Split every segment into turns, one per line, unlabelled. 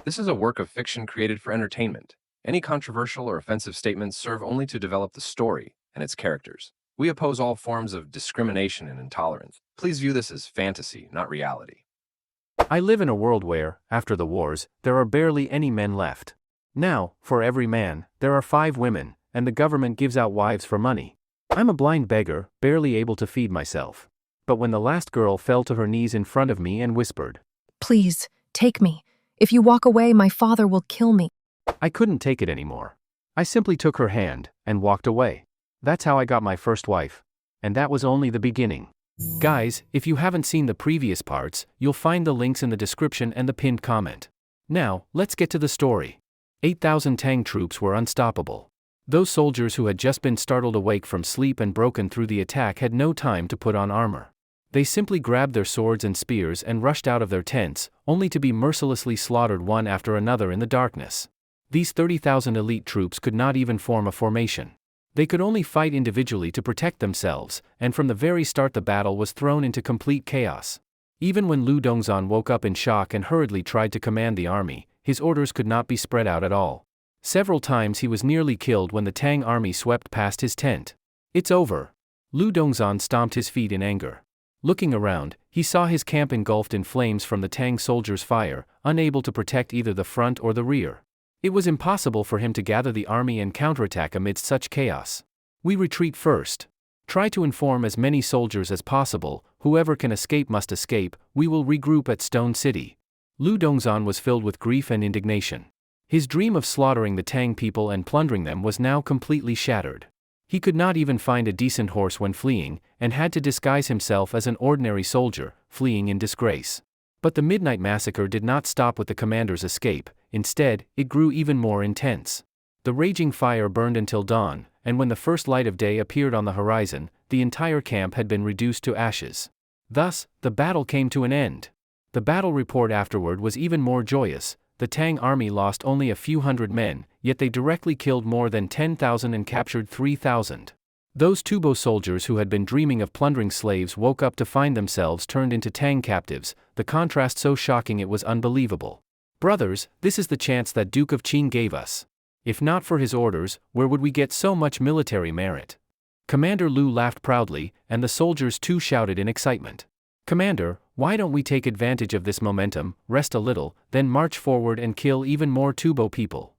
This is a work of fiction created for entertainment. Any controversial or offensive statements serve only to develop the story and its characters. We oppose all forms of discrimination and intolerance. Please view this as fantasy, not reality.
I live in a world where, after the wars, there are barely any men left. Now, for every man, there are 5 women, and the government gives out wives for money. I'm a blind beggar, barely able to feed myself. But when the last girl fell to her knees in front of me and whispered,
"Please, take me. If you walk away, my father will kill me."
I couldn't take it anymore. I simply took her hand and walked away. That's how I got my first wife. And that was only the beginning. Guys, if you haven't seen the previous parts, you'll find the links in the description and the pinned comment. Now, let's get to the story. 8,000 Tang troops were unstoppable. Those soldiers who had just been startled awake from sleep and broken through the attack had no time to put on armor. They simply grabbed their swords and spears and rushed out of their tents, only to be mercilessly slaughtered one after another in the darkness. These 30,000 elite troops could not even form a formation. They could only fight individually to protect themselves, and from the very start the battle was thrown into complete chaos. Even when Lu Dongzhan woke up in shock and hurriedly tried to command the army, his orders could not be spread out at all. Several times he was nearly killed when the Tang army swept past his tent. "It's over." Lu Dongzhan stomped his feet in anger. Looking around, he saw his camp engulfed in flames from the Tang soldiers' fire, unable to protect either the front or the rear. It was impossible for him to gather the army and counterattack amidst such chaos. "We retreat first. Try to inform as many soldiers as possible. Whoever can escape must escape. We will regroup at Stone City." Lu Dongzhan was filled with grief and indignation. His dream of slaughtering the Tang people and plundering them was now completely shattered. He could not even find a decent horse when fleeing, and had to disguise himself as an ordinary soldier, fleeing in disgrace. But the Midnight Massacre did not stop with the commander's escape. Instead, it grew even more intense. The raging fire burned until dawn, and when the first light of day appeared on the horizon, the entire camp had been reduced to ashes. Thus, the battle came to an end. The battle report afterward was even more joyous. The Tang army lost only a few hundred men, yet they directly killed more than 10,000 and captured 3,000. Those Tubo soldiers who had been dreaming of plundering slaves woke up to find themselves turned into Tang captives, the contrast so shocking it was unbelievable. "Brothers, this is the chance that Duke of Qin gave us. If not for his orders, where would we get so much military merit?" Commander Lu laughed proudly, and the soldiers too shouted in excitement. "Commander, why don't we take advantage of this momentum, rest a little, then march forward and kill even more Tubo people?"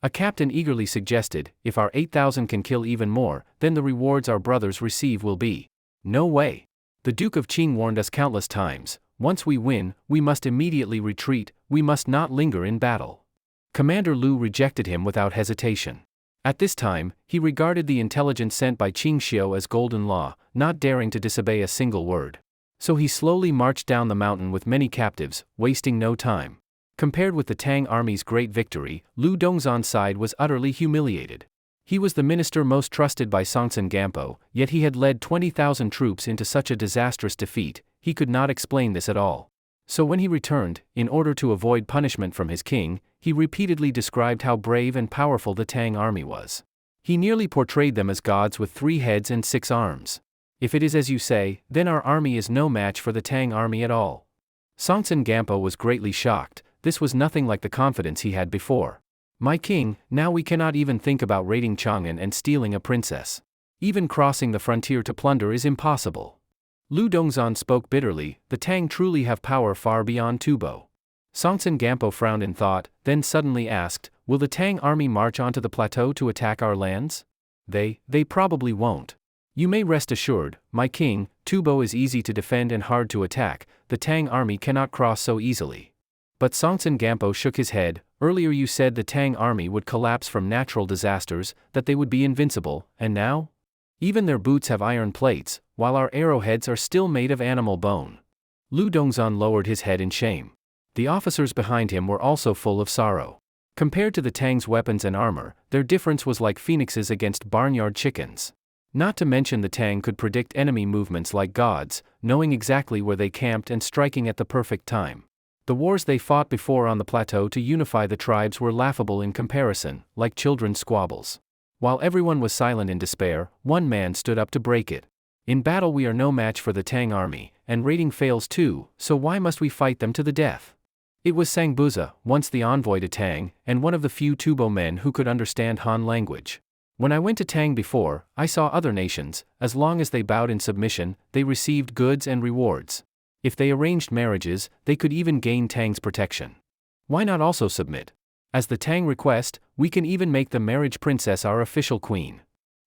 A captain eagerly suggested, "If our 8,000 can kill even more, then the rewards our brothers receive will be." "No way. The Duke of Qing warned us countless times, once we win, we must immediately retreat, we must not linger in battle." Commander Lu rejected him without hesitation. At this time, he regarded the intelligence sent by Qing Xiu as golden law, not daring to disobey a single word. So he slowly marched down the mountain with many captives, wasting no time. Compared with the Tang army's great victory, Lu Dongzhan's side was utterly humiliated. He was the minister most trusted by Songtsen Gampo, yet he had led 20,000 troops into such a disastrous defeat. He could not explain this at all. So when he returned, in order to avoid punishment from his king, he repeatedly described how brave and powerful the Tang army was. He nearly portrayed them as gods with 3 heads and 6 arms. "If it is as you say, then our army is no match for the Tang army at all." Songtsen Gampo was greatly shocked. This was nothing like the confidence he had before. "My king, now we cannot even think about raiding Chang'an and stealing a princess. Even crossing the frontier to plunder is impossible." Lu Dongzhan spoke bitterly. The Tang truly have power far beyond Tubo. Songtsen Gampo frowned in thought, then suddenly asked, "Will the Tang army march onto the plateau to attack our lands?" They probably won't. "You may rest assured, my king, Tubo is easy to defend and hard to attack. The Tang army cannot cross so easily." But Songtsen Gampo shook his head. "Earlier you said the Tang army would collapse from natural disasters, that they would be invincible, and now? Even their boots have iron plates, while our arrowheads are still made of animal bone." Lu Dongzhan lowered his head in shame. The officers behind him were also full of sorrow. Compared to the Tang's weapons and armor, their difference was like phoenixes against barnyard chickens. Not to mention the Tang could predict enemy movements like gods, knowing exactly where they camped and striking at the perfect time. The wars they fought before on the plateau to unify the tribes were laughable in comparison, like children's squabbles. While everyone was silent in despair, one man stood up to break it. "In battle we are no match for the Tang army, and raiding fails too, so why must we fight them to the death? It was Sangbuza, once the envoy to Tang, and one of the few Tubo men who could understand Han language. When I went to Tang before, I saw other nations, as long as they bowed in submission, they received goods and rewards. If they arranged marriages, they could even gain Tang's protection. Why not also submit? As the Tang request, we can even make the marriage princess our official queen.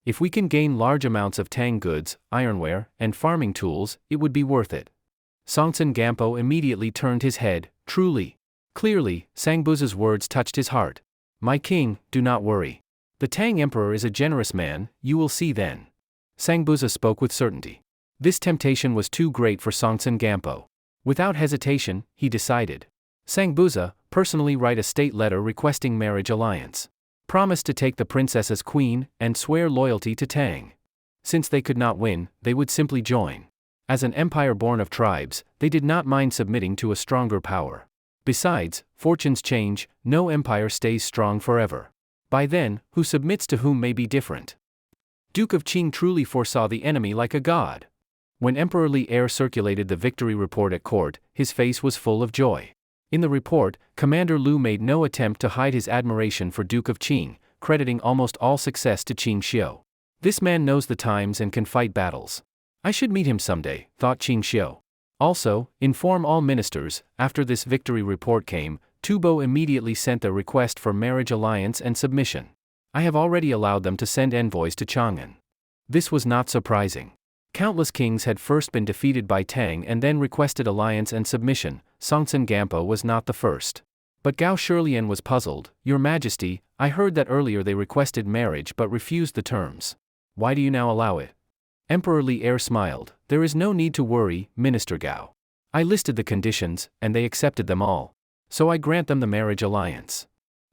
If we can gain large amounts of Tang goods, ironware, and farming tools, it would be worth it. Songtsen Gampo immediately turned his head. Truly. Clearly, Sangbuza's words touched his heart. My king, do not worry. The Tang emperor is a generous man, you will see then. Sangbuza spoke with certainty. This temptation was too great for Songtsen Gampo. Without hesitation, he decided. Sangbuza, personally write a state letter requesting marriage alliance. Promise to take the princess as queen, and swear loyalty to Tang. Since they could not win, they would simply join. As an empire born of tribes, they did not mind submitting to a stronger power. Besides, fortunes change, no empire stays strong forever. By then, who submits to whom may be different. Duke of Qing truly foresaw the enemy like a god. When Emperor Li Er circulated the victory report at court, his face was full of joy. In the report, Commander Lu made no attempt to hide his admiration for Duke of Qing, crediting almost all success to Qing Xiu. This man knows the times and can fight battles. I should meet him someday, thought Qing Xiu. Also, inform all ministers. After this victory report came, Tubo immediately sent their request for marriage alliance and submission. I have already allowed them to send envoys to Chang'an. This was not surprising. Countless kings had first been defeated by Tang and then requested alliance and submission. Songtsen Gampo was not the first. But Gao Shirlian was puzzled. Your Majesty, I heard that earlier they requested marriage but refused the terms. Why do you now allow it? Emperor Li Er smiled. There is no need to worry, Minister Gao. I listed the conditions, and they accepted them all. So I grant them the marriage alliance.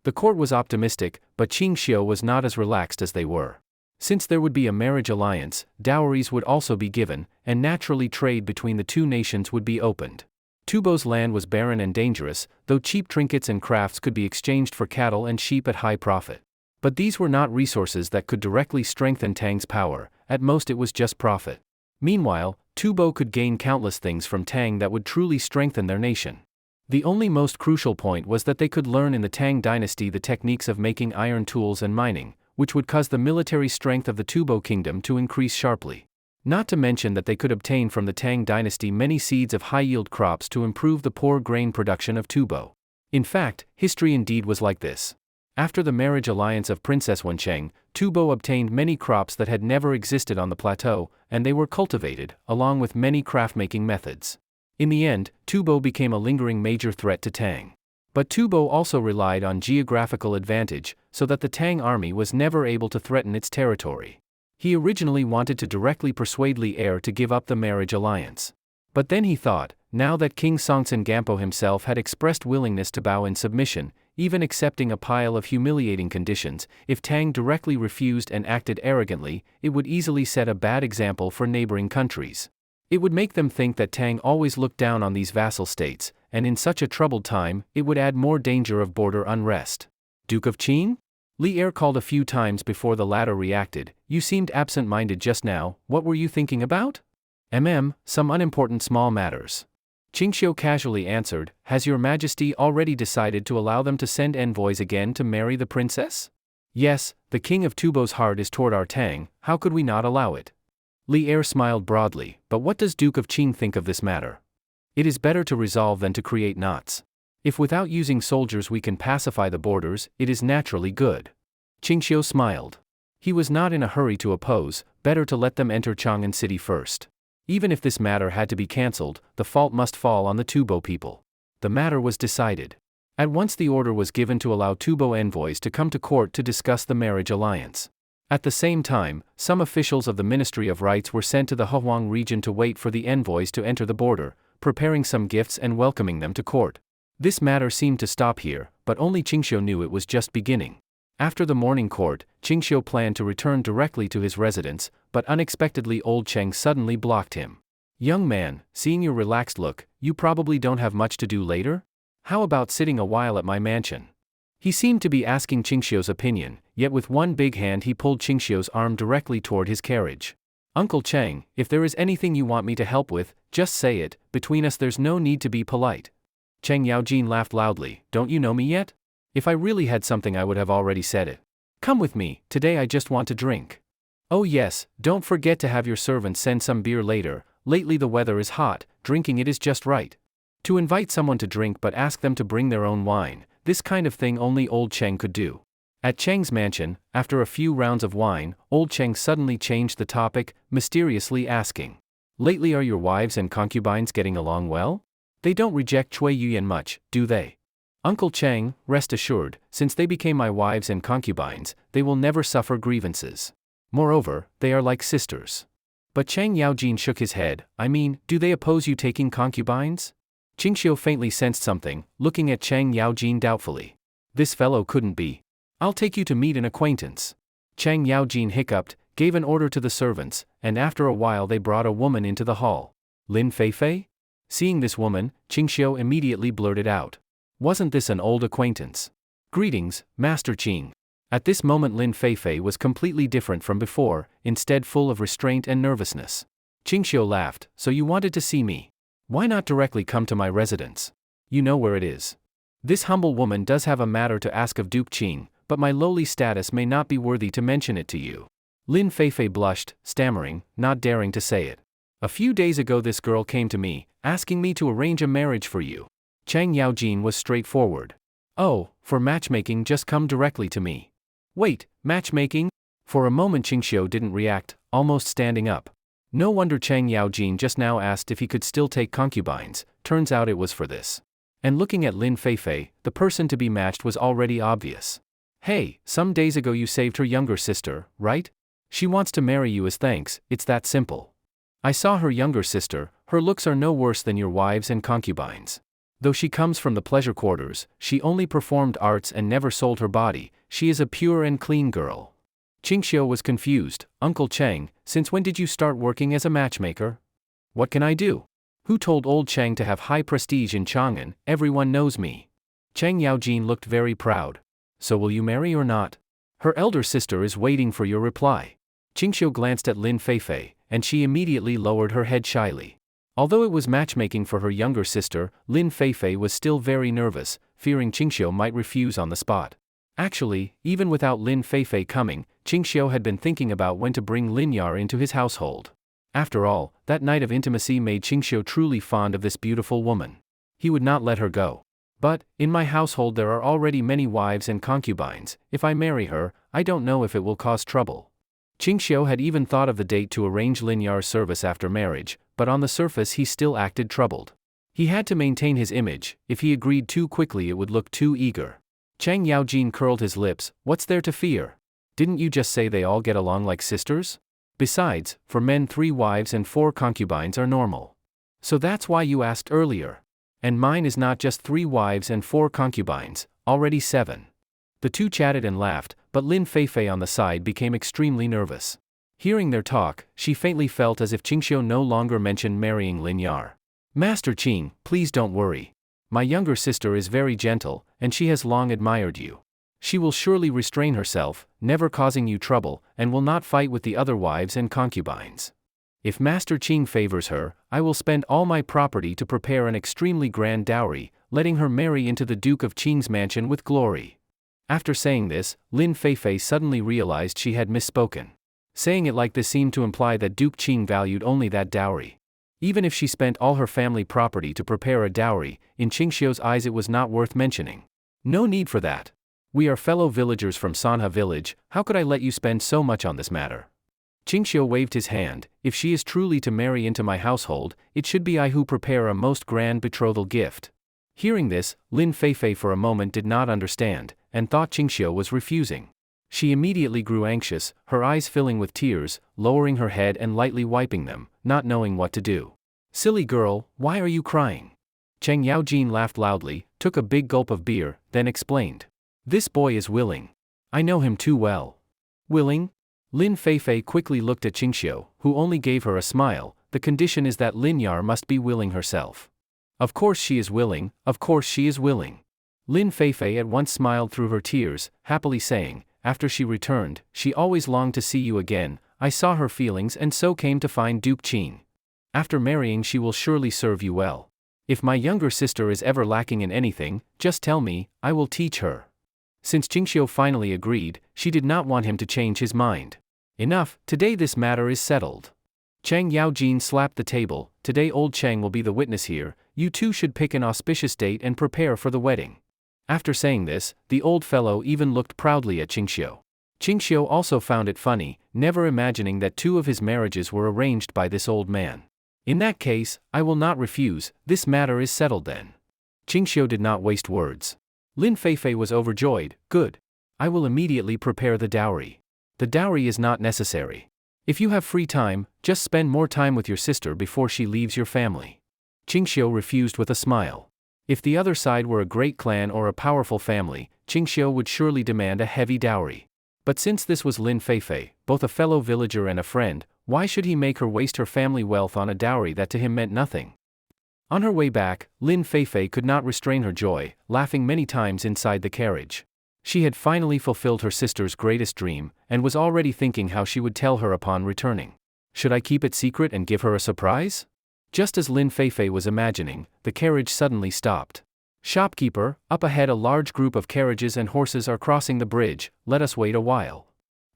The court was optimistic, but Qing Xiu was not as relaxed as they were. Since there would be a marriage alliance, dowries would also be given, and naturally trade between the two nations would be opened. Tubo's land was barren and dangerous, though cheap trinkets and crafts could be exchanged for cattle and sheep at high profit. But these were not resources that could directly strengthen Tang's power, at most it was just profit. Meanwhile, Tubo could gain countless things from Tang that would truly strengthen their nation. The only most crucial point was that they could learn in the Tang dynasty the techniques of making iron tools and mining, which would cause the military strength of the Tubo kingdom to increase sharply. Not to mention that they could obtain from the Tang dynasty many seeds of high-yield crops to improve the poor grain production of Tubo. In fact, history indeed was like this. After the marriage alliance of Princess Wencheng, Tubo obtained many crops that had never existed on the plateau, and they were cultivated, along with many craft-making methods. In the end, Tubo became a lingering major threat to Tang. But Tubo also relied on geographical advantage, so that the Tang army was never able to threaten its territory. He originally wanted to directly persuade Li Er to give up the marriage alliance. But then he thought, now that King Songtsen Gampo himself had expressed willingness to bow in submission, even accepting a pile of humiliating conditions, if Tang directly refused and acted arrogantly, it would easily set a bad example for neighboring countries. It would make them think that Tang always looked down on these vassal states, and in such a troubled time, it would add more danger of border unrest. Duke of Qing? Li Er called a few times before the latter reacted. You seemed absent-minded just now, what were you thinking about? Some unimportant small matters. Qing Xiu casually answered, Has your Majesty already decided to allow them to send envoys again to marry the princess? Yes, the king of Tubo's heart is toward our Tang, how could we not allow it? Li Er smiled broadly, but what does Duke of Qing think of this matter? It is better to resolve than to create knots. If without using soldiers we can pacify the borders, it is naturally good. Qing Xiu smiled. He was not in a hurry to oppose, better to let them enter Chang'an City first. Even if this matter had to be cancelled, the fault must fall on the Tubo people. The matter was decided. At once the order was given to allow Tubo envoys to come to court to discuss the marriage alliance. At the same time, some officials of the Ministry of Rights were sent to the Hehuang region to wait for the envoys to enter the border, preparing some gifts and welcoming them to court. This matter seemed to stop here, but only Qing Xiu knew it was just beginning. After the morning court, Qing Xiu planned to return directly to his residence, but unexpectedly old Cheng suddenly blocked him. Young man, seeing your relaxed look, you probably don't have much to do later? How about sitting a while at my mansion? He seemed to be asking Qing Xiu's opinion, yet with one big hand he pulled Qing Xiu's arm directly toward his carriage. Uncle Cheng, if there is anything you want me to help with, just say it, between us there's no need to be polite. Cheng Yaojin laughed loudly. Don't you know me yet? If I really had something I would have already said it. Come with me, today I just want to drink. Oh yes, don't forget to have your servant send some beer later, lately the weather is hot, drinking it is just right. To invite someone to drink but ask them to bring their own wine, this kind of thing only old Cheng could do. At Cheng's mansion, after a few rounds of wine, old Cheng suddenly changed the topic, mysteriously asking. Lately are your wives and concubines getting along well? They don't reject Cui Yuyan much, do they? Uncle Cheng, rest assured, since they became my wives and concubines, they will never suffer grievances. Moreover, they are like sisters. But Cheng Yaojin shook his head. I mean, do they oppose you taking concubines? Qingxiu faintly sensed something, looking at Cheng Yaojin doubtfully. This fellow couldn't be. I'll take you to meet an acquaintance. Cheng Yaojin hiccuped, gave an order to the servants, and after a while they brought a woman into the hall. Lin Feifei? Seeing this woman, Qingxiu immediately blurted out. Wasn't this an old acquaintance? Greetings, Master Qing. At this moment Lin Feifei was completely different from before, instead full of restraint and nervousness. Qingxiu laughed. So you wanted to see me? Why not directly come to my residence? You know where it is. This humble woman does have a matter to ask of Duke Qing, but my lowly status may not be worthy to mention it to you. Lin Feifei blushed, stammering, not daring to say it. A few days ago this girl came to me, asking me to arrange a marriage for you. Cheng Yaojin was straightforward. Oh, for matchmaking just come directly to me. Wait, matchmaking? For a moment Qingxiu didn't react, almost standing up. No wonder Cheng Yaojin just now asked if he could still take concubines, turns out it was for this. And looking at Lin Feifei, the person to be matched was already obvious. Hey, some days ago you saved her younger sister, right? She wants to marry you as thanks, it's that simple. I saw her younger sister, her looks are no worse than your wives and concubines. Though she comes from the pleasure quarters, she only performed arts and never sold her body, she is a pure and clean girl. Qingxiu was confused. Uncle Cheng, since when did you start working as a matchmaker? What can I do? Who told old Cheng to have high prestige in Chang'an? Everyone knows me. Cheng Yaojin looked very proud. So will you marry or not? Her elder sister is waiting for your reply. Qingxiu glanced at Lin Feifei, and she immediately lowered her head shyly. Although it was matchmaking for her younger sister, Lin Feifei was still very nervous, fearing Qingxiu might refuse on the spot. Actually, even without Lin Feifei coming, Qingxiu had been thinking about when to bring Lin Yar into his household. After all, that night of intimacy made Qingxiu truly fond of this beautiful woman. He would not let her go. But, in my household there are already many wives and concubines, if I marry her, I don't know if it will cause trouble. Qingxiu had even thought of the date to arrange Lin Yar's service after marriage, but on the surface he still acted troubled. He had to maintain his image, if he agreed too quickly it would look too eager. Cheng Yaojin curled his lips. What's there to fear? Didn't you just say they all get along like sisters? Besides, for men 3 wives and 4 concubines are normal. So that's why you asked earlier. And mine is not just 3 wives and 4 concubines, already 7. The two chatted and laughed, but Lin Feifei on the side became extremely nervous. Hearing their talk, she faintly felt as if Qingxiu no longer mentioned marrying Lin Yar. Master Qing, please don't worry. My younger sister is very gentle, and she has long admired you. She will surely restrain herself, never causing you trouble, and will not fight with the other wives and concubines. If Master Qing favors her, I will spend all my property to prepare an extremely grand dowry, letting her marry into the Duke of Qing's mansion with glory. After saying this, Lin Feifei suddenly realized she had misspoken. Saying it like this seemed to imply that Duke Qing valued only that dowry. Even if she spent all her family property to prepare a dowry, in Qingxiu's eyes it was not worth mentioning. No need for that. We are fellow villagers from Sanha village, how could I let you spend so much on this matter? Qingxiu waved his hand. If she is truly to marry into my household, it should be I who prepare a most grand betrothal gift. Hearing this, Lin Feifei for a moment did not understand, and thought Qingxiu was refusing. She immediately grew anxious, her eyes filling with tears, lowering her head and lightly wiping them, not knowing what to do. Silly girl, why are you crying? Cheng Yaojin laughed loudly, took a big gulp of beer, then explained. This boy is willing. I know him too well. Willing? Lin Feifei quickly looked at Qingxiu, who only gave her a smile. The condition is that Lin Yar must be willing herself. Of course she is willing, of course she is willing. Lin Feifei at once smiled through her tears, happily saying, after she returned, she always longed to see you again, I saw her feelings and so came to find Duke Qing. After marrying she will surely serve you well. If my younger sister is ever lacking in anything, just tell me, I will teach her. Since Qingxiu finally agreed, she did not want him to change his mind. Enough, today this matter is settled. Chang Yaojin slapped the table. Today old Chang will be the witness here, you two should pick an auspicious date and prepare for the wedding. After saying this, the old fellow even looked proudly at Qingxiu. Qingxiu also found it funny, never imagining that 2 of his marriages were arranged by this old man. In that case, I will not refuse, this matter is settled then. Qingxiu did not waste words. Lin Feifei was overjoyed. Good. I will immediately prepare the dowry. The dowry is not necessary. If you have free time, just spend more time with your sister before she leaves your family. Qingxiu refused with a smile. If the other side were a great clan or a powerful family, Qingxiu would surely demand a heavy dowry. But since this was Lin Feifei, both a fellow villager and a friend, why should he make her waste her family wealth on a dowry that to him meant nothing? On her way back, Lin Feifei could not restrain her joy, laughing many times inside the carriage. She had finally fulfilled her sister's greatest dream, and was already thinking how she would tell her upon returning. Should I keep it secret and give her a surprise? Just as Lin Feifei was imagining, the carriage suddenly stopped. Shopkeeper, up ahead a large group of carriages and horses are crossing the bridge, let us wait a while.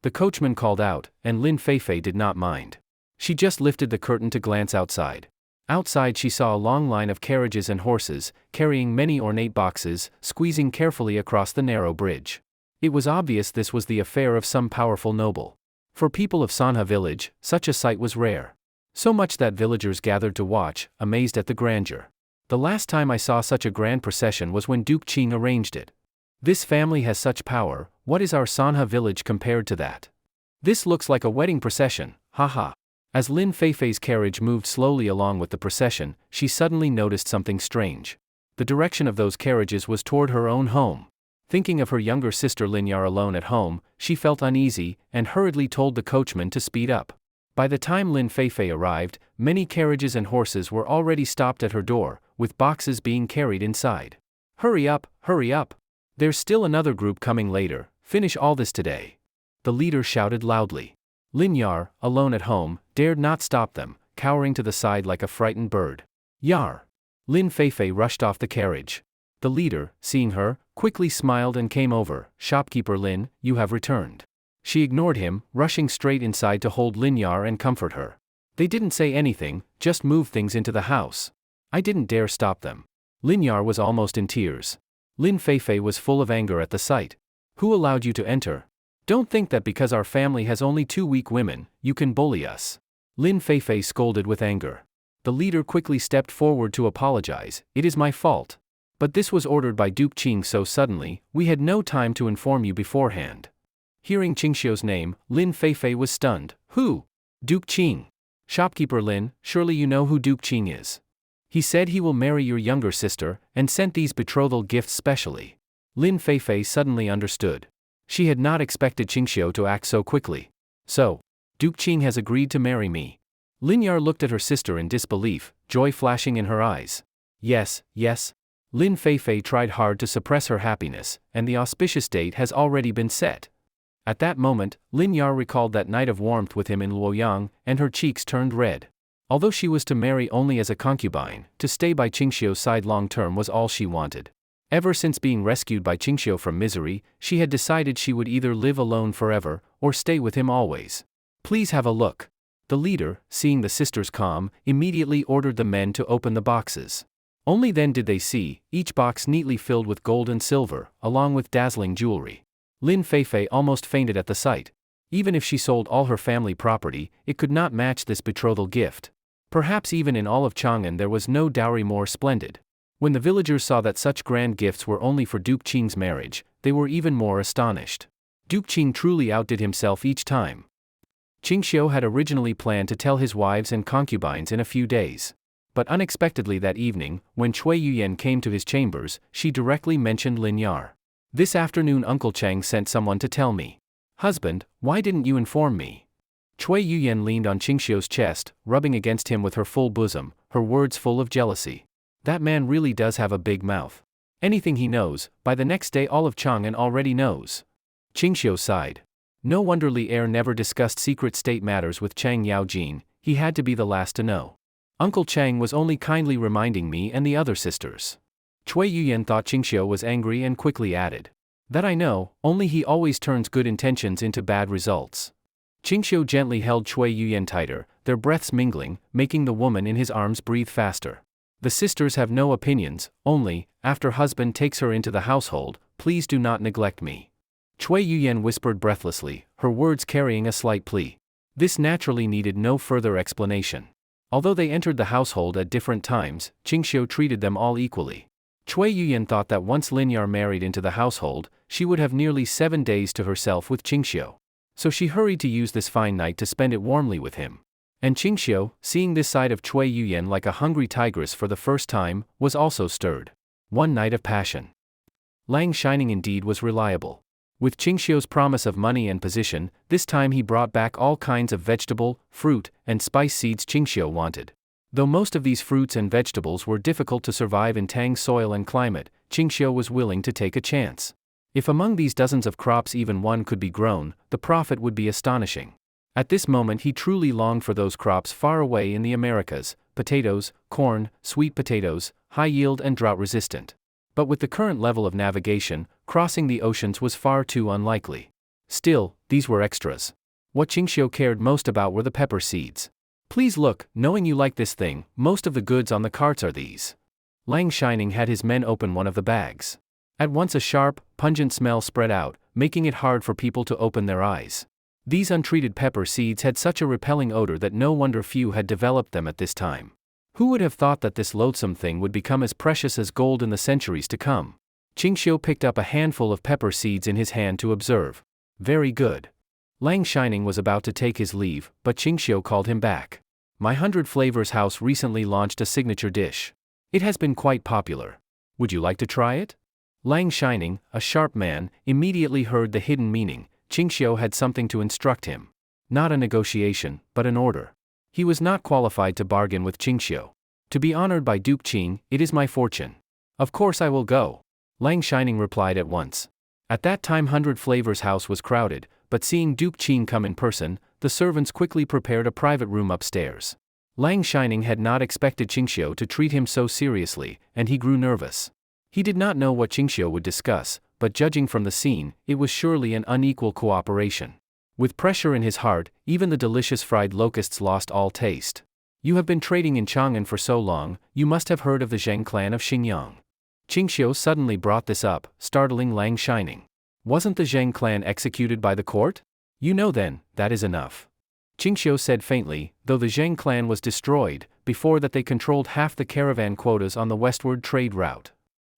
The coachman called out, and Lin Feifei did not mind. She just lifted the curtain to glance outside. Outside she saw a long line of carriages and horses, carrying many ornate boxes, squeezing carefully across the narrow bridge. It was obvious this was the affair of some powerful noble. For people of Sanha village, such a sight was rare. So much that villagers gathered to watch, amazed at the grandeur. The last time I saw such a grand procession was when Duke Qing arranged it. This family has such power, what is our Sanha village compared to that? This looks like a wedding procession, haha. As Lin Feifei's carriage moved slowly along with the procession, she suddenly noticed something strange. The direction of those carriages was toward her own home. Thinking of her younger sister Linyar alone at home, she felt uneasy, and hurriedly told the coachman to speed up. By the time Lin Feifei arrived, many carriages and horses were already stopped at her door, with boxes being carried inside. Hurry up, hurry up! There's still another group coming later, finish all this today. The leader shouted loudly. Linyar, alone at home, dared not stop them, cowering to the side like a frightened bird. Yar! Lin Feifei rushed off the carriage. The leader, seeing her, quickly smiled and came over. Shopkeeper Lin, you have returned. She ignored him, rushing straight inside to hold Linyar and comfort her. They didn't say anything, just moved things into the house. I didn't dare stop them. Linyar was almost in tears. Lin Feifei was full of anger at the sight. Who allowed you to enter? Don't think that because our family has only 2 weak women, you can bully us. Lin Feifei scolded with anger. The leader quickly stepped forward to apologize. It is my fault. But this was ordered by Duke Qing so suddenly, we had no time to inform you beforehand. Hearing Qingxiu's name, Lin Feifei was stunned. Who? Duke Qing. Shopkeeper Lin, surely you know who Duke Qing is. He said he will marry your younger sister, and sent these betrothal gifts specially. Lin Feifei suddenly understood. She had not expected Qingxiu to act so quickly. So, Duke Qing has agreed to marry me. Linyar looked at her sister in disbelief, joy flashing in her eyes. Yes, yes. Lin Feifei tried hard to suppress her happiness, and the auspicious date has already been set. At that moment, Linyar recalled that night of warmth with him in Luoyang, and her cheeks turned red. Although she was to marry only as a concubine, to stay by Qingxiu's side long term was all she wanted. Ever since being rescued by Qingxiu from misery, she had decided she would either live alone forever, or stay with him always. Please have a look. The leader, seeing the sisters calm, immediately ordered the men to open the boxes. Only then did they see, each box neatly filled with gold and silver, along with dazzling jewelry. Lin Feifei almost fainted at the sight. Even if she sold all her family property, it could not match this betrothal gift. Perhaps even in all of Chang'an there was no dowry more splendid. When the villagers saw that such grand gifts were only for Duke Qing's marriage, they were even more astonished. Duke Qing truly outdid himself each time. Qingxiu had originally planned to tell his wives and concubines in a few days. But unexpectedly that evening, when Cui Yuyan came to his chambers, she directly mentioned Linyar. This afternoon Uncle Chang sent someone to tell me. Husband, why didn't you inform me? Cui Yuyan leaned on Qingxiu's chest, rubbing against him with her full bosom, her words full of jealousy. That man really does have a big mouth. Anything he knows, by the next day all of Chang'an already knows. Qingxiu sighed. No wonder Li Er never discussed secret state matters with Chang Yaojin, he had to be the last to know. Uncle Chang was only kindly reminding me and the other sisters. Cui Yuyan thought Qingxiu was angry and quickly added. That I know, only he always turns good intentions into bad results. Qingxiu gently held Cui Yuyan tighter, their breaths mingling, making the woman in his arms breathe faster. The sisters have no opinions, only, after husband takes her into the household, please do not neglect me. Cui Yuyan whispered breathlessly, her words carrying a slight plea. This naturally needed no further explanation. Although they entered the household at different times, Qingxiu treated them all equally. Cui Yuyan thought that once Linyar married into the household, she would have nearly 7 days to herself with Qingxiu. So she hurried to use this fine night to spend it warmly with him. And Qingxiu, seeing this side of Cui Yuyan like a hungry tigress for the first time, was also stirred. One night of passion. Lang Shining indeed was reliable. With Qingxiu's promise of money and position, this time he brought back all kinds of vegetable, fruit, and spice seeds Qingxiu wanted. Though most of these fruits and vegetables were difficult to survive in Tang soil and climate, Qingxiu was willing to take a chance. If among these dozens of crops even one could be grown, the profit would be astonishing. At this moment he truly longed for those crops far away in the Americas, potatoes, corn, sweet potatoes, high yield and drought resistant. But with the current level of navigation, crossing the oceans was far too unlikely. Still, these were extras. What Qingxiu cared most about were the pepper seeds. Please look, knowing you like this thing, most of the goods on the carts are these. Lang Shining had his men open one of the bags. At once a sharp, pungent smell spread out, making it hard for people to open their eyes. These untreated pepper seeds had such a repelling odor that no wonder few had developed them at this time. Who would have thought that this loathsome thing would become as precious as gold in the centuries to come? Qingxiu picked up a handful of pepper seeds in his hand to observe. Very good. Lang Shining was about to take his leave, but Qingxiu called him back. My 100 Flavors house recently launched a signature dish. It has been quite popular. Would you like to try it? Lang Shining, a sharp man, immediately heard the hidden meaning. Qingxiu had something to instruct him. Not a negotiation, but an order. He was not qualified to bargain with Qingxiu. To be honored by Duke Qing, it is my fortune. Of course I will go. Lang Shining replied at once. At that time 100 Flavors house was crowded, but seeing Duke Qing come in person, the servants quickly prepared a private room upstairs. Lang Shining had not expected Qingxiu to treat him so seriously, and he grew nervous. He did not know what Qingxiu would discuss, but judging from the scene, it was surely an unequal cooperation. With pressure in his heart, even the delicious fried locusts lost all taste. You have been trading in Chang'an for so long, you must have heard of the Zheng clan of Xinjiang. Qingxiu suddenly brought this up, startling Lang Shining. Wasn't the Zheng clan executed by the court? You know then, that is enough. Qingxiu said faintly, though the Zheng clan was destroyed, before that they controlled half the caravan quotas on the westward trade route.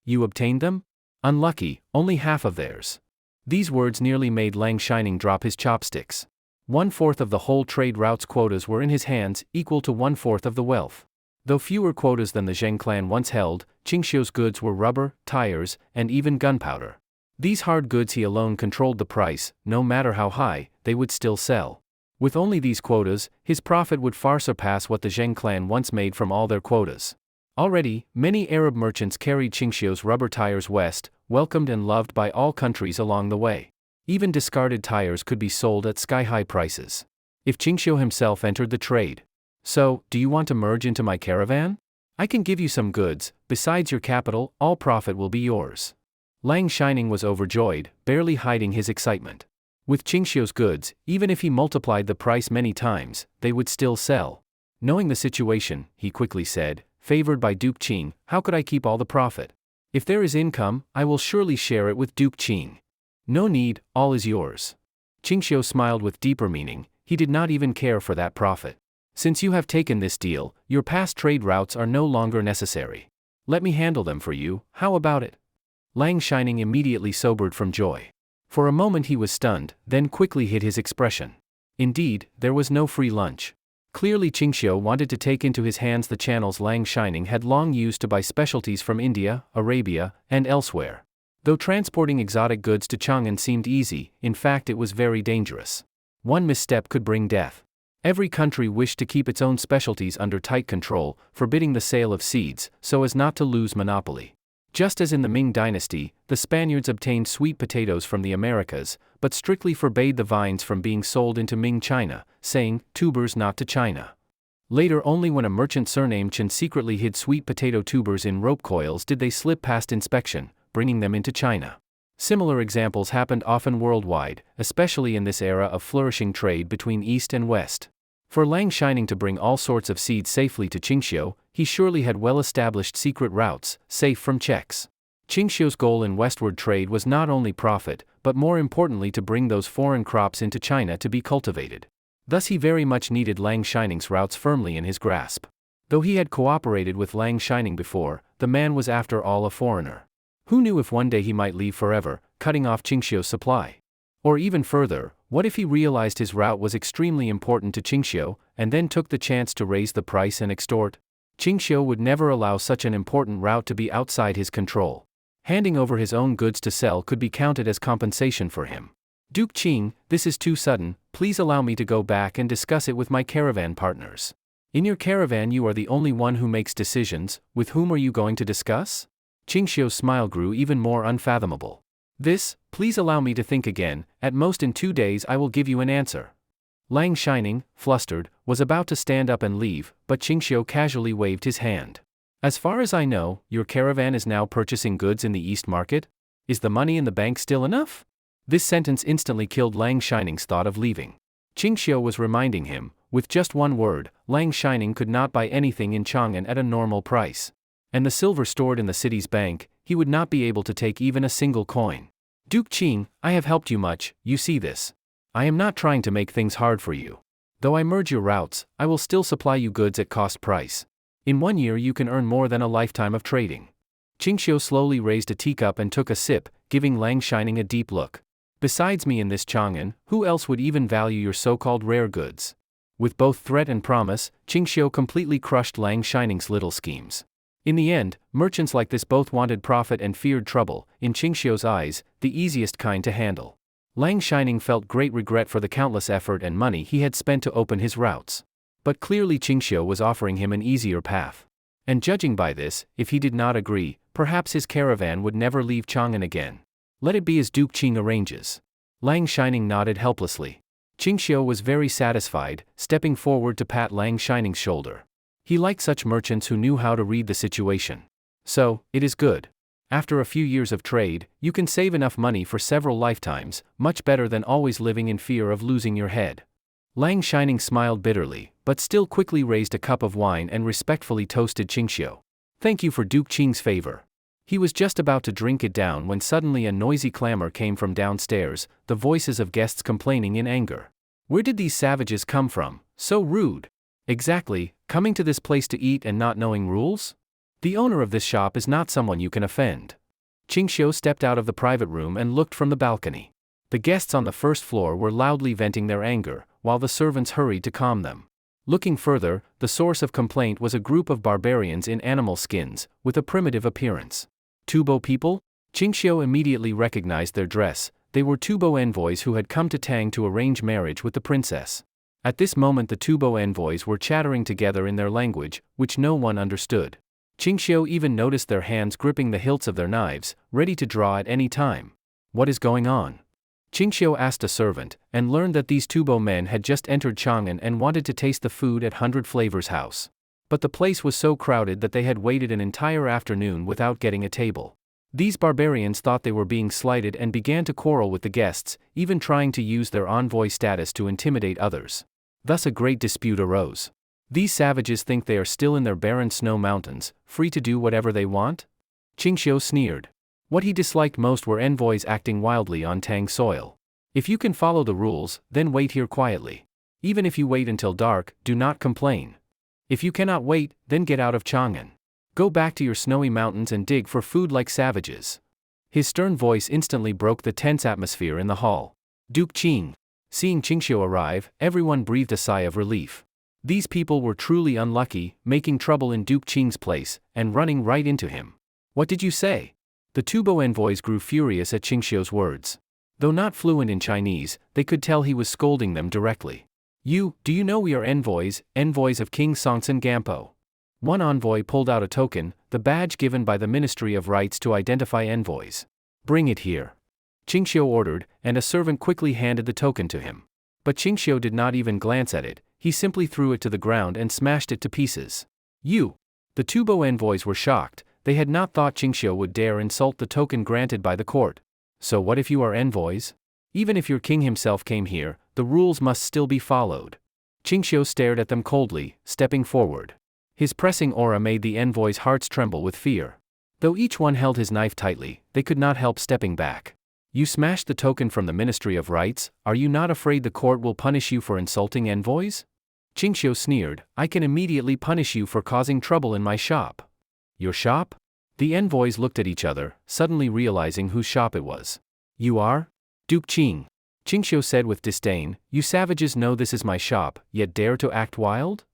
You obtained them? Unlucky, only half of theirs. These words nearly made Lang Shining drop his chopsticks. 1/4 of the whole trade route's quotas were in his hands, equal to 1/4 of the wealth. Though fewer quotas than the Zheng clan once held, Qingxiu's goods were rubber, tires, and even gunpowder. These hard goods he alone controlled the price, no matter how high, they would still sell. With only these quotas, his profit would far surpass what the Zheng clan once made from all their quotas. Already, many Arab merchants carried Qingxiu's rubber tires west, welcomed and loved by all countries along the way. Even discarded tires could be sold at sky-high prices. If Qingxiu himself entered the trade. So, do you want to merge into my caravan? I can give you some goods, besides your capital, all profit will be yours. Lang Shining was overjoyed, barely hiding his excitement. With Qingxiu's goods, even if he multiplied the price many times, they would still sell. Knowing the situation, he quickly said, favored by Duke Qing, how could I keep all the profit? If there is income, I will surely share it with Duke Qing. No need, all is yours. Qingxiu smiled with deeper meaning, he did not even care for that profit. Since you have taken this deal, your past trade routes are no longer necessary. Let me handle them for you, how about it? Lang Shining immediately sobered from joy. For a moment he was stunned, then quickly hid his expression. Indeed, there was no free lunch. Clearly Qingxiu wanted to take into his hands the channels Lang Shining had long used to buy specialties from India, Arabia, and elsewhere. Though transporting exotic goods to Chang'an seemed easy, in fact it was very dangerous. One misstep could bring death. Every country wished to keep its own specialties under tight control, forbidding the sale of seeds, so as not to lose monopoly. Just as in the Ming dynasty, the Spaniards obtained sweet potatoes from the Americas, but strictly forbade the vines from being sold into Ming China, saying, tubers not to China. Later, only when a merchant surnamed Chen secretly hid sweet potato tubers in rope coils did they slip past inspection, bringing them into China. Similar examples happened often worldwide, especially in this era of flourishing trade between East and West. For Lang Shining to bring all sorts of seeds safely to Qingxiu, he surely had well-established secret routes, safe from checks. Qingxiu's goal in westward trade was not only profit, but more importantly to bring those foreign crops into China to be cultivated. Thus he very much needed Lang Shining's routes firmly in his grasp. Though he had cooperated with Lang Shining before, the man was after all a foreigner. Who knew if one day he might leave forever, cutting off Qingxiu's supply? Or even further, what if he realized his route was extremely important to Qingxiu, and then took the chance to raise the price and extort? Qingxiu would never allow such an important route to be outside his control. Handing over his own goods to sell could be counted as compensation for him. Duke Qing, this is too sudden, please allow me to go back and discuss it with my caravan partners. In your caravan you are the only one who makes decisions, with whom are you going to discuss? Qingxiu's smile grew even more unfathomable. Please allow me to think again, at most in 2 days I will give you an answer. Lang Shining, flustered, was about to stand up and leave, but Qingxiu casually waved his hand. As far as I know, your caravan is now purchasing goods in the East market? Is the money in the bank still enough? This sentence instantly killed Lang Shining's thought of leaving. Qingxiu was reminding him, with just one word, Lang Shining could not buy anything in Chang'an at a normal price. And the silver stored in the city's bank, he would not be able to take even a single coin. Duke Qing, I have helped you much, you see this. I am not trying to make things hard for you. Though I merge your routes, I will still supply you goods at cost price. In 1 year you can earn more than a lifetime of trading. Qingxiu slowly raised a teacup and took a sip, giving Lang Shining a deep look. Besides me in this Chang'an, who else would even value your so-called rare goods? With both threat and promise, Qingxiu completely crushed Lang Shining's little schemes. In the end, merchants like this both wanted profit and feared trouble, in Qingxiu's eyes, the easiest kind to handle. Lang Shining felt great regret for the countless effort and money he had spent to open his routes. But clearly Qingxiu was offering him an easier path. And judging by this, if he did not agree, perhaps his caravan would never leave Chang'an again. Let it be as Duke Qing arranges. Lang Shining nodded helplessly. Qingxiu was very satisfied, stepping forward to pat Lang Shining's shoulder. He liked such merchants who knew how to read the situation. So, it is good. After a few years of trade, you can save enough money for several lifetimes, much better than always living in fear of losing your head. Lang Shining smiled bitterly, but still quickly raised a cup of wine and respectfully toasted Qingxiu. Thank you for Duke Qing's favor. He was just about to drink it down when suddenly a noisy clamor came from downstairs, the voices of guests complaining in anger. Where did these savages come from, so rude? Exactly, coming to this place to eat and not knowing rules? The owner of this shop is not someone you can offend. Qingxiu stepped out of the private room and looked from the balcony. The guests on the first floor were loudly venting their anger, while the servants hurried to calm them. Looking further, the source of complaint was a group of barbarians in animal skins, with a primitive appearance. Tubo people? Qingxiu immediately recognized their dress. They were Tubo envoys who had come to Tang to arrange marriage with the princess. At this moment the Tubo envoys were chattering together in their language, which no one understood. Qingxiu even noticed their hands gripping the hilts of their knives, ready to draw at any time. What is going on? Qingxiu asked a servant, and learned that these Tubo men had just entered Chang'an and wanted to taste the food at 100 Flavors House. But the place was so crowded that they had waited an entire afternoon without getting a table. These barbarians thought they were being slighted and began to quarrel with the guests, even trying to use their envoy status to intimidate others. Thus a great dispute arose. These savages think they are still in their barren snow mountains, free to do whatever they want? Qingxiu sneered. What he disliked most were envoys acting wildly on Tang soil. If you can follow the rules, then wait here quietly. Even if you wait until dark, do not complain. If you cannot wait, then get out of Chang'an. Go back to your snowy mountains and dig for food like savages. His stern voice instantly broke the tense atmosphere in the hall. Duke Qing. Seeing Qingxiu arrive, everyone breathed a sigh of relief. These people were truly unlucky, making trouble in Duke Qing's place, and running right into him. What did you say? The Tubo envoys grew furious at Qingxiu's words. Though not fluent in Chinese, they could tell he was scolding them directly. Do you know we are envoys of King Songtsen Gampo? One envoy pulled out a token, the badge given by the Ministry of Rights to identify envoys. Bring it here. Qingxiu ordered, and a servant quickly handed the token to him. But Qingxiu did not even glance at it. He simply threw it to the ground and smashed it to pieces. You! The Tubo envoys were shocked. They had not thought Qingxiu would dare insult the token granted by the court. So what if you are envoys? Even if your king himself came here, the rules must still be followed. Qingxiu stared at them coldly, stepping forward. His pressing aura made the envoys' hearts tremble with fear. Though each one held his knife tightly, they could not help stepping back. You smashed the token from the Ministry of Rights, are you not afraid the court will punish you for insulting envoys? Qingxiu sneered, I can immediately punish you for causing trouble in my shop. Your shop? The envoys looked at each other, suddenly realizing whose shop it was. You are? Duke Qing. Qingxiu said with disdain, you savages know this is my shop, yet dare to act wild?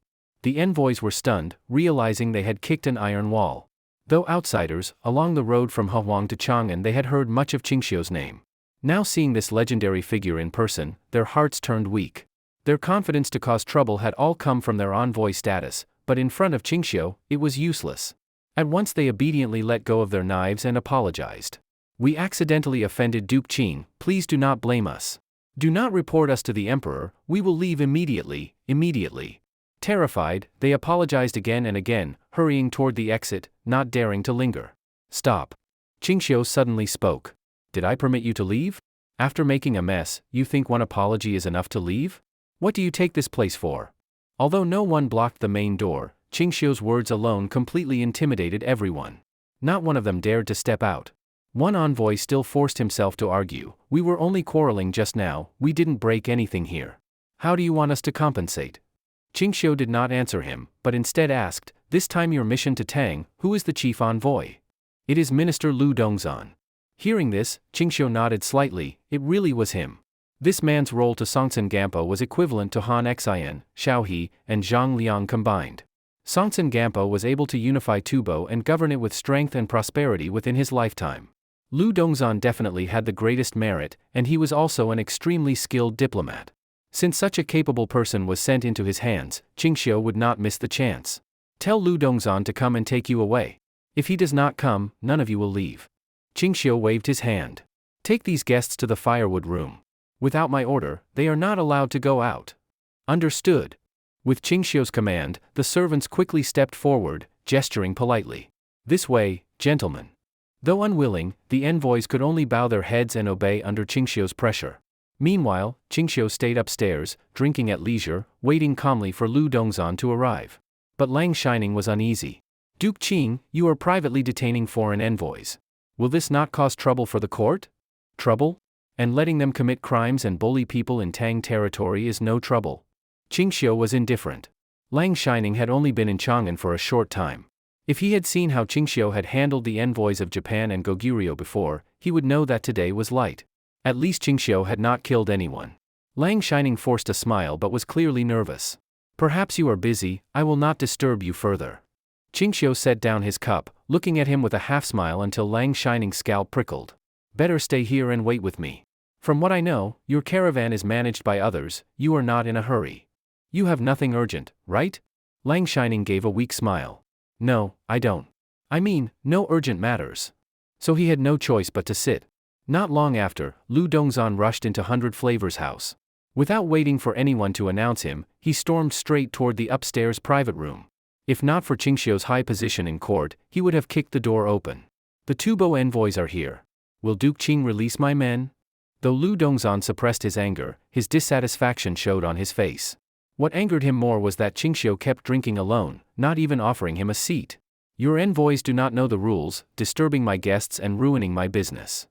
The envoys were stunned, realizing they had kicked an iron wall. Though outsiders, along the road from Hehuang to Chang'an they had heard much of Qingxiu's name. Now seeing this legendary figure in person, their hearts turned weak. Their confidence to cause trouble had all come from their envoy status, but in front of Qingxiu, it was useless. At once they obediently let go of their knives and apologized. We accidentally offended Duke Qing, please do not blame us. Do not report us to the emperor, we will leave immediately, immediately. Terrified, they apologized again and again, hurrying toward the exit, not daring to linger. Stop. Qingxiu suddenly spoke. Did I permit you to leave? After making a mess, you think one apology is enough to leave? What do you take this place for? Although no one blocked the main door, Qingxiu's words alone completely intimidated everyone. Not one of them dared to step out. One envoy still forced himself to argue, we were only quarreling just now, we didn't break anything here. How do you want us to compensate? Qingxiu did not answer him, but instead asked, this time your mission to Tang, who is the chief envoy? It is Minister Lu Dongzhan. Hearing this, Qingxiu nodded slightly, it really was him. This man's role to Songtsen Gampo was equivalent to Han Xian, Xiao He, and Zhang Liang combined. Songtsen Gampo was able to unify Tubo and govern it with strength and prosperity within his lifetime. Lu Dongzhan definitely had the greatest merit, and he was also an extremely skilled diplomat. Since such a capable person was sent into his hands, Qingxiu would not miss the chance. Tell Lu Dongzhan to come and take you away. If he does not come, none of you will leave. Qingxiu waved his hand. Take these guests to the firewood room. Without my order, they are not allowed to go out. Understood. With Qingxiu's command, the servants quickly stepped forward, gesturing politely. This way, gentlemen. Though unwilling, the envoys could only bow their heads and obey under Qingxiu's pressure. Meanwhile, Qingxiu stayed upstairs, drinking at leisure, waiting calmly for Lu Dongzhan to arrive. But Lang Shining was uneasy. Duke Qing, you are privately detaining foreign envoys. Will this not cause trouble for the court? Trouble? And letting them commit crimes and bully people in Tang territory is no trouble. Qingxiu was indifferent. Lang Shining had only been in Chang'an for a short time. If he had seen how Qingxiu had handled the envoys of Japan and Goguryeo before, he would know that today was light. At least Qingxiu had not killed anyone. Lang Shining forced a smile but was clearly nervous. Perhaps you are busy, I will not disturb you further. Qingxiu set down his cup, looking at him with a half-smile until Lang Shining's scalp prickled. Better stay here and wait with me. From what I know, your caravan is managed by others, you are not in a hurry. You have nothing urgent, right? Lang Shining gave a weak smile. No, I don't. I mean, no urgent matters. So he had no choice but to sit. Not long after, Lu Dongzhan rushed into 100 Flavor's house. Without waiting for anyone to announce him, he stormed straight toward the upstairs private room. If not for Qingxiu's high position in court, he would have kicked the door open. The Tubo envoys are here. Will Duke Qing release my men? Though Lu Dongzhan suppressed his anger, his dissatisfaction showed on his face. What angered him more was that Qingxiu kept drinking alone, not even offering him a seat. Your envoys do not know the rules, disturbing my guests and ruining my business.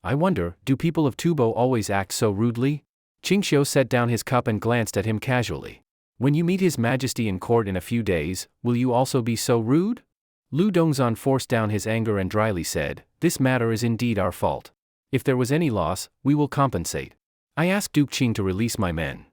I wonder, do people of Tubo always act so rudely? Qingxiu set down his cup and glanced at him casually. When you meet His Majesty in court in a few days, will you also be so rude? Lu Dongzhan forced down his anger and dryly said, this matter is indeed our fault. If there was any loss, we will compensate. I ask Duke Qing to release my men.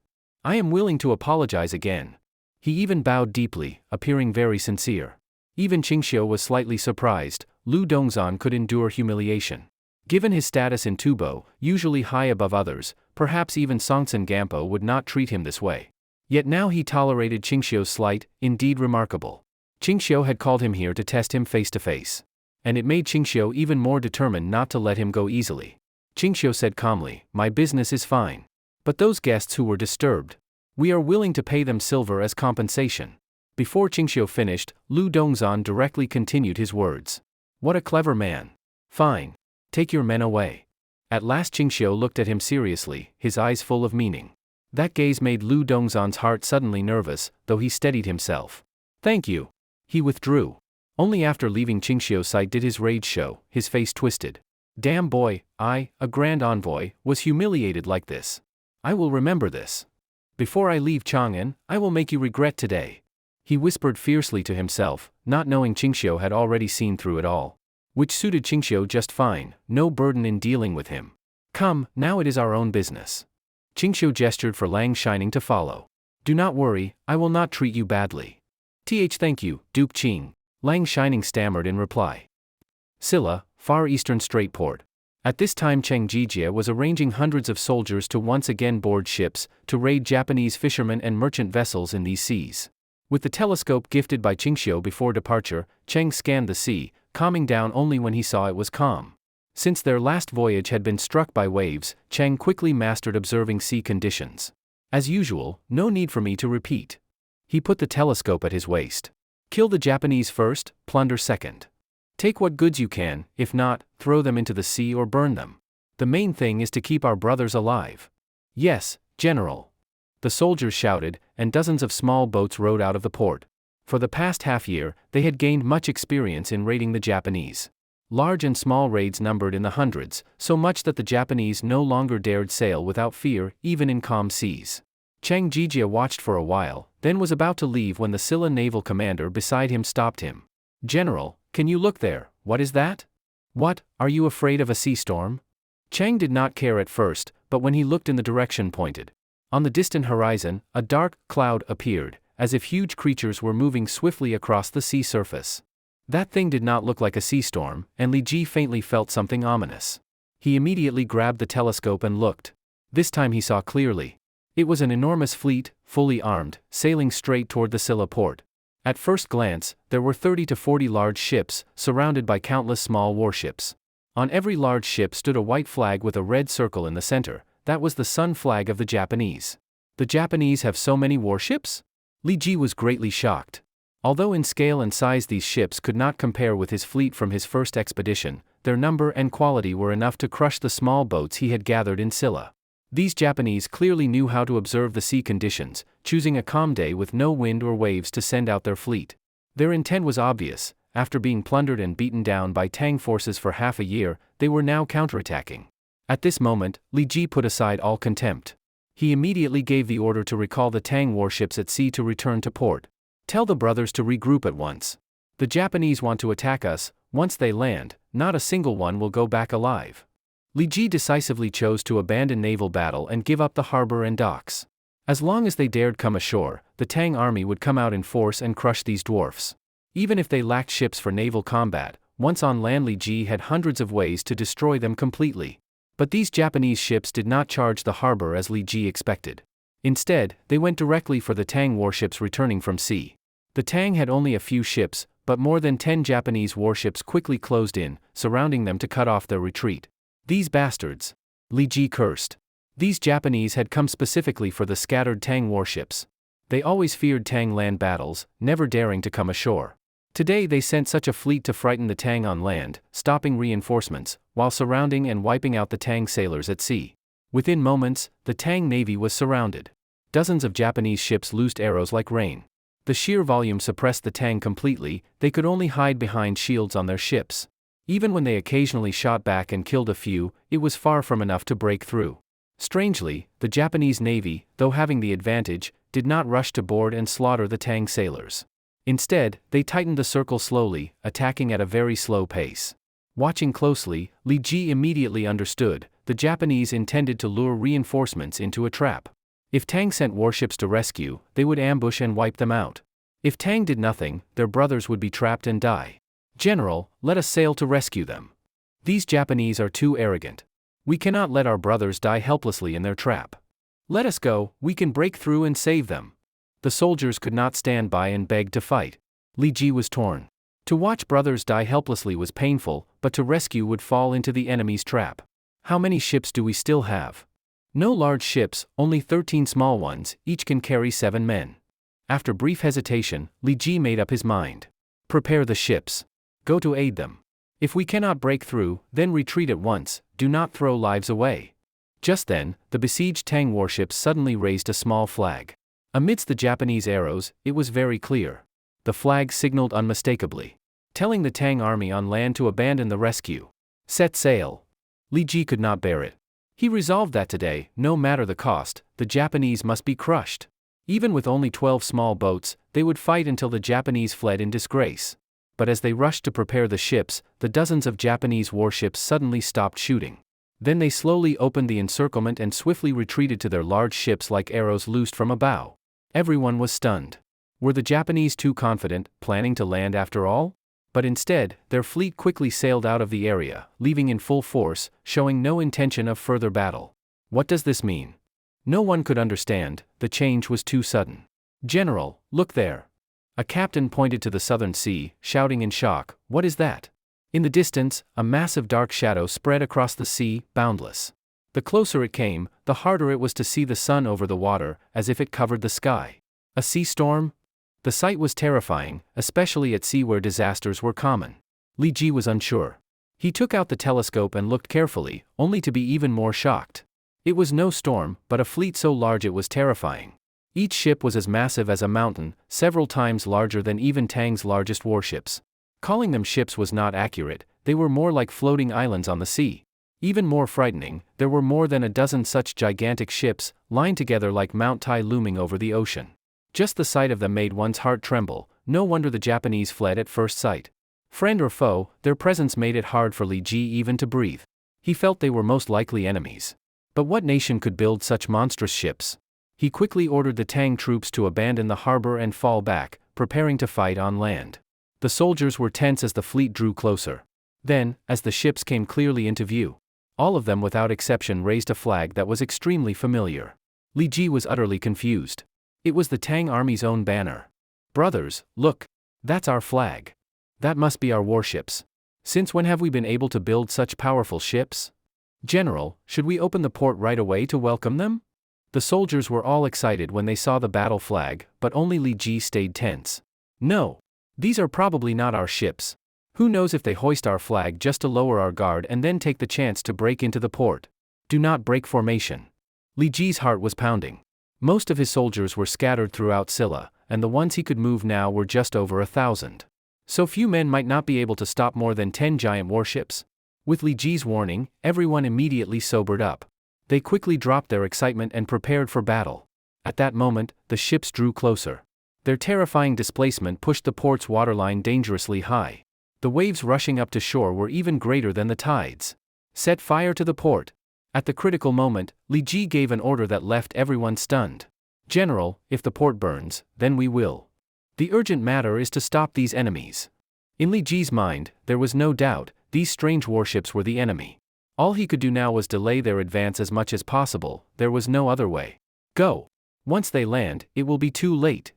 I am willing to apologize again. He even bowed deeply, appearing very sincere. Even Qingxiu was slightly surprised. Lu Dongzhan could endure humiliation. Given his status in Tubo, usually high above others, perhaps even Songtsen Gampo would not treat him this way. Yet now he tolerated Qingxiu's slight, indeed remarkable. Qingxiu had called him here to test him face to face. And it made Qingxiu even more determined not to let him go easily. Qingxiu said calmly, my business is fine. But those guests who were disturbed. We are willing to pay them silver as compensation. Before Qingxiu finished, Lu Dongzhan directly continued his words. What a clever man. Fine. Take your men away. At last Qingxiu looked at him seriously, his eyes full of meaning. That gaze made Lu Dongzhan's heart suddenly nervous, though he steadied himself. Thank you. He withdrew. Only after leaving Qingxiu's sight did his rage show, his face twisted. Damn boy, I, a grand envoy, was humiliated like this. I will remember this. Before I leave Chang'an, I will make you regret today. He whispered fiercely to himself, not knowing Qingxiu had already seen through it all. Which suited Qingxiu just fine, no burden in dealing with him. Come, now it is our own business. Qingxiu gestured for Lang Shining to follow. Do not worry, I will not treat you badly. Thank you, Duke Qing, Lang Shining stammered in reply. Silla, Far Eastern Strait Port. At this time Cheng Jijia was arranging hundreds of soldiers to once again board ships, to raid Japanese fishermen and merchant vessels in these seas. With the telescope gifted by Qingxiu before departure, Cheng scanned the sea, calming down only when he saw it was calm. Since their last voyage had been struck by waves, Cheng quickly mastered observing sea conditions. As usual, no need for me to repeat. He put the telescope at his waist. Kill the Japanese first, plunder second. Take what goods you can, if not, throw them into the sea or burn them. The main thing is to keep our brothers alive. Yes, General. The soldiers shouted, and dozens of small boats rowed out of the port. For the past half-year, they had gained much experience in raiding the Japanese. Large and small raids numbered in the hundreds, so much that the Japanese no longer dared sail without fear, even in calm seas. Cheng Jijia watched for a while, then was about to leave when the Silla naval commander beside him stopped him. General, can you look there? What is that? What, are you afraid of a sea storm? Cheng did not care at first, but when he looked in the direction pointed. On the distant horizon, a dark cloud appeared, as if huge creatures were moving swiftly across the sea surface. That thing did not look like a sea storm, and Li Ji faintly felt something ominous. He immediately grabbed the telescope and looked. This time he saw clearly. It was an enormous fleet, fully armed, sailing straight toward the Silla port. At first glance, there were 30 to 40 large ships, surrounded by countless small warships. On every large ship stood a white flag with a red circle in the center. That was the sun flag of the Japanese. The Japanese have so many warships? Li Ji was greatly shocked. Although in scale and size these ships could not compare with his fleet from his first expedition, their number and quality were enough to crush the small boats he had gathered in Silla. These Japanese clearly knew how to observe the sea conditions, choosing a calm day with no wind or waves to send out their fleet. Their intent was obvious. After being plundered and beaten down by Tang forces for half a year, they were now counterattacking. At this moment, Li Ji put aside all contempt. He immediately gave the order to recall the Tang warships at sea to return to port. Tell the brothers to regroup at once. The Japanese want to attack us. Once they land, not a single one will go back alive. Li Ji decisively chose to abandon naval battle and give up the harbor and docks. As long as they dared come ashore, the Tang army would come out in force and crush these dwarfs. Even if they lacked ships for naval combat, once on land Li Ji had hundreds of ways to destroy them completely. But these Japanese ships did not charge the harbor as Li Ji expected. Instead, they went directly for the Tang warships returning from sea. The Tang had only a few ships, but more than 10 Japanese warships quickly closed in, surrounding them to cut off their retreat. These bastards! Li Ji cursed. These Japanese had come specifically for the scattered Tang warships. They always feared Tang land battles, never daring to come ashore. Today they sent such a fleet to frighten the Tang on land, stopping reinforcements, while surrounding and wiping out the Tang sailors at sea. Within moments, the Tang navy was surrounded. Dozens of Japanese ships loosed arrows like rain. The sheer volume suppressed the Tang completely. They could only hide behind shields on their ships. Even when they occasionally shot back and killed a few, it was far from enough to break through. Strangely, the Japanese navy, though having the advantage, did not rush to board and slaughter the Tang sailors. Instead, they tightened the circle slowly, attacking at a very slow pace. Watching closely, Li Ji immediately understood. The Japanese intended to lure reinforcements into a trap. If Tang sent warships to rescue, they would ambush and wipe them out. If Tang did nothing, their brothers would be trapped and die. General, let us sail to rescue them. These Japanese are too arrogant. We cannot let our brothers die helplessly in their trap. Let us go, we can break through and save them. The soldiers could not stand by and begged to fight. Li Ji was torn. To watch brothers die helplessly was painful, but to rescue would fall into the enemy's trap. How many ships do we still have? No large ships, only 13 small ones, each can carry 7 men. After brief hesitation, Li Ji made up his mind. Prepare the ships. Go to aid them. If we cannot break through, then retreat at once, do not throw lives away. Just then, the besieged Tang warships suddenly raised a small flag. Amidst the Japanese arrows, it was very clear. The flag signaled unmistakably, telling the Tang army on land to abandon the rescue. Set sail. Li Ji could not bear it. He resolved that today, no matter the cost, the Japanese must be crushed. Even with only 12 small boats, they would fight until the Japanese fled in disgrace. But as they rushed to prepare the ships, the dozens of Japanese warships suddenly stopped shooting. Then they slowly opened the encirclement and swiftly retreated to their large ships like arrows loosed from a bow. Everyone was stunned. Were the Japanese too confident, planning to land after all? But instead, their fleet quickly sailed out of the area, leaving in full force, showing no intention of further battle. What does this mean? No one could understand, the change was too sudden. General, look there. A captain pointed to the southern sea, shouting in shock, what is that? In the distance, a massive dark shadow spread across the sea, boundless. The closer it came, the harder it was to see the sun over the water, as if it covered the sky. A sea storm? The sight was terrifying, especially at sea where disasters were common. Li Ji was unsure. He took out the telescope and looked carefully, only to be even more shocked. It was no storm, but a fleet so large it was terrifying. Each ship was as massive as a mountain, several times larger than even Tang's largest warships. Calling them ships was not accurate, they were more like floating islands on the sea. Even more frightening, there were more than a dozen such gigantic ships, lined together like Mount Tai looming over the ocean. Just the sight of them made one's heart tremble, no wonder the Japanese fled at first sight. Friend or foe, their presence made it hard for Li Ji even to breathe. He felt they were most likely enemies. But what nation could build such monstrous ships? He quickly ordered the Tang troops to abandon the harbor and fall back, preparing to fight on land. The soldiers were tense as the fleet drew closer. Then, as the ships came clearly into view, all of them without exception raised a flag that was extremely familiar. Li Ji was utterly confused. It was the Tang army's own banner. Brothers, look. That's our flag. That must be our warships. Since when have we been able to build such powerful ships? General, should we open the port right away to welcome them? The soldiers were all excited when they saw the battle flag, but only Li Ji stayed tense. No. These are probably not our ships. Who knows if they hoist our flag just to lower our guard and then take the chance to break into the port. Do not break formation. Li Ji's heart was pounding. Most of his soldiers were scattered throughout Silla, and the ones he could move now were just over 1,000. So few men might not be able to stop more than 10 giant warships. With Li Ji's warning, everyone immediately sobered up. They quickly dropped their excitement and prepared for battle. At that moment, the ships drew closer. Their terrifying displacement pushed the port's waterline dangerously high. The waves rushing up to shore were even greater than the tides. Set fire to the port. At the critical moment, Li Ji gave an order that left everyone stunned. General, if the port burns, then we will. The urgent matter is to stop these enemies. In Li Ji's mind, there was no doubt, these strange warships were the enemy. All he could do now was delay their advance as much as possible, there was no other way. Go. Once they land, it will be too late.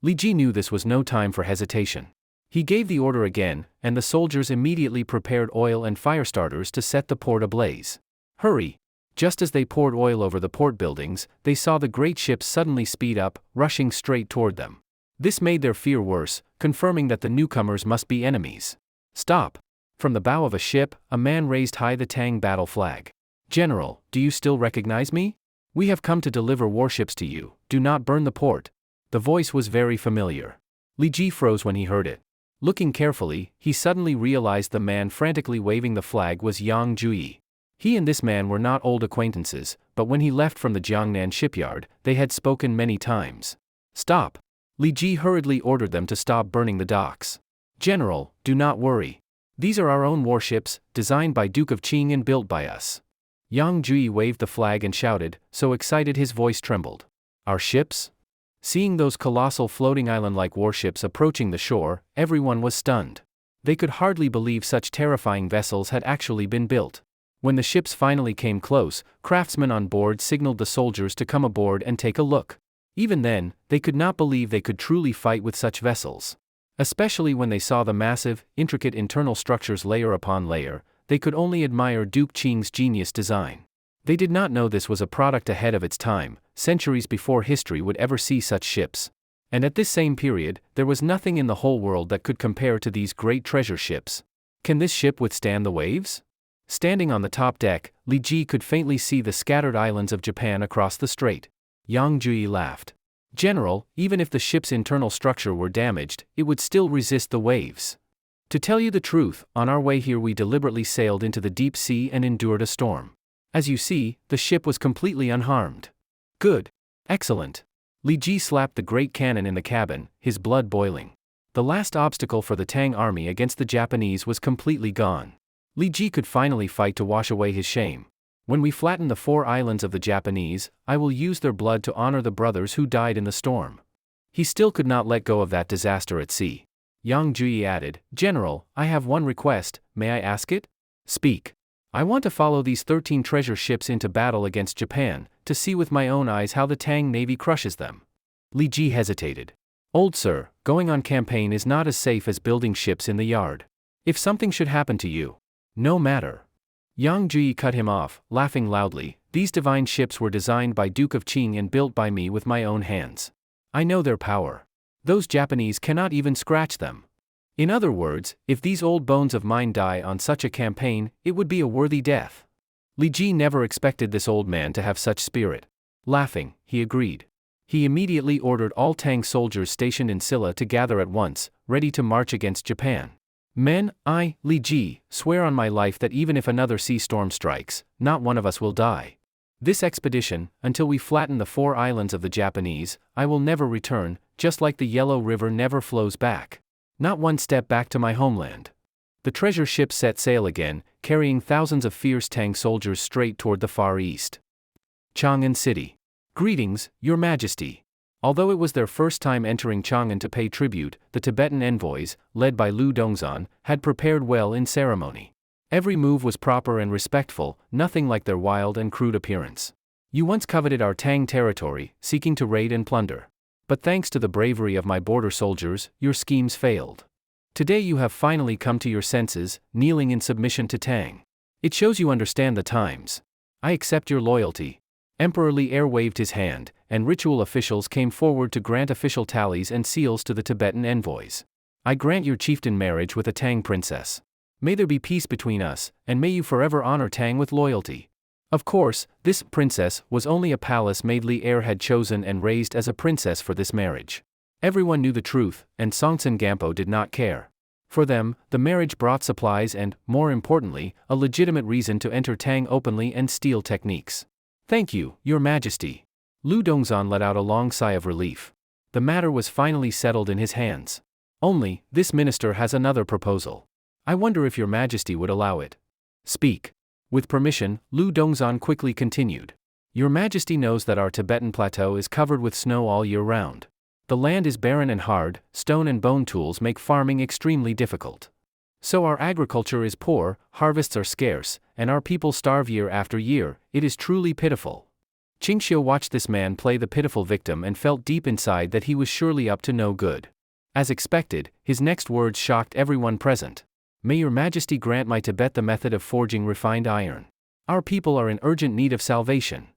Li Ji knew this was no time for hesitation. He gave the order again, and the soldiers immediately prepared oil and fire starters to set the port ablaze. Hurry! Just as they poured oil over the port buildings, they saw the great ships suddenly speed up, rushing straight toward them. This made their fear worse, confirming that the newcomers must be enemies. Stop! From the bow of a ship, a man raised high the Tang battle flag. General, do you still recognize me? We have come to deliver warships to you, do not burn the port. The voice was very familiar. Li Ji froze when he heard it. Looking carefully, he suddenly realized the man frantically waving the flag was Yang Juyi. He and this man were not old acquaintances, but when he left from the Jiangnan shipyard, they had spoken many times. Stop! Li Ji hurriedly ordered them to stop burning the docks. General, do not worry. These are our own warships, designed by Duke of Qing and built by us. Yang Juyi waved the flag and shouted, so excited his voice trembled. Our ships? Seeing those colossal floating island-like warships approaching the shore, everyone was stunned. They could hardly believe such terrifying vessels had actually been built. When the ships finally came close, craftsmen on board signaled the soldiers to come aboard and take a look. Even then, they could not believe they could truly fight with such vessels. Especially when they saw the massive, intricate internal structures layer upon layer, they could only admire Duke Qing's genius design. They did not know this was a product ahead of its time, centuries before history would ever see such ships. And at this same period, there was nothing in the whole world that could compare to these great treasure ships. Can this ship withstand the waves? Standing on the top deck, Li Ji could faintly see the scattered islands of Japan across the strait. Yang Jui laughed. General, even if the ship's internal structure were damaged, it would still resist the waves. To tell you the truth, on our way here we deliberately sailed into the deep sea and endured a storm. As you see, the ship was completely unharmed. Good. Excellent. Li Ji slapped the great cannon in the cabin, his blood boiling. The last obstacle for the Tang army against the Japanese was completely gone. Li Ji could finally fight to wash away his shame. When we flatten the 4 islands of the Japanese, I will use their blood to honor the brothers who died in the storm. He still could not let go of that disaster at sea. Yang Jui added, General, I have one request, may I ask it? Speak. I want to follow these 13 treasure ships into battle against Japan, to see with my own eyes how the Tang Navy crushes them. Li Ji hesitated. Old sir, going on campaign is not as safe as building ships in the yard. If something should happen to you, no matter. Yang Jui cut him off, laughing loudly. These divine ships were designed by Duke of Qing and built by me with my own hands. I know their power. Those Japanese cannot even scratch them. In other words, if these old bones of mine die on such a campaign, it would be a worthy death. Li Ji never expected this old man to have such spirit. Laughing, he agreed. He immediately ordered all Tang soldiers stationed in Silla to gather at once, ready to march against Japan. Men, I, Li Ji, swear on my life that even if another sea storm strikes, not one of us will die. This expedition, until we flatten the 4 islands of the Japanese, I will never return, just like the Yellow River never flows back. Not one step back to my homeland. The treasure ship set sail again, carrying thousands of fierce Tang soldiers straight toward the Far East. Chang'an City. Greetings, Your Majesty. Although it was their first time entering Chang'an to pay tribute, the Tibetan envoys, led by Lu Dongzhan, had prepared well in ceremony. Every move was proper and respectful, nothing like their wild and crude appearance. You once coveted our Tang territory, seeking to raid and plunder. But thanks to the bravery of my border soldiers, your schemes failed. Today you have finally come to your senses, kneeling in submission to Tang. It shows you understand the times. I accept your loyalty. Emperor Li Er waved his hand, and ritual officials came forward to grant official tallies and seals to the Tibetan envoys. I grant your chieftain marriage with a Tang princess. May there be peace between us, and may you forever honor Tang with loyalty. Of course, this princess was only a palace maid Li Er had chosen and raised as a princess for this marriage. Everyone knew the truth, and Songtsen Gampo did not care. For them, the marriage brought supplies and, more importantly, a legitimate reason to enter Tang openly and steal techniques. Thank you, Your Majesty. Lu Dongzhan let out a long sigh of relief. The matter was finally settled in his hands. Only, this minister has another proposal. I wonder if Your Majesty would allow it. Speak. With permission, Lu Dongzhan quickly continued. Your Majesty knows that our Tibetan plateau is covered with snow all year round. The land is barren and hard, stone and bone tools make farming extremely difficult. So our agriculture is poor, harvests are scarce, and our people starve year after year. It is truly pitiful. Qingxiu watched this man play the pitiful victim and felt deep inside that he was surely up to no good. As expected, his next words shocked everyone present. May Your Majesty grant my Tibet the method of forging refined iron. Our people are in urgent need of salvation.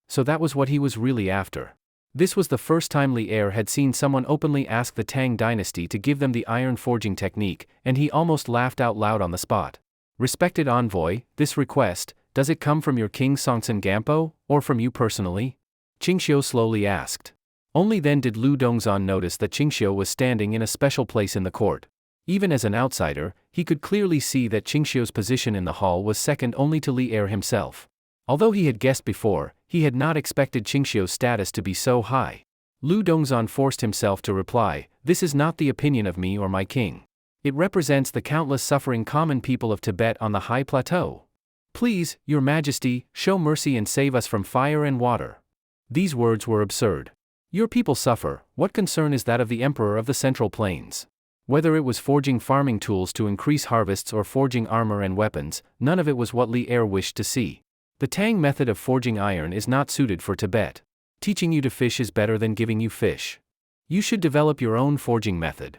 So that was what he was really after. This was the first time Li Er had seen someone openly ask the Tang dynasty to give them the iron forging technique, and he almost laughed out loud on the spot. Respected envoy, this request, does it come from your king Songtsen Gampo, or from you personally? Qingxiu slowly asked. Only then did Lu Dongzhan notice that Qingxiu was standing in a special place in the court. Even as an outsider, he could clearly see that Qingxiu's position in the hall was second only to Li Er himself. Although he had guessed before, he had not expected Qingxiu's status to be so high. Lu Dongzhan forced himself to reply, this is not the opinion of me or my king. It represents the countless suffering common people of Tibet on the high plateau. Please, Your Majesty, show mercy and save us from fire and water. These words were absurd. Your people suffer, what concern is that of the Emperor of the Central Plains? Whether it was forging farming tools to increase harvests or forging armor and weapons, none of it was what Li Er wished to see. The Tang method of forging iron is not suited for Tibet. Teaching you to fish is better than giving you fish. You should develop your own forging method.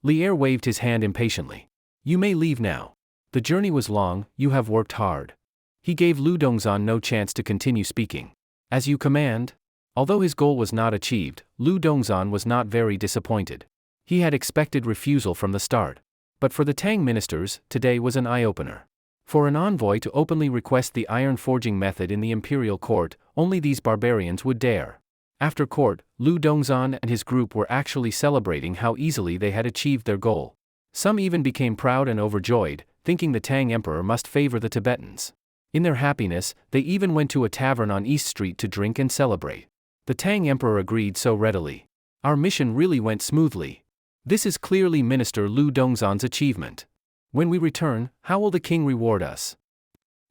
Li Er waved his hand impatiently. You may leave now. The journey was long, you have worked hard. He gave Lu Dongzhan no chance to continue speaking. As you command. Although his goal was not achieved, Lu Dongzhan was not very disappointed. He had expected refusal from the start. But for the Tang ministers, today was an eye-opener. For an envoy to openly request the iron forging method in the imperial court, only these barbarians would dare. After court, Lu Dongzhan and his group were actually celebrating how easily they had achieved their goal. Some even became proud and overjoyed, thinking the Tang emperor must favor the Tibetans. In their happiness, they even went to a tavern on East Street to drink and celebrate. The Tang emperor agreed so readily. Our mission really went smoothly. This is clearly Minister Lu Dongzhan's achievement. When we return, how will the king reward us?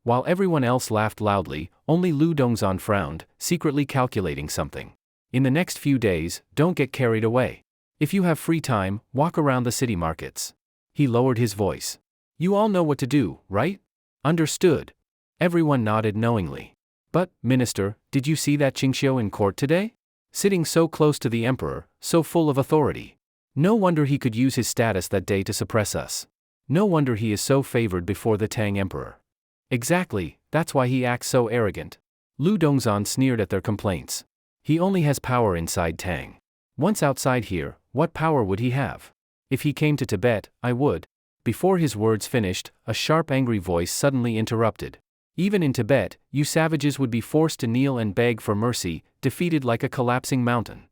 While everyone else laughed loudly, only Lu Dongzhan frowned, secretly calculating something. In the next few days, don't get carried away. If you have free time, walk around the city markets. He lowered his voice. You all know what to do, right? Understood. Everyone nodded knowingly. But, Minister, did you see that Qingxiu in court today? Sitting so close to the emperor, so full of authority. No wonder he could use his status that day to suppress us. No wonder he is so favored before the Tang emperor. Exactly, that's why he acts so arrogant. Lu Dongzhan sneered at their complaints. He only has power inside Tang. Once outside here, what power would he have? If he came to Tibet, I would. Before his words finished, a sharp angry voice suddenly interrupted. Even in Tibet, you savages would be forced to kneel and beg for mercy, defeated like a collapsing mountain.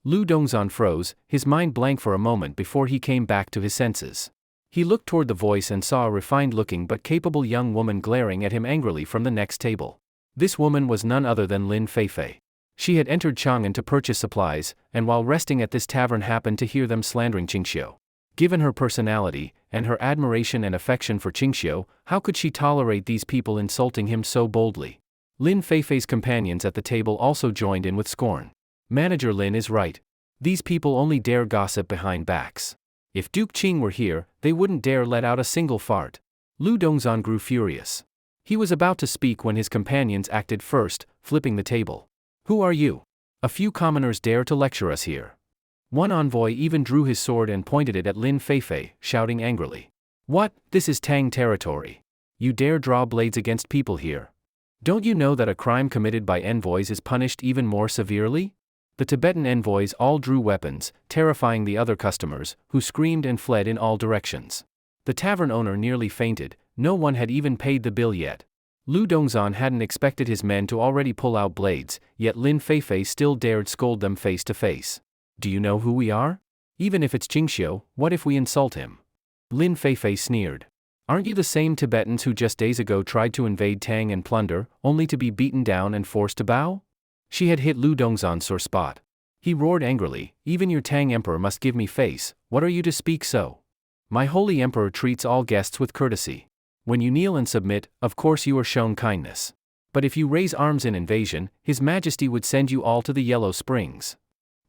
Lu Dongzhan froze, his mind blank for a moment before he came back to his senses. He looked toward the voice and saw a refined-looking but capable young woman glaring at him angrily from the next table. This woman was none other than Lin Feifei. She had entered Chang'an to purchase supplies, and while resting at this tavern happened to hear them slandering Qingxiu. Given her personality, and her admiration and affection for Qingxiu, how could she tolerate these people insulting him so boldly? Lin Feifei's companions at the table also joined in with scorn. Manager Lin is right. These people only dare gossip behind backs. If Duke Qing were here, they wouldn't dare let out a single fart. Lu Dongzhan grew furious. He was about to speak when his companions acted first, flipping the table. Who are you? A few commoners dare to lecture us here. One envoy even drew his sword and pointed it at Lin Feifei, shouting angrily. What? This is Tang territory. You dare draw blades against people here? Don't you know that a crime committed by envoys is punished even more severely? The Tibetan envoys all drew weapons, terrifying the other customers, who screamed and fled in all directions. The tavern owner nearly fainted, no one had even paid the bill yet. Lu Dongzhan hadn't expected his men to already pull out blades, yet Lin Feifei still dared scold them face to face. Do you know who we are? Even if it's Qingxiu, what if we insult him? Lin Feifei sneered. Aren't you the same Tibetans who just days ago tried to invade Tang and plunder, only to be beaten down and forced to bow? She had hit Lu Dongzhan's sore spot. He roared angrily, even your Tang emperor must give me face, what are you to speak so? My holy emperor treats all guests with courtesy. When you kneel and submit, of course you are shown kindness. But if you raise arms in invasion, His Majesty would send you all to the Yellow Springs.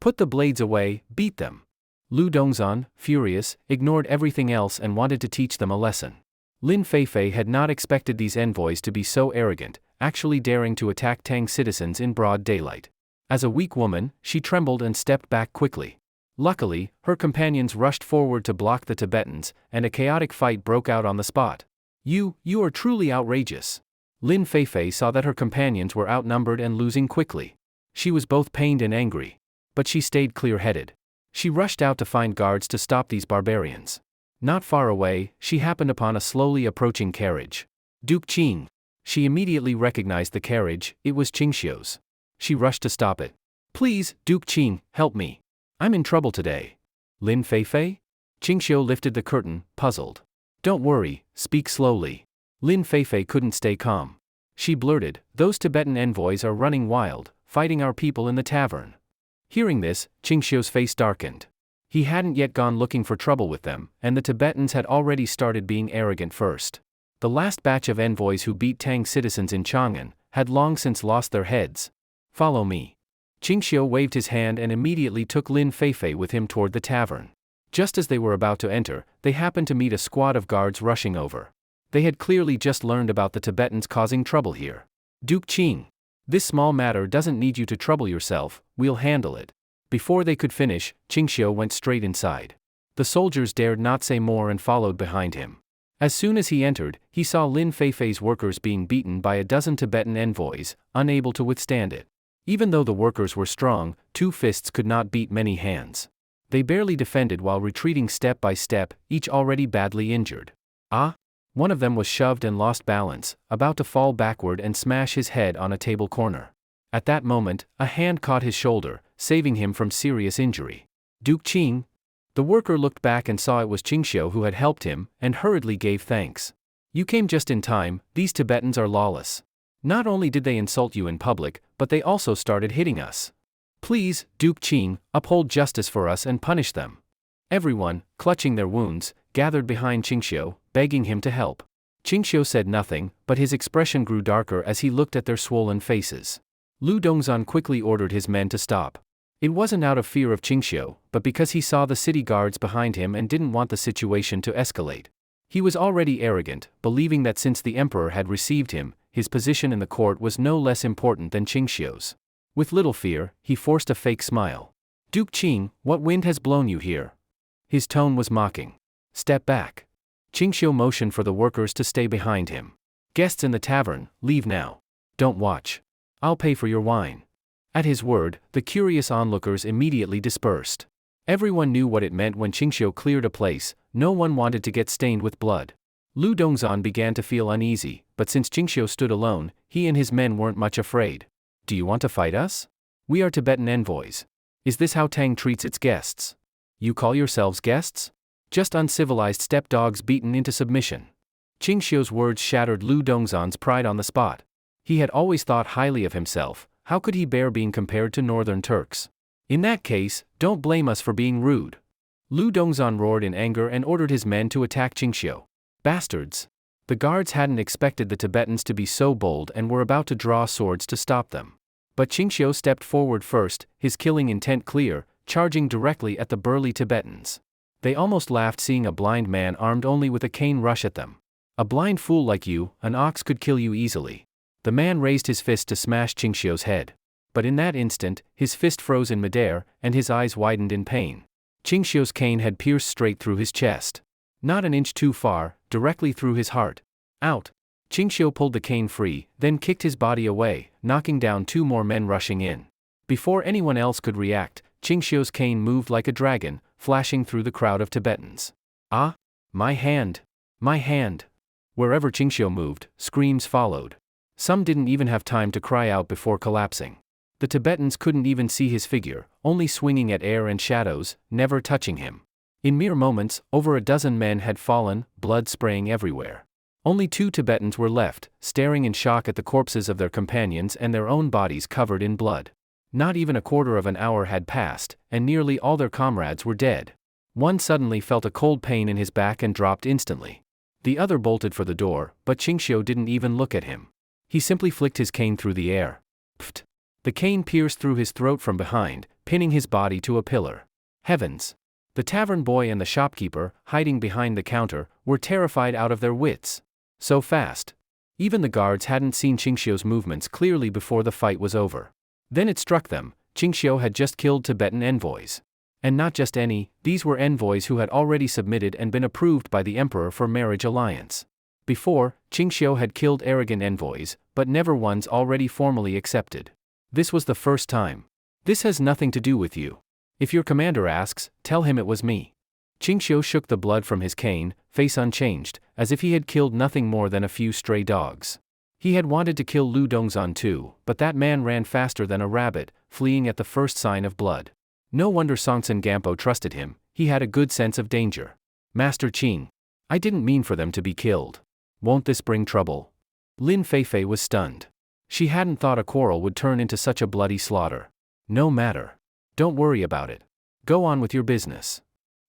Put the blades away, beat them. Lu Dongzhan, furious, ignored everything else and wanted to teach them a lesson. Lin Feifei had not expected these envoys to be so arrogant, actually daring to attack Tang citizens in broad daylight. As a weak woman, she trembled and stepped back quickly. Luckily, her companions rushed forward to block the Tibetans, and a chaotic fight broke out on the spot. You are truly outrageous. Lin Feifei saw that her companions were outnumbered and losing quickly. She was both pained and angry. But she stayed clear-headed. She rushed out to find guards to stop these barbarians. Not far away, she happened upon a slowly approaching carriage. Duke Qing. She immediately recognized the carriage, it was Qingxiu's. She rushed to stop it. Please, Duke Qing, help me. I'm in trouble today. Lin Feifei? Qingxiu lifted the curtain, puzzled. Don't worry, speak slowly. Lin Feifei couldn't stay calm. She blurted, those Tibetan envoys are running wild, fighting our people in the tavern. Hearing this, Qingxiu's face darkened. He hadn't yet gone looking for trouble with them, and the Tibetans had already started being arrogant first. The last batch of envoys who beat Tang citizens in Chang'an had long since lost their heads. Follow me. Qingxiu waved his hand and immediately took Lin Feifei with him toward the tavern. Just as they were about to enter, they happened to meet a squad of guards rushing over. They had clearly just learned about the Tibetans causing trouble here. Duke Qing. This small matter doesn't need you to trouble yourself, we'll handle it. Before they could finish, Qingxiu went straight inside. The soldiers dared not say more and followed behind him. As soon as he entered, he saw Lin Feifei's workers being beaten by a dozen Tibetan envoys, unable to withstand it. Even though the workers were strong, 2 fists could not beat many hands. They barely defended while retreating step by step, each already badly injured. Ah! One of them was shoved and lost balance, about to fall backward and smash his head on a table corner. At that moment, a hand caught his shoulder, saving him from serious injury. Duke Qing? The worker looked back and saw it was Qingxiu who had helped him, and hurriedly gave thanks. You came just in time, these Tibetans are lawless. Not only did they insult you in public, but they also started hitting us. Please, Duke Qing, uphold justice for us and punish them. Everyone, clutching their wounds, gathered behind Qingxiu, begging him to help. Qingxiu said nothing, but his expression grew darker as he looked at their swollen faces. Lu Dongzhan quickly ordered his men to stop. It wasn't out of fear of Qingxiu, but because he saw the city guards behind him and didn't want the situation to escalate. He was already arrogant, believing that since the emperor had received him, his position in the court was no less important than Qingxiu's. With little fear, he forced a fake smile. Duke Qing, what wind has blown you here? His tone was mocking. Step back. Qingxiu motioned for the workers to stay behind him. Guests in the tavern, leave now. Don't watch. I'll pay for your wine. At his word, the curious onlookers immediately dispersed. Everyone knew what it meant when Qingxiu cleared a place, no one wanted to get stained with blood. Lu Dongzhan began to feel uneasy, but since Qingxiu stood alone, he and his men weren't much afraid. Do you want to fight us? We are Tibetan envoys. Is this how Tang treats its guests? You call yourselves guests? Just uncivilized stepdogs beaten into submission. Qingxiu's words shattered Lu Dongzhan's pride on the spot. He had always thought highly of himself. How could he bear being compared to northern Turks? In that case, don't blame us for being rude. Lu Dongzhan roared in anger and ordered his men to attack Qingxiu. Bastards! The guards hadn't expected the Tibetans to be so bold and were about to draw swords to stop them. But Qingxiu stepped forward first, his killing intent clear, charging directly at the burly Tibetans. They almost laughed seeing a blind man armed only with a cane rush at them. A blind fool like you, an ox could kill you easily. The man raised his fist to smash Qingxiu's head. But in that instant, his fist froze in midair, and his eyes widened in pain. Qingxiu's cane had pierced straight through his chest. Not an inch too far, directly through his heart. Out! Qingxiu pulled the cane free, then kicked his body away, knocking down 2 more men rushing in. Before anyone else could react, Qingxiu's cane moved like a dragon, flashing through the crowd of Tibetans. Ah! My hand! My hand! Wherever Qingxiu moved, screams followed. Some didn't even have time to cry out before collapsing. The Tibetans couldn't even see his figure, only swinging at air and shadows, never touching him. In mere moments, over a dozen men had fallen, blood spraying everywhere. Only 2 Tibetans were left, staring in shock at the corpses of their companions and their own bodies covered in blood. Not even a quarter of an hour had passed, and nearly all their comrades were dead. One suddenly felt a cold pain in his back and dropped instantly. The other bolted for the door, but Qingxiu didn't even look at him. He simply flicked his cane through the air. Pfft! The cane pierced through his throat from behind, pinning his body to a pillar. Heavens! The tavern boy and the shopkeeper, hiding behind the counter, were terrified out of their wits. So fast. Even the guards hadn't seen Qingxiu's movements clearly before the fight was over. Then it struck them, Qingxiu had just killed Tibetan envoys. And not just any, these were envoys who had already submitted and been approved by the emperor for marriage alliance. Before, Qingxiu had killed arrogant envoys, but never ones already formally accepted. This was the first time. This has nothing to do with you. If your commander asks, tell him it was me. Qingxiu shook the blood from his cane, face unchanged, as if he had killed nothing more than a few stray dogs. He had wanted to kill Lu Dongzhan too, but that man ran faster than a rabbit, fleeing at the first sign of blood. No wonder Songtsen Gampo trusted him, he had a good sense of danger. Master Qing. I didn't mean for them to be killed. Won't this bring trouble? Lin Feifei was stunned. She hadn't thought a quarrel would turn into such a bloody slaughter. No matter. Don't worry about it. Go on with your business.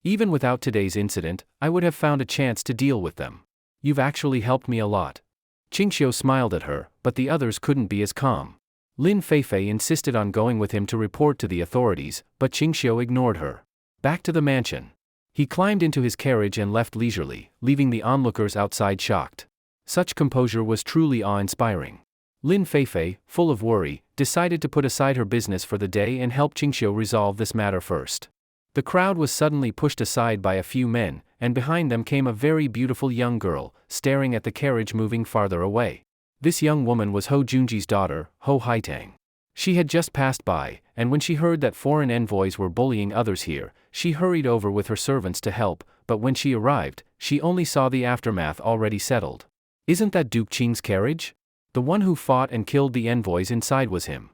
Even without today's incident, I would have found a chance to deal with them. You've actually helped me a lot. Qingxiu smiled at her, but the others couldn't be as calm. Lin Feifei insisted on going with him to report to the authorities, but Qingxiu ignored her. Back to the mansion. He climbed into his carriage and left leisurely, leaving the onlookers outside shocked. Such composure was truly awe-inspiring. Lin Feifei, full of worry, decided to put aside her business for the day and help Qingxiu resolve this matter first. The crowd was suddenly pushed aside by a few men, and behind them came a very beautiful young girl, staring at the carriage moving farther away. This young woman was Ho Junji's daughter, Ho Haitang. She had just passed by, and when she heard that foreign envoys were bullying others here, she hurried over with her servants to help, but when she arrived, she only saw the aftermath already settled. Isn't that Duke Qing's carriage? The one who fought and killed the envoys inside was him.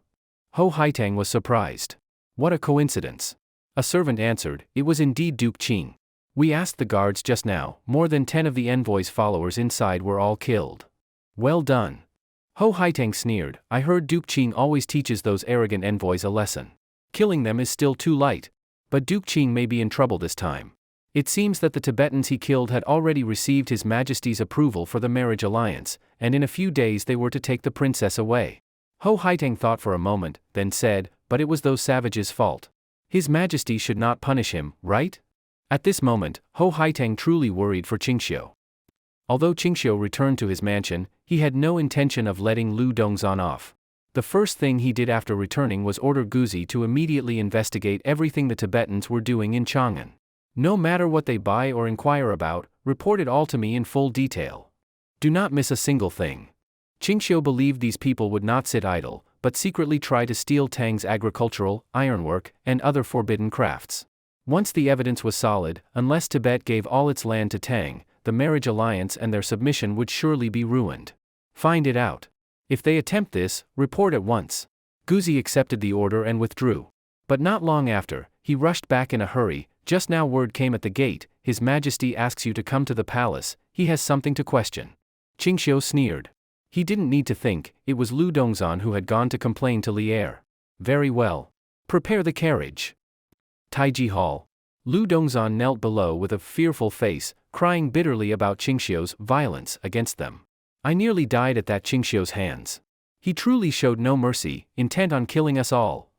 Ho Haitang was surprised. What a coincidence. A servant answered, it was indeed Duke Qing. We asked the guards just now, more than 10 of the envoy's followers inside were all killed. Well done. Ho Haitang sneered, I heard Duke Qing always teaches those arrogant envoys a lesson. Killing them is still too light. But Duke Qing may be in trouble this time. It seems that the Tibetans he killed had already received His Majesty's approval for the marriage alliance, and in a few days they were to take the princess away. Ho Haitang thought for a moment, then said, but it was those savages' fault. His Majesty should not punish him, right? At this moment, Ho Haitang truly worried for Qingxiu. Although Qingxiu returned to his mansion, he had no intention of letting Lu Dongzhan off. The first thing he did after returning was order Guzi to immediately investigate everything the Tibetans were doing in Chang'an. No matter what they buy or inquire about, report it all to me in full detail. Do not miss a single thing. Qingxiu believed these people would not sit idle, but secretly try to steal Tang's agricultural, ironwork, and other forbidden crafts. Once the evidence was solid, unless Tibet gave all its land to Tang, the marriage alliance and their submission would surely be ruined. Find it out. If they attempt this, report at once. Guzi accepted the order and withdrew. But not long after, he rushed back in a hurry. Just now word came at the gate, His Majesty asks you to come to the palace, he has something to question. Qingxiu sneered. He didn't need to think, it was Lu Dongzhan who had gone to complain to Li Er. Very well. Prepare the carriage. Taiji Hall. Lu Dongzhan knelt below with a fearful face, crying bitterly about Qingxiu's violence against them. I nearly died at that Qingxiu's hands. He truly showed no mercy, intent on killing us all.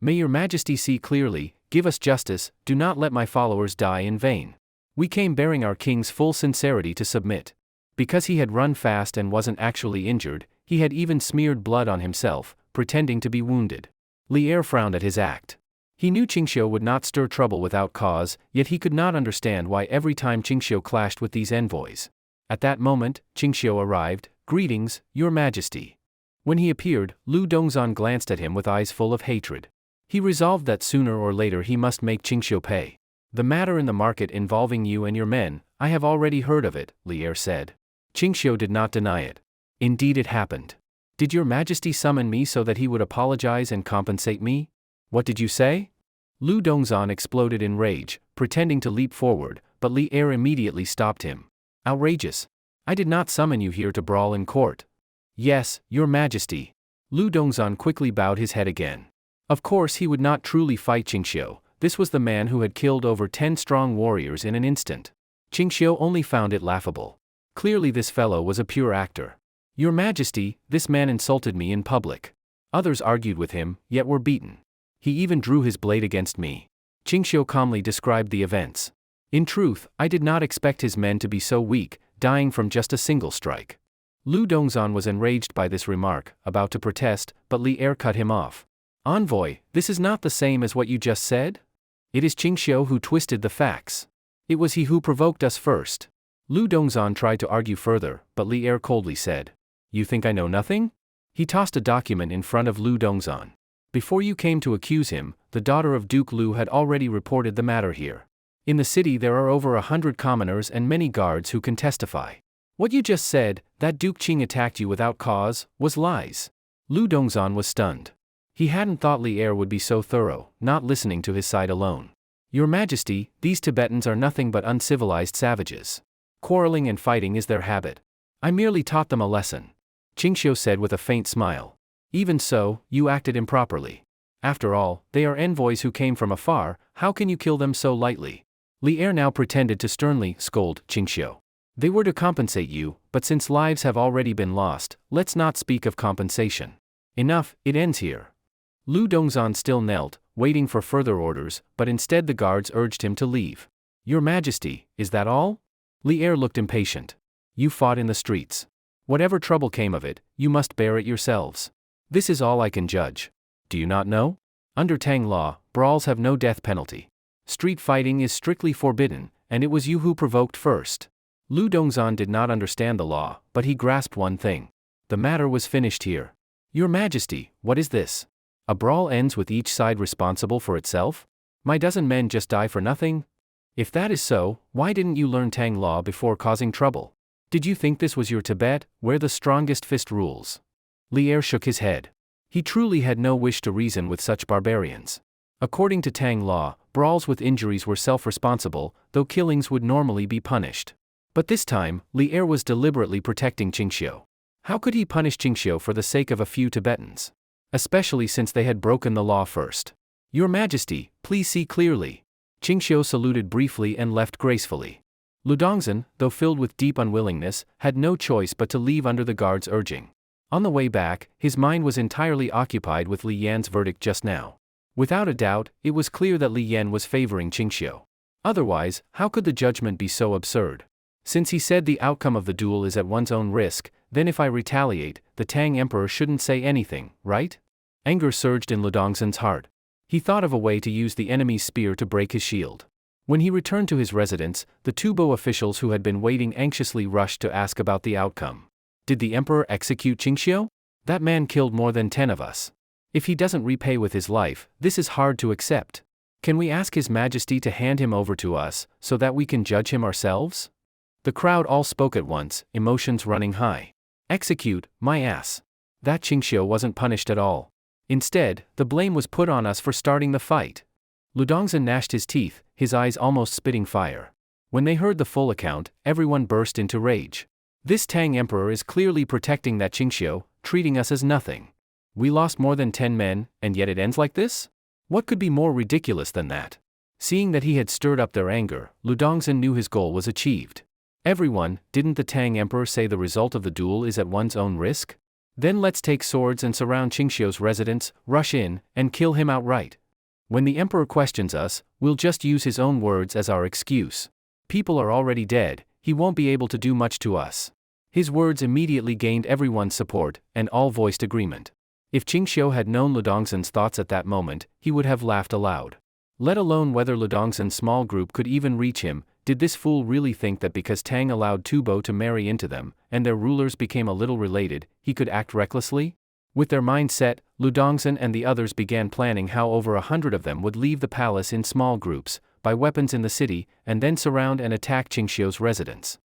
May your Majesty see clearly, give us justice, do not let my followers die in vain. We came bearing our king's full sincerity to submit. Because he had run fast and wasn't actually injured, he had even smeared blood on himself, pretending to be wounded. Li Er frowned at his act. He knew Qingxiu would not stir trouble without cause, yet he could not understand why every time Qingxiu clashed with these envoys. At that moment, Qingxiu arrived. Greetings, Your Majesty. When he appeared, Lu Dongzhan glanced at him with eyes full of hatred. He resolved that sooner or later he must make Qingxiu pay. The matter in the market involving you and your men, I have already heard of it, Li Er said. Qingxiu did not deny it. Indeed it happened. Did Your Majesty summon me so that he would apologize and compensate me? What did you say? Lu Dongzhan exploded in rage, pretending to leap forward, but Li Er immediately stopped him. Outrageous. I did not summon you here to brawl in court. Yes, Your Majesty. Lu Dongzhan quickly bowed his head again. Of course he would not truly fight Qingxiu. This was the man who had killed over 10 strong warriors in an instant. Qingxiu only found it laughable. Clearly this fellow was a pure actor. Your Majesty, this man insulted me in public. Others argued with him, yet were beaten. He even drew his blade against me. Qingxiu calmly described the events. In truth, I did not expect his men to be so weak, dying from just a single strike. Lu Dongzhan was enraged by this remark, about to protest, but Li Er cut him off. Envoy, this is not the same as what you just said? It is Qingxiu who twisted the facts. It was he who provoked us first. Lu Dongzhan tried to argue further, but Li Er coldly said, You think I know nothing? He tossed a document in front of Lu Dongzhan. Before you came to accuse him, the daughter of Duke Lu had already reported the matter here. In the city there are over 100 commoners and many guards who can testify. What you just said, that Duke Qing attacked you without cause, was lies. Lu Dongzhan was stunned. He hadn't thought Li Er would be so thorough, not listening to his side alone. Your Majesty, these Tibetans are nothing but uncivilized savages. Quarreling and fighting is their habit. I merely taught them a lesson. Qingxiu said with a faint smile. Even so, you acted improperly. After all, they are envoys who came from afar, how can you kill them so lightly? Li Er now pretended to sternly scold Qingxiu. They were to compensate you, but since lives have already been lost, let's not speak of compensation. Enough, it ends here. Lu Dongzhan still knelt, waiting for further orders, but instead the guards urged him to leave. Your Majesty, is that all? Li Er looked impatient. You fought in the streets. Whatever trouble came of it, you must bear it yourselves. This is all I can judge. Do you not know? Under Tang law, brawls have no death penalty. Street fighting is strictly forbidden, and it was you who provoked first. Lu Dongzhan did not understand the law, but he grasped one thing. The matter was finished here. Your Majesty, what is this? A brawl ends with each side responsible for itself? My dozen men just die for nothing? If that is so, why didn't you learn Tang law before causing trouble? Did you think this was your Tibet, where the strongest fist rules? Li Er shook his head. He truly had no wish to reason with such barbarians. According to Tang law, brawls with injuries were self-responsible, though killings would normally be punished. But this time, Li Er was deliberately protecting Qingxiu. How could he punish Qingxiu for the sake of a few Tibetans? Especially since they had broken the law first. Your Majesty, please see clearly. Qingxiu saluted briefly and left gracefully. Lu Dongzhan, though filled with deep unwillingness, had no choice but to leave under the guard's urging. On the way back, his mind was entirely occupied with Li Yan's verdict just now. Without a doubt, it was clear that Li Yan was favoring Qingxiu. Otherwise, how could the judgment be so absurd? Since he said the outcome of the duel is at one's own risk, then if I retaliate, the Tang Emperor shouldn't say anything, right? Anger surged in Lu Dongzhan's heart. He thought of a way to use the enemy's spear to break his shield. When he returned to his residence, the Tubo officials who had been waiting anxiously rushed to ask about the outcome. Did the Emperor execute Qingxiu? That man killed more than 10 of us. If he doesn't repay with his life, this is hard to accept. Can we ask His Majesty to hand him over to us, so that we can judge him ourselves? The crowd all spoke at once, emotions running high. Execute, my ass. That Qingxiu wasn't punished at all. Instead, the blame was put on us for starting the fight. Lu Dongzhan gnashed his teeth, his eyes almost spitting fire. When they heard the full account, everyone burst into rage. This Tang Emperor is clearly protecting that Qingxiu, treating us as nothing. We lost more than 10 men, and yet it ends like this? What could be more ridiculous than that? Seeing that he had stirred up their anger, Lu Dongzhan knew his goal was achieved. Everyone, didn't the Tang Emperor say the result of the duel is at one's own risk? Then let's take swords and surround Qingxiu's residence, rush in, and kill him outright. When the Emperor questions us, we'll just use his own words as our excuse. People are already dead, he won't be able to do much to us. His words immediately gained everyone's support, and all voiced agreement. If Qingxiu had known Lu Dongzhan's thoughts at that moment, he would have laughed aloud. Let alone whether Lu Dongzhan's small group could even reach him. Did this fool really think that because Tang allowed Tubo to marry into them, and their rulers became a little related, he could act recklessly? With their mind set, Lu Dongzhan and the others began planning how over 100 of them would leave the palace in small groups, buy weapons in the city, and then surround and attack Qingxiu's residence.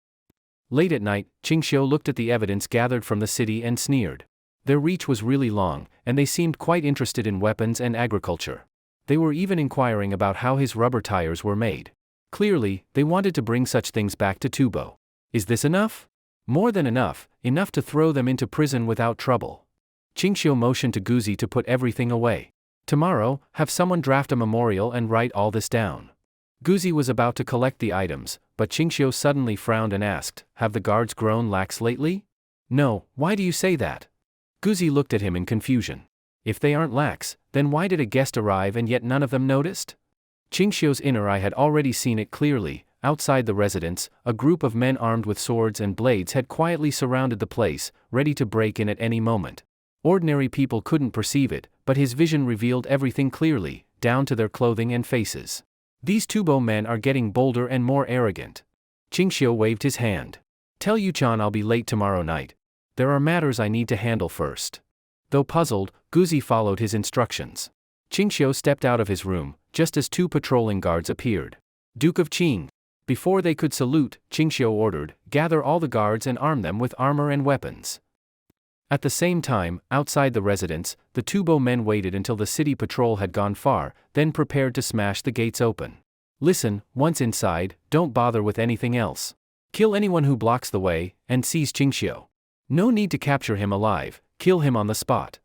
Late at night, Qingxiu looked at the evidence gathered from the city and sneered. Their reach was really long, and they seemed quite interested in weapons and agriculture. They were even inquiring about how his rubber tires were made. Clearly, they wanted to bring such things back to Tubo. Is this enough? More than enough, enough to throw them into prison without trouble. Qingxiu motioned to Guzi to put everything away. Tomorrow, have someone draft a memorial and write all this down. Guzi was about to collect the items, but Qingxiu suddenly frowned and asked, have the guards grown lax lately? No, why do you say that? Guzi looked at him in confusion. If they aren't lax, then why did a guest arrive and yet none of them noticed? Qingxiu's inner eye had already seen it clearly. Outside the residence, a group of men armed with swords and blades had quietly surrounded the place, ready to break in at any moment. Ordinary people couldn't perceive it, but his vision revealed everything clearly, down to their clothing and faces. These Tubo men are getting bolder and more arrogant. Qingxiu waved his hand. Tell Yuchan I'll be late tomorrow night. There are matters I need to handle first. Though puzzled, Guzi followed his instructions. Qingxiu stepped out of his room, just as 2 patrolling guards appeared. Duke of Qing. Before they could salute, Qingxiu ordered, gather all the guards and arm them with armor and weapons. At the same time, outside the residence, the Tubo men waited until the city patrol had gone far, then prepared to smash the gates open. Listen, once inside, don't bother with anything else. Kill anyone who blocks the way, and seize Qingxiu. No need to capture him alive, kill him on the spot.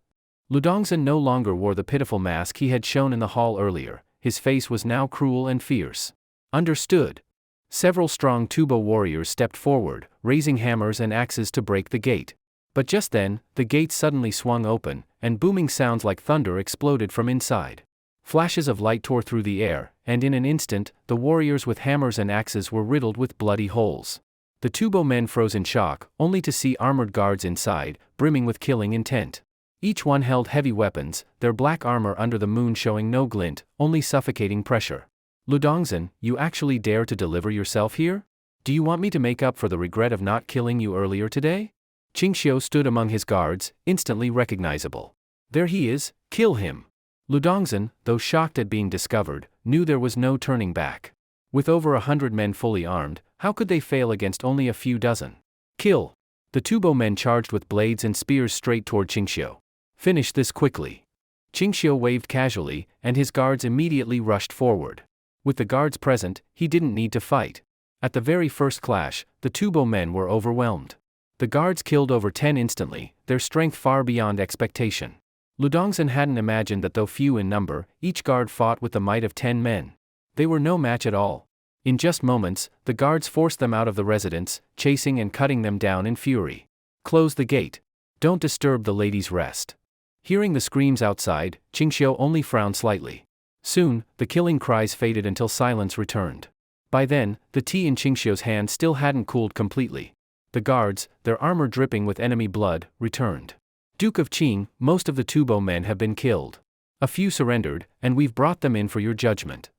Lu Dongzhan no longer wore the pitiful mask he had shown in the hall earlier, his face was now cruel and fierce. Understood. Several strong Tubo warriors stepped forward, raising hammers and axes to break the gate. But just then, the gate suddenly swung open, and booming sounds like thunder exploded from inside. Flashes of light tore through the air, and in an instant, the warriors with hammers and axes were riddled with bloody holes. The Tubo men froze in shock, only to see armored guards inside, brimming with killing intent. Each one held heavy weapons, their black armor under the moon showing no glint, only suffocating pressure. Ludongzhen, you actually dare to deliver yourself here? Do you want me to make up for the regret of not killing you earlier today? Qingxiu stood among his guards, instantly recognizable. There he is, kill him. Ludongzhen, though shocked at being discovered, knew there was no turning back. With over 100 men fully armed, how could they fail against only a few dozen? Kill! The Tubo men charged with blades and spears straight toward Qingxiu. Finish this quickly. Qingxiu waved casually, and his guards immediately rushed forward. With the guards present, he didn't need to fight. At the very first clash, the Tubo men were overwhelmed. The guards killed over 10 instantly, their strength far beyond expectation. Ludongzhen hadn't imagined that though few in number, each guard fought with the might of 10 men. They were no match at all. In just moments, the guards forced them out of the residence, chasing and cutting them down in fury. Close the gate. Don't disturb the lady's rest. Hearing the screams outside, Qingxiu only frowned slightly. Soon, the killing cries faded until silence returned. By then, the tea in Qingxiu's hand still hadn't cooled completely. The guards, their armor dripping with enemy blood, returned. Duke of Qing, most of the Tubo men have been killed. A few surrendered, and we've brought them in for your judgment.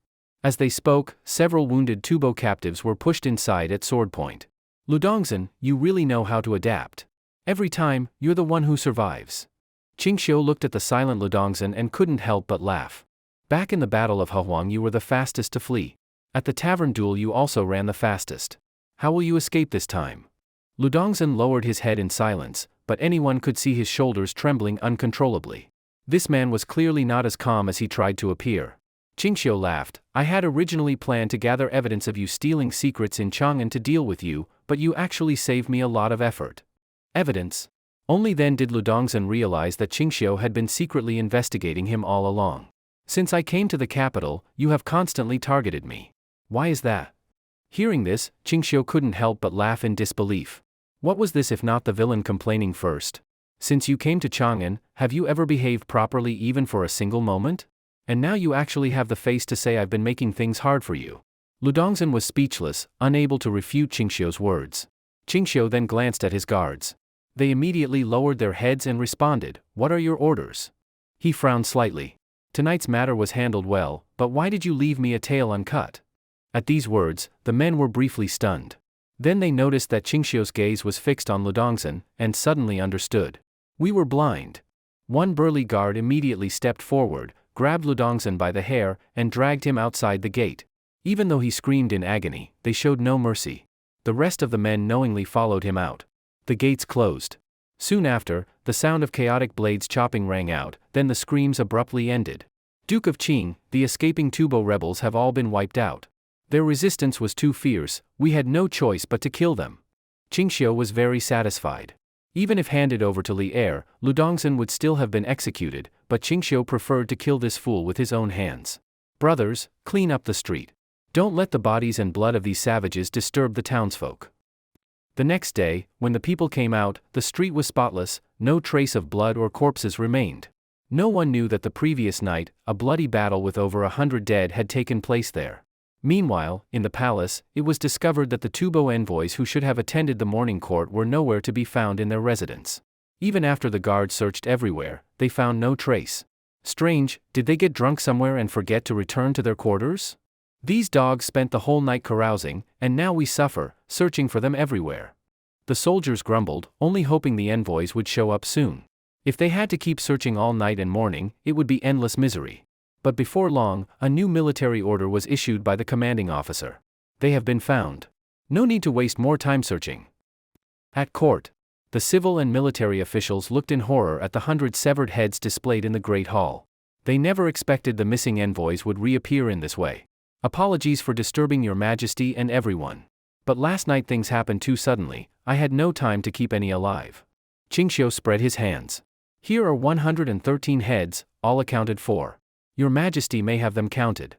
As they spoke, several wounded Tubo captives were pushed inside at sword point. Ludongzhen, you really know how to adapt. Every time, you're the one who survives. Qingxiu looked at the silent Ludongzhen and couldn't help but laugh. Back in the Battle of Hehuang you were the fastest to flee. At the tavern duel you also ran the fastest. How will you escape this time? Ludongzhen lowered his head in silence, but anyone could see his shoulders trembling uncontrollably. This man was clearly not as calm as he tried to appear. Qingxiu laughed. I had originally planned to gather evidence of you stealing secrets in Chang'an to deal with you, but you actually saved me a lot of effort. Evidence? Only then did Ludongzhen realize that Qingxiu had been secretly investigating him all along. Since I came to the capital, you have constantly targeted me. Why is that? Hearing this, Qingxiu couldn't help but laugh in disbelief. What was this if not the villain complaining first? Since you came to Chang'an, have you ever behaved properly even for a single moment? And now you actually have the face to say I've been making things hard for you. Ludongzhen was speechless, unable to refute Qingxiu's words. Qingxiu then glanced at his guards. They immediately lowered their heads and responded, "What are your orders?" He frowned slightly. Tonight's matter was handled well, but why did you leave me a tale uncut? At these words, the men were briefly stunned. Then they noticed that Qingxiu's gaze was fixed on Ludongzhen, and suddenly understood. We were blind. One burly guard immediately stepped forward, grabbed Ludongzhen by the hair, and dragged him outside the gate. Even though he screamed in agony, they showed no mercy. The rest of the men knowingly followed him out. The gates closed. Soon after, the sound of chaotic blades chopping rang out, then the screams abruptly ended. Duke of Qing, the escaping Tubo rebels have all been wiped out. Their resistance was too fierce, we had no choice but to kill them. Qingxiu was very satisfied. Even if handed over to Li Er, Ludongzhen would still have been executed, but Qingxiu preferred to kill this fool with his own hands. Brothers, clean up the street. Don't let the bodies and blood of these savages disturb the townsfolk. The next day, when the people came out, the street was spotless, no trace of blood or corpses remained. No one knew that the previous night, a bloody battle with over 100 dead had taken place there. Meanwhile, in the palace, it was discovered that the Tubo envoys who should have attended the morning court were nowhere to be found in their residence. Even after the guards searched everywhere, they found no trace. Strange, did they get drunk somewhere and forget to return to their quarters? These dogs spent the whole night carousing, and now we suffer, searching for them everywhere. The soldiers grumbled, only hoping the envoys would show up soon. If they had to keep searching all night and morning, it would be endless misery. But before long, a new military order was issued by the commanding officer. They have been found. No need to waste more time searching. At court, the civil and military officials looked in horror at the 100 severed heads displayed in the Great Hall. They never expected the missing envoys would reappear in this way. Apologies for disturbing your majesty and everyone. But last night things happened too suddenly, I had no time to keep any alive. Qingxiu spread his hands. Here are 113 heads, all accounted for. Your majesty may have them counted.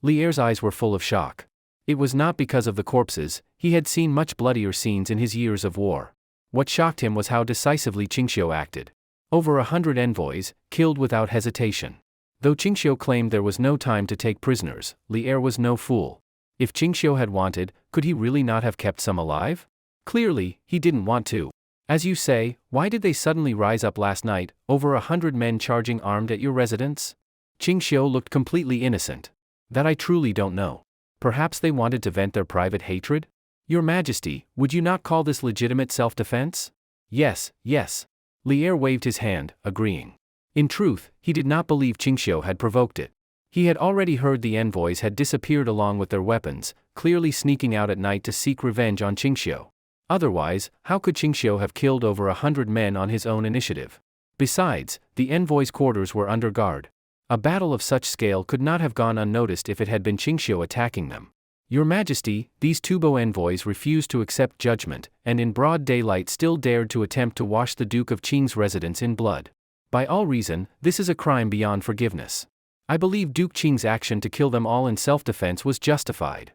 Li Er's eyes were full of shock. It was not because of the corpses, he had seen much bloodier scenes in his years of war. What shocked him was how decisively Qingxiu acted. Over 100 envoys, killed without hesitation. Though Qingxiu claimed there was no time to take prisoners, Li Er was no fool. If Qingxiu had wanted, could he really not have kept some alive? Clearly, he didn't want to. As you say, why did they suddenly rise up last night, over 100 men charging armed at your residence? Qingxiu looked completely innocent. That I truly don't know. Perhaps they wanted to vent their private hatred? Your Majesty, would you not call this legitimate self-defense? Yes, yes. Lier waved his hand, agreeing. In truth, he did not believe Qingxiu had provoked it. He had already heard the envoys had disappeared along with their weapons, clearly sneaking out at night to seek revenge on Qingxiu. Otherwise, how could Qingxiu have killed over 100 men on his own initiative? Besides, the envoys' quarters were under guard. A battle of such scale could not have gone unnoticed if it had been Qingxiu attacking them. Your Majesty, these Tubo envoys refused to accept judgment, and in broad daylight still dared to attempt to wash the Duke of Qing's residence in blood. By all reason, this is a crime beyond forgiveness. I believe Duke Qing's action to kill them all in self-defense was justified.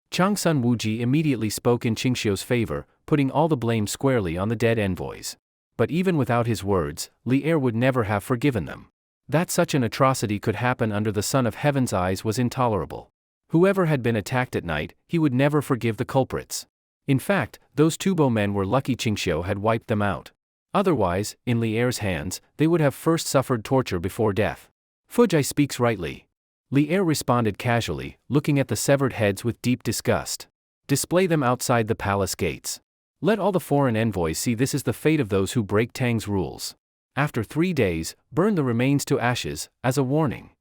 Changsun Wuji immediately spoke in Qingxiu's favor, putting all the blame squarely on the dead envoys. But even without his words, Lier would never have forgiven them. That such an atrocity could happen under the Son of Heaven's eyes was intolerable. Whoever had been attacked at night, he would never forgive the culprits. In fact, those Tubo men were lucky Qingxiu had wiped them out. Otherwise, in Lier's hands, they would have first suffered torture before death. Fujai speaks rightly. Lier responded casually, looking at the severed heads with deep disgust. Display them outside the palace gates. Let all the foreign envoys see this is the fate of those who break Tang's rules. After 3 days, burn the remains to ashes, as a warning.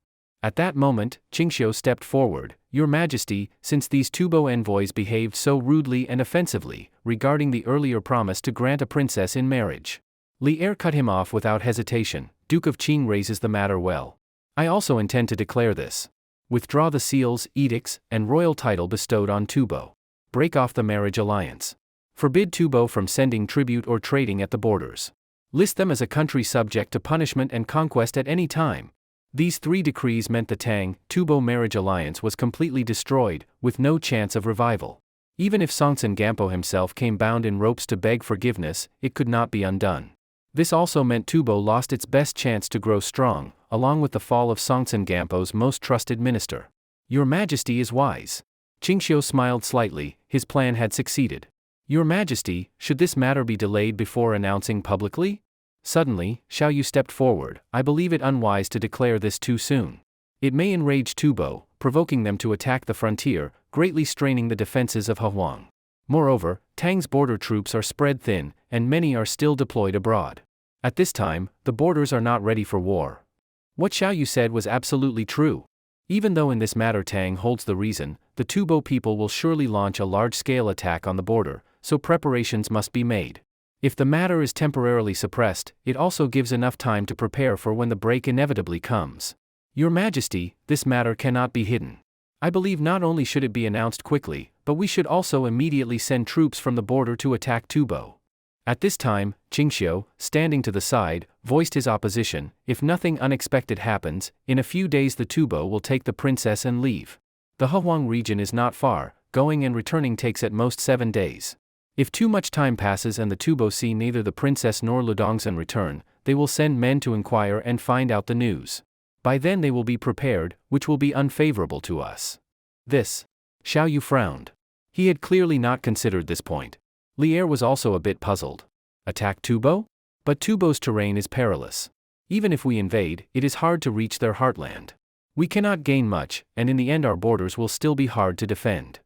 At that moment, Qingxiu stepped forward. Your Majesty, since these Tubo envoys behaved so rudely and offensively, regarding the earlier promise to grant a princess in marriage. Lier cut him off without hesitation. Duke of Qing raises the matter well. I also intend to declare this. Withdraw the seals, edicts, and royal title bestowed on Tubo. Break off the marriage alliance. Forbid Tubo from sending tribute or trading at the borders. List them as a country subject to punishment and conquest at any time. These 3 decrees meant the Tang-Tubo marriage alliance was completely destroyed, with no chance of revival. Even if Songtsen Gampo himself came bound in ropes to beg forgiveness, it could not be undone. This also meant Tubo lost its best chance to grow strong, along with the fall of Songtsen Gampo's most trusted minister. Your Majesty is wise. Qingxiu smiled slightly. His plan had succeeded. Your Majesty, should this matter be delayed before announcing publicly? Suddenly, Xiao Yu stepped forward. I believe it unwise to declare this too soon. It may enrage Tubo, provoking them to attack the frontier, greatly straining the defenses of Huang. Moreover, Tang's border troops are spread thin, and many are still deployed abroad. At this time, the borders are not ready for war. What Xiao Yu said was absolutely true. Even though in this matter Tang holds the reason, the Tubo people will surely launch a large-scale attack on the border, so preparations must be made. If the matter is temporarily suppressed, it also gives enough time to prepare for when the break inevitably comes. Your Majesty, this matter cannot be hidden. I believe not only should it be announced quickly, but we should also immediately send troops from the border to attack Tubo. At this time, Qingxiu, standing to the side, voiced his opposition. If nothing unexpected happens, in a few days the Tubo will take the princess and leave. The Huang region is not far, going and returning takes at most 7 days. If too much time passes and the Tubo see neither the princess nor Ludongzhen return, they will send men to inquire and find out the news. By then they will be prepared, which will be unfavorable to us. This. Xiao Yu frowned. He had clearly not considered this point. Lier was also a bit puzzled. Attack Tubo? But Tubo's terrain is perilous. Even if we invade, it is hard to reach their heartland. We cannot gain much, and in the end our borders will still be hard to defend.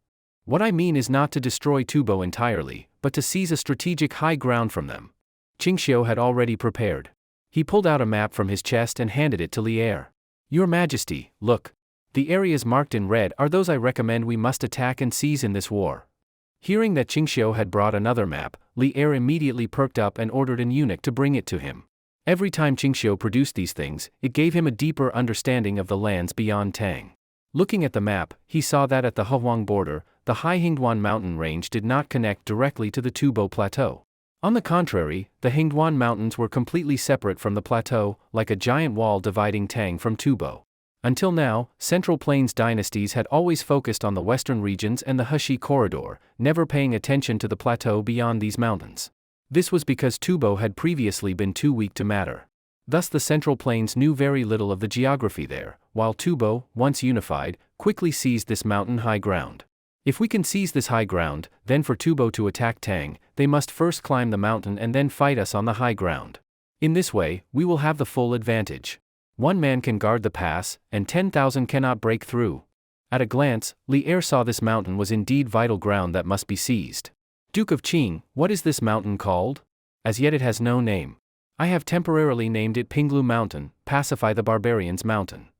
What I mean is not to destroy Tubo entirely, but to seize a strategic high ground from them. Qingxiu had already prepared. He pulled out a map from his chest and handed it to Lier. Your Majesty, look. The areas marked in red are those I recommend we must attack and seize in this war. Hearing that Qingxiu had brought another map, Lier immediately perked up and ordered an eunuch to bring it to him. Every time Qingxiu produced these things, it gave him a deeper understanding of the lands beyond Tang. Looking at the map, he saw that at the Huang border, the high Hingduan mountain range did not connect directly to the Tubo plateau. On the contrary, the Hingduan mountains were completely separate from the plateau, like a giant wall dividing Tang from Tubo. Until now, Central Plains dynasties had always focused on the western regions and the Heshi corridor, never paying attention to the plateau beyond these mountains. This was because Tubo had previously been too weak to matter. Thus the Central Plains knew very little of the geography there, while Tubo, once unified, quickly seized this mountain high ground. If we can seize this high ground, then for Tubo to attack Tang, they must first climb the mountain and then fight us on the high ground. In this way, we will have the full advantage. 1 man can guard the pass, and 10,000 cannot break through. At a glance, Li Er saw this mountain was indeed vital ground that must be seized. Duke of Qing, what is this mountain called? As yet it has no name. I have temporarily named it Pinglu Mountain, Pacify the Barbarians Mountain.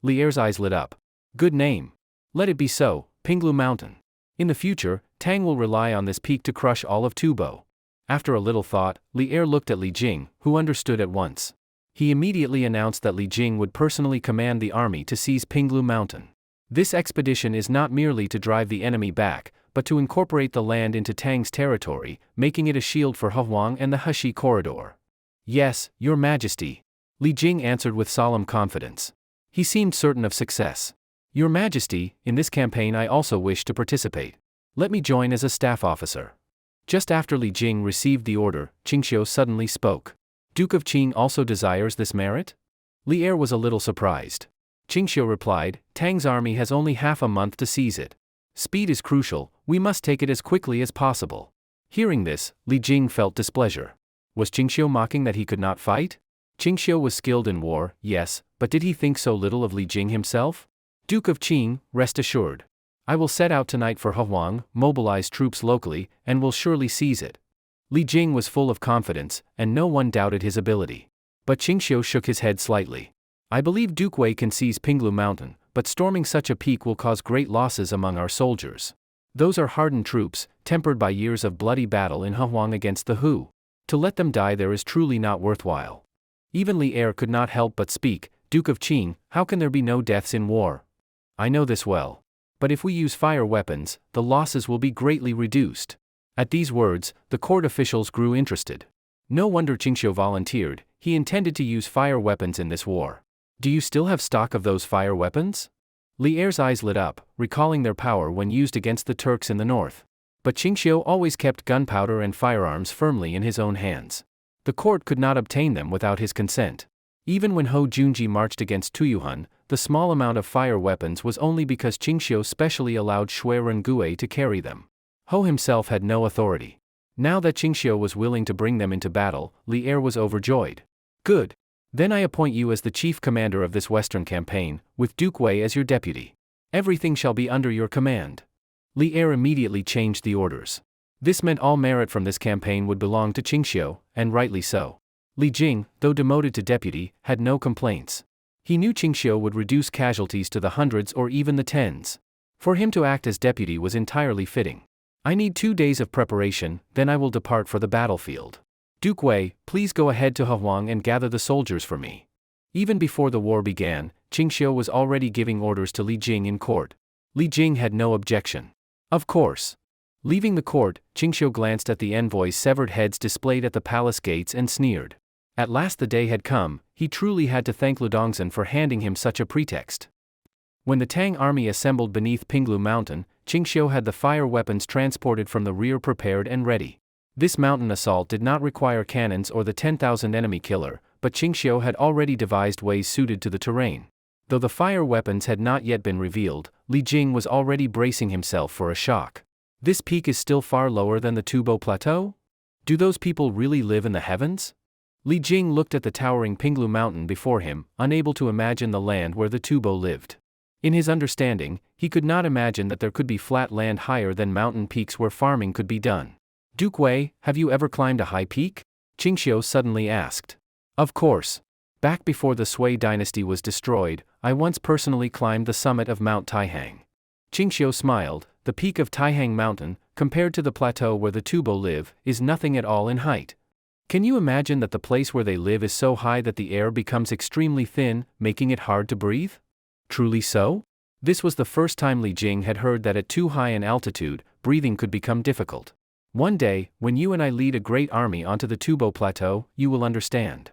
Li Er's eyes lit up. Good name. Let it be so, Pinglu Mountain. In the future, Tang will rely on this peak to crush all of Tubo. After a little thought, Li Er looked at Li Jing, who understood at once. He immediately announced that Li Jing would personally command the army to seize Pinglu Mountain. This expedition is not merely to drive the enemy back, but to incorporate the land into Tang's territory, making it a shield for Huang and the Heshi corridor. Yes, Your Majesty. Li Jing answered with solemn confidence. He seemed certain of success. Your Majesty, in this campaign I also wish to participate. Let me join as a staff officer. Just after Li Jing received the order, Qingxiu suddenly spoke. Duke of Qing also desires this merit? Li Er was a little surprised. Qingxiu replied, Tang's army has only half a month to seize it. Speed is crucial, we must take it as quickly as possible. Hearing this, Li Jing felt displeasure. Was Qingxiu mocking that he could not fight? Qingxiu was skilled in war, yes, but did he think so little of Li Jing himself? Duke of Qing, rest assured. I will set out tonight for Huang, mobilize troops locally, and will surely seize it. Li Jing was full of confidence, and no one doubted his ability. But Qingxiu shook his head slightly. I believe Duke Wei can seize Pinglu Mountain, but storming such a peak will cause great losses among our soldiers. Those are hardened troops, tempered by years of bloody battle in Huang against the Hu. To let them die there is truly not worthwhile. Even Li Er could not help but speak, Duke of Qing, how can there be no deaths in war? I know this well. But if we use fire weapons, the losses will be greatly reduced. At these words, the court officials grew interested. No wonder Qingxiu volunteered, he intended to use fire weapons in this war. Do you still have stock of those fire weapons? Li Er's eyes lit up, recalling their power when used against the Turks in the north. But Qingxiu always kept gunpowder and firearms firmly in his own hands. The court could not obtain them without his consent. Even when Ho Junji marched against Tuyuhun, the small amount of fire weapons was only because Qingxiu specially allowed Shui Rengue to carry them. Ho himself had no authority. Now that Qingxiu was willing to bring them into battle, Li Er was overjoyed. Good. Then I appoint you as the chief commander of this western campaign, with Duke Wei as your deputy. Everything shall be under your command. Li Er immediately changed the orders. This meant all merit from this campaign would belong to Qingxiu, and rightly so. Li Jing, though demoted to deputy, had no complaints. He knew Qingxiu would reduce casualties to the hundreds or even the tens. For him to act as deputy was entirely fitting. I need 2 days of preparation, then I will depart for the battlefield. Duke Wei, please go ahead to Huang and gather the soldiers for me. Even before the war began, Qingxiu was already giving orders to Li Jing in court. Li Jing had no objection. Of course. Leaving the court, Qingxiu glanced at the envoy's severed heads displayed at the palace gates and sneered. At last the day had come, he truly had to thank Ludongzhen for handing him such a pretext. When the Tang army assembled beneath Pinglu Mountain, Qingxiu had the fire weapons transported from the rear prepared and ready. This mountain assault did not require cannons or the 10,000 enemy killer, but Qingxiu had already devised ways suited to the terrain. Though the fire weapons had not yet been revealed, Li Jing was already bracing himself for a shock. This peak is still far lower than the Tubo Plateau? Do those people really live in the heavens? Li Jing looked at the towering Pinglu Mountain before him, unable to imagine the land where the Tubo lived. In his understanding, he could not imagine that there could be flat land higher than mountain peaks where farming could be done. Duke Wei, have you ever climbed a high peak? Qingxiu suddenly asked. Of course. Back before the Sui dynasty was destroyed, I once personally climbed the summit of Mount Taihang. Qingxiu smiled. The peak of Taihang Mountain, compared to the plateau where the Tubo live, is nothing at all in height. Can you imagine that the place where they live is so high that the air becomes extremely thin, making it hard to breathe? Truly so? This was the first time Li Jing had heard that at too high an altitude, breathing could become difficult. One day, when you and I lead a great army onto the Tubo Plateau, you will understand.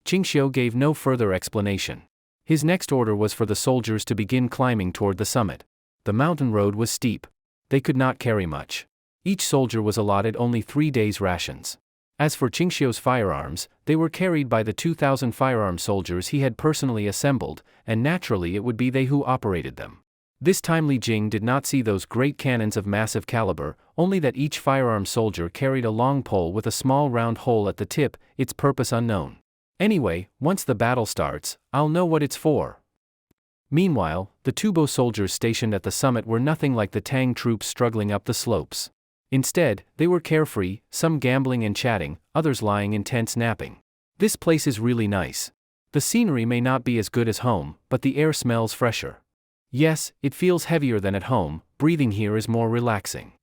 Qingxiu gave no further explanation. His next order was for the soldiers to begin climbing toward the summit. The mountain road was steep. They could not carry much. Each soldier was allotted only 3 days' rations. As for Qingxiu's firearms, they were carried by the 2,000 firearm soldiers he had personally assembled, and naturally it would be they who operated them. This time Li Jing did not see those great cannons of massive caliber, only that each firearm soldier carried a long pole with a small round hole at the tip, its purpose unknown. Anyway, once the battle starts, I'll know what it's for. Meanwhile, the Tubo soldiers stationed at the summit were nothing like the Tang troops struggling up the slopes. Instead, they were carefree, some gambling and chatting, others lying in tents napping. This place is really nice. The scenery may not be as good as home, but the air smells fresher. Yes, it feels heavier than at home, breathing here is more relaxing.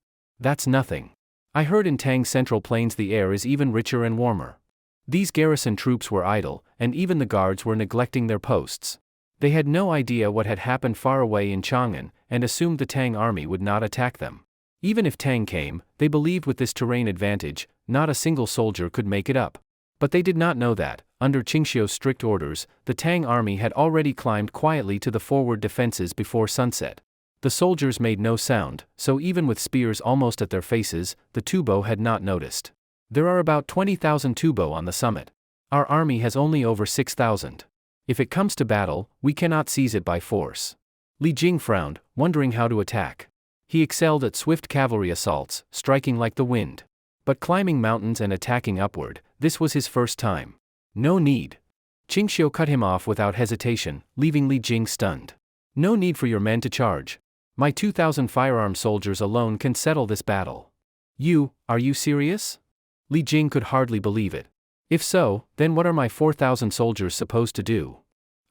That's nothing. I heard in Tang Central Plains the air is even richer and warmer. These garrison troops were idle, and even the guards were neglecting their posts. They had no idea what had happened far away in Chang'an, and assumed the Tang army would not attack them. Even if Tang came, they believed with this terrain advantage, not a single soldier could make it up. But they did not know that, under Qingxiu's strict orders, the Tang army had already climbed quietly to the forward defenses before sunset. The soldiers made no sound, so even with spears almost at their faces, the Tubo had not noticed. There are about 20,000 Tubo on the summit. Our army has only over 6,000. If it comes to battle, we cannot seize it by force. Li Jing frowned, wondering how to attack. He excelled at swift cavalry assaults, striking like the wind. But climbing mountains and attacking upward, this was his first time. No need. Qingxiu cut him off without hesitation, leaving Li Jing stunned. No need for your men to charge. My 2,000 firearm soldiers alone can settle this battle. Are you serious? Li Jing could hardly believe it. If so, then what are my 4,000 soldiers supposed to do?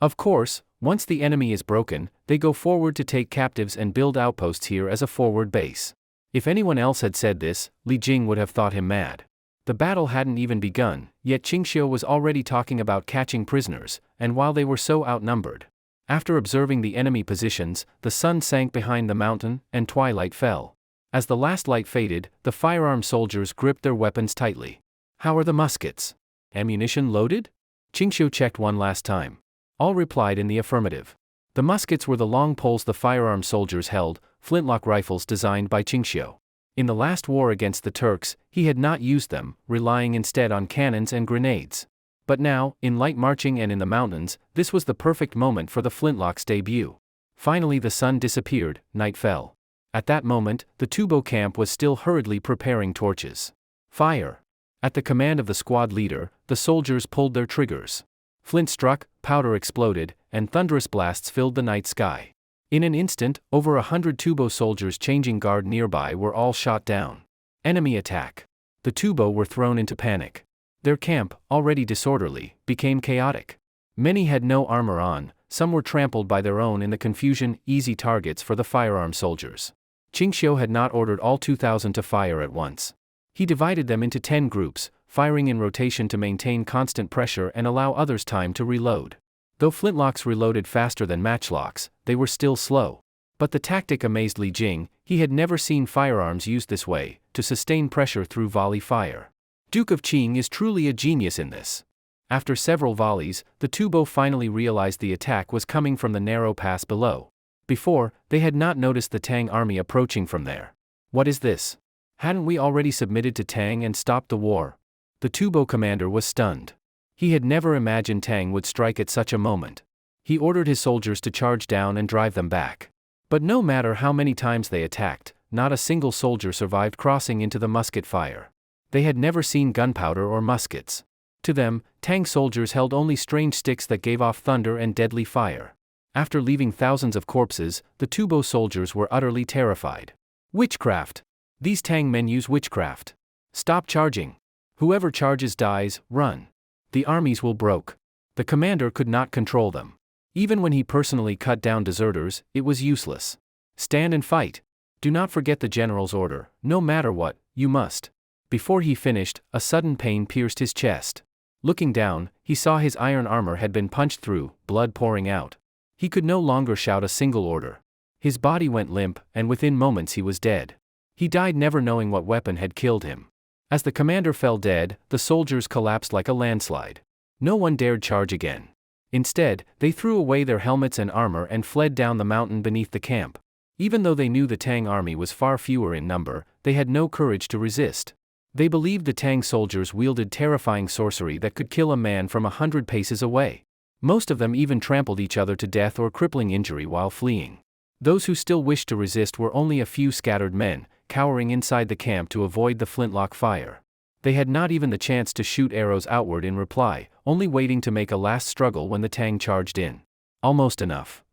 Of course, once the enemy is broken, they go forward to take captives and build outposts here as a forward base. If anyone else had said this, Li Jing would have thought him mad. The battle hadn't even begun, yet Qingxiu was already talking about catching prisoners, and while they were so outnumbered. After observing the enemy positions, the sun sank behind the mountain, and twilight fell. As the last light faded, the firearm soldiers gripped their weapons tightly. How are the muskets? Ammunition loaded? Qingxiu checked one last time. All replied in the affirmative. The muskets were the long poles the firearm soldiers held, flintlock rifles designed by Qingxiu. In the last war against the Turks, he had not used them, relying instead on cannons and grenades. But now, in light marching and in the mountains, this was the perfect moment for the flintlock's debut. Finally the sun disappeared, night fell. At that moment, the Tubo camp was still hurriedly preparing torches. Fire! At the command of the squad leader, the soldiers pulled their triggers. Flint struck, powder exploded, and thunderous blasts filled the night sky. In an instant, over 100 Tubo soldiers changing guard nearby were all shot down. Enemy attack. The Tubo were thrown into panic. Their camp, already disorderly, became chaotic. Many had no armor on, some were trampled by their own in the confusion, easy targets for the firearm soldiers. Qingxiu had not ordered all 2,000 to fire at once. He divided them into 10 groups, firing in rotation to maintain constant pressure and allow others time to reload. Though flintlocks reloaded faster than matchlocks, they were still slow. But the tactic amazed Li Jing. He had never seen firearms used this way, to sustain pressure through volley fire. Duke of Qing is truly a genius in this. After several volleys, the Tubo finally realized the attack was coming from the narrow pass below. Before, they had not noticed the Tang army approaching from there. What is this? Hadn't we already submitted to Tang and stopped the war? The Tubo commander was stunned. He had never imagined Tang would strike at such a moment. He ordered his soldiers to charge down and drive them back. But no matter how many times they attacked, not a single soldier survived crossing into the musket fire. They had never seen gunpowder or muskets. To them, Tang soldiers held only strange sticks that gave off thunder and deadly fire. After leaving thousands of corpses, the Tubo soldiers were utterly terrified. Witchcraft! These Tang men use witchcraft. Stop charging. Whoever charges dies, run. The armies will broke. The commander could not control them. Even when he personally cut down deserters, it was useless. Stand and fight. Do not forget the general's order, no matter what, you must. Before he finished, a sudden pain pierced his chest. Looking down, he saw his iron armor had been punched through, blood pouring out. He could no longer shout a single order. His body went limp, and within moments he was dead. He died never knowing what weapon had killed him. As the commander fell dead, the soldiers collapsed like a landslide. No one dared charge again. Instead, they threw away their helmets and armor and fled down the mountain beneath the camp. Even though they knew the Tang army was far fewer in number, they had no courage to resist. They believed the Tang soldiers wielded terrifying sorcery that could kill a man from 100 paces away. Most of them even trampled each other to death or crippling injury while fleeing. Those who still wished to resist were only a few scattered men, cowering inside the camp to avoid the flintlock fire. They had not even the chance to shoot arrows outward in reply, only waiting to make a last struggle when the Tang charged in. Almost enough.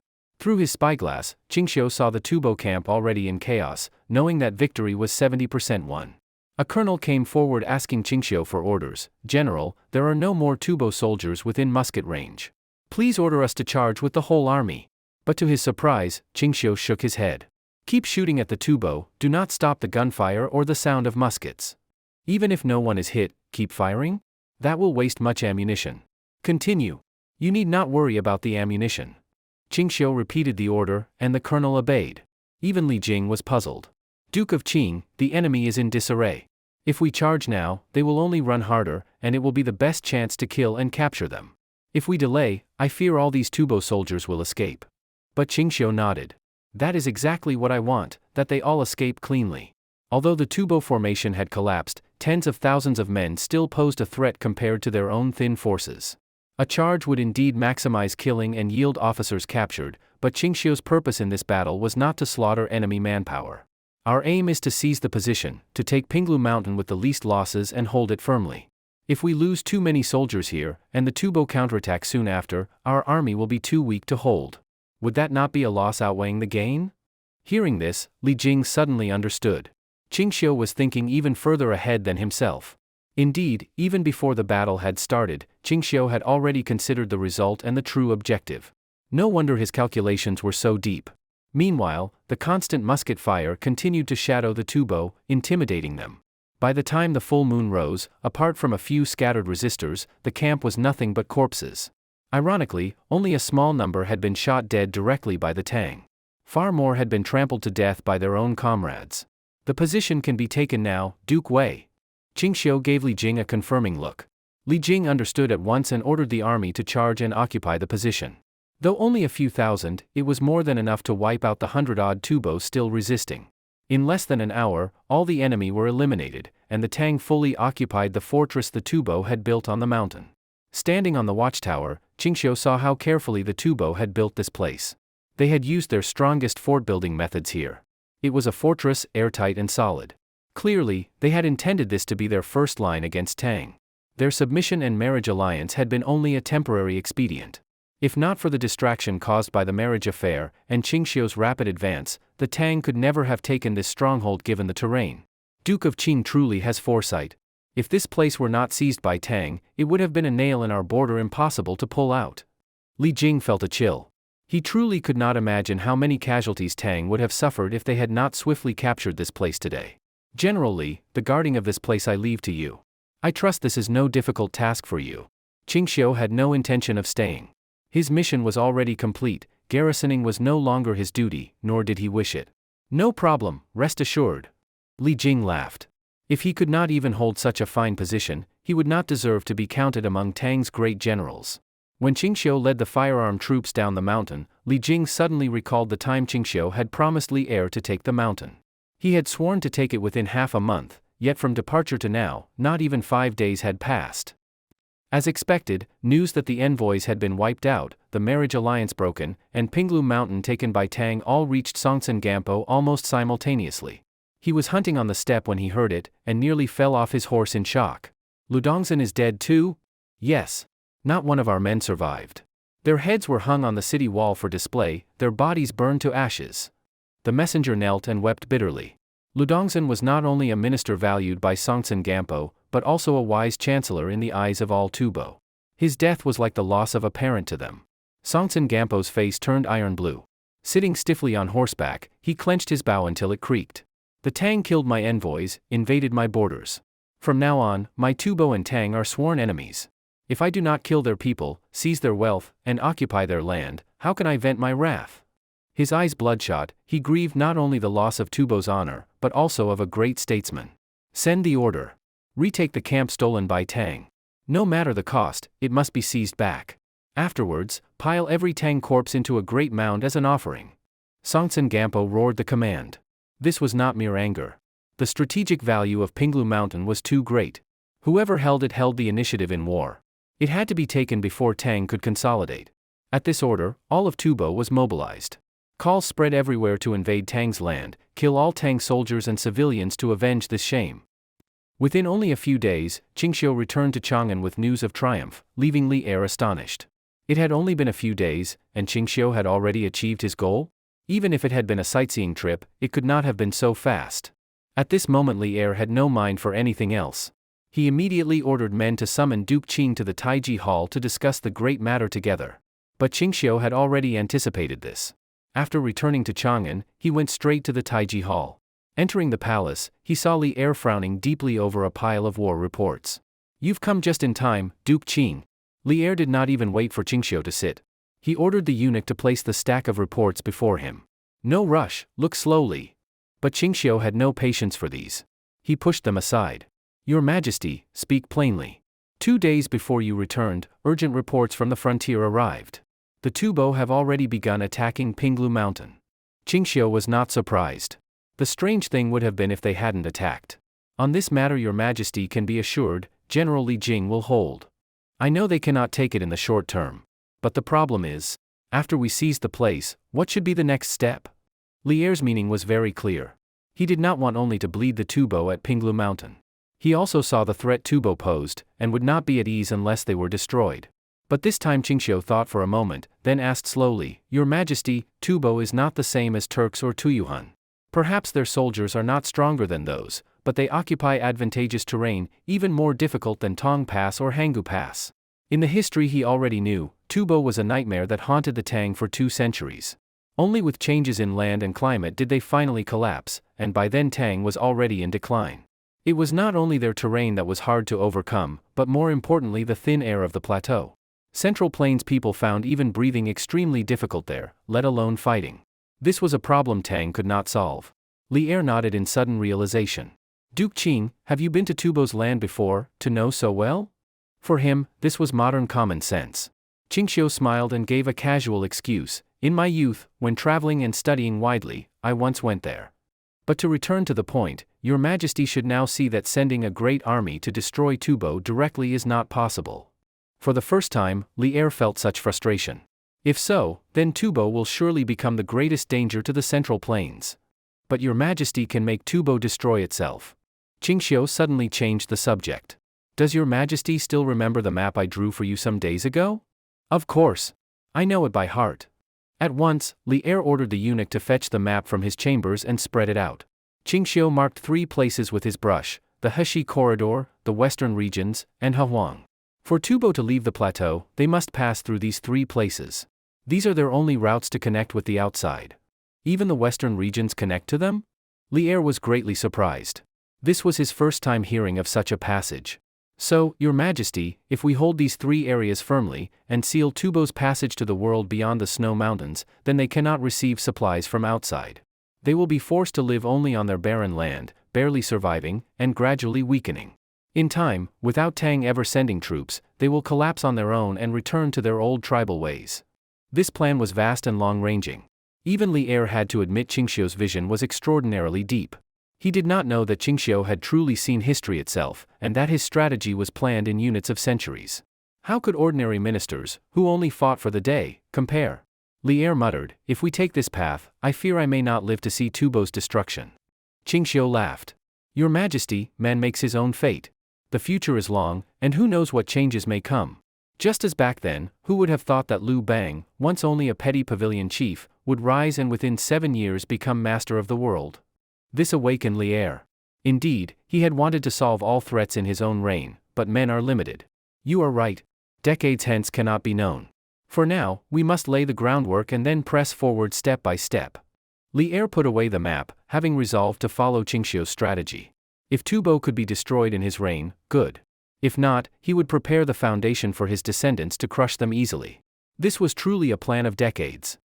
Through his spyglass, Qingxiu saw the Tubo camp already in chaos, knowing that victory was 70% won. A colonel came forward asking Qingxiu for orders. "General, there are no more Tubo soldiers within musket range. Please order us to charge with the whole army." But to his surprise, Qingxiu shook his head. "Keep shooting at the Tubo, do not stop the gunfire or the sound of muskets. Even if no one is hit, keep firing? That will waste much ammunition. Continue. You need not worry about the ammunition." Qingxiu repeated the order, and the colonel obeyed. Even Li Jing was puzzled. "Duke of Qing, the enemy is in disarray. If we charge now, they will only run harder, and it will be the best chance to kill and capture them. If we delay, I fear all these Tubo soldiers will escape." But Qingxiu nodded. "That is exactly what I want, that they all escape cleanly." Although the Tubo formation had collapsed, tens of thousands of men still posed a threat compared to their own thin forces. A charge would indeed maximize killing and yield officers captured, but Qingxiu's purpose in this battle was not to slaughter enemy manpower. "Our aim is to seize the position, to take Pinglu Mountain with the least losses and hold it firmly. If we lose too many soldiers here, and the Tubo counterattack soon after, our army will be too weak to hold. Would that not be a loss outweighing the gain?" Hearing this, Li Jing suddenly understood. Qingxiu was thinking even further ahead than himself. Indeed, even before the battle had started, Qingxiu had already considered the result and the true objective. No wonder his calculations were so deep. Meanwhile, the constant musket fire continued to shadow the Tubo, intimidating them. By the time the full moon rose, apart from a few scattered resistors, the camp was nothing but corpses. Ironically, only a small number had been shot dead directly by the Tang. Far more had been trampled to death by their own comrades. "The position can be taken now, Duke Wei." Qingxiu gave Li Jing a confirming look. Li Jing understood at once and ordered the army to charge and occupy the position. Though only a few thousand, it was more than enough to wipe out the 100-odd Tubos still resisting. In less than an hour, all the enemy were eliminated, and the Tang fully occupied the fortress the Tubo had built on the mountain. Standing on the watchtower, Qingxiu saw how carefully the Tubo had built this place. They had used their strongest fort-building methods here. It was a fortress, airtight and solid. Clearly, they had intended this to be their first line against Tang. Their submission and marriage alliance had been only a temporary expedient. If not for the distraction caused by the marriage affair and Qingxiu's rapid advance, the Tang could never have taken this stronghold given the terrain. Duke of Qing truly has foresight. If this place were not seized by Tang, it would have been a nail in our border impossible to pull out. Li Jing felt a chill. He truly could not imagine how many casualties Tang would have suffered if they had not swiftly captured this place today. "General Li, the guarding of this place I leave to you. I trust this is no difficult task for you." Qingxiu had no intention of staying. His mission was already complete, garrisoning was no longer his duty, nor did he wish it. "No problem, rest assured." Li Jing laughed. If he could not even hold such a fine position, he would not deserve to be counted among Tang's great generals. When Qingxiu led the firearmed troops down the mountain, Li Jing suddenly recalled the time Qingxiu had promised Li Er to take the mountain. He had sworn to take it within half a month, yet from departure to now, not even 5 days had passed. As expected, news that the envoys had been wiped out, the marriage alliance broken, and Pinglu Mountain taken by Tang all reached Songtsen Gampo almost simultaneously. He was hunting on the steppe when he heard it, and nearly fell off his horse in shock. "Ludongzhen is dead too?" "Yes. Not one of our men survived. Their heads were hung on the city wall for display, their bodies burned to ashes." The messenger knelt and wept bitterly. Ludongzhen was not only a minister valued by Songtsen Gampo, but also a wise chancellor in the eyes of all Tubo. His death was like the loss of a parent to them. Songtsen Gampo's face turned iron blue. Sitting stiffly on horseback, he clenched his bow until it creaked. "The Tang killed my envoys, invaded my borders. From now on, my Tubo and Tang are sworn enemies. If I do not kill their people, seize their wealth, and occupy their land, how can I vent my wrath?" His eyes bloodshot, he grieved not only the loss of Tubo's honor, but also of a great statesman. "Send the order. Retake the camp stolen by Tang. No matter the cost, it must be seized back. Afterwards, pile every Tang corpse into a great mound as an offering." Songtsen Gampo roared the command. This was not mere anger. The strategic value of Pinglu Mountain was too great. Whoever held it held the initiative in war. It had to be taken before Tang could consolidate. At this order, all of Tubo was mobilized. Calls spread everywhere to invade Tang's land, kill all Tang soldiers and civilians to avenge this shame. Within only a few days, Qingxiu returned to Chang'an with news of triumph, leaving Li Er astonished. It had only been a few days, and Qingxiu had already achieved his goal? Even if it had been a sightseeing trip, it could not have been so fast. At this moment Li Er had no mind for anything else. He immediately ordered men to summon Duke Qing to the Taiji Hall to discuss the great matter together. But Qingxiu had already anticipated this. After returning to Chang'an, he went straight to the Taiji Hall. Entering the palace, he saw Li Er frowning deeply over a pile of war reports. "You've come just in time, Duke Qing." Li Er did not even wait for Qingxiu to sit. He ordered the eunuch to place the stack of reports before him. "No rush, look slowly." But Qingxiu had no patience for these. He pushed them aside. "Your Majesty, speak plainly. 2 days before you returned, urgent reports from the frontier arrived. The Tubo have already begun attacking Pinglu Mountain." Qingxiu was not surprised. The strange thing would have been if they hadn't attacked. "On this matter your Majesty can be assured, General Li Jing will hold. I know they cannot take it in the short term. But the problem is, after we seize the place, what should be the next step?" Li Er's meaning was very clear. He did not want only to bleed the Tubo at Pinglu Mountain. He also saw the threat Tubo posed, and would not be at ease unless they were destroyed. But this time Qingxiu thought for a moment, then asked slowly, "Your Majesty, Tubo is not the same as Turks or Tuyuhun. Perhaps their soldiers are not stronger than those, but they occupy advantageous terrain, even more difficult than Tong Pass or Hangu Pass." In the history he already knew, Tubo was a nightmare that haunted the Tang for 2 centuries. Only with changes in land and climate did they finally collapse, and by then Tang was already in decline. It was not only their terrain that was hard to overcome, but more importantly the thin air of the plateau. Central Plains people found even breathing extremely difficult there, let alone fighting. This was a problem Tang could not solve. Li Er nodded in sudden realization. "Duke Qing, have you been to Tubo's land before, to know so well?" For him, this was modern common sense. Qingxiu smiled and gave a casual excuse. "In my youth, when traveling and studying widely, I once went there. But to return to the point, your Majesty should now see that sending a great army to destroy Tubo directly is not possible." For the first time, Li Er felt such frustration. If so, then Tubo will surely become the greatest danger to the Central Plains. "But your Majesty can make Tubo destroy itself." Qingxiu suddenly changed the subject. "Does your Majesty still remember the map I drew for you some days ago?" "Of course. I know it by heart." At once, Li Er ordered the eunuch to fetch the map from his chambers and spread it out. Qingxiu marked 3 places with his brush: the Heshi Corridor, the Western regions, and Hahuang. For Tubo to leave the plateau, they must pass through these 3 places. These are their only routes to connect with the outside. Even the Western regions connect to them? Li Er was greatly surprised. This was his first time hearing of such a passage. "So, your Majesty, if we hold these 3 areas firmly, and seal Tubo's passage to the world beyond the snow mountains, then they cannot receive supplies from outside. They will be forced to live only on their barren land, barely surviving, and gradually weakening. In time, without Tang ever sending troops, they will collapse on their own and return to their old tribal ways." This plan was vast and long-ranging. Even Li Er had to admit Qingxiu's vision was extraordinarily deep. He did not know that Qingxiu had truly seen history itself, and that his strategy was planned in units of centuries. How could ordinary ministers, who only fought for the day, compare? Li Er muttered, "If we take this path, I fear I may not live to see Tubo's destruction." Qingxiu laughed. "Your Majesty, man makes his own fate. The future is long, and who knows what changes may come. Just as back then, who would have thought that Liu Bang, once only a petty pavilion chief, would rise and within 7 years become master of the world?" This awakened Li Er. Indeed, he had wanted to solve all threats in his own reign, but men are limited. "You are right. Decades hence cannot be known. For now, we must lay the groundwork and then press forward step by step." Li Er put away the map, having resolved to follow Qingxiu's strategy. If Tubo could be destroyed in his reign, good. If not, he would prepare the foundation for his descendants to crush them easily. This was truly a plan of decades.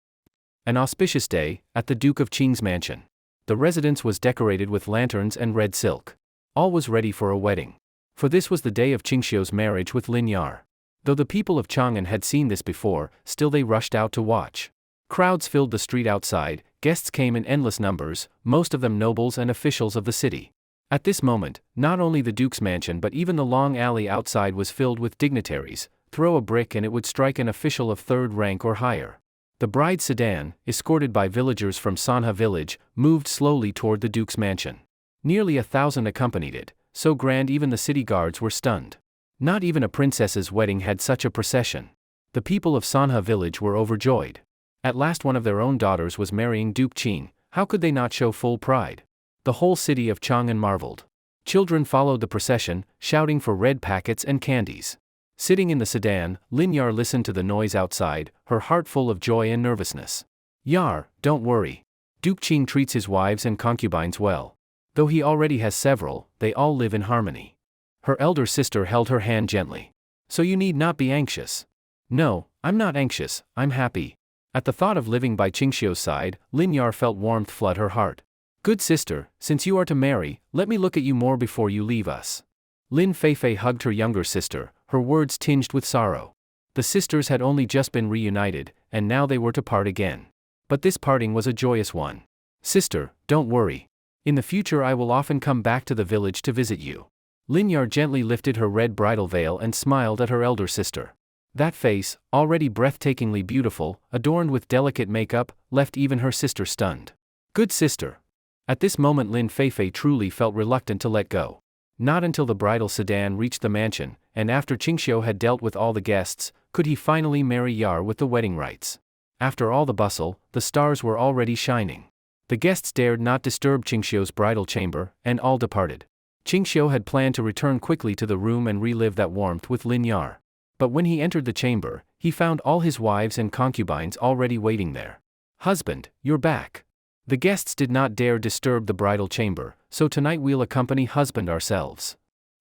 An auspicious day, at the Duke of Qing's mansion. The residence was decorated with lanterns and red silk. All was ready for a wedding. For this was the day of Qingxiu's marriage with Lin Yar. Though the people of Chang'an had seen this before, still they rushed out to watch. Crowds filled the street outside, guests came in endless numbers, most of them nobles and officials of the city. At this moment, not only the Duke's mansion but even the long alley outside was filled with dignitaries. Throw a brick and it would strike an official of 3rd rank or higher. The bride's sedan, escorted by villagers from Sanha village, moved slowly toward the Duke's mansion. Nearly 1,000 accompanied it, so grand even the city guards were stunned. Not even a princess's wedding had such a procession. The people of Sanha village were overjoyed. At last one of their own daughters was marrying Duke Qing. How could they not show full pride? The whole city of Chang'an marveled. Children followed the procession, shouting for red packets and candies. Sitting in the sedan, Lin Yar listened to the noise outside, her heart full of joy and nervousness. Yar, don't worry. Duke Qing treats his wives and concubines well. Though he already has several, they all live in harmony. Her elder sister held her hand gently. So you need not be anxious. No, I'm not anxious, I'm happy. At the thought of living by Qingxiu's side, Lin Yar felt warmth flood her heart. Good sister, since you are to marry, let me look at you more before you leave us. Lin Feifei hugged her younger sister, her words tinged with sorrow. The sisters had only just been reunited, and now they were to part again. But this parting was a joyous one. Sister, don't worry. In the future I will often come back to the village to visit you. Lin Yar gently lifted her red bridal veil and smiled at her elder sister. That face, already breathtakingly beautiful, adorned with delicate makeup, left even her sister stunned. Good sister. At this moment Lin Feifei truly felt reluctant to let go. Not until the bridal sedan reached the mansion, and after Qingxiu had dealt with all the guests, could he finally marry Yar with the wedding rites. After all the bustle, the stars were already shining. The guests dared not disturb Qingxiu's bridal chamber, and all departed. Qingxiu had planned to return quickly to the room and relive that warmth with Lin Yar. But when he entered the chamber, he found all his wives and concubines already waiting there. Husband, you're back. The guests did not dare disturb the bridal chamber, so tonight we'll accompany husband ourselves.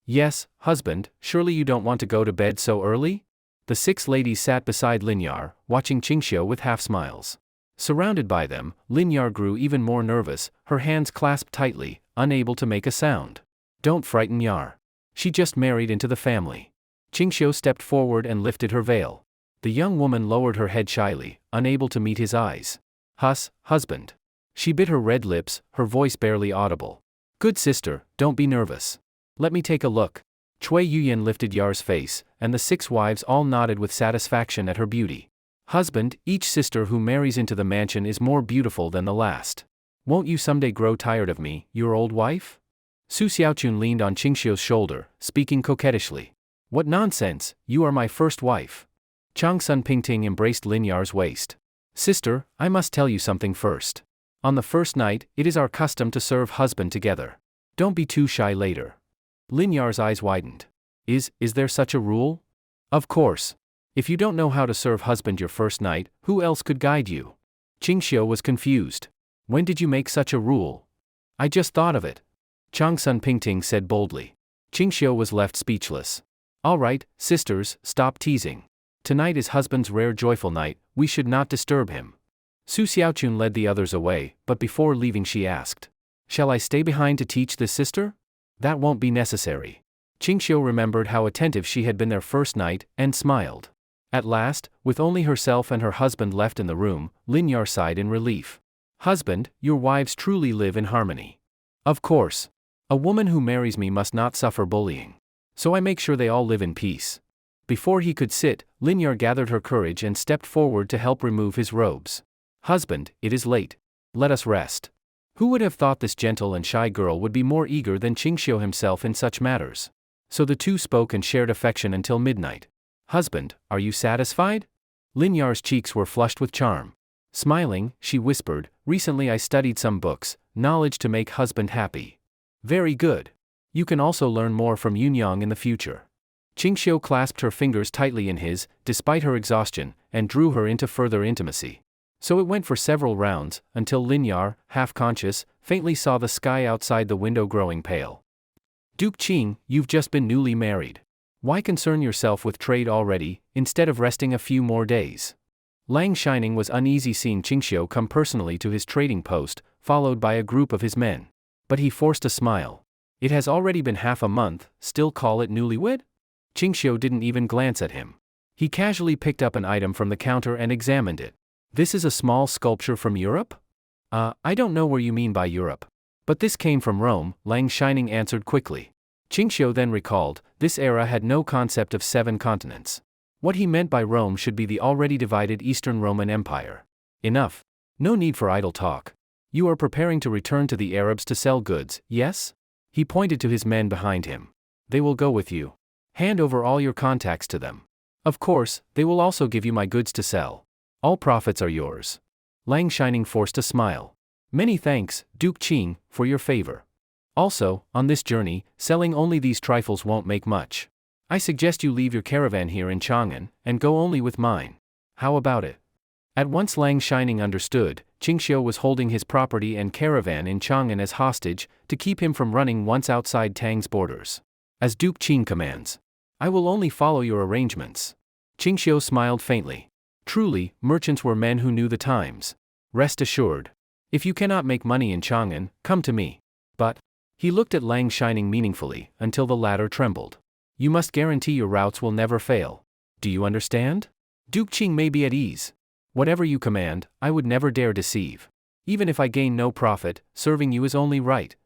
Yes, husband, surely you don't want to go to bed so early? The 6 ladies sat beside Lin Yar, watching Qingxiu with half smiles. Surrounded by them, Lin Yar grew even more nervous, her hands clasped tightly, unable to make a sound. Don't frighten Yar. She just married into the family. Qingxiu stepped forward and lifted her veil. The young woman lowered her head shyly, unable to meet his eyes. Husband. She bit her red lips, her voice barely audible. Good sister, don't be nervous. Let me take a look. Cui Yuyan lifted Yar's face, and the 6 wives all nodded with satisfaction at her beauty. Husband, each sister who marries into the mansion is more beautiful than the last. Won't you someday grow tired of me, your old wife? Su Xiaochun leaned on Qingxiu's shoulder, speaking coquettishly. What nonsense, you are my first wife. Chang Sun Pingting embraced Lin Yar's waist. Sister, I must tell you something first. On the first night, it is our custom to serve husband together. Don't be too shy later. Lin Yar's eyes widened. Is there such a rule? Of course. If you don't know how to serve husband your first night, who else could guide you? Qingxiu was confused. When did you make such a rule? I just thought of it. Chang Sun Pingting said boldly. Qingxiu was left speechless. All right, sisters, stop teasing. Tonight is husband's rare joyful night, we should not disturb him. Su Xiaochun led the others away, but before leaving she asked. Shall I stay behind to teach this sister? That won't be necessary. Qingxiu remembered how attentive she had been their first night, and smiled. At last, with only herself and her husband left in the room, Lin Yar sighed in relief. Husband, your wives truly live in harmony. Of course. A woman who marries me must not suffer bullying. So I make sure they all live in peace. Before he could sit, Lin Yar gathered her courage and stepped forward to help remove his robes. Husband, it is late. Let us rest. Who would have thought this gentle and shy girl would be more eager than Qingxiu himself in such matters? So the two spoke and shared affection until midnight. Husband, are you satisfied? Lin Yar's cheeks were flushed with charm. Smiling, she whispered, recently I studied some books, knowledge to make husband happy. Very good. You can also learn more from Yunyang in the future. Qingxiu clasped her fingers tightly in his, despite her exhaustion, and drew her into further intimacy. So it went for several rounds, until Lin Yar, half-conscious, faintly saw the sky outside the window growing pale. Duke Qing, you've just been newly married. Why concern yourself with trade already, instead of resting a few more days? Lang Shining was uneasy seeing Qingxiu come personally to his trading post, followed by a group of his men. But he forced a smile. It has already been half a month, still call it newlywed? Qingxiu didn't even glance at him. He casually picked up an item from the counter and examined it. This is a small sculpture from Europe? I don't know where you mean by Europe. But this came from Rome, Lang Shining answered quickly. Qingxiu then recalled, this era had no concept of 7 continents. What he meant by Rome should be the already divided Eastern Roman Empire. Enough. No need for idle talk. You are preparing to return to the Arabs to sell goods, yes? He pointed to his men behind him. They will go with you. Hand over all your contacts to them. Of course, they will also give you my goods to sell. All profits are yours. Lang Shining forced a smile. Many thanks, Duke Qing, for your favor. Also, on this journey, selling only these trifles won't make much. I suggest you leave your caravan here in Chang'an, and go only with mine. How about it? At once Lang Shining understood, Qingxiu was holding his property and caravan in Chang'an as hostage, to keep him from running once outside Tang's borders. As Duke Qing commands. I will only follow your arrangements. Qingxiu smiled faintly. Truly, merchants were men who knew the times. Rest assured. If you cannot make money in Chang'an, come to me. But, he looked at Lang Shining meaningfully, until the latter trembled. You must guarantee your routes will never fail. Do you understand? Duke Qing may be at ease. Whatever you command, I would never dare deceive. Even if I gain no profit, serving you is only right.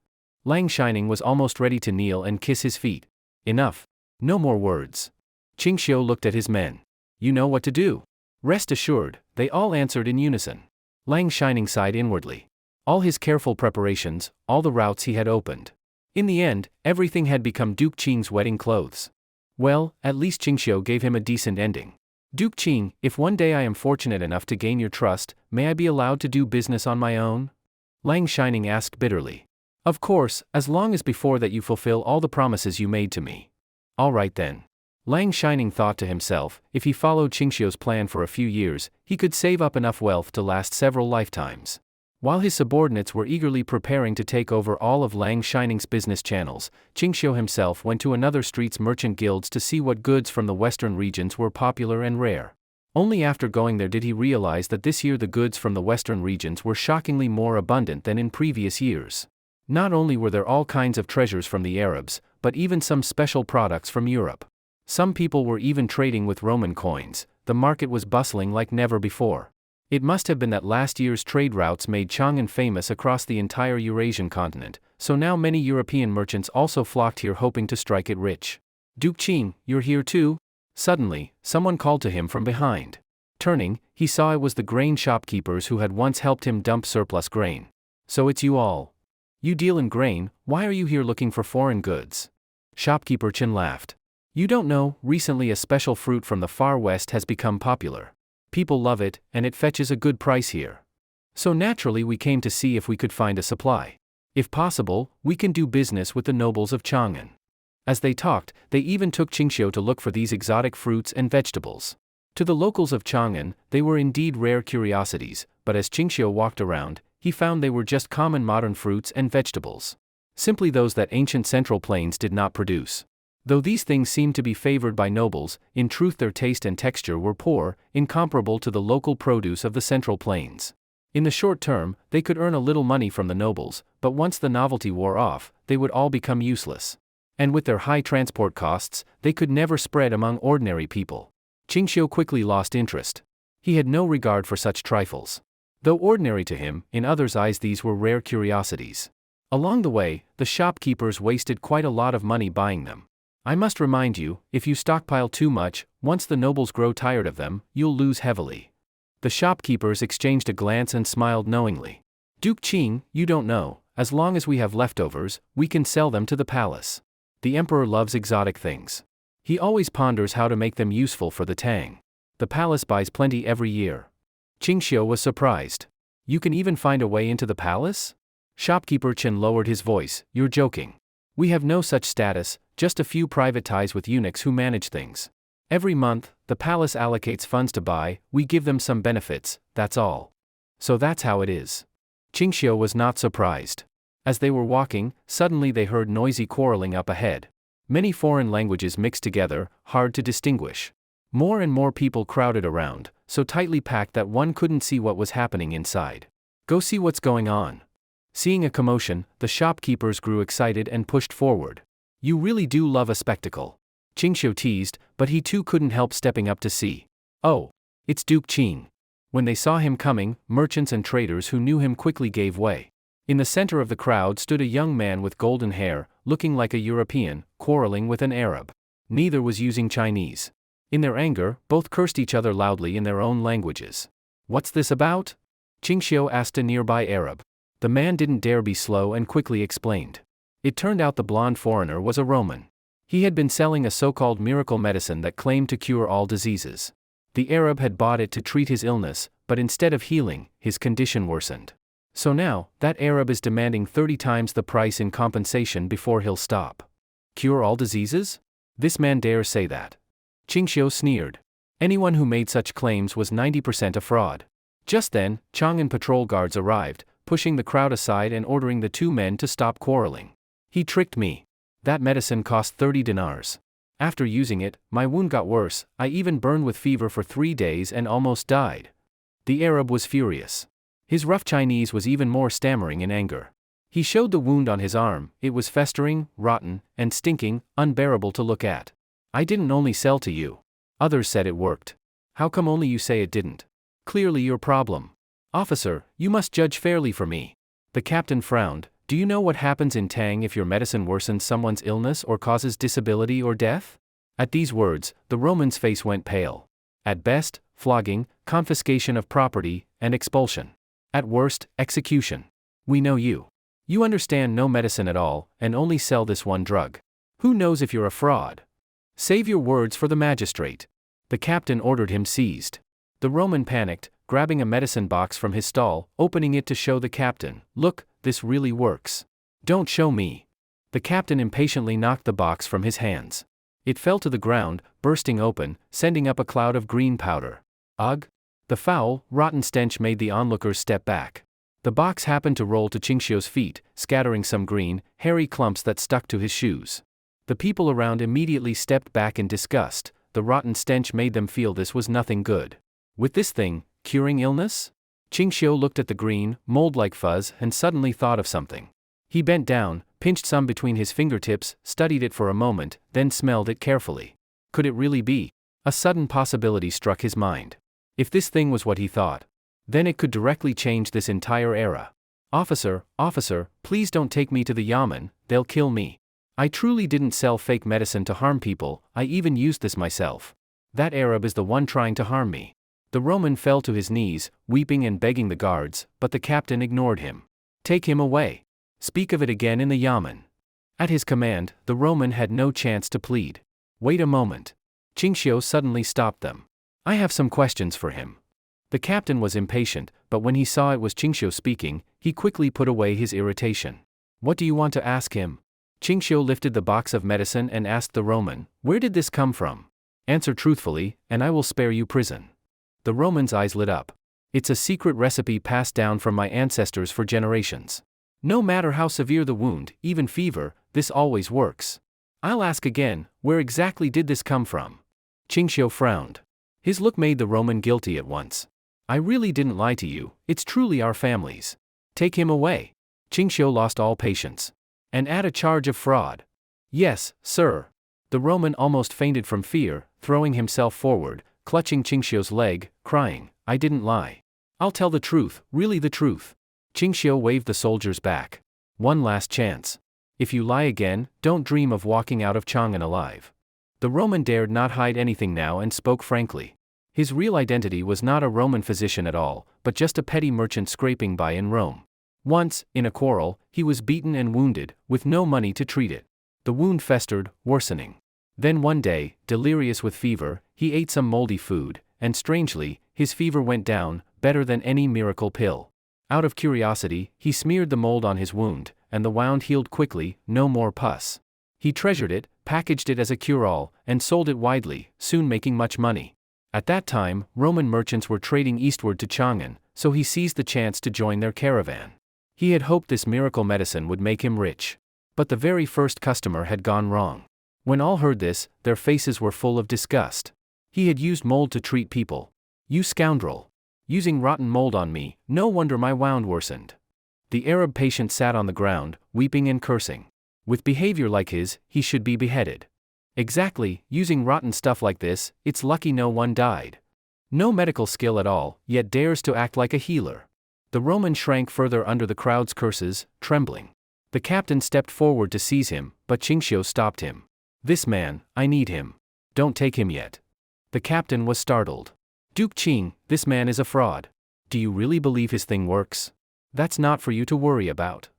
Lang Shining was almost ready to kneel and kiss his feet. Enough. No more words. Qingxiu looked at his men. You know what to do. Rest assured, they all answered in unison. Lang Shining sighed inwardly. All his careful preparations, all the routes he had opened. In the end, everything had become Duke Qing's wedding clothes. Well, at least Qingxiu gave him a decent ending. Duke Qing, if one day I am fortunate enough to gain your trust, may I be allowed to do business on my own? Lang Shining asked bitterly. Of course, as long as before that you fulfill all the promises you made to me. All right then. Lang Shining thought to himself, if he followed Qingxiu's plan for a few years, he could save up enough wealth to last several lifetimes. While his subordinates were eagerly preparing to take over all of Lang Shining's business channels, Qingxiu himself went to another street's merchant guilds to see what goods from the western regions were popular and rare. Only after going there did he realize that this year the goods from the western regions were shockingly more abundant than in previous years. Not only were there all kinds of treasures from the Arabs, but even some special products from Europe. Some people were even trading with Roman coins. The market was bustling like never before. It must have been that last year's trade routes made Chang'an famous across the entire Eurasian continent, so now many European merchants also flocked here hoping to strike it rich. Duke Qing, you're here too? Suddenly, someone called to him from behind. Turning, he saw it was the grain shopkeepers who had once helped him dump surplus grain. So it's you all. You deal in grain, why are you here looking for foreign goods? Shopkeeper Chen laughed. You don't know, recently a special fruit from the far west has become popular. People love it, and it fetches a good price here. So naturally we came to see if we could find a supply. If possible, we can do business with the nobles of Chang'an. As they talked, they even took Qingxiu to look for these exotic fruits and vegetables. To the locals of Chang'an, they were indeed rare curiosities, but as Qingxiu walked around, he found they were just common modern fruits and vegetables. Simply those that ancient Central Plains did not produce. Though these things seemed to be favored by nobles, in truth their taste and texture were poor, incomparable to the local produce of the Central Plains. In the short term, they could earn a little money from the nobles, but once the novelty wore off, they would all become useless. And with their high transport costs, they could never spread among ordinary people. Qingxiu quickly lost interest. He had no regard for such trifles. Though ordinary to him, in others' eyes these were rare curiosities. Along the way, the shopkeepers wasted quite a lot of money buying them. I must remind you, if you stockpile too much, once the nobles grow tired of them, you'll lose heavily. The shopkeepers exchanged a glance and smiled knowingly. Duke Qing, you don't know, as long as we have leftovers, we can sell them to the palace. The emperor loves exotic things. He always ponders how to make them useful for the Tang. The palace buys plenty every year. Qingxiu was surprised. You can even find a way into the palace? Shopkeeper Chen lowered his voice, you're joking. We have no such status, just a few private ties with eunuchs who manage things. Every month, the palace allocates funds to buy, we give them some benefits, that's all. So that's how it is. Qingxiu was not surprised. As they were walking, suddenly they heard noisy quarreling up ahead. Many foreign languages mixed together, hard to distinguish. More and more people crowded around, so tightly packed that one couldn't see what was happening inside. Go see what's going on. Seeing a commotion, the shopkeepers grew excited and pushed forward. You really do love a spectacle. Qingxiu teased, but he too couldn't help stepping up to see. Oh, it's Duke Qing. When they saw him coming, merchants and traders who knew him quickly gave way. In the center of the crowd stood a young man with golden hair, looking like a European, quarreling with an Arab. Neither was using Chinese. In their anger, both cursed each other loudly in their own languages. What's this about? Qingxiu asked a nearby Arab. The man didn't dare be slow and quickly explained. It turned out the blonde foreigner was a Roman. He had been selling a so-called miracle medicine that claimed to cure all diseases. The Arab had bought it to treat his illness, but instead of healing, his condition worsened. So now, that Arab is demanding 30 times the price in compensation before he'll stop. Cure all diseases? This man dares say that. Qingxiu sneered. Anyone who made such claims was 90% a fraud. Just then, Chang'an patrol guards arrived, pushing the crowd aside and ordering the two men to stop quarreling. He tricked me. That medicine cost 30 dinars. After using it, my wound got worse. I even burned with fever for 3 days and almost died. The Arab was furious. His rough Chinese was even more stammering in anger. He showed the wound on his arm. It was festering, rotten, and stinking, unbearable to look at. I didn't only sell to you. Others said it worked. How come only you say it didn't? Clearly your problem. Officer, you must judge fairly for me. The captain frowned. Do you know what happens in Tang if your medicine worsens someone's illness or causes disability or death? At these words, the Roman's face went pale. At best, flogging, confiscation of property, and expulsion. At worst, execution. We know you. You understand no medicine at all, and only sell this one drug. Who knows if you're a fraud? Save your words for the magistrate. The captain ordered him seized. The Roman panicked, grabbing a medicine box from his stall, opening it to show the captain. Look, this really works. Don't show me. The captain impatiently knocked the box from his hands. It fell to the ground, bursting open, sending up a cloud of green powder. Ugh! The foul, rotten stench made the onlookers step back. The box happened to roll to Qingxiu's feet, scattering some green, hairy clumps that stuck to his shoes. The people around immediately stepped back in disgust. The rotten stench made them feel this was nothing good. With this thing, curing illness? Qingxiu looked at the green, mold-like fuzz and suddenly thought of something. He bent down, pinched some between his fingertips, studied it for a moment, then smelled it carefully. Could it really be? A sudden possibility struck his mind. If this thing was what he thought, then it could directly change this entire era. Officer, please don't take me to the yamen, they'll kill me. I truly didn't sell fake medicine to harm people, I even used this myself. That Arab is the one trying to harm me. The Roman fell to his knees, weeping and begging the guards, but the captain ignored him. Take him away. Speak of it again in the yamen. At his command, the Roman had no chance to plead. Wait a moment. Qingxiu suddenly stopped them. I have some questions for him. The captain was impatient, but when he saw it was Qingxiu speaking, he quickly put away his irritation. What do you want to ask him? Qingxiu lifted the box of medicine and asked the Roman, where did this come from? Answer truthfully, and I will spare you prison. The Roman's eyes lit up. It's a secret recipe passed down from my ancestors for generations. No matter how severe the wound, even fever, this always works. I'll ask again, where exactly did this come from? Qingxiu frowned. His look made the Roman guilty at once. I really didn't lie to you, it's truly our family's. Take him away. Qingxiu lost all patience. And add a charge of fraud. Yes, sir. The Roman almost fainted from fear, throwing himself forward, clutching Qingxiu's leg, crying, I didn't lie. I'll tell the truth, really the truth. Qingxiu waved the soldiers back. One last chance. If you lie again, don't dream of walking out of Chang'an alive. The Roman dared not hide anything now and spoke frankly. His real identity was not a Roman physician at all, but just a petty merchant scraping by in Rome. Once, in a quarrel, he was beaten and wounded, with no money to treat it. The wound festered, worsening. Then one day, delirious with fever, he ate some moldy food, and strangely, his fever went down, better than any miracle pill. Out of curiosity, he smeared the mold on his wound, and the wound healed quickly, no more pus. He treasured it, packaged it as a cure-all, and sold it widely, soon making much money. At that time, Roman merchants were trading eastward to Chang'an, so he seized the chance to join their caravan. He had hoped this miracle medicine would make him rich. But the very first customer had gone wrong. When all heard this, their faces were full of disgust. He had used mold to treat people. You scoundrel. Using rotten mold on me, no wonder my wound worsened. The Arab patient sat on the ground, weeping and cursing. With behavior like his, he should be beheaded. Exactly, using rotten stuff like this, it's lucky no one died. No medical skill at all, yet dares to act like a healer. The Roman shrank further under the crowd's curses, trembling. The captain stepped forward to seize him, but Qingxiu stopped him. This man, I need him. Don't take him yet. The captain was startled. Duke Qing, this man is a fraud. Do you really believe his thing works? That's not for you to worry about.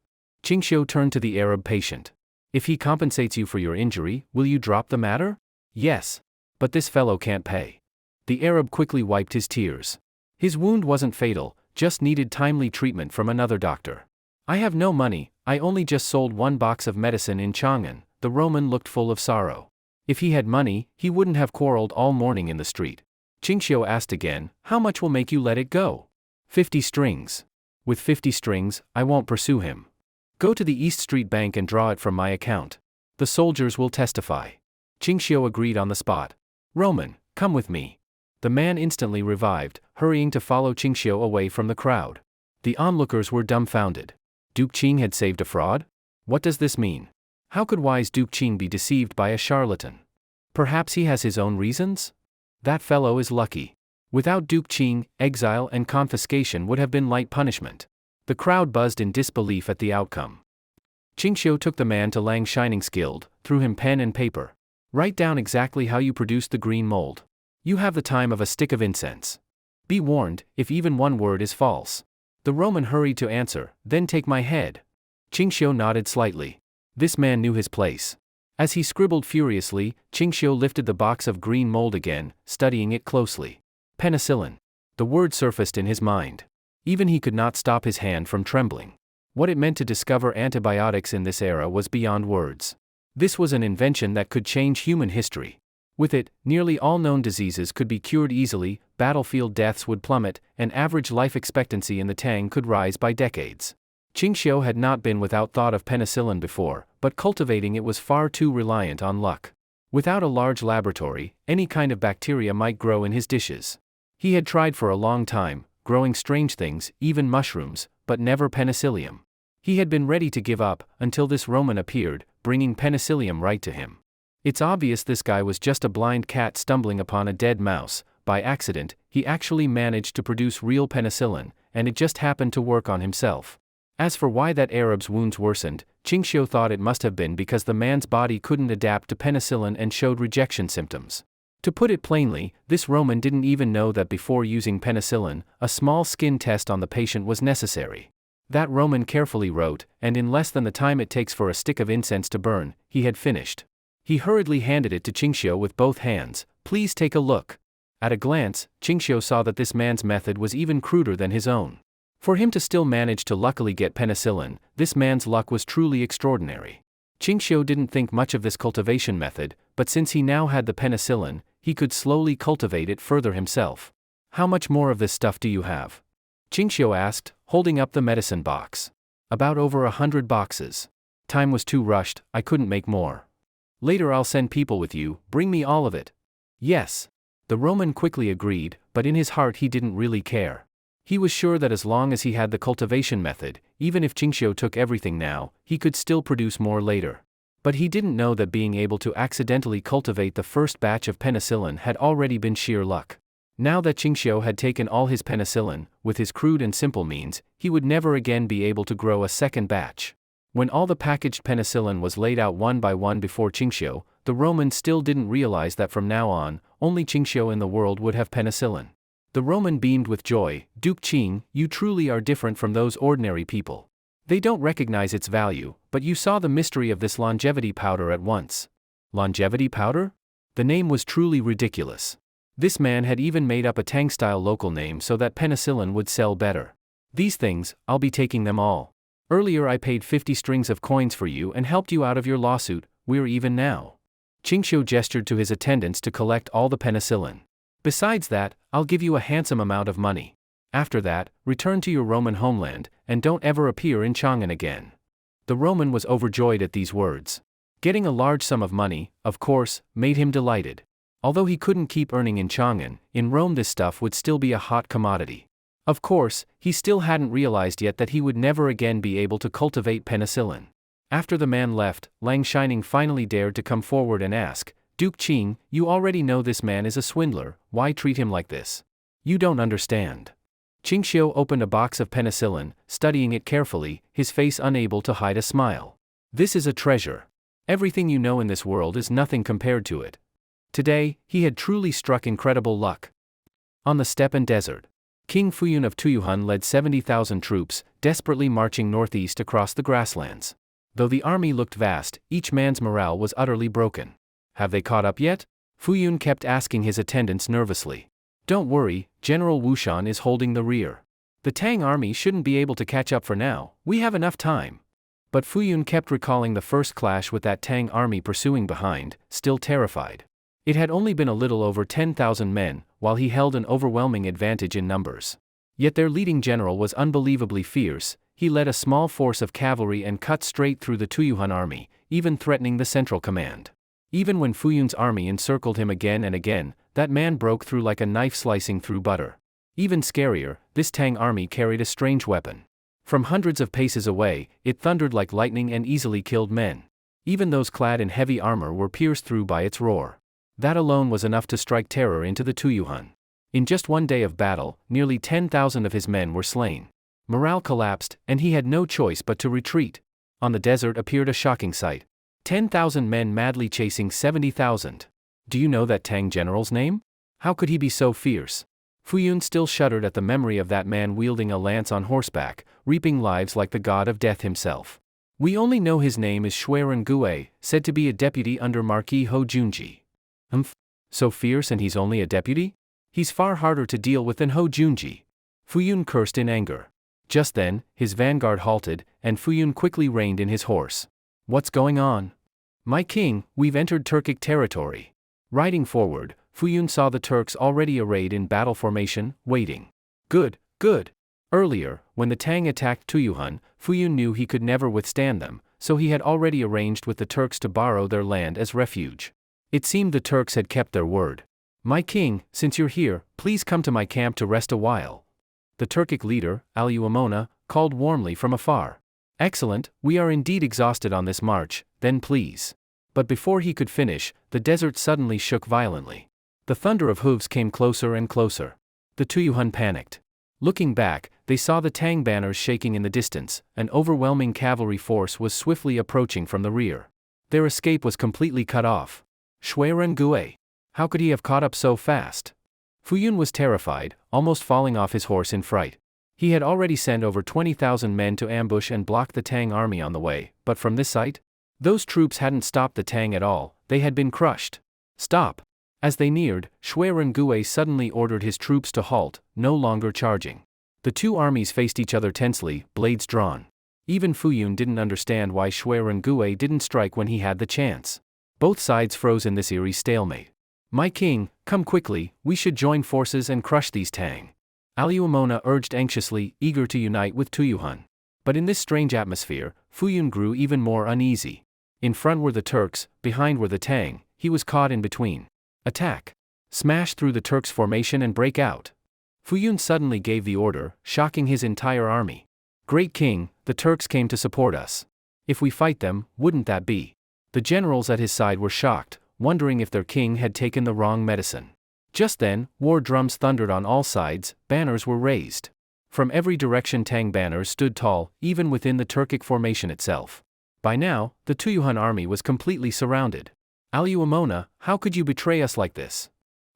Qingxiu turned to the Arab patient. If he compensates you for your injury, will you drop the matter? Yes. But this fellow can't pay. The Arab quickly wiped his tears. His wound wasn't fatal, just needed timely treatment from another doctor. I have no money, I only just sold 1 box of medicine in Chang'an. The Roman looked full of sorrow. If he had money, he wouldn't have quarreled all morning in the street. Qingxiu asked again, how much will make you let it go? 50 strings. With 50 strings, I won't pursue him. Go to the East Street Bank and draw it from my account. The soldiers will testify. Qingxiu agreed on the spot. Roman, come with me. The man instantly revived, hurrying to follow Qingxiu away from the crowd. The onlookers were dumbfounded. Duke Qing had saved a fraud? What does this mean? How could wise Duke Qing be deceived by a charlatan? Perhaps he has his own reasons? That fellow is lucky. Without Duke Qing, exile and confiscation would have been light punishment. The crowd buzzed in disbelief at the outcome. Qingxiu took the man to Lang Shining Skilled, threw him pen and paper. Write down exactly how you produced the green mold. You have the time of a stick of incense. Be warned, if even one word is false. The Roman hurried to answer, then take my head. Qingxiu nodded slightly. This man knew his place. As he scribbled furiously, Qingxiu lifted the box of green mold again, studying it closely. Penicillin. The word surfaced in his mind. Even he could not stop his hand from trembling. What it meant to discover antibiotics in this era was beyond words. This was an invention that could change human history. With it, nearly all known diseases could be cured easily, battlefield deaths would plummet, and average life expectancy in the Tang could rise by decades. Qingxiu had not been without thought of penicillin before, but cultivating it was far too reliant on luck. Without a large laboratory, any kind of bacteria might grow in his dishes. He had tried for a long time, growing strange things, even mushrooms, but never penicillium. He had been ready to give up, until this Roman appeared, bringing penicillium right to him. It's obvious this guy was just a blind cat stumbling upon a dead mouse. By accident, he actually managed to produce real penicillin, and it just happened to work on himself. As for why that Arab's wounds worsened, Qingxiu thought it must have been because the man's body couldn't adapt to penicillin and showed rejection symptoms. To put it plainly, this Roman didn't even know that before using penicillin, a small skin test on the patient was necessary. That Roman carefully wrote, and in less than the time it takes for a stick of incense to burn, he had finished. He hurriedly handed it to Qingxiu with both hands. Please take a look. At a glance, Qingxiu saw that this man's method was even cruder than his own. For him to still manage to luckily get penicillin, this man's luck was truly extraordinary. Qingxiu didn't think much of this cultivation method, but since he now had the penicillin, he could slowly cultivate it further himself. How much more of this stuff do you have? Qingxiu asked, holding up the medicine box. About over 100 boxes. Time was too rushed, I couldn't make more. Later I'll send people with you, bring me all of it. Yes. The Roman quickly agreed, but in his heart he didn't really care. He was sure that as long as he had the cultivation method, even if Qingxiu took everything now, he could still produce more later. But he didn't know that being able to accidentally cultivate the first batch of penicillin had already been sheer luck. Now that Qingxiu had taken all his penicillin, with his crude and simple means, he would never again be able to grow a second batch. When all the packaged penicillin was laid out one by one before Qingxiu, the Roman still didn't realize that from now on, only Qingxiu in the world would have penicillin. The Roman beamed with joy. Duke Qing, you truly are different from those ordinary people. They don't recognize its value, but you saw the mystery of this longevity powder at once. Longevity powder? The name was truly ridiculous. This man had even made up a Tang-style local name so that penicillin would sell better. These things, I'll be taking them all. Earlier I paid 50 strings of coins for you and helped you out of your lawsuit, we're even now. Qingxiu gestured to his attendants to collect all the penicillin. Besides that, I'll give you a handsome amount of money. After that, return to your Roman homeland, and don't ever appear in Chang'an again. The Roman was overjoyed at these words. Getting a large sum of money, of course, made him delighted. Although he couldn't keep earning in Chang'an, in Rome this stuff would still be a hot commodity. Of course, he still hadn't realized yet that he would never again be able to cultivate penicillin. After the man left, Lang Shining finally dared to come forward and ask, Duke Qing, you already know this man is a swindler, why treat him like this? You don't understand. Qingxiu opened a box of penicillin, studying it carefully, his face unable to hide a smile. This is a treasure. Everything you know in this world is nothing compared to it. Today, he had truly struck incredible luck. On the steppe and desert, King Fuyun of Tuyuhun led 70,000 troops, desperately marching northeast across the grasslands. Though the army looked vast, each man's morale was utterly broken. Have they caught up yet? Fu Yun kept asking his attendants nervously. Don't worry, General Wushan is holding the rear. The Tang army shouldn't be able to catch up for now, we have enough time. But Fu Yun kept recalling the first clash with that Tang army pursuing behind, still terrified. It had only been a little over 10,000 men, while he held an overwhelming advantage in numbers. Yet their leading general was unbelievably fierce. He led a small force of cavalry and cut straight through the Tuyuhan army, even threatening the central command. Even when Fu Yun's army encircled him again and again, that man broke through like a knife slicing through butter. Even scarier, this Tang army carried a strange weapon. From hundreds of paces away, it thundered like lightning and easily killed men. Even those clad in heavy armor were pierced through by its roar. That alone was enough to strike terror into the Tuyuhan. In just one day of battle, nearly 10,000 of his men were slain. Morale collapsed, and he had no choice but to retreat. On the desert appeared a shocking sight. 10,000 men madly chasing 70,000. Do you know that Tang general's name? How could he be so fierce? Fu Yun still shuddered at the memory of that man wielding a lance on horseback, reaping lives like the god of death himself. We only know his name is Shuiren Gue, said to be a deputy under Marquis Ho Junji. So fierce and he's only a deputy? He's far harder to deal with than Ho Junji. Fu Yun cursed in anger. Just then, his vanguard halted, and Fu Yun quickly reined in his horse. What's going on? My king, we've entered Turkic territory. Riding forward, Fu Yun saw the Turks already arrayed in battle formation, waiting. Good, good. Earlier, when the Tang attacked Tuyuhan, Fu Yun knew he could never withstand them, so he had already arranged with the Turks to borrow their land as refuge. It seemed the Turks had kept their word. My king, since you're here, please come to my camp to rest a while. The Turkic leader, Aluamona, called warmly from afar. Excellent, we are indeed exhausted on this march, then please. But before he could finish, the desert suddenly shook violently. The thunder of hooves came closer and closer. The Tuyuhan panicked. Looking back, they saw the Tang banners shaking in the distance. An overwhelming cavalry force was swiftly approaching from the rear. Their escape was completely cut off. Shuiren Gue. How could he have caught up so fast? Fu Yun was terrified, almost falling off his horse in fright. He had already sent over 20,000 men to ambush and block the Tang army on the way, but from this sight? Those troops hadn't stopped the Tang at all, they had been crushed. Stop! As they neared, Shuiren Gue suddenly ordered his troops to halt, no longer charging. The two armies faced each other tensely, blades drawn. Even Fu Yun didn't understand why Shuiren Gue didn't strike when he had the chance. Both sides froze in this eerie stalemate. My king, come quickly, we should join forces and crush these Tang. Aluamona urged anxiously, eager to unite with Tuyuhan. But in this strange atmosphere, Fu Yun grew even more uneasy. In front were the Turks, behind were the Tang, he was caught in between. Attack! Smash through the Turks' formation and break out. Fu Yun suddenly gave the order, shocking his entire army. Great king, the Turks came to support us. If we fight them, wouldn't that be? The generals at his side were shocked, wondering if their king had taken the wrong medicine. Just then, war drums thundered on all sides, banners were raised. From every direction Tang banners stood tall, even within the Turkic formation itself. By now, the Tuyuhan army was completely surrounded. Aluamona, how could you betray us like this?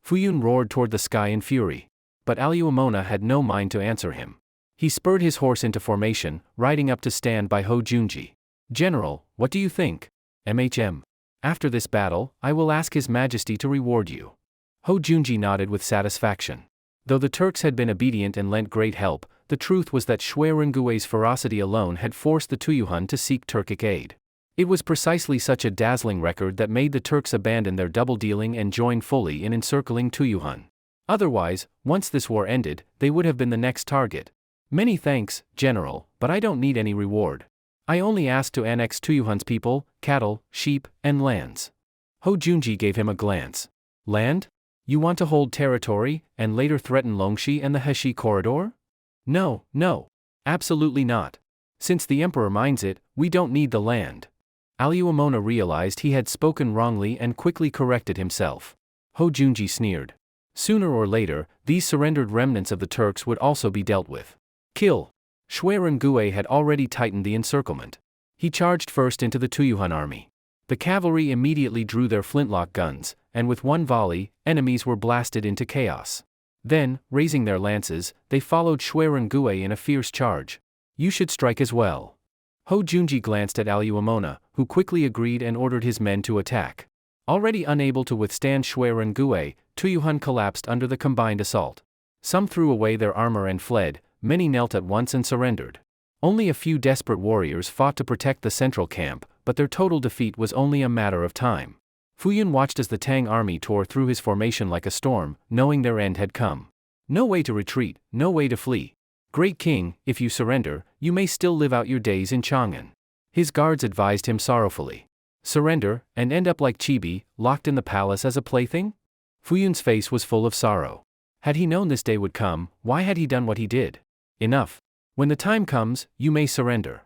Fu Yun roared toward the sky in fury. But Aluamona had no mind to answer him. He spurred his horse into formation, riding up to stand by Ho Junji. General, what do you think? After this battle, I will ask His Majesty to reward you. Ho Junji nodded with satisfaction. Though the Turks had been obedient and lent great help, the truth was that Shuiren Gue's ferocity alone had forced the Tuyuhan to seek Turkic aid. It was precisely such a dazzling record that made the Turks abandon their double-dealing and join fully in encircling Tuyuhan. Otherwise, once this war ended, they would have been the next target. Many thanks, General, but I don't need any reward. I only ask to annex Tuyuhan's people, cattle, sheep, and lands. Ho Junji gave him a glance. Land? You want to hold territory, and later threaten Longxi and the Heshi corridor? No, no. Absolutely not. Since the emperor minds it, we don't need the land. Aluamona realized he had spoken wrongly and quickly corrected himself. Ho Junji sneered. Sooner or later, these surrendered remnants of the Turks would also be dealt with. Kill! Shuiren Gue had already tightened the encirclement. He charged first into the Tuyuhan army. The cavalry immediately drew their flintlock guns, and with one volley, enemies were blasted into chaos. Then, raising their lances, they followed Shuiren Gue in a fierce charge. You should strike as well. Ho Junji glanced at Aluomona, who quickly agreed and ordered his men to attack. Already unable to withstand Shui Rengue, Tuyuhun collapsed under the combined assault. Some threw away their armor and fled, many knelt at once and surrendered. Only a few desperate warriors fought to protect the central camp, but their total defeat was only a matter of time. Fuyun watched as the Tang army tore through his formation like a storm, knowing their end had come. No way to retreat, no way to flee. Great King, if you surrender, you may still live out your days in Chang'an. His guards advised him sorrowfully. Surrender, and end up like Chibi, locked in the palace as a plaything? Fuyun's face was full of sorrow. Had he known this day would come, why had he done what he did? Enough. When the time comes, you may surrender.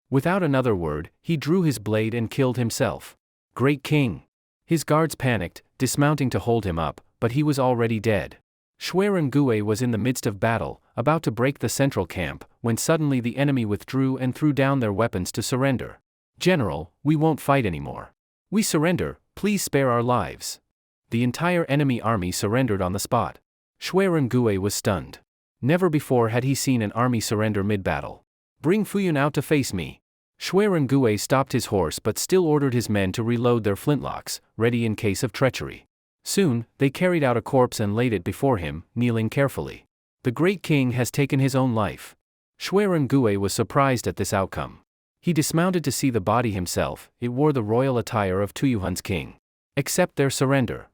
Without another word, he drew his blade and killed himself. Great King! His guards panicked, dismounting to hold him up, but he was already dead. Shui Rengue was in the midst of battle, about to break the central camp, when suddenly the enemy withdrew and threw down their weapons to surrender. General, we won't fight anymore. We surrender, please spare our lives. The entire enemy army surrendered on the spot. Shui Rengue was stunned. Never before had he seen an army surrender mid-battle. Bring Fuyun out to face me. Shui Rengue stopped his horse but still ordered his men to reload their flintlocks, ready in case of treachery. Soon, they carried out a corpse and laid it before him, kneeling carefully. The great king has taken his own life. Shui Rengue was surprised at this outcome. He dismounted to see the body himself. It wore the royal attire of Tuyuhun's king. Accept their surrender.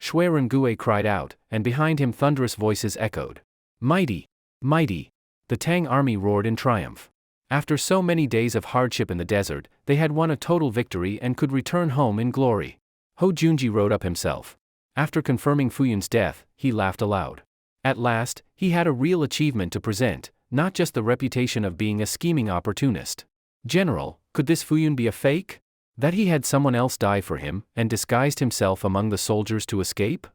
Shui Rengue cried out, and behind him thunderous voices echoed. Mighty! Mighty! The Tang army roared in triumph. After so many days of hardship in the desert, they had won a total victory and could return home in glory. Ho Junji rode up himself. After confirming Fuyun's death, he laughed aloud. At last, he had a real achievement to present, not just the reputation of being a scheming opportunist. General, could this Fuyun be a fake? That he had someone else die for him, and disguised himself among the soldiers to escape?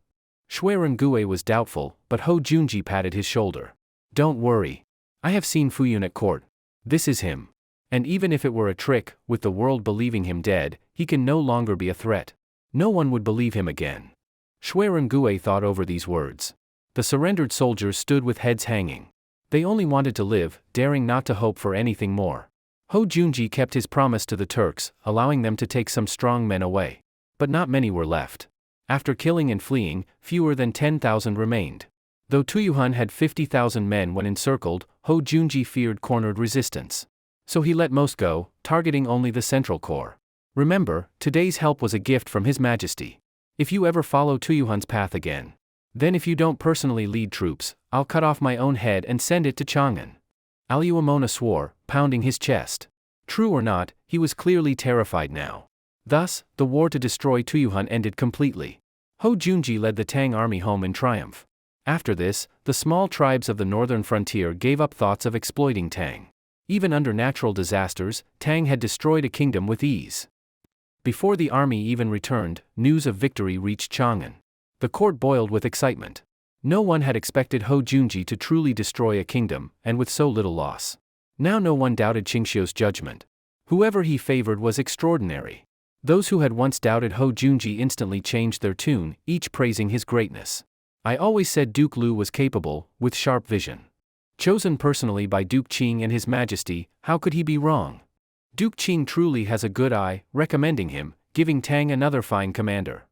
Shui Rengue was doubtful, but Ho Junji patted his shoulder. Don't worry. I have seen Fuyun at court. This is him. And even if it were a trick, with the world believing him dead, he can no longer be a threat. No one would believe him again. Shui Rengue thought over these words. The surrendered soldiers stood with heads hanging. They only wanted to live, daring not to hope for anything more. Ho Junji kept his promise to the Turks, allowing them to take some strong men away. But not many were left. After killing and fleeing, fewer than 10,000 remained. Though Tuyuhun had 50,000 men when encircled, Ho Junji feared cornered resistance. So he let most go, targeting only the central core. Remember, today's help was a gift from His Majesty. If you ever follow Tuyuhun's path again, then if you don't personally lead troops, I'll cut off my own head and send it to Chang'an. Aluomona swore, pounding his chest. True or not, he was clearly terrified now. Thus, the war to destroy Tuyuhun ended completely. Ho Junji led the Tang army home in triumph. After this, the small tribes of the northern frontier gave up thoughts of exploiting Tang. Even under natural disasters, Tang had destroyed a kingdom with ease. Before the army even returned, news of victory reached Chang'an. The court boiled with excitement. No one had expected Ho Junji to truly destroy a kingdom, and with so little loss. Now no one doubted Qingxiu's judgment. Whoever he favored was extraordinary. Those who had once doubted Ho Junji instantly changed their tune, each praising his greatness. I always said Duke Lu was capable, with sharp vision. Chosen personally by Duke Qing and His Majesty, how could he be wrong? Duke Qing truly has a good eye, recommending him, giving Tang another fine commander.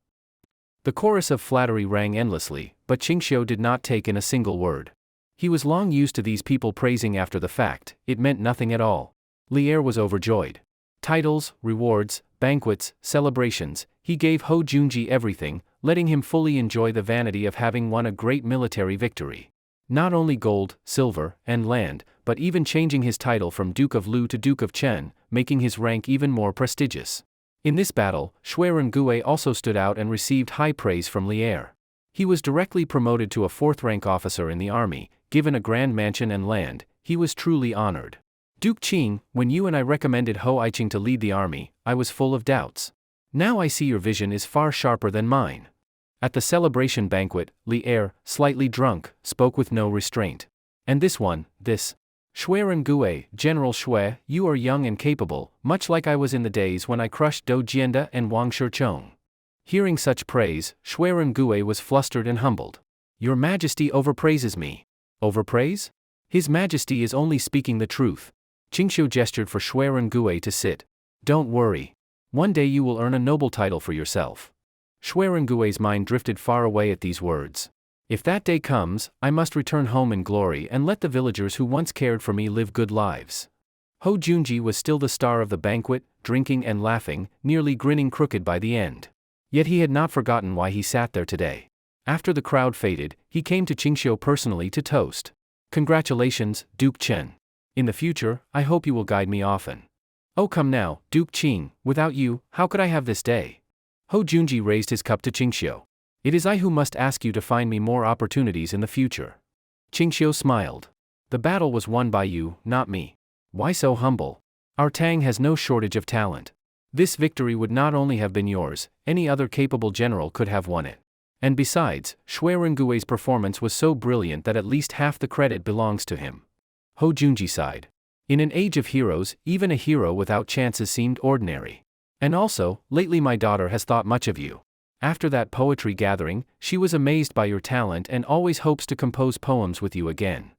The chorus of flattery rang endlessly, but Qingxiu did not take in a single word. He was long used to these people praising after the fact. It meant nothing at all. Lier was overjoyed. Titles, rewards, banquets, celebrations, he gave Ho Junji everything, letting him fully enjoy the vanity of having won a great military victory. Not only gold, silver, and land, but even changing his title from Duke of Lu to Duke of Chen, making his rank even more prestigious. In this battle, Shui Rengue also stood out and received high praise from Lier. He was directly promoted to a fourth-rank officer in the army, given a grand mansion and land. He was truly honored. Duke Qing, when you and I recommended Ho Iching to lead the army, I was full of doubts. Now I see your vision is far sharper than mine. At the celebration banquet, Lier, slightly drunk, spoke with no restraint. And this Shui Rengue, General Shui, you are young and capable, much like I was in the days when I crushed Dou Jianda and Wang Shichong. Hearing such praise, Shui Rengue was flustered and humbled. Your Majesty overpraises me. Overpraise? His Majesty is only speaking the truth. Qingxiu gestured for Shui Rengue to sit. Don't worry. One day you will earn a noble title for yourself. Shui Rengue's mind drifted far away at these words. If that day comes, I must return home in glory and let the villagers who once cared for me live good lives. Ho Junji was still the star of the banquet, drinking and laughing, nearly grinning crooked by the end. Yet he had not forgotten why he sat there today. After the crowd faded, he came to Qingxiu personally to toast. Congratulations, Duke Chen. In the future, I hope you will guide me often. Oh come now, Duke Qing, without you, how could I have this day? Ho Junji raised his cup to Qingxiu. It is I who must ask you to find me more opportunities in the future. Qingxiu smiled. The battle was won by you, not me. Why so humble? Our Tang has no shortage of talent. This victory would not only have been yours, any other capable general could have won it. And besides, Shui Rengue's performance was so brilliant that at least half the credit belongs to him. Ho Junji sighed. In an age of heroes, even a hero without chances seemed ordinary. And also, lately my daughter has thought much of you. After that poetry gathering, she was amazed by your talent and always hopes to compose poems with you again.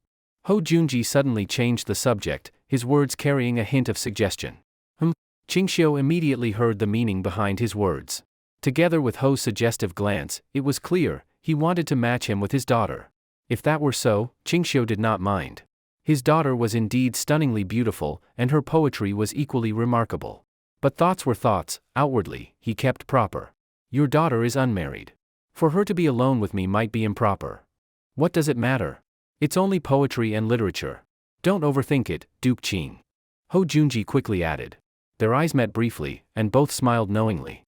Ho Junji suddenly changed the subject, his words carrying a hint of suggestion. Qingxiu immediately heard the meaning behind his words. Together with Ho's suggestive glance, it was clear, he wanted to match him with his daughter. If that were so, Qingxiu did not mind. His daughter was indeed stunningly beautiful, and her poetry was equally remarkable. But thoughts were thoughts, outwardly, he kept proper. Your daughter is unmarried. For her to be alone with me might be improper. What does it matter? It's only poetry and literature. Don't overthink it, Duke Qing. Ho Junji quickly added. Their eyes met briefly, and both smiled knowingly.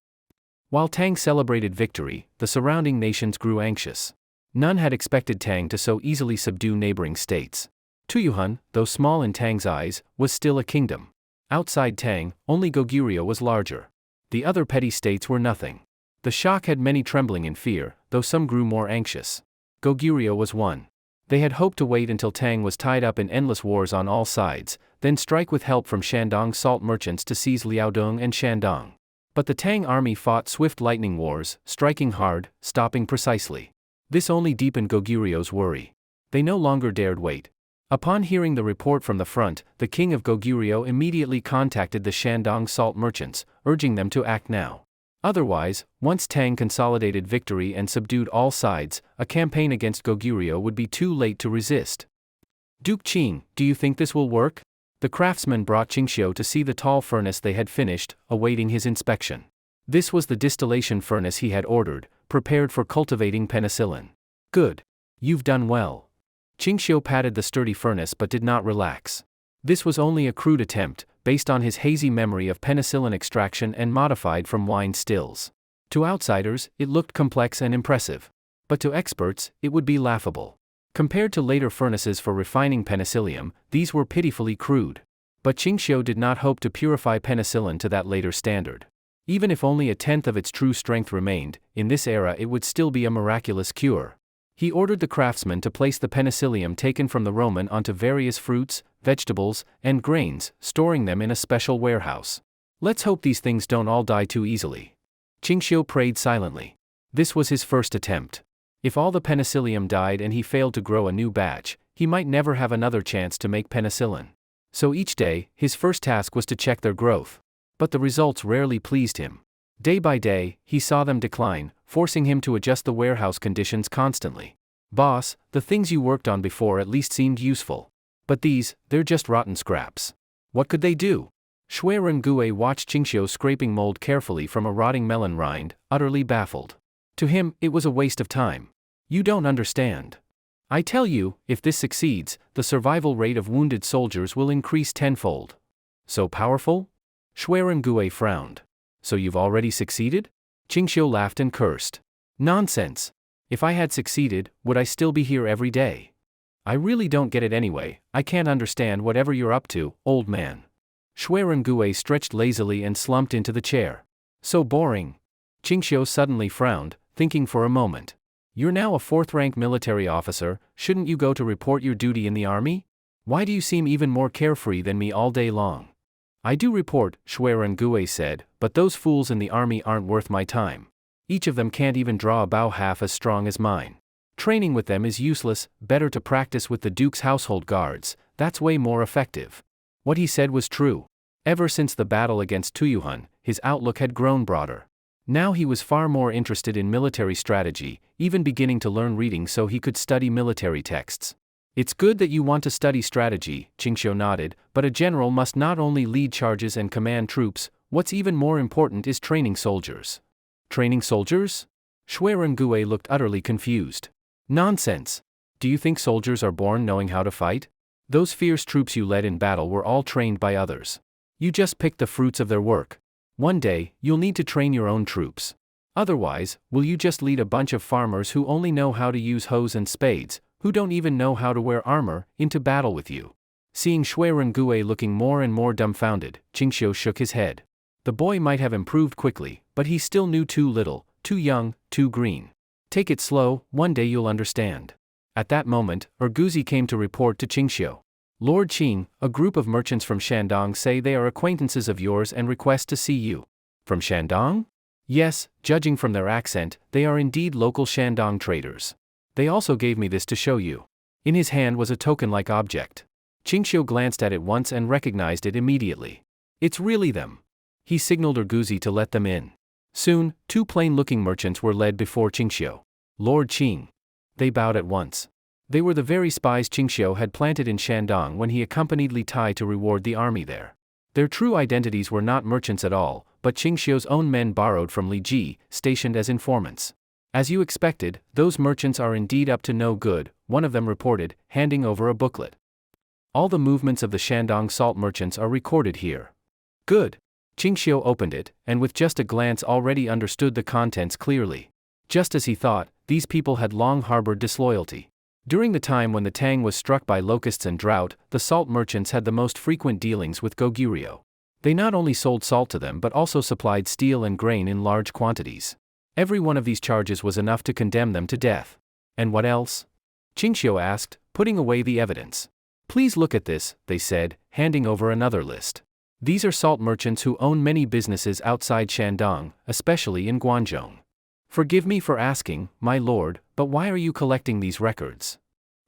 While Tang celebrated victory, the surrounding nations grew anxious. None had expected Tang to so easily subdue neighboring states. Tuyuhun, though small in Tang's eyes, was still a kingdom. Outside Tang, only Goguryeo was larger. The other petty states were nothing. The shock had many trembling in fear, though some grew more anxious. Goguryeo was one. They had hoped to wait until Tang was tied up in endless wars on all sides, then strike with help from Shandong salt merchants to seize Liaodong and Shandong. But the Tang army fought swift lightning wars, striking hard, stopping precisely. This only deepened Goguryeo's worry. They no longer dared wait. Upon hearing the report from the front, the king of Goguryeo immediately contacted the Shandong salt merchants, urging them to act now. Otherwise, once Tang consolidated victory and subdued all sides, a campaign against Goguryeo would be too late to resist. Duke Qing, do you think this will work? The craftsman brought Qingxiu to see the tall furnace they had finished, awaiting his inspection. This was the distillation furnace he had ordered, prepared for cultivating penicillin. Good. You've done well. Qingxiu patted the sturdy furnace but did not relax. This was only a crude attempt, based on his hazy memory of penicillin extraction and modified from wine stills. To outsiders, it looked complex and impressive. But to experts, it would be laughable. Compared to later furnaces for refining penicillium, these were pitifully crude. But Qingxiu did not hope to purify penicillin to that later standard. Even if only a tenth of its true strength remained, in this era it would still be a miraculous cure. He ordered the craftsman to place the penicillium taken from the Roman onto various fruits, vegetables, and grains, storing them in a special warehouse. Let's hope these things don't all die too easily. Qingxiu prayed silently. This was his first attempt. If all the penicillium died and he failed to grow a new batch, he might never have another chance to make penicillin. So each day, his first task was to check their growth. But the results rarely pleased him. Day by day, he saw them decline, forcing him to adjust the warehouse conditions constantly. Boss, the things you worked on before at least seemed useful. But these, they're just rotten scraps. What could they do? Shui Rengue watched Qingxiu scraping mold carefully from a rotting melon rind, utterly baffled. To him, it was a waste of time. You don't understand. I tell you, if this succeeds, the survival rate of wounded soldiers will increase tenfold. So powerful? Shui Rengue frowned. So you've already succeeded? Qingxiu laughed and cursed. Nonsense. If I had succeeded, would I still be here every day? I really don't get it anyway. I can't understand whatever you're up to, old man. Shui Rengue stretched lazily and slumped into the chair. So boring. Qingxiu suddenly frowned, thinking for a moment. You're now a fourth-rank military officer, shouldn't you go to report your duty in the army? Why do you seem even more carefree than me all day long? I do report, Shui Rengue said, but those fools in the army aren't worth my time. Each of them can't even draw a bow half as strong as mine. Training with them is useless, better to practice with the Duke's household guards, that's way more effective. What he said was true. Ever since the battle against Tuyuhun, his outlook had grown broader. Now he was far more interested in military strategy, even beginning to learn reading so he could study military texts. It's good that you want to study strategy, Qingxiu nodded, but a general must not only lead charges and command troops, what's even more important is training soldiers. Training soldiers? Shui Rengue looked utterly confused. Nonsense. Do you think soldiers are born knowing how to fight? Those fierce troops you led in battle were all trained by others. You just picked the fruits of their work. One day, you'll need to train your own troops. Otherwise, will you just lead a bunch of farmers who only know how to use hoes and spades, who don't even know how to wear armor, into battle with you? Seeing Shui Rengue looking more and more dumbfounded, Qingxiu shook his head. The boy might have improved quickly, but he still knew too little, too young, too green. Take it slow, one day you'll understand. At that moment, Urguzi came to report to Qingxiu. Lord Qing, a group of merchants from Shandong say they are acquaintances of yours and request to see you. From Shandong? Yes, judging from their accent, they are indeed local Shandong traders. They also gave me this to show you. In his hand was a token-like object. Qingxiu glanced at it once and recognized it immediately. It's really them. He signaled Urguzi to let them in. Soon, two plain-looking merchants were led before Qingxiu. Lord Qing. They bowed at once. They were the very spies Qingxiu had planted in Shandong when he accompanied Li Tai to reward the army there. Their true identities were not merchants at all, but Qingxiu's own men borrowed from Li Ji, stationed as informants. As you expected, those merchants are indeed up to no good, one of them reported, handing over a booklet. All the movements of the Shandong salt merchants are recorded here. Good. Qingxiu opened it, and with just a glance already understood the contents clearly. Just as he thought, these people had long harbored disloyalty. During the time when the Tang was struck by locusts and drought, the salt merchants had the most frequent dealings with Goguryeo. They not only sold salt to them but also supplied steel and grain in large quantities. Every one of these charges was enough to condemn them to death. And what else? Qingxiu asked, putting away the evidence. Please look at this, they said, handing over another list. These are salt merchants who own many businesses outside Shandong, especially in Guangzhou. Forgive me for asking, my lord, but why are you collecting these records?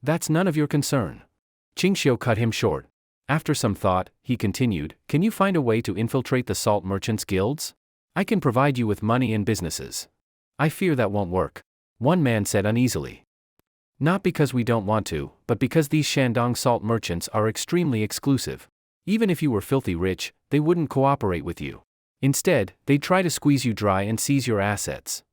That's none of your concern. Qingxiu cut him short. After some thought, he continued, can you find a way to infiltrate the salt merchants' guilds? I can provide you with money and businesses. I fear that won't work. One man said uneasily. Not because we don't want to, but because these Shandong salt merchants are extremely exclusive. Even if you were filthy rich, they wouldn't cooperate with you. Instead, they'd try to squeeze you dry and seize your assets.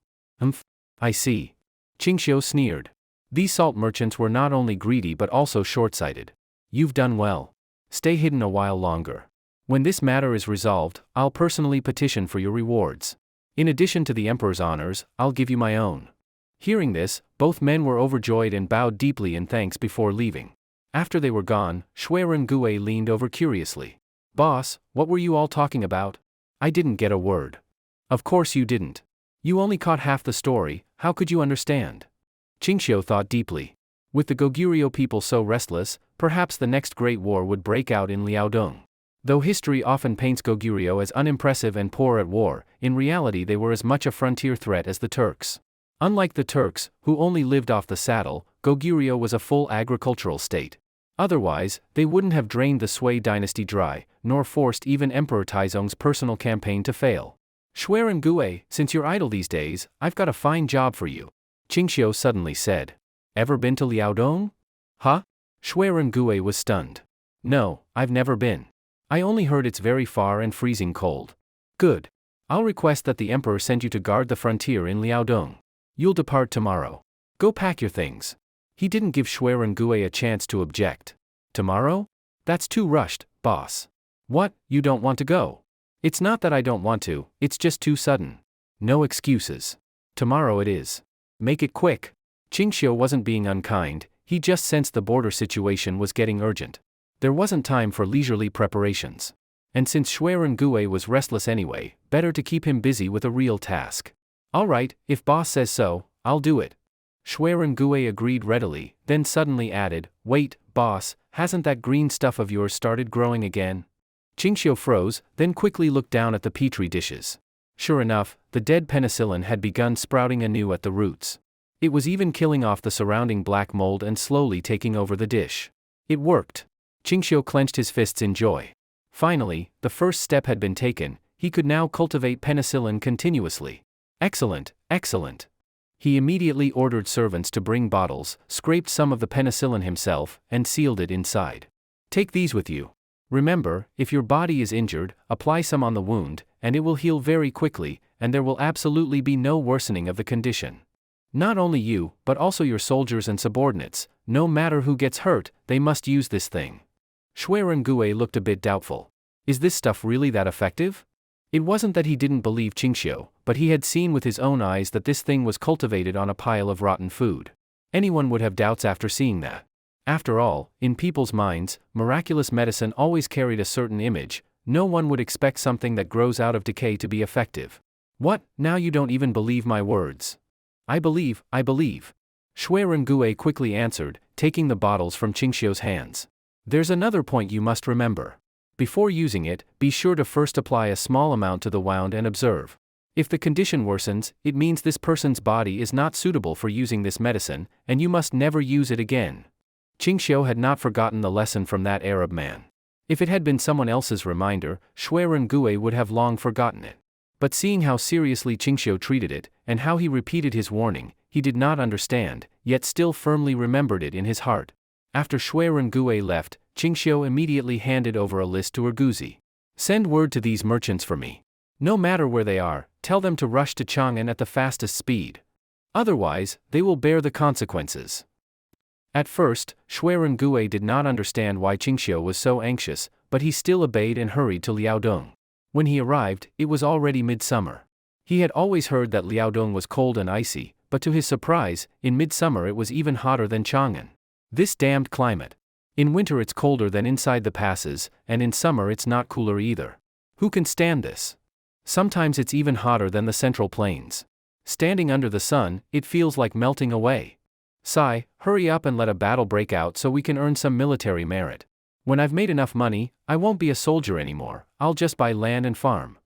I see. Qingxiu sneered. These salt merchants were not only greedy but also short-sighted. You've done well. Stay hidden a while longer. When this matter is resolved, I'll personally petition for your rewards. In addition to the emperor's honors, I'll give you my own. Hearing this, both men were overjoyed and bowed deeply in thanks before leaving. After they were gone, Shui Rengue leaned over curiously. Boss, what were you all talking about? I didn't get a word. Of course you didn't. You only caught half the story, how could you understand? Qingxiu thought deeply. With the Goguryeo people so restless, perhaps the next great war would break out in Liaodong. Though history often paints Goguryeo as unimpressive and poor at war, in reality they were as much a frontier threat as the Turks. Unlike the Turks, who only lived off the saddle, Goguryeo was a full agricultural state. Otherwise, they wouldn't have drained the Sui dynasty dry, nor forced even Emperor Taizong's personal campaign to fail. Shui Rengue, since you're idle these days, I've got a fine job for you. Qingxiu suddenly said. Ever been to Liaodong? Huh? Shui Rengue was stunned. No, I've never been. I only heard it's very far and freezing cold. Good. I'll request that the emperor send you to guard the frontier in Liaodong. You'll depart tomorrow. Go pack your things. He didn't give Shui Rengue a chance to object. Tomorrow? That's too rushed, boss. What, you don't want to go? It's not that I don't want to, it's just too sudden. No excuses. Tomorrow it is. Make it quick. Qingxiu wasn't being unkind, he just sensed the border situation was getting urgent. There wasn't time for leisurely preparations. And since Shui Rengue was restless anyway, better to keep him busy with a real task. All right, if boss says so, I'll do it. Shui Rengue agreed readily, then suddenly added, wait, boss, hasn't that green stuff of yours started growing again? Qingxiu froze, then quickly looked down at the petri dishes. Sure enough, the dead penicillin had begun sprouting anew at the roots. It was even killing off the surrounding black mold and slowly taking over the dish. It worked. Qingxiu clenched his fists in joy. Finally, the first step had been taken. He could now cultivate penicillin continuously. Excellent, excellent. He immediately ordered servants to bring bottles, scraped some of the penicillin himself, and sealed it inside. Take these with you. Remember, if your body is injured, apply some on the wound, and it will heal very quickly, and there will absolutely be no worsening of the condition. Not only you, but also your soldiers and subordinates, no matter who gets hurt, they must use this thing. Shui Rengue looked a bit doubtful. Is this stuff really that effective? It wasn't that he didn't believe Qingxiu, but he had seen with his own eyes that this thing was cultivated on a pile of rotten food. Anyone would have doubts after seeing that. After all, in people's minds, miraculous medicine always carried a certain image. No one would expect something that grows out of decay to be effective. What, now you don't even believe my words? I believe. Shui Rengue quickly answered, taking the bottles from Qingxiu's hands. There's another point you must remember. Before using it, be sure to first apply a small amount to the wound and observe. If the condition worsens, it means this person's body is not suitable for using this medicine, and you must never use it again. Qingxiu had not forgotten the lesson from that Arab man. If it had been someone else's reminder, Shui Rengue would have long forgotten it. But seeing how seriously Qingxiu treated it, and how he repeated his warning, he did not understand, yet still firmly remembered it in his heart. After Shui Rengue left, Qingxiu immediately handed over a list to Erguzi. Send word to these merchants for me. No matter where they are, tell them to rush to Chang'an at the fastest speed. Otherwise, they will bear the consequences. At first, Shui Rengue did not understand why Qingxiu was so anxious, but he still obeyed and hurried to Liaodong. When he arrived, it was already midsummer. He had always heard that Liaodong was cold and icy, but to his surprise, in midsummer it was even hotter than Chang'an. This damned climate. In winter it's colder than inside the passes, and in summer it's not cooler either. Who can stand this? Sometimes it's even hotter than the central plains. Standing under the sun, it feels like melting away. Sai, hurry up and let a battle break out so we can earn some military merit. When I've made enough money, I won't be a soldier anymore, I'll just buy land and farm.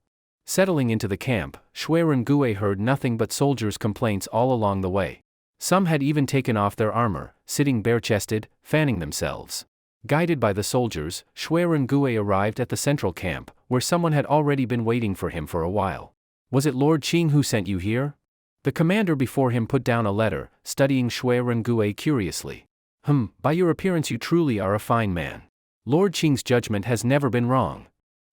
Settling into the camp, Shui Rengue heard nothing but soldiers' complaints all along the way. Some had even taken off their armor, sitting bare-chested, fanning themselves. Guided by the soldiers, Shui Rengue arrived at the central camp, where someone had already been waiting for him for a while. Was it Lord Qing who sent you here? The commander before him put down a letter, studying Shui Rengue curiously. By your appearance you truly are a fine man. Lord Qing's judgment has never been wrong.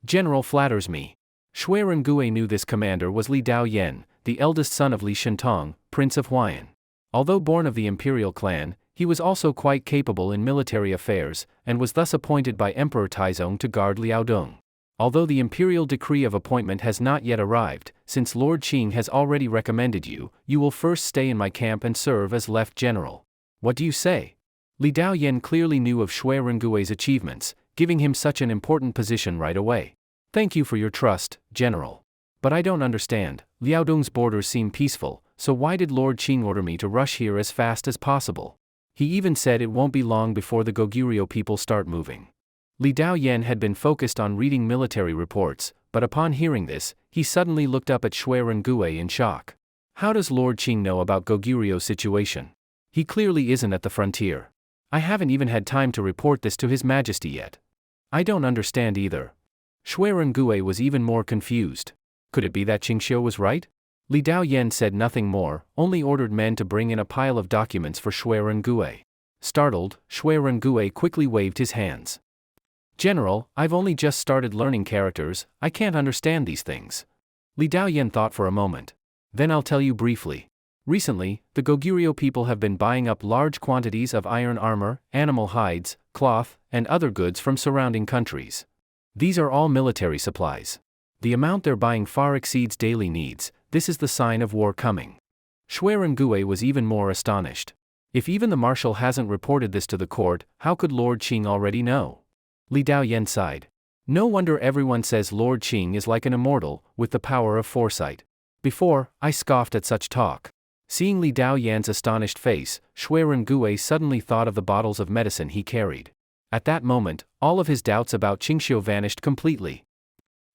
General flatters me. Shui Rengue knew this commander was Li Daoyan, the eldest son of Li Shentong, Prince of Huayan. Although born of the imperial clan, he was also quite capable in military affairs, and was thus appointed by Emperor Taizong to guard Liaodong. Although the imperial decree of appointment has not yet arrived, since Lord Qing has already recommended you, you will first stay in my camp and serve as Left General. What do you say? Li Daoyan clearly knew of Shui Rengue's achievements, giving him such an important position right away. Thank you for your trust, General. But I don't understand, Liaodong's borders seem peaceful, so why did Lord Qing order me to rush here as fast as possible? He even said it won't be long before the Goguryeo people start moving. Li Daoyan had been focused on reading military reports, but upon hearing this, he suddenly looked up at Shui Rengue in shock. How does Lord Qing know about Goguryo's situation? He clearly isn't at the frontier. I haven't even had time to report this to His Majesty yet. I don't understand either. Shui Rengue was even more confused. Could it be that Qingxiu was right? Li Daoyan said nothing more, only ordered men to bring in a pile of documents for Shui Rengue. Startled, Shui Rengue quickly waved his hands. General, I've only just started learning characters, I can't understand these things. Li Daoyan thought for a moment. Then I'll tell you briefly. Recently, the Goguryeo people have been buying up large quantities of iron armor, animal hides, cloth, and other goods from surrounding countries. These are all military supplies. The amount they're buying far exceeds daily needs. This is the sign of war coming. Shui Rengue was even more astonished. If even the marshal hasn't reported this to the court, how could Lord Qing already know? Li Daoyan sighed. No wonder everyone says Lord Qing is like an immortal, with the power of foresight. Before, I scoffed at such talk. Seeing Li Daoyan's astonished face, Shui Rengue suddenly thought of the bottles of medicine he carried. At that moment, all of his doubts about Qingxiu vanished completely.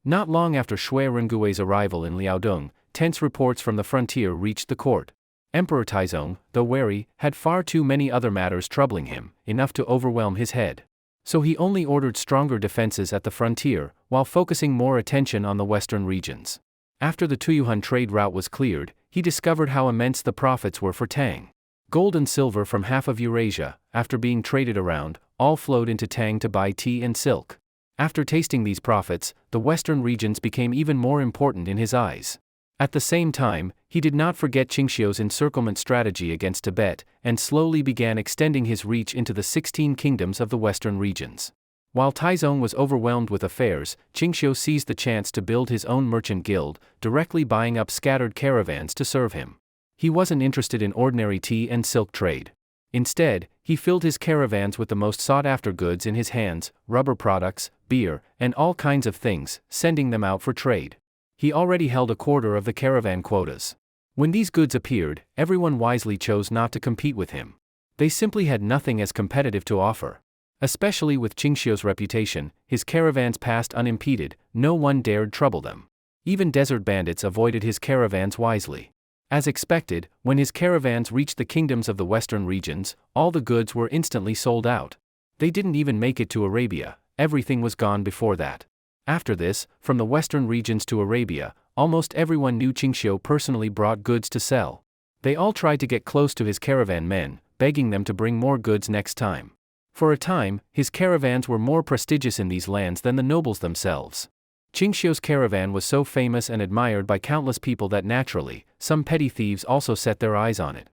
Not long after Shui Rengue's arrival in Liaodong, tense reports from the frontier reached the court. Emperor Taizong, though wary, had far too many other matters troubling him, enough to overwhelm his head. So he only ordered stronger defenses at the frontier, while focusing more attention on the western regions. After the Tuyuhun trade route was cleared, he discovered how immense the profits were for Tang. Gold and silver from half of Eurasia, after being traded around, all flowed into Tang to buy tea and silk. After tasting these profits, the western regions became even more important in his eyes. At the same time, he did not forget Qingxiu's encirclement strategy against Tibet, and slowly began extending his reach into the 16 kingdoms of the western regions. While Taizong was overwhelmed with affairs, Qingxiu seized the chance to build his own merchant guild, directly buying up scattered caravans to serve him. He wasn't interested in ordinary tea and silk trade. Instead, he filled his caravans with the most sought-after goods in his hands, rubber products, beer, and all kinds of things, sending them out for trade. He already held a quarter of the caravan quotas. When these goods appeared, everyone wisely chose not to compete with him. They simply had nothing as competitive to offer. Especially with Qingxiu's reputation, his caravans passed unimpeded, no one dared trouble them. Even desert bandits avoided his caravans wisely. As expected, when his caravans reached the kingdoms of the western regions, all the goods were instantly sold out. They didn't even make it to Arabia, everything was gone before that. After this, from the western regions to Arabia, almost everyone knew Qingxiu personally brought goods to sell. They all tried to get close to his caravan men, begging them to bring more goods next time. For a time, his caravans were more prestigious in these lands than the nobles themselves. Qingxiu's caravan was so famous and admired by countless people that naturally, some petty thieves also set their eyes on it.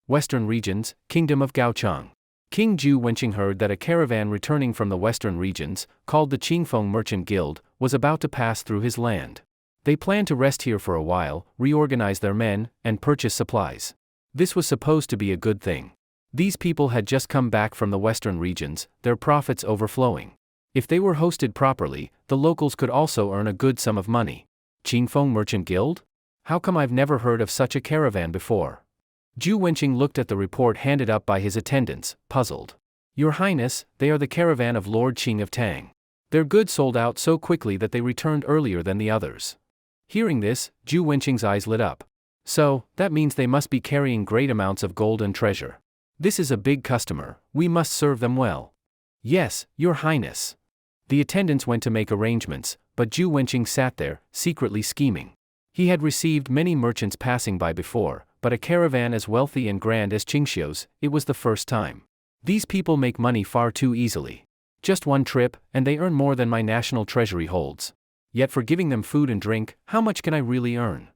Western regions, Kingdom of Gaochang. King Zhu Wenqing heard that a caravan returning from the western regions, called the Qingfeng Merchant Guild, was about to pass through his land. They planned to rest here for a while, reorganize their men, and purchase supplies. This was supposed to be a good thing. These people had just come back from the western regions, their profits overflowing. If they were hosted properly, the locals could also earn a good sum of money. Qingfeng Merchant Guild? How come I've never heard of such a caravan before? Zhu Wenqing looked at the report handed up by his attendants, puzzled. Your Highness, they are the caravan of Lord Qing of Tang. Their goods sold out so quickly that they returned earlier than the others. Hearing this, Zhu Wenqing's eyes lit up. So, that means they must be carrying great amounts of gold and treasure. This is a big customer, we must serve them well. Yes, Your Highness. The attendants went to make arrangements, but Zhu Wenqing sat there, secretly scheming. He had received many merchants passing by before, but a caravan as wealthy and grand as Qingxiu's, it was the first time. These people make money far too easily. Just one trip, and they earn more than my national treasury holds. Yet for giving them food and drink, how much can I really earn?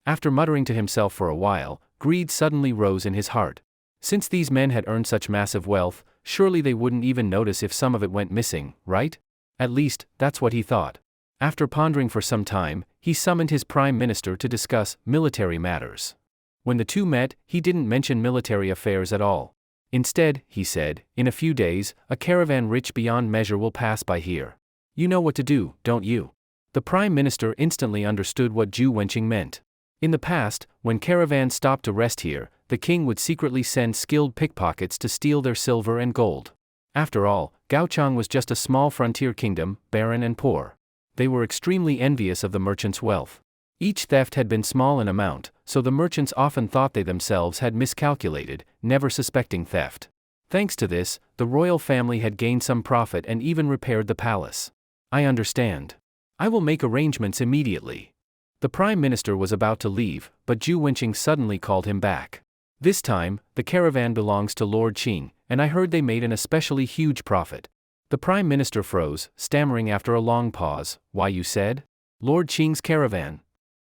After muttering to himself for a while, greed suddenly rose in his heart. Since these men had earned such massive wealth, surely they wouldn't even notice if some of it went missing, right? At least, that's what he thought. After pondering for some time, he summoned his prime minister to discuss military matters. When the two met, he didn't mention military affairs at all. Instead, he said, in a few days, a caravan rich beyond measure will pass by here. You know what to do, don't you? The prime minister instantly understood what Zhu Wenqing meant. In the past, when caravans stopped to rest here, the king would secretly send skilled pickpockets to steal their silver and gold. After all, Gaochang was just a small frontier kingdom, barren and poor. They were extremely envious of the merchants' wealth. Each theft had been small in amount, so the merchants often thought they themselves had miscalculated, never suspecting theft. Thanks to this, the royal family had gained some profit and even repaired the palace. I understand. I will make arrangements immediately. The prime minister was about to leave, but Zhu Wenqing suddenly called him back. This time, the caravan belongs to Lord Qing, and I heard they made an especially huge profit. The prime minister froze, stammering after a long pause. Why, you said? Lord Qing's caravan?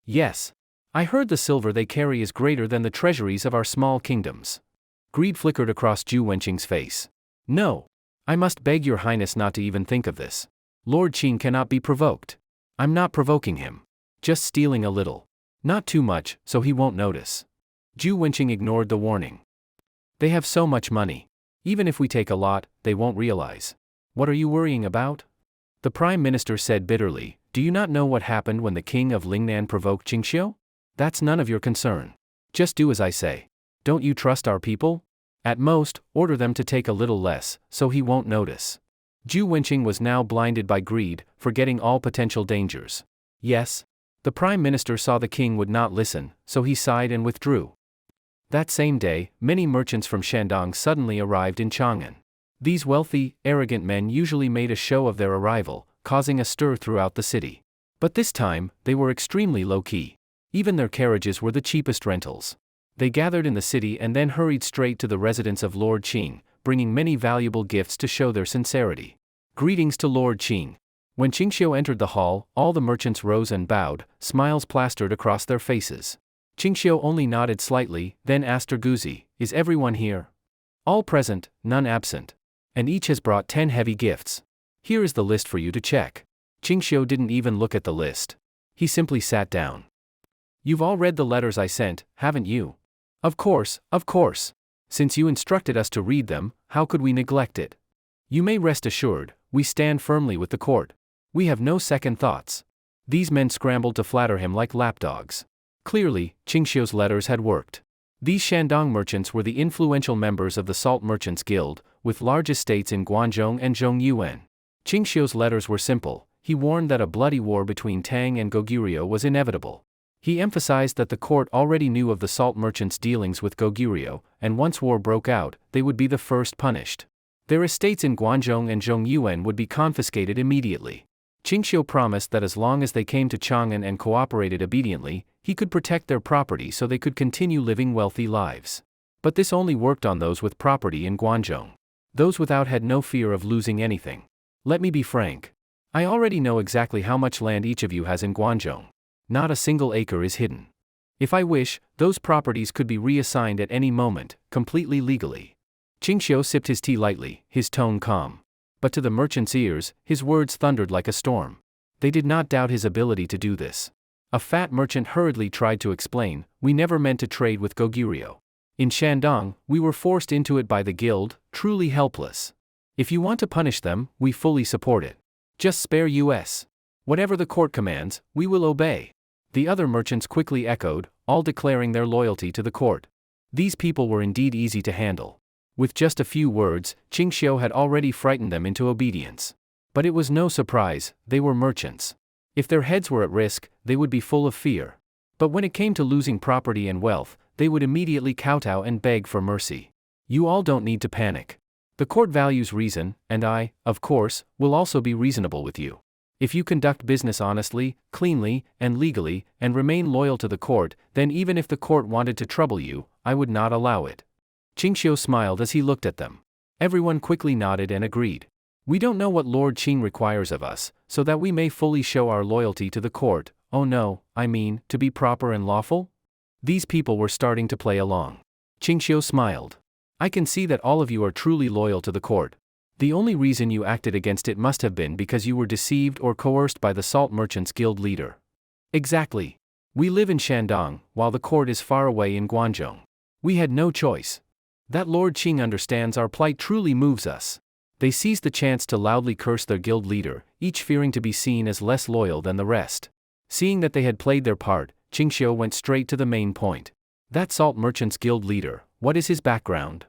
Yes. I heard the silver they carry is greater than the treasuries of our small kingdoms. Greed flickered across Zhu Wenqing's face. No. I must beg your highness not to even think of this. Lord Qing cannot be provoked. I'm not provoking him. Just stealing a little. Not too much, so he won't notice. Zhu Wenqing ignored the warning. They have so much money. Even if we take a lot, they won't realize. What are you worrying about? The prime minister said bitterly, do you not know what happened when the king of Lingnan provoked Qingxiu? That's none of your concern. Just do as I say. Don't you trust our people? At most, order them to take a little less, so he won't notice. Zhu Wenqing was now blinded by greed, forgetting all potential dangers. Yes. The prime minister saw the king would not listen, so he sighed and withdrew. That same day, many merchants from Shandong suddenly arrived in Chang'an. These wealthy, arrogant men usually made a show of their arrival, causing a stir throughout the city. But this time, they were extremely low-key. Even their carriages were the cheapest rentals. They gathered in the city and then hurried straight to the residence of Lord Qing, bringing many valuable gifts to show their sincerity. Greetings to Lord Qing. When Qingxiu entered the hall, all the merchants rose and bowed, smiles plastered across their faces. Qingxiu only nodded slightly, then asked Erguzi, "Is everyone here?" "All present, none absent. And each has brought 10 heavy gifts. Here is the list for you to check." Qingxiu didn't even look at the list. He simply sat down. "You've all read the letters I sent, haven't you?" Of course, of course. Since you instructed us to read them, how could we neglect it? You may rest assured, we stand firmly with the court. We have no second thoughts." These men scrambled to flatter him like lapdogs. Clearly, Qingxiu's letters had worked. These Shandong merchants were the influential members of the Salt Merchants Guild, with large estates in Guangzhou and Zhongyuan. Qingxiu's letters were simple. He warned that a bloody war between Tang and Goguryeo was inevitable. He emphasized that the court already knew of the salt merchants' dealings with Goguryeo, and once war broke out, they would be the first punished. Their estates in Guangzhou and Zhongyuan would be confiscated immediately. Qingxiu promised that as long as they came to Chang'an and cooperated obediently, he could protect their property so they could continue living wealthy lives. But this only worked on those with property in Guangzhou. Those without had no fear of losing anything. Let me be frank. I already know exactly how much land each of you has in Guangzhou. Not a single acre is hidden. If I wish, those properties could be reassigned at any moment, completely legally. Qingxiu sipped his tea lightly, his tone calm. But to the merchant's ears, his words thundered like a storm. They did not doubt his ability to do this. A fat merchant hurriedly tried to explain, "We never meant to trade with Goguryeo. In Shandong, we were forced into it by the guild, truly helpless. If you want to punish them, we fully support it. Just spare us. Whatever the court commands, we will obey." The other merchants quickly echoed, all declaring their loyalty to the court. These people were indeed easy to handle. With just a few words, Qingxiu had already frightened them into obedience. But it was no surprise, they were merchants. If their heads were at risk, they would be full of fear. But when it came to losing property and wealth, they would immediately kowtow and beg for mercy. You all don't need to panic. The court values reason, and I, of course, will also be reasonable with you. If you conduct business honestly, cleanly, and legally, and remain loyal to the court, then even if the court wanted to trouble you, I would not allow it. Qingxiu smiled as he looked at them. Everyone quickly nodded and agreed. We don't know what Lord Qing requires of us, so that we may fully show our loyalty to the court. Oh no, I mean, to be proper and lawful? These people were starting to play along. Qingxiu smiled. I can see that all of you are truly loyal to the court. The only reason you acted against it must have been because you were deceived or coerced by the Salt Merchants Guild leader. Exactly. We live in Shandong, while the court is far away in Guangzhou. We had no choice. That Lord Qing understands our plight truly moves us. They seized the chance to loudly curse their guild leader, each fearing to be seen as less loyal than the rest. Seeing that they had played their part, Qingxiu went straight to the main point. That Salt Merchants Guild leader, what is his background?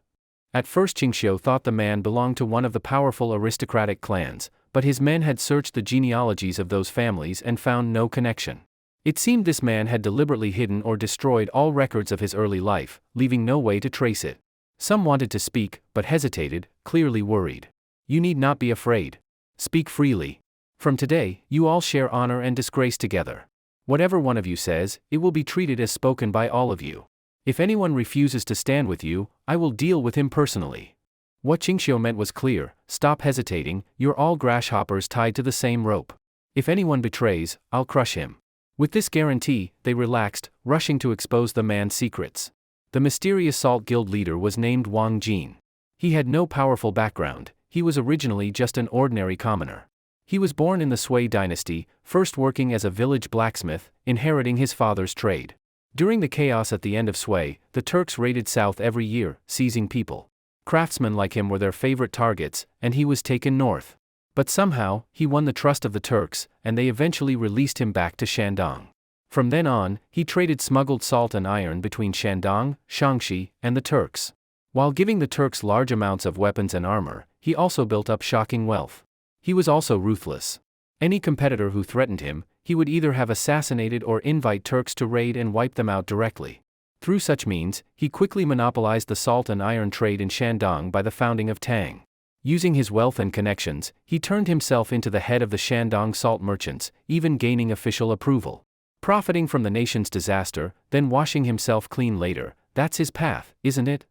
At first Qingxiu thought the man belonged to one of the powerful aristocratic clans, but his men had searched the genealogies of those families and found no connection. It seemed this man had deliberately hidden or destroyed all records of his early life, leaving no way to trace it. Some wanted to speak, but hesitated, clearly worried. You need not be afraid. Speak freely. From today, you all share honor and disgrace together. Whatever one of you says, it will be treated as spoken by all of you. If anyone refuses to stand with you, I will deal with him personally. What Qingxiu meant was clear, stop hesitating, you're all grasshoppers tied to the same rope. If anyone betrays, I'll crush him. With this guarantee, they relaxed, rushing to expose the man's secrets. The mysterious Salt Guild leader was named Wang Jin. He had no powerful background, he was originally just an ordinary commoner. He was born in the Sui dynasty, first working as a village blacksmith, inheriting his father's trade. During the chaos at the end of Sui, the Turks raided south every year, seizing people. Craftsmen like him were their favorite targets, and he was taken north. But somehow, he won the trust of the Turks, and they eventually released him back to Shandong. From then on, he traded smuggled salt and iron between Shandong, Shaanxi, and the Turks. While giving the Turks large amounts of weapons and armor, he also built up shocking wealth. He was also ruthless. Any competitor who threatened him, he would either have assassinated or invite Turks to raid and wipe them out directly. Through such means, he quickly monopolized the salt and iron trade in Shandong by the founding of Tang. Using his wealth and connections, he turned himself into the head of the Shandong salt merchants, even gaining official approval. Profiting from the nation's disaster, then washing himself clean later, that's his path, isn't it?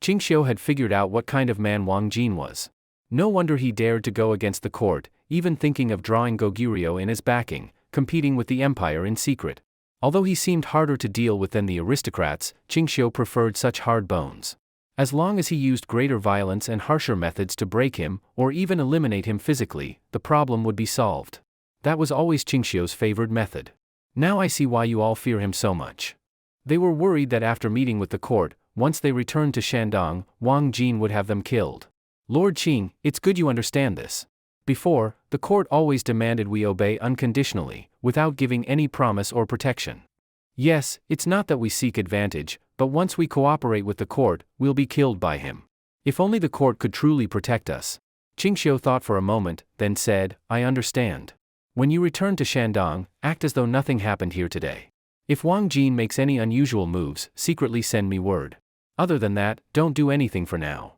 Qingxiu had figured out what kind of man Wang Jin was. No wonder he dared to go against the court, even thinking of drawing Goguryeo in as backing, competing with the empire in secret. Although he seemed harder to deal with than the aristocrats, Qingxiu preferred such hard bones. As long as he used greater violence and harsher methods to break him, or even eliminate him physically, the problem would be solved. That was always Qingxiu's favored method. Now I see why you all fear him so much. They were worried that after meeting with the court, once they returned to Shandong, Wang Jin would have them killed. Lord Qing, it's good you understand this. Before, the court always demanded we obey unconditionally, without giving any promise or protection. Yes, it's not that we seek advantage, but once we cooperate with the court, we'll be killed by him. If only the court could truly protect us. Qingxiu thought for a moment, then said, I understand. When you return to Shandong, act as though nothing happened here today. If Wang Jin makes any unusual moves, secretly send me word. Other than that, don't do anything for now.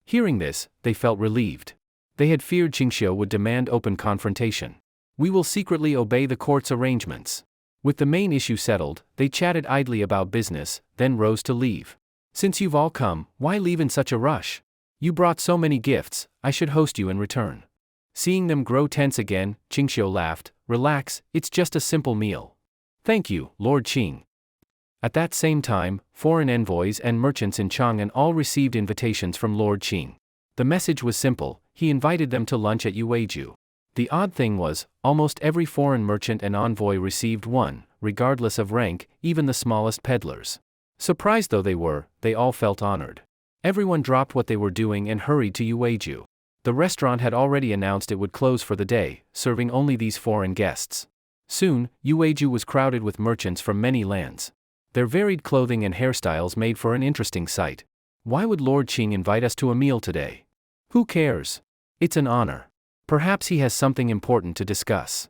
Hearing this, they felt relieved. They had feared Qingxiu would demand open confrontation. We will secretly obey the court's arrangements. With the main issue settled, they chatted idly about business, then rose to leave. Since you've all come, why leave in such a rush? You brought so many gifts, I should host you in return. Seeing them grow tense again, Qingxiu laughed, relax, it's just a simple meal. Thank you, Lord Qing. At that same time, foreign envoys and merchants in Chang'an all received invitations from Lord Qing. The message was simple, he invited them to lunch at Yueju. The odd thing was, almost every foreign merchant and envoy received one, regardless of rank, even the smallest peddlers. Surprised though they were, they all felt honored. Everyone dropped what they were doing and hurried to Yueju. The restaurant had already announced it would close for the day, serving only these foreign guests. Soon, Yueju was crowded with merchants from many lands. Their varied clothing and hairstyles made for an interesting sight. Why would Lord Qing invite us to a meal today? Who cares? It's an honor. Perhaps he has something important to discuss.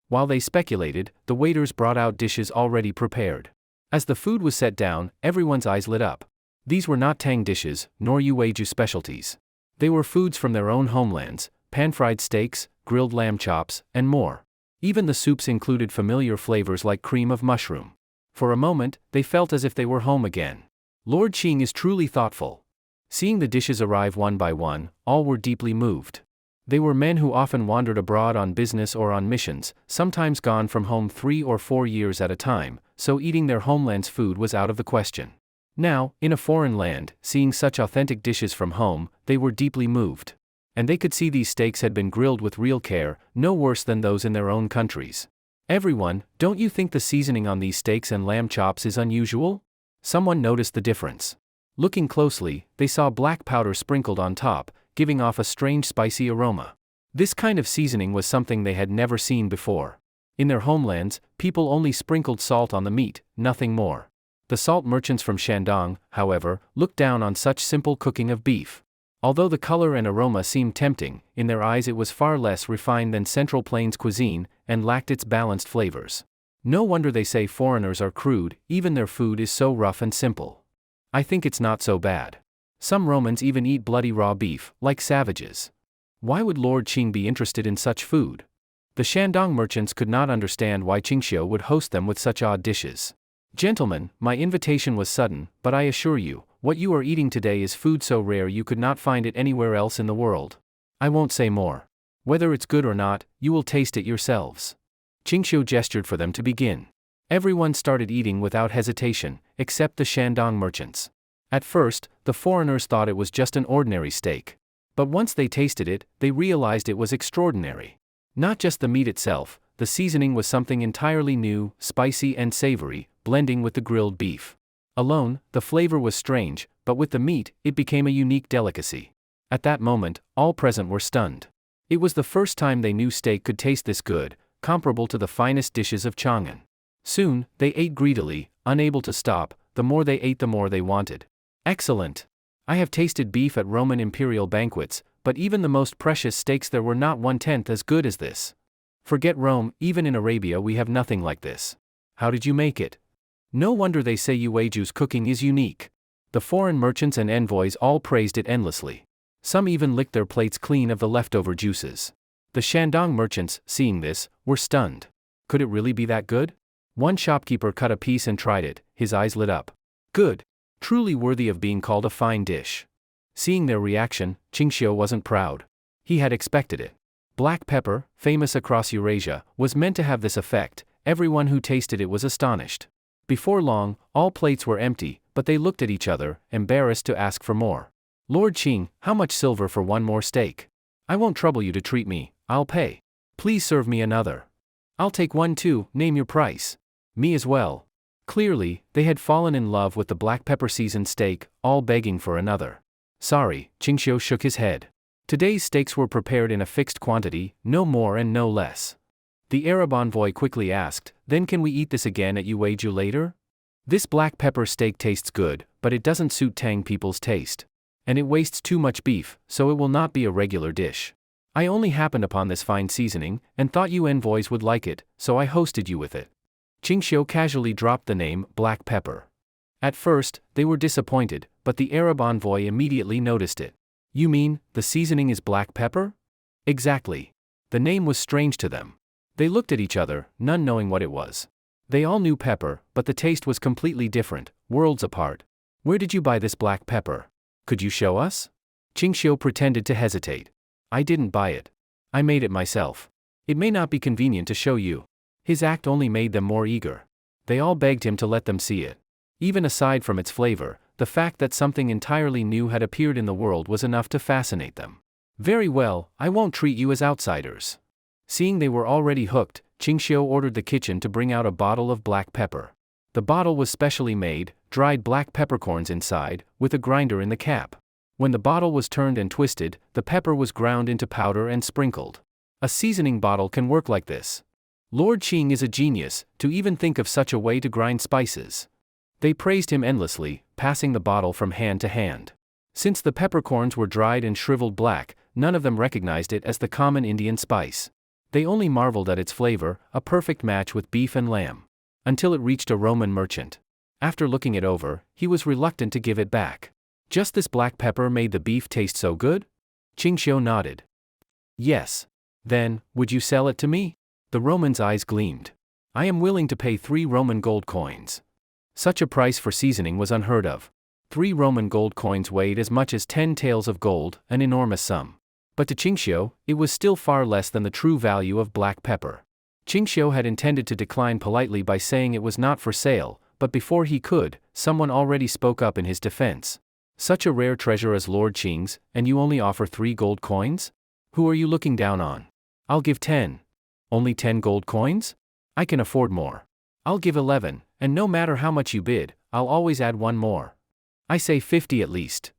While they speculated, the waiters brought out dishes already prepared. As the food was set down, everyone's eyes lit up. These were not Tang dishes, nor Yueju specialties. They were foods from their own homelands, pan-fried steaks, grilled lamb chops, and more. Even the soups included familiar flavors like cream of mushroom. For a moment, they felt as if they were home again. Lord Qing is truly thoughtful. Seeing the dishes arrive one by one, all were deeply moved. They were men who often wandered abroad on business or on missions, sometimes gone from home 3 or 4 years at a time, so eating their homeland's food was out of the question. Now, in a foreign land, seeing such authentic dishes from home, they were deeply moved. And they could see these steaks had been grilled with real care, no worse than those in their own countries. Everyone, don't you think the seasoning on these steaks and lamb chops is unusual? Someone noticed the difference. Looking closely, they saw black powder sprinkled on top, giving off a strange spicy aroma. This kind of seasoning was something they had never seen before. In their homelands, people only sprinkled salt on the meat, nothing more. The salt merchants from Shandong, however, looked down on such simple cooking of beef. Although the color and aroma seemed tempting, in their eyes it was far less refined than Central Plains cuisine, and lacked its balanced flavors. No wonder they say foreigners are crude, even their food is so rough and simple. I think it's not so bad. Some Romans even eat bloody raw beef, like savages. Why would Lord Qing be interested in such food? The Shandong merchants could not understand why Qingxiu would host them with such odd dishes. Gentlemen, my invitation was sudden, but I assure you, what you are eating today is food so rare you could not find it anywhere else in the world. I won't say more. Whether it's good or not, you will taste it yourselves. Qingxiu gestured for them to begin. Everyone started eating without hesitation, except the Shandong merchants. At first, the foreigners thought it was just an ordinary steak. But once they tasted it, they realized it was extraordinary. Not just the meat itself, the seasoning was something entirely new, spicy and savory, blending with the grilled beef. Alone, the flavor was strange, but with the meat, it became a unique delicacy. At that moment, all present were stunned. It was the first time they knew steak could taste this good, comparable to the finest dishes of Chang'an. Soon, they ate greedily, unable to stop. The more they ate, the more they wanted. Excellent! I have tasted beef at Roman imperial banquets, but even the most precious steaks there were not 1/10 as good as this. Forget Rome, even in Arabia we have nothing like this. How did you make it? No wonder they say Yueju's cooking is unique. The foreign merchants and envoys all praised it endlessly. Some even licked their plates clean of the leftover juices. The Shandong merchants, seeing this, were stunned. Could it really be that good? One shopkeeper cut a piece and tried it, his eyes lit up. Good. Truly worthy of being called a fine dish. Seeing their reaction, Qingxiu wasn't proud. He had expected it. Black pepper, famous across Eurasia, was meant to have this effect. Everyone who tasted it was astonished. Before long, all plates were empty, but they looked at each other, embarrassed to ask for more. Lord Qing, how much silver for one more steak? I won't trouble you to treat me, I'll pay. Please serve me another. I'll take one too, name your price. Me as well. Clearly, they had fallen in love with the black pepper seasoned steak, all begging for another. Sorry, Qingxiu shook his head. Today's steaks were prepared in a fixed quantity, no more and no less. The Arab envoy quickly asked, then can we eat this again at Yueju later? This black pepper steak tastes good, but it doesn't suit Tang people's taste. And it wastes too much beef, so it will not be a regular dish. I only happened upon this fine seasoning, and thought you envoys would like it, so I hosted you with it. Qingxiu casually dropped the name, black pepper. At first, they were disappointed, but the Arab envoy immediately noticed it. You mean, the seasoning is black pepper? Exactly. The name was strange to them. They looked at each other, none knowing what it was. They all knew pepper, but the taste was completely different, worlds apart. Where did you buy this black pepper? Could you show us? Qingxiu pretended to hesitate. I didn't buy it. I made it myself. It may not be convenient to show you. His act only made them more eager. They all begged him to let them see it. Even aside from its flavor, the fact that something entirely new had appeared in the world was enough to fascinate them. Very well, I won't treat you as outsiders. Seeing they were already hooked, Qingxiu ordered the kitchen to bring out a bottle of black pepper. The bottle was specially made, dried black peppercorns inside, with a grinder in the cap. When the bottle was turned and twisted, the pepper was ground into powder and sprinkled. A seasoning bottle can work like this. Lord Qing is a genius, to even think of such a way to grind spices. They praised him endlessly, passing the bottle from hand to hand. Since the peppercorns were dried and shriveled black, none of them recognized it as the common Indian spice. They only marveled at its flavor, a perfect match with beef and lamb. Until it reached a Roman merchant. After looking it over, he was reluctant to give it back. Just this black pepper made the beef taste so good? Qingxiu nodded. Yes. Then, would you sell it to me? The Roman's eyes gleamed. I am willing to pay 3 Roman gold coins. Such a price for seasoning was unheard of. 3 Roman gold coins weighed as much as 10 taels of gold, an enormous sum. But to Qingxiu, it was still far less than the true value of black pepper. Qingxiu had intended to decline politely by saying it was not for sale, but before he could, someone already spoke up in his defense. Such a rare treasure as Lord Qing's, and you only offer 3 gold coins? Who are you looking down on? I'll give 10. Only 10 gold coins? I can afford more. I'll give 11, and no matter how much you bid, I'll always add 1 more. I say 50 at least.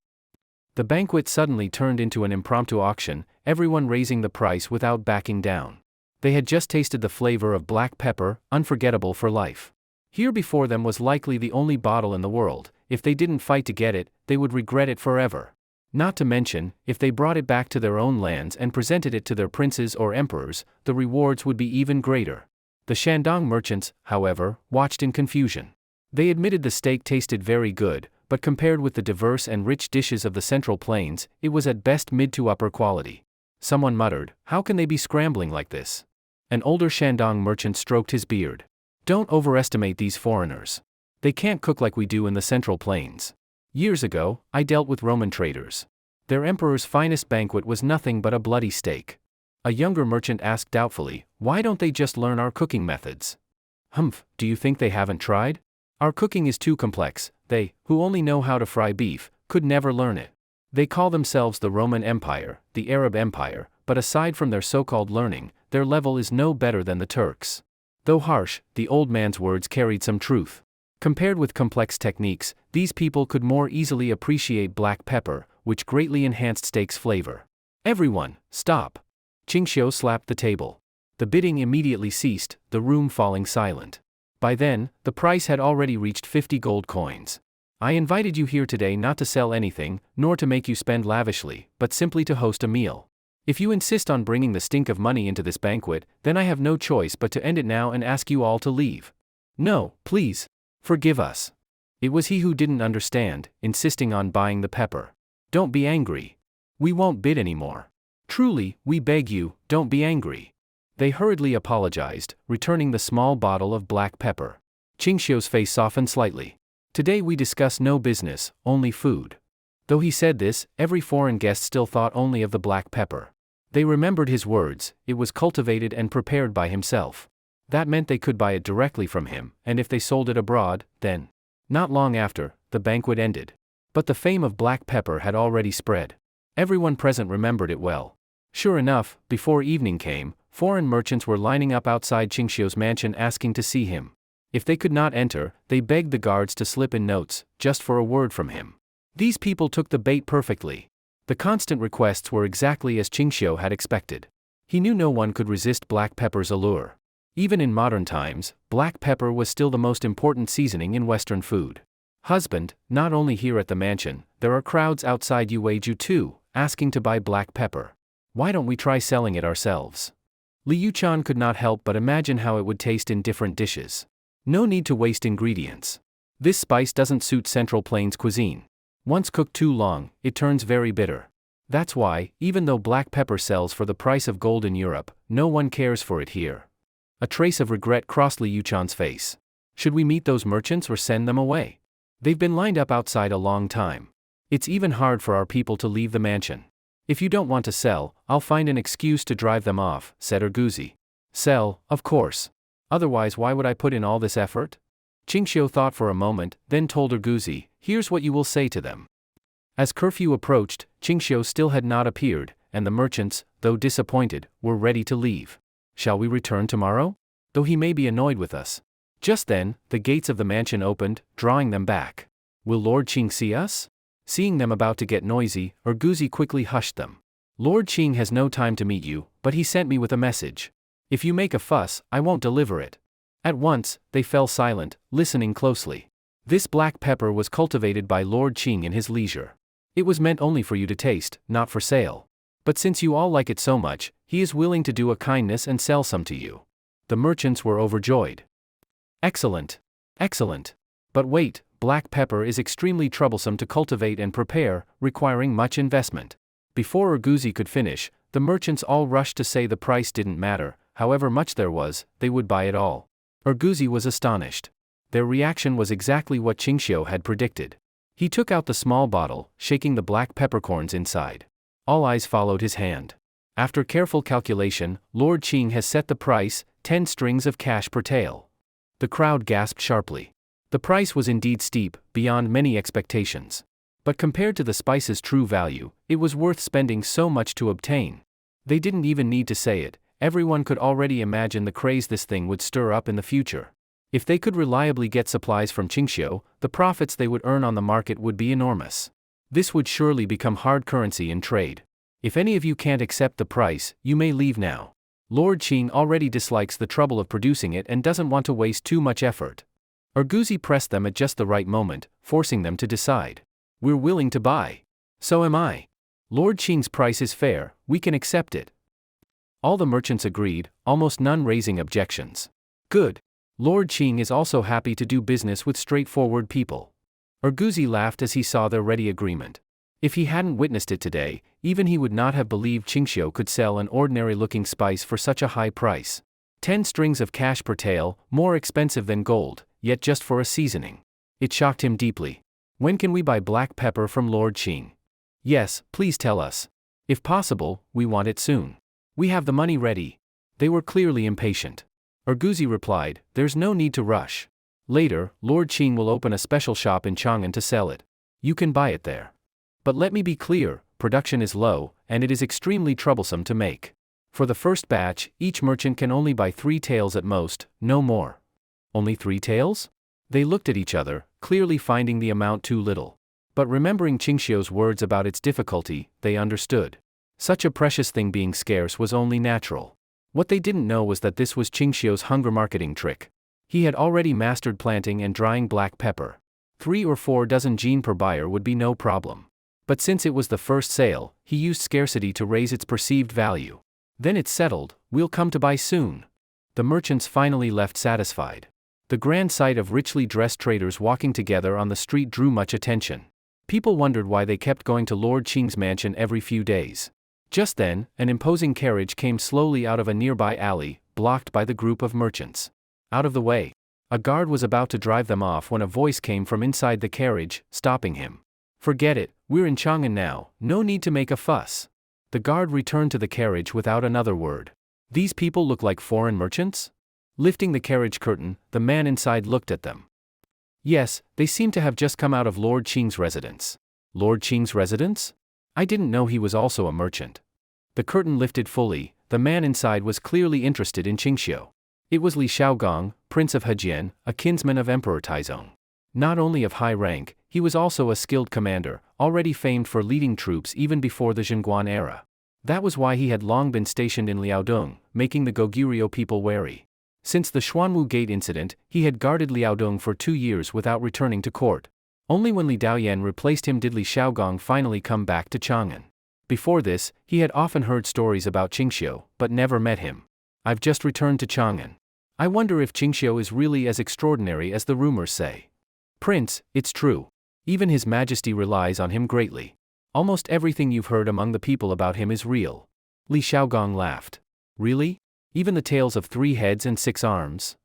The banquet suddenly turned into an impromptu auction, everyone raising the price without backing down. They had just tasted the flavor of black pepper, unforgettable for life. Here before them was likely the only bottle in the world. If they didn't fight to get it, they would regret it forever. Not to mention, if they brought it back to their own lands and presented it to their princes or emperors, the rewards would be even greater. The Shandong merchants, however, watched in confusion. They admitted the steak tasted very good, but compared with the diverse and rich dishes of the Central Plains, it was at best mid to upper quality. Someone muttered, "How can they be scrambling like this?" An older Shandong merchant stroked his beard. Don't overestimate these foreigners. They can't cook like we do in the Central Plains. Years ago, I dealt with Roman traders. Their emperor's finest banquet was nothing but a bloody steak. A younger merchant asked doubtfully, why don't they just learn our cooking methods? Humph, do you think they haven't tried? Our cooking is too complex. They, who only know how to fry beef, could never learn it. They call themselves the Roman Empire, the Arab Empire, but aside from their so-called learning, their level is no better than the Turks. Though harsh, the old man's words carried some truth. Compared with complex techniques, these people could more easily appreciate black pepper, which greatly enhanced steak's flavor. Everyone, stop! Qingxiu slapped the table. The bidding immediately ceased, the room falling silent. By then, the price had already reached 50 gold coins. I invited you here today not to sell anything, nor to make you spend lavishly, but simply to host a meal. If you insist on bringing the stink of money into this banquet, then I have no choice but to end it now and ask you all to leave. No, please. Forgive us. It was he who didn't understand, insisting on buying the pepper. Don't be angry. We won't bid anymore. Truly, we beg you, don't be angry. They hurriedly apologized, returning the small bottle of black pepper. Qingxiu's face softened slightly. Today we discuss no business, only food. Though he said this, every foreign guest still thought only of the black pepper. They remembered his words, it was cultivated and prepared by himself. That meant they could buy it directly from him, and if they sold it abroad, then. Not long after, the banquet ended. But the fame of black pepper had already spread. Everyone present remembered it well. Sure enough, before evening came, foreign merchants were lining up outside Qingxiu's mansion asking to see him. If they could not enter, they begged the guards to slip in notes, just for a word from him. These people took the bait perfectly. The constant requests were exactly as Qingxiu had expected. He knew no one could resist black pepper's allure. Even in modern times, black pepper was still the most important seasoning in Western food. Husband, not only here at the mansion, there are crowds outside Yueju too, asking to buy black pepper. Why don't we try selling it ourselves? Li Yuchan could not help but imagine how it would taste in different dishes. No need to waste ingredients. This spice doesn't suit Central Plains cuisine. Once cooked too long, it turns very bitter. That's why, even though black pepper sells for the price of gold in Europe, no one cares for it here. A trace of regret crossed Li Yuchan's face. Should we meet those merchants or send them away? They've been lined up outside a long time. It's even hard for our people to leave the mansion. If you don't want to sell, I'll find an excuse to drive them off, said Erguzi. Sell, of course. Otherwise why would I put in all this effort? Qingxiu thought for a moment, then told Erguzi, here's what you will say to them. As curfew approached, Qingxiu still had not appeared, and the merchants, though disappointed, were ready to leave. Shall we return tomorrow? Though he may be annoyed with us. Just then, the gates of the mansion opened, drawing them back. Will Lord Qing see us? Seeing them about to get noisy, Erguzi quickly hushed them. Lord Qing has no time to meet you, but he sent me with a message. If you make a fuss, I won't deliver it. At once, they fell silent, listening closely. This black pepper was cultivated by Lord Qing in his leisure. It was meant only for you to taste, not for sale. But since you all like it so much, he is willing to do a kindness and sell some to you. The merchants were overjoyed. Excellent. Excellent. But wait, black pepper is extremely troublesome to cultivate and prepare, requiring much investment. Before Erguzi could finish, the merchants all rushed to say the price didn't matter, however much there was, they would buy it all. Erguzi was astonished. Their reaction was exactly what Qingxiu had predicted. He took out the small bottle, shaking the black peppercorns inside. All eyes followed his hand. After careful calculation, Lord Qing has set the price, 10 strings of cash per tael. The crowd gasped sharply. The price was indeed steep, beyond many expectations. But compared to the spice's true value, it was worth spending so much to obtain. They didn't even need to say it, everyone could already imagine the craze this thing would stir up in the future. If they could reliably get supplies from Qingxiu, the profits they would earn on the market would be enormous. This would surely become hard currency in trade. If any of you can't accept the price, you may leave now. Lord Qing already dislikes the trouble of producing it and doesn't want to waste too much effort. Erguzi pressed them at just the right moment, forcing them to decide. We're willing to buy. So am I. Lord Qing's price is fair, we can accept it. All the merchants agreed, almost none raising objections. Good. Lord Qing is also happy to do business with straightforward people. Erguzi laughed as he saw their ready agreement. If he hadn't witnessed it today, even he would not have believed Qingxiu could sell an ordinary-looking spice for such a high price. 10 strings of cash per tael, more expensive than gold, yet just for a seasoning. It shocked him deeply. When can we buy black pepper from Lord Qing? Yes, please tell us. If possible, we want it soon. We have the money ready. They were clearly impatient. Erguzi replied, there's no need to rush. Later, Lord Qing will open a special shop in Chang'an to sell it. You can buy it there. But let me be clear, production is low, and it is extremely troublesome to make. For the first batch, each merchant can only buy 3 taels at most, no more. Only 3 taels? They looked at each other, clearly finding the amount too little. But remembering Qingxiu's words about its difficulty, they understood. Such a precious thing being scarce was only natural. What they didn't know was that this was Qingxiu's hunger marketing trick. He had already mastered planting and drying black pepper. 3 or 4 dozen jin per buyer would be no problem. But since it was the first sale, he used scarcity to raise its perceived value. Then it's settled, we'll come to buy soon. The merchants finally left satisfied. The grand sight of richly dressed traders walking together on the street drew much attention. People wondered why they kept going to Lord Qing's mansion every few days. Just then, an imposing carriage came slowly out of a nearby alley, blocked by the group of merchants. Out of the way. A guard was about to drive them off when a voice came from inside the carriage, stopping him. Forget it, we're in Chang'an now, no need to make a fuss. The guard returned to the carriage without another word. These people look like foreign merchants? Lifting the carriage curtain, the man inside looked at them. Yes, they seem to have just come out of Lord Qing's residence. Lord Qing's residence? I didn't know he was also a merchant. The curtain lifted fully, the man inside was clearly interested in Qingxiu. It was Li Shaogong, Prince of Hejian, a kinsman of Emperor Taizong. Not only of high rank, he was also a skilled commander, already famed for leading troops even before the Zhenguan era. That was why he had long been stationed in Liaodong, making the Goguryeo people wary. Since the Xuanwu Gate incident, he had guarded Liaodong for 2 years without returning to court. Only when Li Daoyan replaced him did Li Shaogong finally come back to Chang'an. Before this, he had often heard stories about Qingxiu, but never met him. I've just returned to Chang'an. I wonder if Qingxiu is really as extraordinary as the rumors say. Prince, it's true. Even His Majesty relies on him greatly. Almost everything you've heard among the people about him is real. Li Shaogong laughed. Really? Even the tales of 3 heads and 6 arms?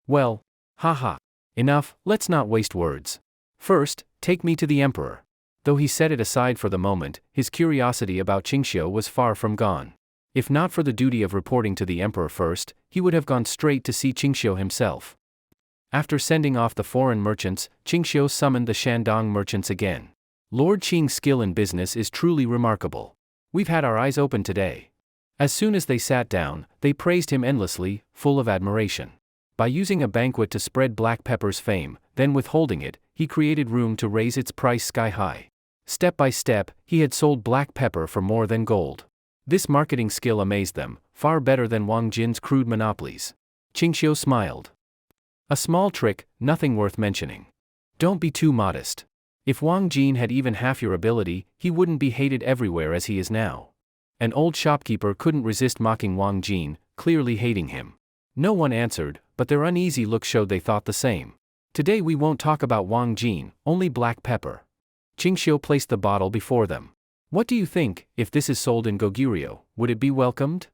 Well, haha. Enough, let's not waste words. First, take me to the emperor. Though he set it aside for the moment, his curiosity about Qingxiu was far from gone. If not for the duty of reporting to the emperor first, he would have gone straight to see Qingxiu himself. After sending off the foreign merchants, Qingxiu summoned the Shandong merchants again. Lord Qing's skill in business is truly remarkable. We've had our eyes open today. As soon as they sat down, they praised him endlessly, full of admiration. By using a banquet to spread black pepper's fame, then withholding it, he created room to raise its price sky high. Step by step, he had sold black pepper for more than gold. This marketing skill amazed them, far better than Wang Jin's crude monopolies. Qingxiu smiled. A small trick, nothing worth mentioning. Don't be too modest. If Wang Jin had even half your ability, he wouldn't be hated everywhere as he is now. An old shopkeeper couldn't resist mocking Wang Jin, clearly hating him. No one answered, but their uneasy look showed they thought the same. Today we won't talk about Wang Jin, only black pepper. Qingxiu placed the bottle before them. What do you think, if this is sold in Goguryeo, would it be welcomed?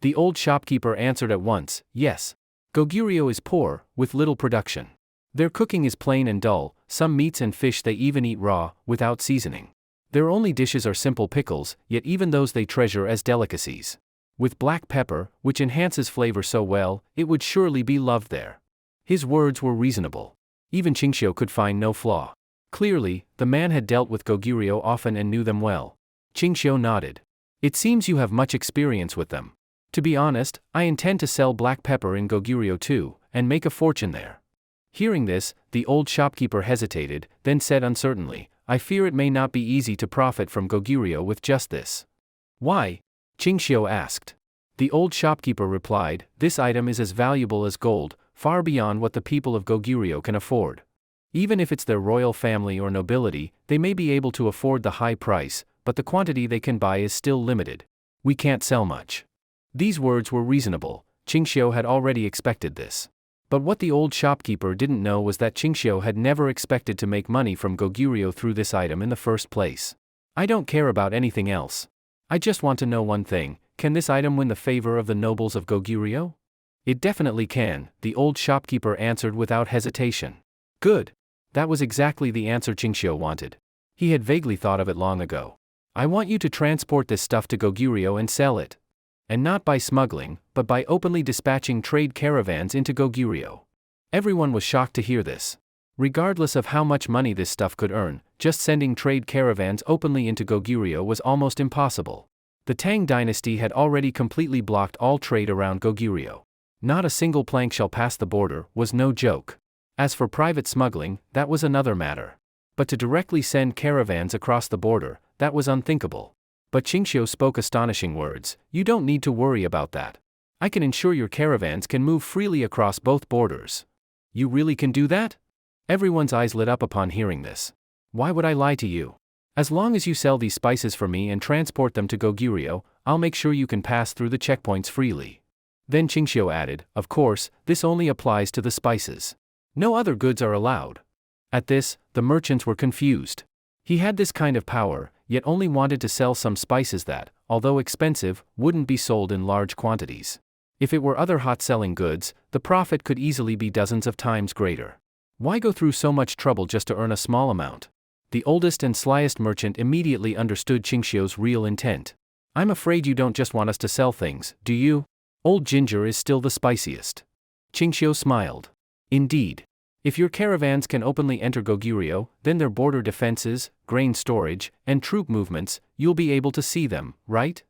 The old shopkeeper answered at once, yes. Goguryeo is poor, with little production. Their cooking is plain and dull, some meats and fish they even eat raw, without seasoning. Their only dishes are simple pickles, yet even those they treasure as delicacies. With black pepper, which enhances flavor so well, it would surely be loved there. His words were reasonable. Even Qingxiu could find no flaw. Clearly, the man had dealt with Goguryeo often and knew them well. Qingxiu nodded. It seems you have much experience with them. To be honest, I intend to sell black pepper in Goguryeo too, and make a fortune there. Hearing this, the old shopkeeper hesitated, then said uncertainly, I fear it may not be easy to profit from Goguryeo with just this. Why? Qingxiu asked. The old shopkeeper replied, this item is as valuable as gold, far beyond what the people of Goguryeo can afford. Even if it's their royal family or nobility, they may be able to afford the high price, but the quantity they can buy is still limited. We can't sell much. These words were reasonable. Qingxiu had already expected this. But what the old shopkeeper didn't know was that Qingxiu had never expected to make money from Goguryeo through this item in the first place. I don't care about anything else. I just want to know one thing, can this item win the favor of the nobles of Goguryeo? It definitely can, the old shopkeeper answered without hesitation. Good. That was exactly the answer Qingxiu wanted. He had vaguely thought of it long ago. I want you to transport this stuff to Goguryeo and sell it. And not by smuggling, but by openly dispatching trade caravans into Goguryeo. Everyone was shocked to hear this. Regardless of how much money this stuff could earn, just sending trade caravans openly into Goguryeo was almost impossible. The Tang dynasty had already completely blocked all trade around Goguryeo. Not a single plank shall pass the border was no joke. As for private smuggling, that was another matter. But to directly send caravans across the border, that was unthinkable. But Qingxiu spoke astonishing words, you don't need to worry about that. I can ensure your caravans can move freely across both borders. You really can do that? Everyone's eyes lit up upon hearing this. Why would I lie to you? As long as you sell these spices for me and transport them to Goguryeo, I'll make sure you can pass through the checkpoints freely. Then Qingxiu added, of course, this only applies to the spices. No other goods are allowed. At this, the merchants were confused. He had this kind of power, yet only wanted to sell some spices that, although expensive, wouldn't be sold in large quantities. If it were other hot-selling goods, the profit could easily be dozens of times greater. Why go through so much trouble just to earn a small amount? The oldest and slyest merchant immediately understood Qingxiu's real intent. I'm afraid you don't just want us to sell things, do you? Old Ginger is still the spiciest. Qingxiu smiled. Indeed. If your caravans can openly enter Goguryeo, then their border defenses, grain storage, and troop movements, you'll be able to see them, right?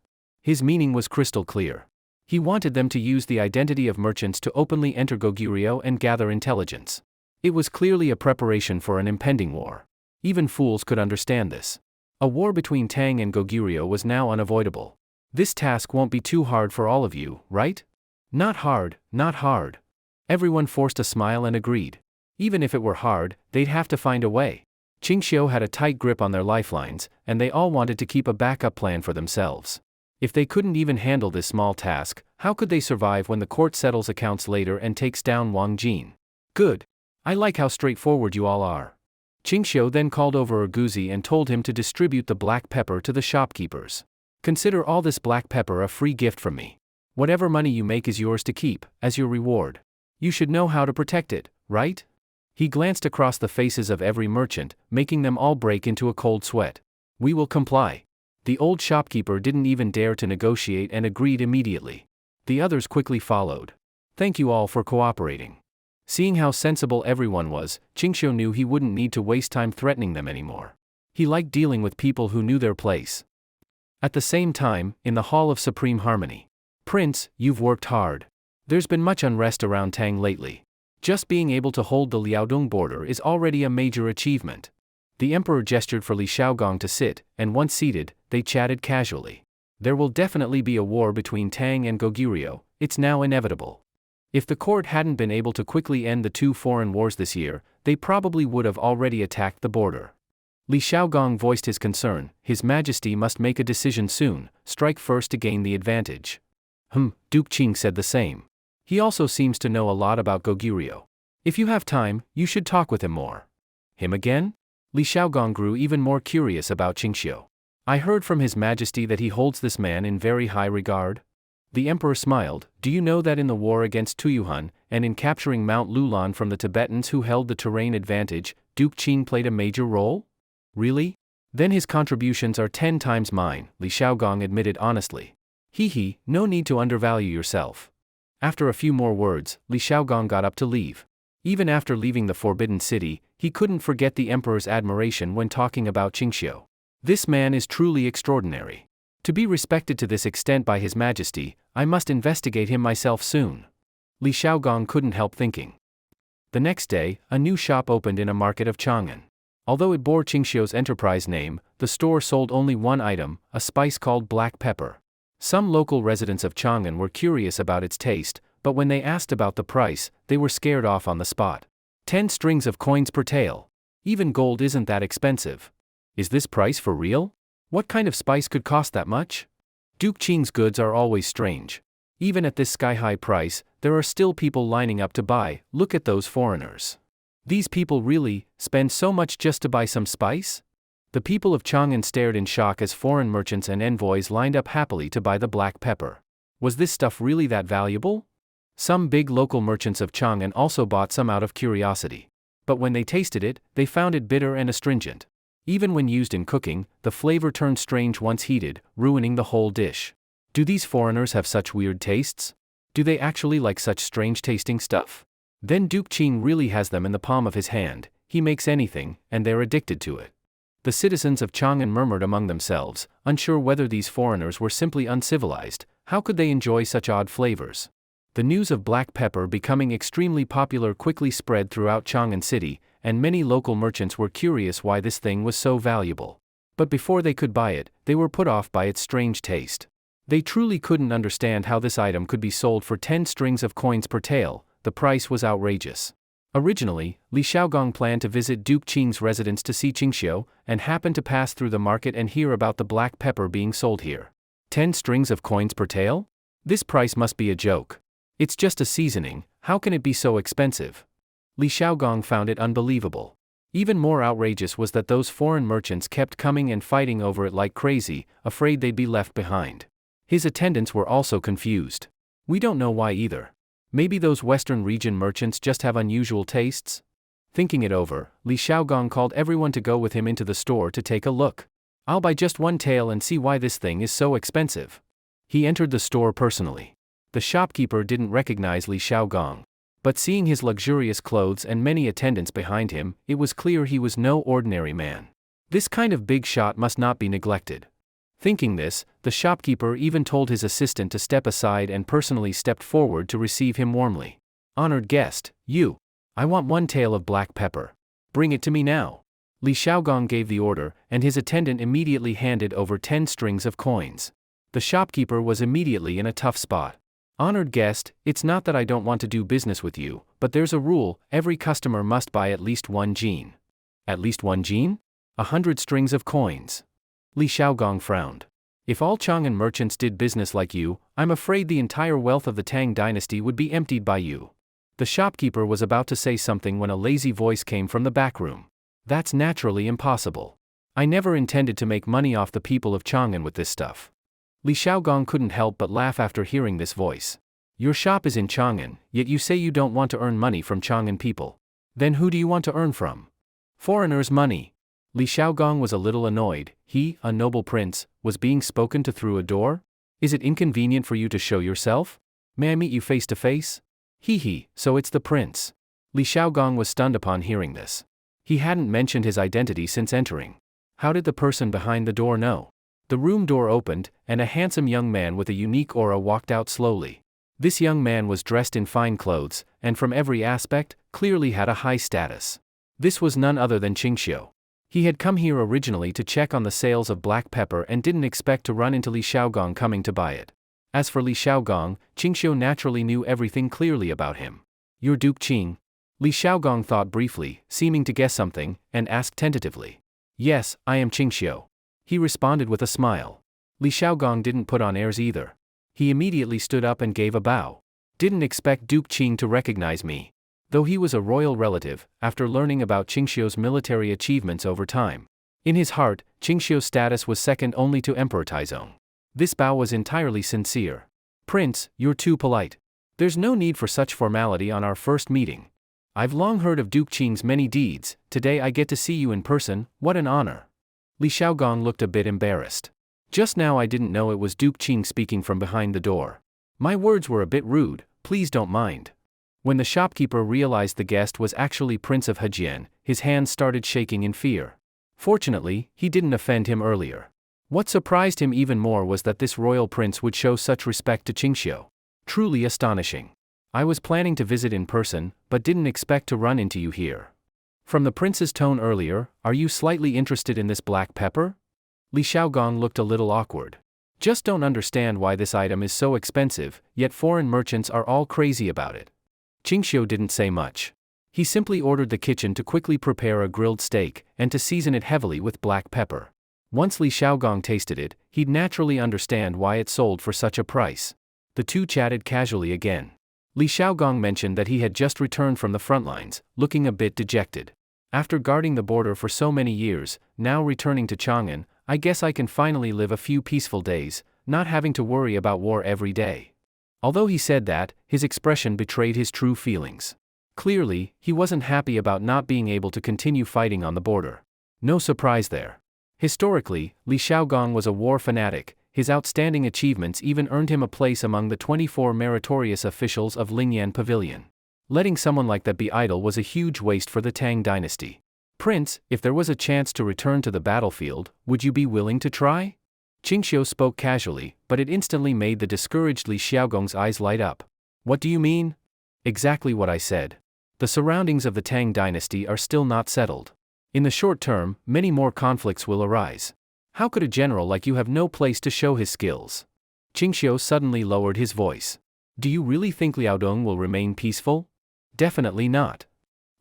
His meaning was crystal clear. He wanted them to use the identity of merchants to openly enter Goguryeo and gather intelligence. It was clearly a preparation for an impending war. Even fools could understand this. A war between Tang and Goguryeo was now unavoidable. This task won't be too hard for all of you, right? Not hard, not hard. Everyone forced a smile and agreed. Even if it were hard, they'd have to find a way. Qingxiu had a tight grip on their lifelines, and they all wanted to keep a backup plan for themselves. If they couldn't even handle this small task, how could they survive when the court settles accounts later and takes down Wang Jin? Good. I like how straightforward you all are. Qingxiu then called over Erguzi and told him to distribute the black pepper to the shopkeepers. Consider all this black pepper a free gift from me. Whatever money you make is yours to keep, as your reward. You should know how to protect it, right? He glanced across the faces of every merchant, making them all break into a cold sweat. We will comply. The old shopkeeper didn't even dare to negotiate and agreed immediately. The others quickly followed. Thank you all for cooperating. Seeing how sensible everyone was, Qingxiu knew he wouldn't need to waste time threatening them anymore. He liked dealing with people who knew their place. At the same time, in the Hall of Supreme Harmony. Prince, you've worked hard. There's been much unrest around Tang lately. Just being able to hold the Liaodong border is already a major achievement. The emperor gestured for Li Shaogong to sit, and once seated, they chatted casually. There will definitely be a war between Tang and Goguryeo, it's now inevitable. If the court hadn't been able to quickly end the two foreign wars this year, they probably would have already attacked the border. Li Shaogong voiced his concern. His Majesty must make a decision soon, strike first to gain the advantage. Duke Qing said the same. He also seems to know a lot about Goguryeo. If you have time, you should talk with him more. Him again? Li Shaogong grew even more curious about Qingxiu. I heard from His Majesty that he holds this man in very high regard. The emperor smiled. Do you know that in the war against Tuyuhan, and in capturing Mount Lulan from the Tibetans who held the terrain advantage, Duke Qing played a major role? Really? Then his contributions are 10 times mine, Li Shaogong admitted honestly. No need to undervalue yourself. After a few more words, Li Shaogong got up to leave. Even after leaving the Forbidden City, he couldn't forget the emperor's admiration when talking about Qingxiu. This man is truly extraordinary. To be respected to this extent by His Majesty, I must investigate him myself soon. Li Shaogong couldn't help thinking. The next day, a new shop opened in a market of Chang'an. Although it bore Qingxiu's enterprise name, the store sold only one item, a spice called black pepper. Some local residents of Chang'an were curious about its taste, but when they asked about the price, they were scared off on the spot. 10 strings of coins per tael. Even gold isn't that expensive. Is this price for real? What kind of spice could cost that much? Duke Qing's goods are always strange. Even at this sky-high price, there are still people lining up to buy. Look at those foreigners. These people really spend so much just to buy some spice? The people of Chang'an stared in shock as foreign merchants and envoys lined up happily to buy the black pepper. Was this stuff really that valuable? Some big local merchants of Chang'an also bought some out of curiosity. But when they tasted it, they found it bitter and astringent. Even when used in cooking, the flavor turned strange once heated, ruining the whole dish. Do these foreigners have such weird tastes? Do they actually like such strange-tasting stuff? Then Duke Qing really has them in the palm of his hand. He makes anything, and they're addicted to it. The citizens of Chang'an murmured among themselves, unsure whether these foreigners were simply uncivilized. How could they enjoy such odd flavors? The news of black pepper becoming extremely popular quickly spread throughout Chang'an City, and many local merchants were curious why this thing was so valuable. But before they could buy it, they were put off by its strange taste. They truly couldn't understand how this item could be sold for 10 strings of coins per tael. The price was outrageous. Originally, Li Shaogong planned to visit Duke Qing's residence to see Qingxiu, and happened to pass through the market and hear about the black pepper being sold here. 10 strings of coins per tael? This price must be a joke. It's just a seasoning, how can it be so expensive? Li Shaogong found it unbelievable. Even more outrageous was that those foreign merchants kept coming and fighting over it like crazy, afraid they'd be left behind. His attendants were also confused. We don't know why either. Maybe those Western region merchants just have unusual tastes? Thinking it over, Li Xiaogong called everyone to go with him into the store to take a look. I'll buy just one tail and see why this thing is so expensive. He entered the store personally. The shopkeeper didn't recognize Li Xiaogong. But seeing his luxurious clothes and many attendants behind him, it was clear he was no ordinary man. This kind of big shot must not be neglected. Thinking this, the shopkeeper even told his assistant to step aside and personally stepped forward to receive him warmly. Honored guest, you. I want one tail of black pepper. Bring it to me now. Li Xiaogong gave the order, and his attendant immediately handed over 10 strings of coins. The shopkeeper was immediately in a tough spot. Honored guest, it's not that I don't want to do business with you, but there's a rule: every customer must buy at least one jean. At least one jean? 100 strings of coins. Li Xiaogong frowned. If all Chang'an merchants did business like you, I'm afraid the entire wealth of the Tang dynasty would be emptied by you. The shopkeeper was about to say something when a lazy voice came from the back room. That's naturally impossible. I never intended to make money off the people of Chang'an with this stuff. Li Xiaogong couldn't help but laugh after hearing this voice. Your shop is in Chang'an, yet you say you don't want to earn money from Chang'an people. Then who do you want to earn from? Foreigners' money. Li Xiaogong was a little annoyed. He, a noble prince, was being spoken to through a door? Is it inconvenient for you to show yourself? May I meet you face to face? Hee, so it's the prince. Li Xiaogong was stunned upon hearing this. He hadn't mentioned his identity since entering. How did the person behind the door know? The room door opened, and a handsome young man with a unique aura walked out slowly. This young man was dressed in fine clothes, and from every aspect, clearly had a high status. This was none other than Qingxiu. He had come here originally to check on the sales of black pepper and didn't expect to run into Li Xiaogong coming to buy it. As for Li Xiaogong, Qingxiu naturally knew everything clearly about him. You're Duke Qing? Li Xiaogong thought briefly, seeming to guess something, and asked tentatively. Yes, I am Qingxiu. He responded with a smile. Li Xiaogong didn't put on airs either. He immediately stood up and gave a bow. Didn't expect Duke Qing to recognize me. Though he was a royal relative, after learning about Qingxiu's military achievements over time. In his heart, Qingxiu's status was second only to Emperor Taizong. This bow was entirely sincere. Prince, you're too polite. There's no need for such formality on our first meeting. I've long heard of Duke Qing's many deeds. Today I get to see you in person. What an honor. Li Xiaogong looked a bit embarrassed. Just now I didn't know it was Duke Qing speaking from behind the door. My words were a bit rude, please don't mind. When the shopkeeper realized the guest was actually Prince of Hejian, his hands started shaking in fear. Fortunately, he didn't offend him earlier. What surprised him even more was that this royal prince would show such respect to Qingxiu. Truly astonishing. I was planning to visit in person, but didn't expect to run into you here. From the prince's tone earlier, are you slightly interested in this black pepper? Li Xiaogong looked a little awkward. Just don't understand why this item is so expensive, yet foreign merchants are all crazy about it. Qingxiu didn't say much. He simply ordered the kitchen to quickly prepare a grilled steak, and to season it heavily with black pepper. Once Li Xiaogong tasted it, he'd naturally understand why it sold for such a price. The two chatted casually again. Li Xiaogong mentioned that he had just returned from the front lines, looking a bit dejected. After guarding the border for so many years, now returning to Chang'an, I guess I can finally live a few peaceful days, not having to worry about war every day. Although he said that, his expression betrayed his true feelings. Clearly, he wasn't happy about not being able to continue fighting on the border. No surprise there. Historically, Li Xiaogong was a war fanatic. His outstanding achievements even earned him a place among the 24 meritorious officials of Lingyan Pavilion. Letting someone like that be idle was a huge waste for the Tang dynasty. Prince, if there was a chance to return to the battlefield, would you be willing to try? Qingxiu spoke casually, but it instantly made the discouraged Li Xiaogong's eyes light up. What do you mean? Exactly what I said. The surroundings of the Tang dynasty are still not settled. In the short term, many more conflicts will arise. How could a general like you have no place to show his skills? Qingxiu suddenly lowered his voice. Do you really think Liaodong will remain peaceful? Definitely not.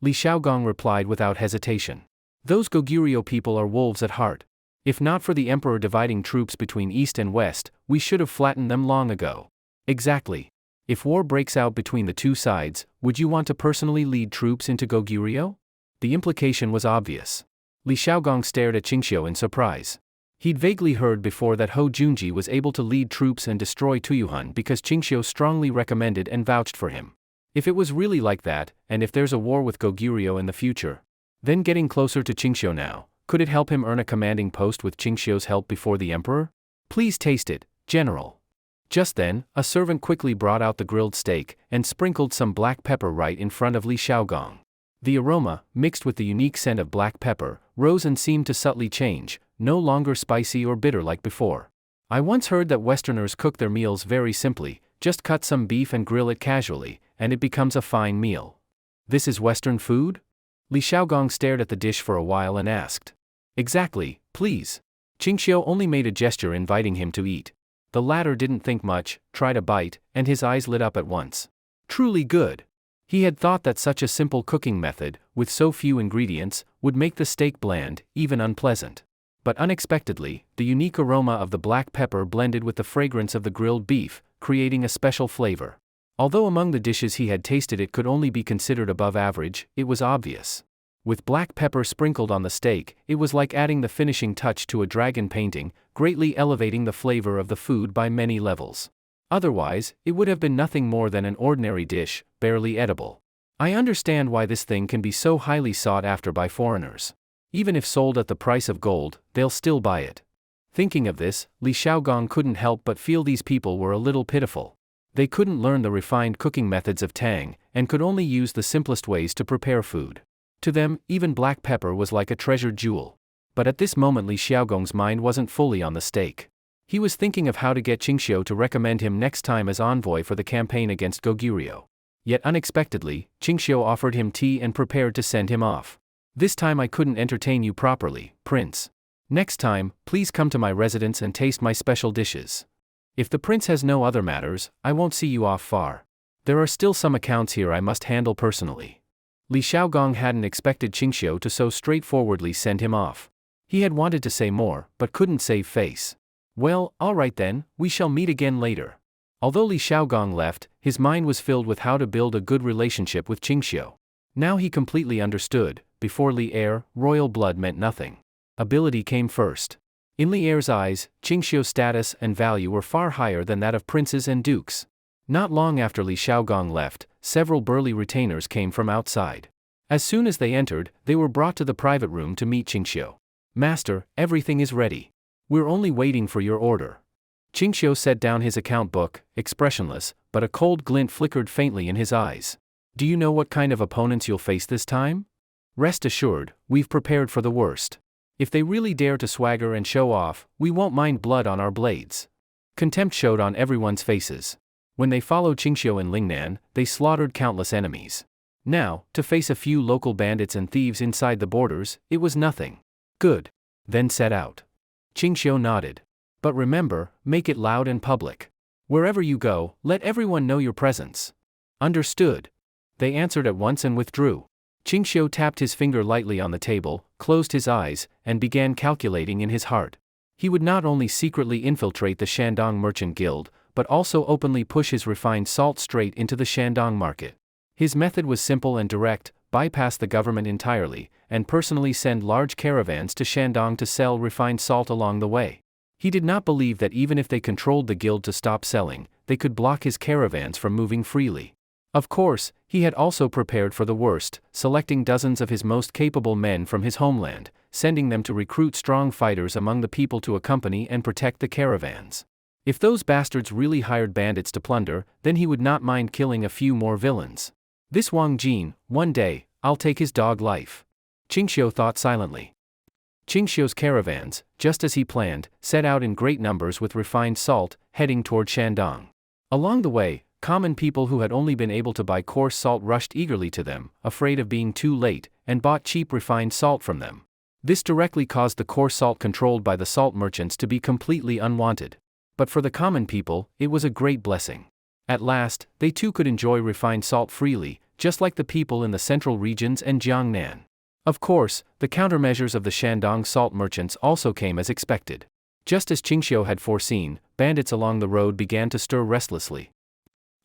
Li Xiaogong replied without hesitation. Those Goguryeo people are wolves at heart. If not for the emperor dividing troops between east and west, we should have flattened them long ago. Exactly. If war breaks out between the two sides, would you want to personally lead troops into Goguryeo? The implication was obvious. Li Xiaogong stared at Qingxiu in surprise. He'd vaguely heard before that Hou Junji was able to lead troops and destroy Tuyuhun because Qingxiu strongly recommended and vouched for him. If it was really like that, and if there's a war with Goguryeo in the future, then getting closer to Qingxiu now, could it help him earn a commanding post with Qingxiu's help before the emperor? Please taste it, General. Just then, a servant quickly brought out the grilled steak and sprinkled some black pepper right in front of Li Xiaogong. The aroma, mixed with the unique scent of black pepper, rose and seemed to subtly change, no longer spicy or bitter like before. I once heard that Westerners cook their meals very simply, just cut some beef and grill it casually, and it becomes a fine meal. This is Western food? Li Xiaogong stared at the dish for a while and asked. Exactly, please. Qingxiu only made a gesture inviting him to eat. The latter didn't think much, tried a bite, and his eyes lit up at once. Truly good. He had thought that such a simple cooking method, with so few ingredients, would make the steak bland, even unpleasant. But unexpectedly, the unique aroma of the black pepper blended with the fragrance of the grilled beef, creating a special flavor. Although among the dishes he had tasted it could only be considered above average, it was obvious. With black pepper sprinkled on the steak, it was like adding the finishing touch to a dragon painting, greatly elevating the flavor of the food by many levels. Otherwise, it would have been nothing more than an ordinary dish, barely edible. I understand why this thing can be so highly sought after by foreigners. Even if sold at the price of gold, they'll still buy it. Thinking of this, Li Xiaogong couldn't help but feel these people were a little pitiful. They couldn't learn the refined cooking methods of Tang, and could only use the simplest ways to prepare food. To them, even black pepper was like a treasured jewel. But at this moment Li Xiaogong's mind wasn't fully on the steak. He was thinking of how to get Qingxiu to recommend him next time as envoy for the campaign against Goguryeo. Yet unexpectedly, Qingxiu offered him tea and prepared to send him off. This time I couldn't entertain you properly, Prince. Next time, please come to my residence and taste my special dishes. If the prince has no other matters, I won't see you off far. There are still some accounts here I must handle personally. Li Xiaogong hadn't expected Qingxiu to so straightforwardly send him off. He had wanted to say more, but couldn't save face. Well, all right then, we shall meet again later. Although Li Xiaogong left, his mind was filled with how to build a good relationship with Qingxiu. Now he completely understood, before Li Heir, royal blood meant nothing. Ability came first. In Li Heir's eyes, Qingxiu's status and value were far higher than that of princes and dukes. Not long after Li Xiaogong left, several burly retainers came from outside. As soon as they entered, they were brought to the private room to meet Qingxiu. Master, everything is ready. We're only waiting for your order. Qingxiu set down his account book, expressionless, but a cold glint flickered faintly in his eyes. Do you know what kind of opponents you'll face this time? Rest assured, we've prepared for the worst. If they really dare to swagger and show off, we won't mind blood on our blades. Contempt showed on everyone's faces. When they followed Qingxiu in Lingnan, they slaughtered countless enemies. Now, to face a few local bandits and thieves inside the borders, it was nothing. Good. Then set out. Qingxiu nodded. But remember, make it loud and public. Wherever you go, let everyone know your presence. Understood. They answered at once and withdrew. Qingxiu tapped his finger lightly on the table, closed his eyes, and began calculating in his heart. He would not only secretly infiltrate the Shandong Merchant Guild, but also openly push his refined salt straight into the Shandong market. His method was simple and direct: bypass the government entirely, and personally send large caravans to Shandong to sell refined salt along the way. He did not believe that even if they controlled the guild to stop selling, they could block his caravans from moving freely. Of course, he had also prepared for the worst, selecting dozens of his most capable men from his homeland, sending them to recruit strong fighters among the people to accompany and protect the caravans. If those bastards really hired bandits to plunder, then he would not mind killing a few more villains. This Wang Jin, one day, I'll take his dog life. Qingxiu thought silently. Qingxiu's caravans, just as he planned, set out in great numbers with refined salt, heading toward Shandong. Along the way, common people who had only been able to buy coarse salt rushed eagerly to them, afraid of being too late, and bought cheap refined salt from them. This directly caused the coarse salt controlled by the salt merchants to be completely unwanted. But for the common people, it was a great blessing. At last, they too could enjoy refined salt freely, just like the people in the central regions and Jiangnan. Of course, the countermeasures of the Shandong salt merchants also came as expected. Just as Qingxiu had foreseen, bandits along the road began to stir restlessly.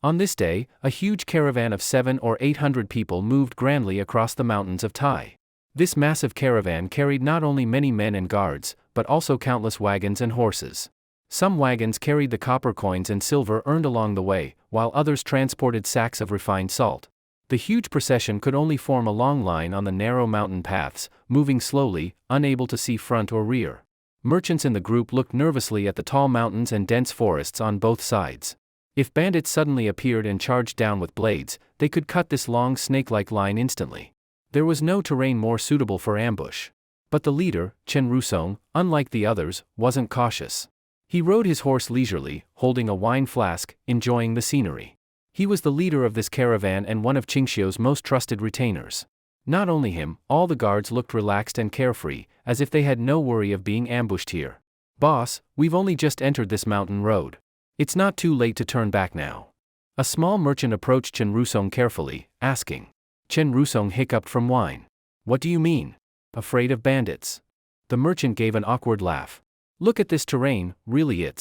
On this day, a huge caravan of 700 or 800 people moved grandly across the mountains of Tai. This massive caravan carried not only many men and guards, but also countless wagons and horses. Some wagons carried the copper coins and silver earned along the way, while others transported sacks of refined salt. The huge procession could only form a long line on the narrow mountain paths, moving slowly, unable to see front or rear. Merchants in the group looked nervously at the tall mountains and dense forests on both sides. If bandits suddenly appeared and charged down with blades, they could cut this long snake-like line instantly. There was no terrain more suitable for ambush. But the leader, Chen Rusong, unlike the others, wasn't cautious. He rode his horse leisurely, holding a wine flask, enjoying the scenery. He was the leader of this caravan and one of Qingxiu's most trusted retainers. Not only him, all the guards looked relaxed and carefree, as if they had no worry of being ambushed here. "Boss, we've only just entered this mountain road. It's not too late to turn back now." A small merchant approached Chen Rusong carefully, asking. Chen Rusong hiccuped from wine. "What do you mean? Afraid of bandits?" The merchant gave an awkward laugh. "Look at this terrain, really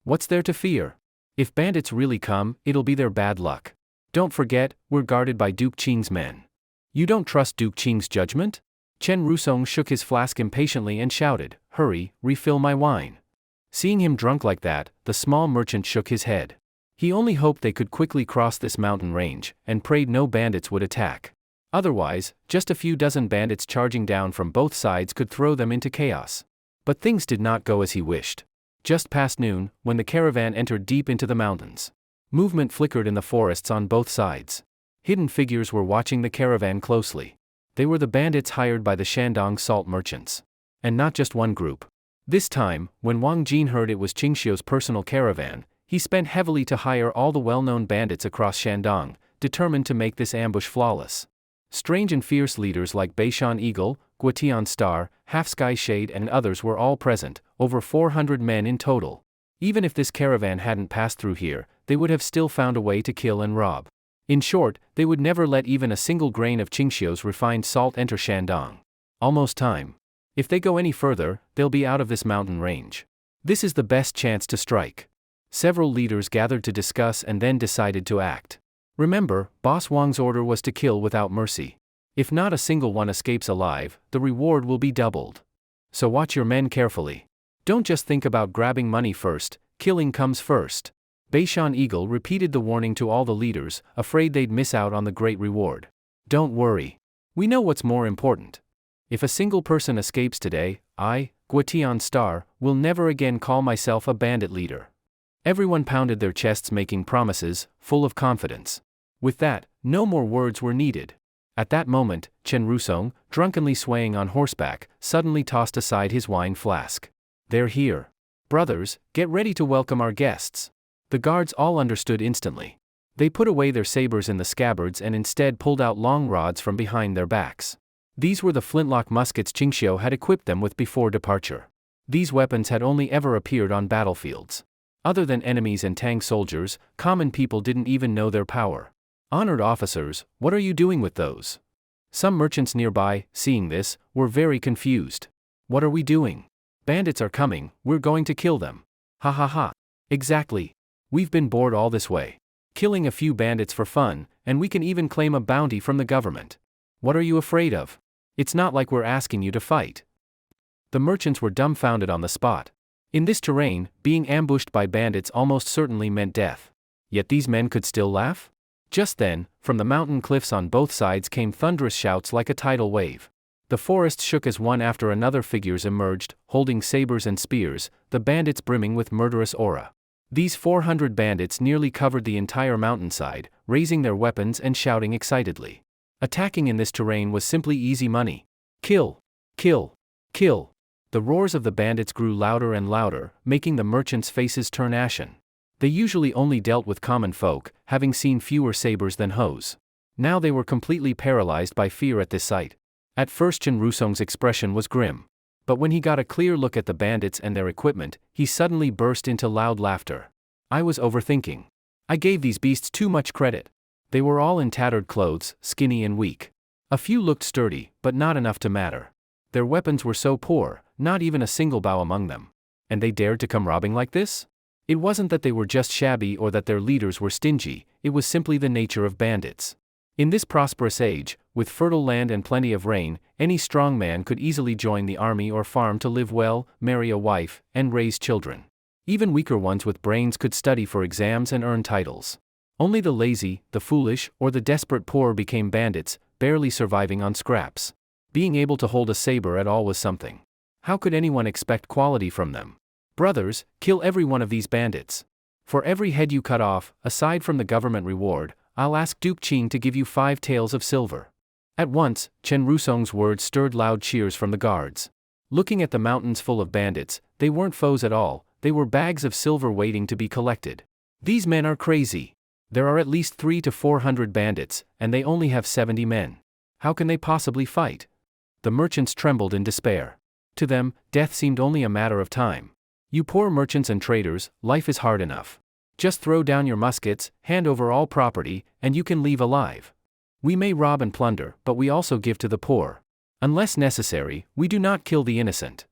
what's there to fear? If bandits really come, it'll be their bad luck. Don't forget, we're guarded by Duke Qing's men." "You don't trust Duke Qing's judgment?" Chen Rusong shook his flask impatiently and shouted, "Hurry, refill my wine." Seeing him drunk like that, the small merchant shook his head. He only hoped they could quickly cross this mountain range, and prayed no bandits would attack. Otherwise, just a few dozen bandits charging down from both sides could throw them into chaos. But things did not go as he wished. Just past noon, when the caravan entered deep into the mountains, movement flickered in the forests on both sides. Hidden figures were watching the caravan closely. They were the bandits hired by the Shandong salt merchants. And not just one group. This time, when Wang Jin heard it was Qingxiu's personal caravan, he spent heavily to hire all the well-known bandits across Shandong, determined to make this ambush flawless. Strange and fierce leaders like Beishan Eagle, Guotian Star, Half Sky Shade and others were all present, over 400 men in total. Even if this caravan hadn't passed through here, they would have still found a way to kill and rob. In short, they would never let even a single grain of Qingxiu's refined salt enter Shandong. Almost time. If they go any further, they'll be out of this mountain range. This is the best chance to strike. Several leaders gathered to discuss and then decided to act. Remember, Boss Wang's order was to kill without mercy. If not a single one escapes alive, the reward will be doubled. So watch your men carefully. Don't just think about grabbing money first, killing comes first. Beishan Eagle repeated the warning to all the leaders, afraid they'd miss out on the great reward. Don't worry. We know what's more important. If a single person escapes today, I, Guotian Star, will never again call myself a bandit leader. Everyone pounded their chests making promises, full of confidence. With that, no more words were needed. At that moment, Chen Rusong, drunkenly swaying on horseback, suddenly tossed aside his wine flask. "They're here. Brothers, get ready to welcome our guests." The guards all understood instantly. They put away their sabers in the scabbards and instead pulled out long rods from behind their backs. These were the flintlock muskets Qingxiu had equipped them with before departure. These weapons had only ever appeared on battlefields. Other than enemies and Tang soldiers, common people didn't even know their power. "Honored officers, what are you doing with those?" Some merchants nearby, seeing this, were very confused. "What are we doing? Bandits are coming, we're going to kill them." "Ha ha ha. Exactly. We've been bored all this way. Killing a few bandits for fun, and we can even claim a bounty from the government. What are you afraid of? It's not like we're asking you to fight." The merchants were dumbfounded on the spot. In this terrain, being ambushed by bandits almost certainly meant death. Yet these men could still laugh? Just then, from the mountain cliffs on both sides came thunderous shouts like a tidal wave. The forest shook as one after another figures emerged, holding sabers and spears, the bandits brimming with murderous aura. These 400 bandits nearly covered the entire mountainside, raising their weapons and shouting excitedly. Attacking in this terrain was simply easy money. Kill! Kill! Kill! The roars of the bandits grew louder and louder, making the merchants' faces turn ashen. They usually only dealt with common folk, having seen fewer sabers than hoes. Now they were completely paralyzed by fear at this sight. At first Chen Rusong's expression was grim. But when he got a clear look at the bandits and their equipment, he suddenly burst into loud laughter. "I was overthinking. I gave these beasts too much credit. They were all in tattered clothes, skinny and weak. A few looked sturdy, but not enough to matter. Their weapons were so poor, not even a single bow among them. And they dared to come robbing like this? It wasn't that they were just shabby or that their leaders were stingy, it was simply the nature of bandits. In this prosperous age, With fertile land and plenty of rain, any strong man could easily join the army or farm to live well, marry a wife, and raise children. Even weaker ones with brains could study for exams and earn titles. Only the lazy, the foolish, or the desperate poor became bandits, barely surviving on scraps. Being able to hold a saber at all was something. How could anyone expect quality from them? Brothers, kill every one of these bandits. For every head you cut off, aside from the government reward, I'll ask Duke Qing to give you 5 taels of silver. At once, Chen Rusong's words stirred loud cheers from the guards. Looking at the mountains full of bandits, they weren't foes at all, they were bags of silver waiting to be collected. These men are crazy. There are at least 300 to 400 bandits, and they only have 70 men. How can they possibly fight? The merchants trembled in despair. To them, death seemed only a matter of time. You poor merchants and traders, life is hard enough. Just throw down your muskets, hand over all property, and you can leave alive. We may rob and plunder, but we also give to the poor. Unless necessary, we do not kill the innocent.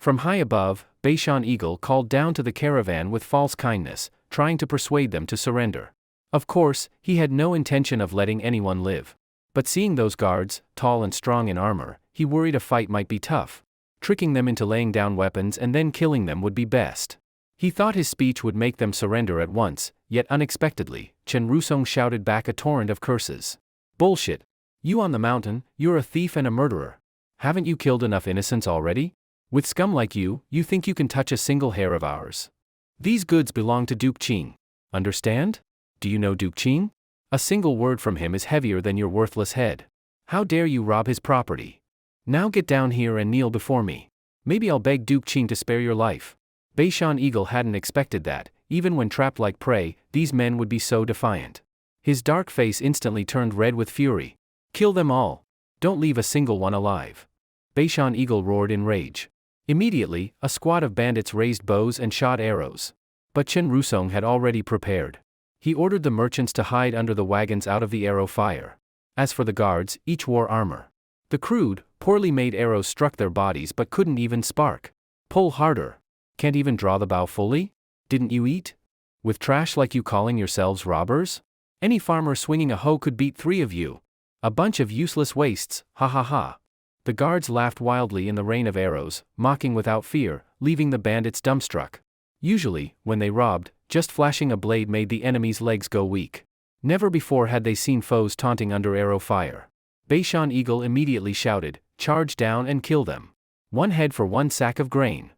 From high above, Beishan Eagle called down to the caravan with false kindness, trying to persuade them to surrender. Of course, he had no intention of letting anyone live. But seeing those guards, tall and strong in armor, he worried a fight might be tough. Tricking them into laying down weapons and then killing them would be best. He thought his speech would make them surrender at once, yet unexpectedly, Chen Rusong shouted back a torrent of curses. Bullshit. You on the mountain, you're a thief and a murderer. Haven't you killed enough innocents already? With scum like you think you can touch a single hair of ours. These goods belong to Duke Qing. Understand? Do you know Duke Qing? A single word from him is heavier than your worthless head. How dare you rob his property? Now get down here and kneel before me. Maybe I'll beg Duke Qing to spare your life. Beishan Eagle hadn't expected that, even when trapped like prey, these men would be so defiant. His dark face instantly turned red with fury. Kill them all. Don't leave a single one alive. Beishan Eagle roared in rage. Immediately, a squad of bandits raised bows and shot arrows. But Chen Rusong had already prepared. He ordered the merchants to hide under the wagons out of the arrow fire. As for the guards, each wore armor. The crude, poorly made arrows struck their bodies but couldn't even spark. Pull harder. Can't even draw the bow fully? Didn't you eat? With trash like you calling yourselves robbers? Any farmer swinging a hoe could beat 3 of you. A bunch of useless wastes, ha ha ha. The guards laughed wildly in the rain of arrows, mocking without fear, leaving the bandits dumbstruck. Usually, when they robbed, just flashing a blade made the enemy's legs go weak. Never before had they seen foes taunting under arrow fire. Beishan Eagle immediately shouted, "Charge down and kill them. 1 head for 1 sack of grain."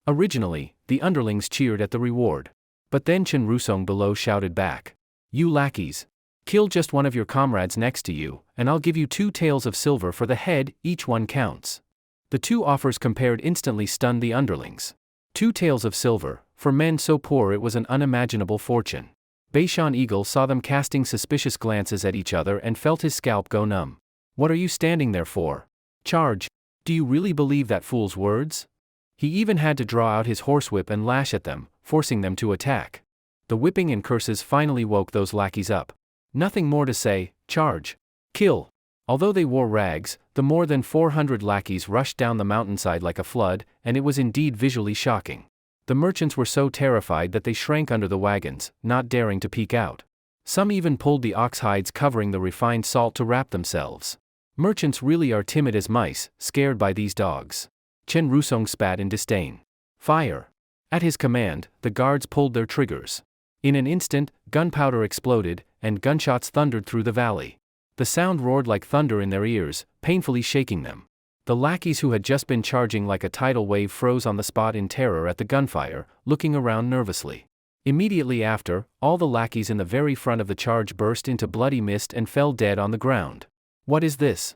Originally, the underlings cheered at the reward. But then Chen Rusong below shouted back. "You lackeys. Kill just one of your comrades next to you, and I'll give you 2 taels of silver for the head, each one counts." The 2 offers compared instantly stunned the underlings. 2 taels of silver, for men so poor it was an unimaginable fortune. Beishan Eagle saw them casting suspicious glances at each other and felt his scalp go numb. What are you standing there for? Charge. Do you really believe that fool's words? He even had to draw out his horsewhip and lash at them, forcing them to attack. The whipping and curses finally woke those lackeys up. Nothing more to say, charge. Kill. Although they wore rags, the more than 400 lackeys rushed down the mountainside like a flood, and it was indeed visually shocking. The merchants were so terrified that they shrank under the wagons, not daring to peek out. Some even pulled the ox hides covering the refined salt to wrap themselves. Merchants really are timid as mice, scared by these dogs. Chen Rusong spat in disdain. Fire. At his command, the guards pulled their triggers. In an instant, gunpowder exploded, and gunshots thundered through the valley. The sound roared like thunder in their ears, painfully shaking them. The lackeys who had just been charging like a tidal wave froze on the spot in terror at the gunfire, looking around nervously. Immediately after, all the lackeys in the very front of the charge burst into bloody mist and fell dead on the ground. What is this?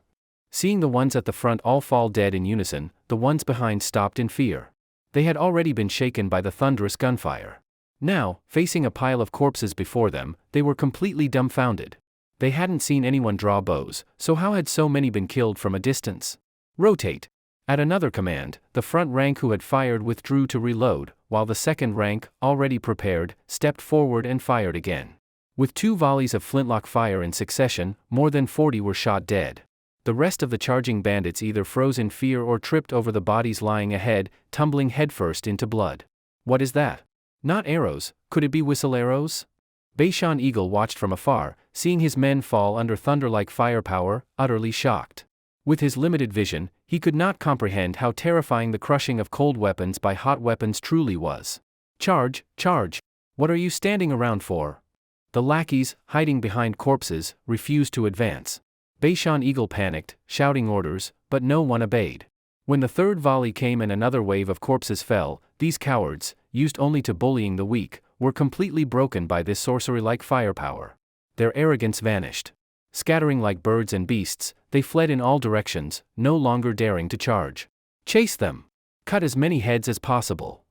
Seeing the ones at the front all fall dead in unison, the ones behind stopped in fear. They had already been shaken by the thunderous gunfire. Now, facing a pile of corpses before them, they were completely dumbfounded. They hadn't seen anyone draw bows, so how had so many been killed from a distance? Rotate. At another command, the front rank who had fired withdrew to reload, while the second rank, already prepared, stepped forward and fired again. With 2 volleys of flintlock fire in succession, more than 40 were shot dead. The rest of the charging bandits either froze in fear or tripped over the bodies lying ahead, tumbling headfirst into blood. What is that? Not arrows, could it be whistle arrows? Beishan Eagle watched from afar, seeing his men fall under thunder-like firepower, utterly shocked. With his limited vision, he could not comprehend how terrifying the crushing of cold weapons by hot weapons truly was. Charge, charge! What are you standing around for? The lackeys, hiding behind corpses, refused to advance. Beishan Eagle panicked, shouting orders, but no one obeyed. When the third volley came and another wave of corpses fell, these cowards, used only to bullying the weak, were completely broken by this sorcery-like firepower. Their arrogance vanished. Scattering like birds and beasts, they fled in all directions, no longer daring to charge. Chase them! Cut as many heads as possible.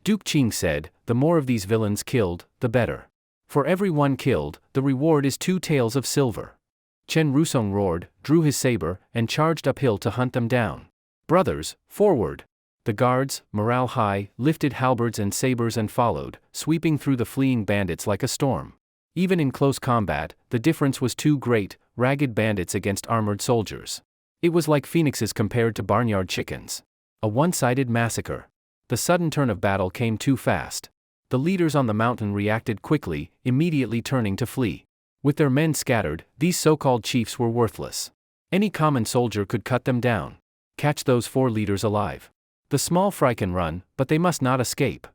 Duke Qing said, the more of these villains killed, the better. For every one killed, the reward is 2 taels of silver. Chen Rusong roared, drew his saber, and charged uphill to hunt them down. Brothers, forward! The guards, morale high, lifted halberds and sabers and followed, sweeping through the fleeing bandits like a storm. Even in close combat, the difference was too great, ragged bandits against armored soldiers. It was like phoenixes compared to barnyard chickens. A one-sided massacre. The sudden turn of battle came too fast. The leaders on the mountain reacted quickly, immediately turning to flee. With their men scattered, these so-called chiefs were worthless. Any common soldier could cut them down. Catch those 4 leaders alive. The small fry can run, but they must not escape.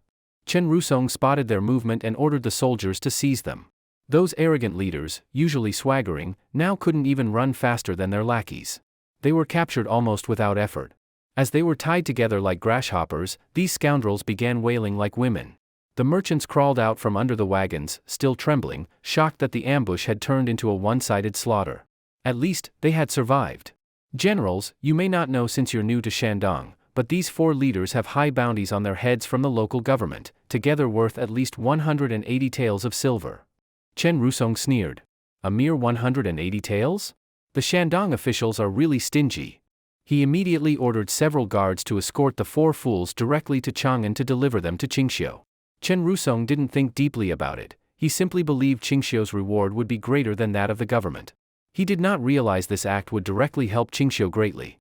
Chen Rusong spotted their movement and ordered the soldiers to seize them. Those arrogant leaders, usually swaggering, now couldn't even run faster than their lackeys. They were captured almost without effort. As they were tied together like grasshoppers, these scoundrels began wailing like women. The merchants crawled out from under the wagons, still trembling, shocked that the ambush had turned into a one-sided slaughter. At least, they had survived. Generals, you may not know since you're new to Shandong, but these 4 leaders have high bounties on their heads from the local government, together worth at least 180 taels of silver. Chen Rusong sneered. A mere 180 taels? The Shandong officials are really stingy. He immediately ordered several guards to escort the 4 fools directly to Chang'an to deliver them to Qingxiu. Chen Rusong didn't think deeply about it, he simply believed Qingxiu's reward would be greater than that of the government. He did not realize this act would directly help Qingxiu greatly.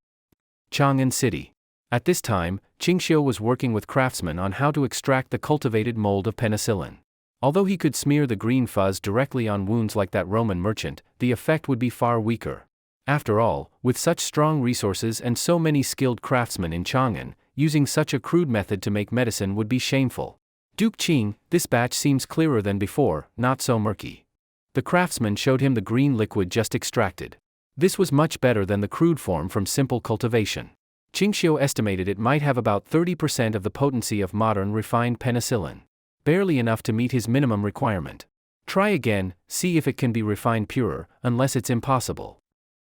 Chang'an City. At this time, Qingxiu was working with craftsmen on how to extract the cultivated mold of penicillin. Although he could smear the green fuzz directly on wounds like that Roman merchant, the effect would be far weaker. After all, with such strong resources and so many skilled craftsmen in Chang'an, using such a crude method to make medicine would be shameful. Duke Qing, this batch seems clearer than before, not so murky. The craftsman showed him the green liquid just extracted. This was much better than the crude form from simple cultivation. Qingxiu estimated it might have about 30% of the potency of modern refined penicillin. Barely enough to meet his minimum requirement. Try again, see if it can be refined purer, unless it's impossible.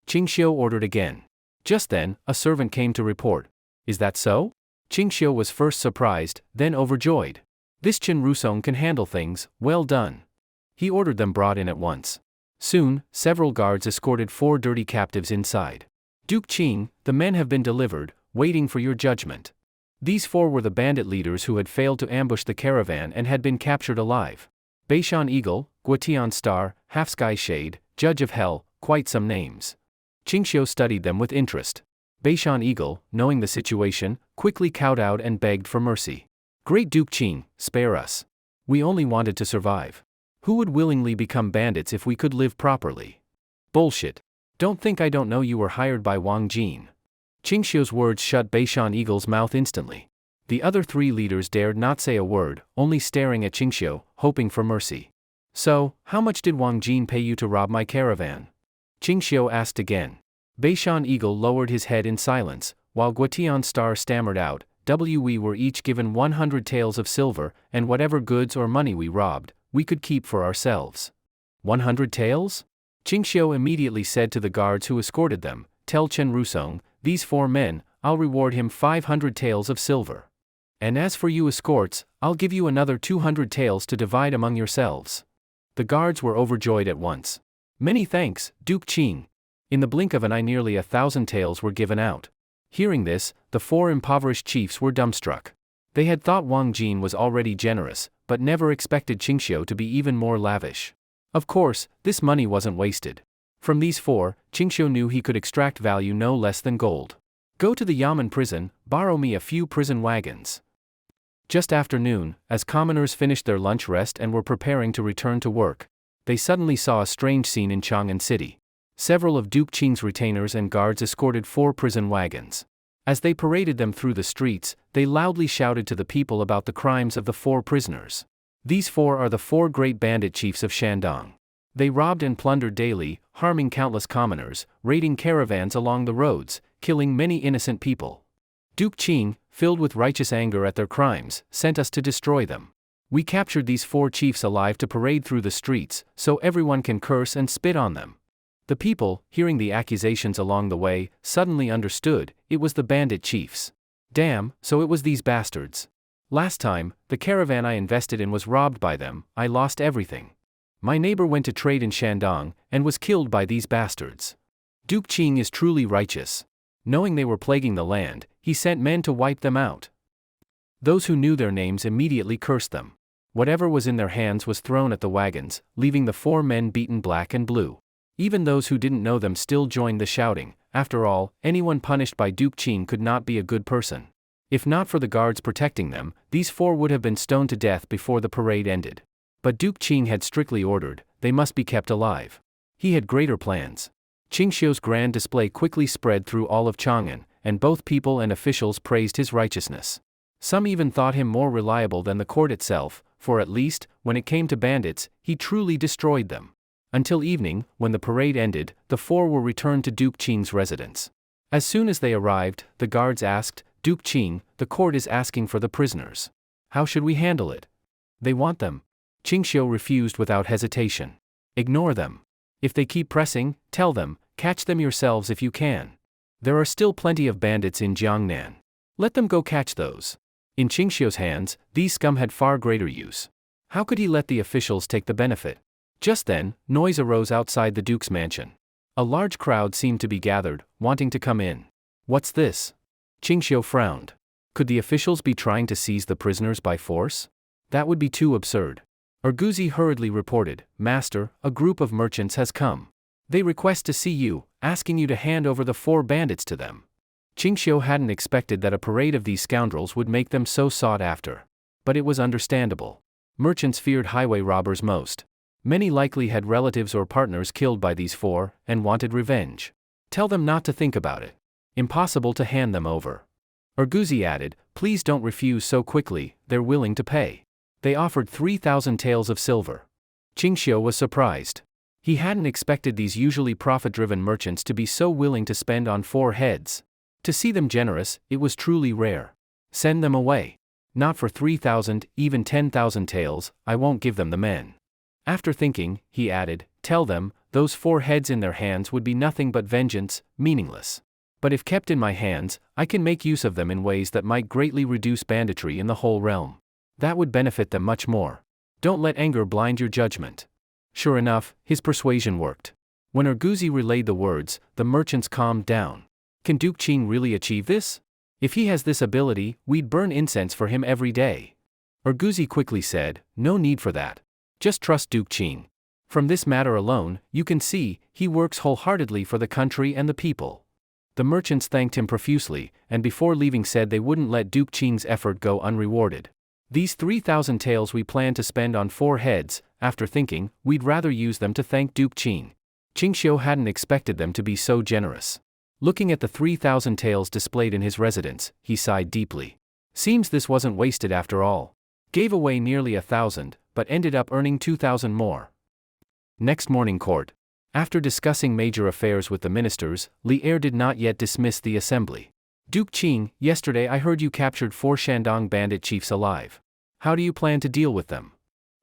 Qingxiu ordered again. Just then, a servant came to report. Is that so? Qingxiu was first surprised, then overjoyed. This Chen Rusong can handle things, well done. He ordered them brought in at once. Soon, several guards escorted 4 dirty captives inside. Duke Qing, the men have been delivered, waiting for your judgment. These 4 were the bandit leaders who had failed to ambush the caravan and had been captured alive. Beishan Eagle, Guotian Star, Half Sky Shade, Judge of Hell, quite some names. Qingxiu studied them with interest. Beishan Eagle, knowing the situation, quickly kowtowed and begged for mercy. Great Duke Qing, spare us. We only wanted to survive. Who would willingly become bandits if we could live properly? Bullshit. Don't think I don't know you were hired by Wang Jin. Qingxiu's words shut Beishan Eagle's mouth instantly. The other 3 leaders dared not say a word, only staring at Qingxiu, hoping for mercy. So, how much did Wang Jin pay you to rob my caravan? Qingxiu asked again. Beishan Eagle lowered his head in silence, while Guotian Star stammered out, We were each given 100 taels of silver, and whatever goods or money we robbed, we could keep for ourselves. 100 taels? Qingxiu immediately said to the guards who escorted them, tell Chen Rusong, these 4 men, I'll reward him 500 taels of silver. And as for you escorts, I'll give you another 200 taels to divide among yourselves. The guards were overjoyed at once. Many thanks, Duke Qing. In the blink of an eye nearly 1,000 taels were given out. Hearing this, the 4 impoverished chiefs were dumbstruck. They had thought Wang Jin was already generous, but never expected Qingxiu to be even more lavish. Of course, this money wasn't wasted. From these 4, Qingxiu knew he could extract value no less than gold. Go to the Yamen prison, borrow me a few prison wagons. Just after noon, as commoners finished their lunch rest and were preparing to return to work, they suddenly saw a strange scene in Chang'an City. Several of Duke Qing's retainers and guards escorted 4 prison wagons. As they paraded them through the streets, they loudly shouted to the people about the crimes of the 4 prisoners. These 4 are the 4 great bandit chiefs of Shandong. They robbed and plundered daily, harming countless commoners, raiding caravans along the roads, killing many innocent people. Duke Qing, filled with righteous anger at their crimes, sent us to destroy them. We captured these 4 chiefs alive to parade through the streets, so everyone can curse and spit on them. The people, hearing the accusations along the way, suddenly understood, it was the bandit chiefs. Damn, so it was these bastards. Last time, the caravan I invested in was robbed by them, I lost everything. My neighbor went to trade in Shandong, and was killed by these bastards. Duke Qing is truly righteous. Knowing they were plaguing the land, he sent men to wipe them out. Those who knew their names immediately cursed them. Whatever was in their hands was thrown at the wagons, leaving the 4 men beaten black and blue. Even those who didn't know them still joined the shouting. After all, anyone punished by Duke Qing could not be a good person. If not for the guards protecting them, these 4 would have been stoned to death before the parade ended. But Duke Qing had strictly ordered, they must be kept alive. He had greater plans. Qingxiu's grand display quickly spread through all of Chang'an, and both people and officials praised his righteousness. Some even thought him more reliable than the court itself, for at least, when it came to bandits, he truly destroyed them. Until evening, when the parade ended, the 4 were returned to Duke Qing's residence. As soon as they arrived, the guards asked, Duke Qing, the court is asking for the prisoners. How should we handle it? They want them. Qingxiu refused without hesitation. Ignore them. If they keep pressing, tell them, catch them yourselves if you can. There are still plenty of bandits in Jiangnan. Let them go catch those. In Qingxiu's hands, these scum had far greater use. How could he let the officials take the benefit? Just then, noise arose outside the Duke's mansion. A large crowd seemed to be gathered, wanting to come in. What's this? Qingxiu frowned. Could the officials be trying to seize the prisoners by force? That would be too absurd. Urguzi hurriedly reported, Master, a group of merchants has come. They request to see you, asking you to hand over the 4 bandits to them. Qingxiu hadn't expected that a parade of these scoundrels would make them so sought after. But it was understandable. Merchants feared highway robbers most. Many likely had relatives or partners killed by these 4, and wanted revenge. Tell them not to think about it. Impossible to hand them over. Urguzi added, please don't refuse so quickly, they're willing to pay. They offered 3,000 taels of silver. Qingxiu was surprised. He hadn't expected these usually profit-driven merchants to be so willing to spend on 4 heads. To see them generous, it was truly rare. Send them away. Not for 3,000, even 10,000 taels, I won't give them the men. After thinking, he added, tell them, those 4 heads in their hands would be nothing but vengeance, meaningless. But if kept in my hands, I can make use of them in ways that might greatly reduce banditry in the whole realm. That would benefit them much more. Don't let anger blind your judgment. Sure enough, his persuasion worked. When Urguzi relayed the words, the merchants calmed down. Can Duke Qing really achieve this? If he has this ability, we'd burn incense for him every day. Urguzi quickly said, no need for that. Just trust Duke Qing. From this matter alone, you can see, he works wholeheartedly for the country and the people. The merchants thanked him profusely, and before leaving said they wouldn't let Duke Qing's effort go unrewarded. These 3,000 taels we plan to spend on 4 heads, after thinking, we'd rather use them to thank Duke Qing. Qingxiu hadn't expected them to be so generous. Looking at the 3,000 taels displayed in his residence, he sighed deeply. Seems this wasn't wasted after all. Gave away nearly 1,000, but ended up earning 2,000 more. Next morning court. After discussing major affairs with the ministers, Li Er did not yet dismiss the assembly. Duke Qing, yesterday I heard you captured 4 Shandong bandit chiefs alive. How do you plan to deal with them?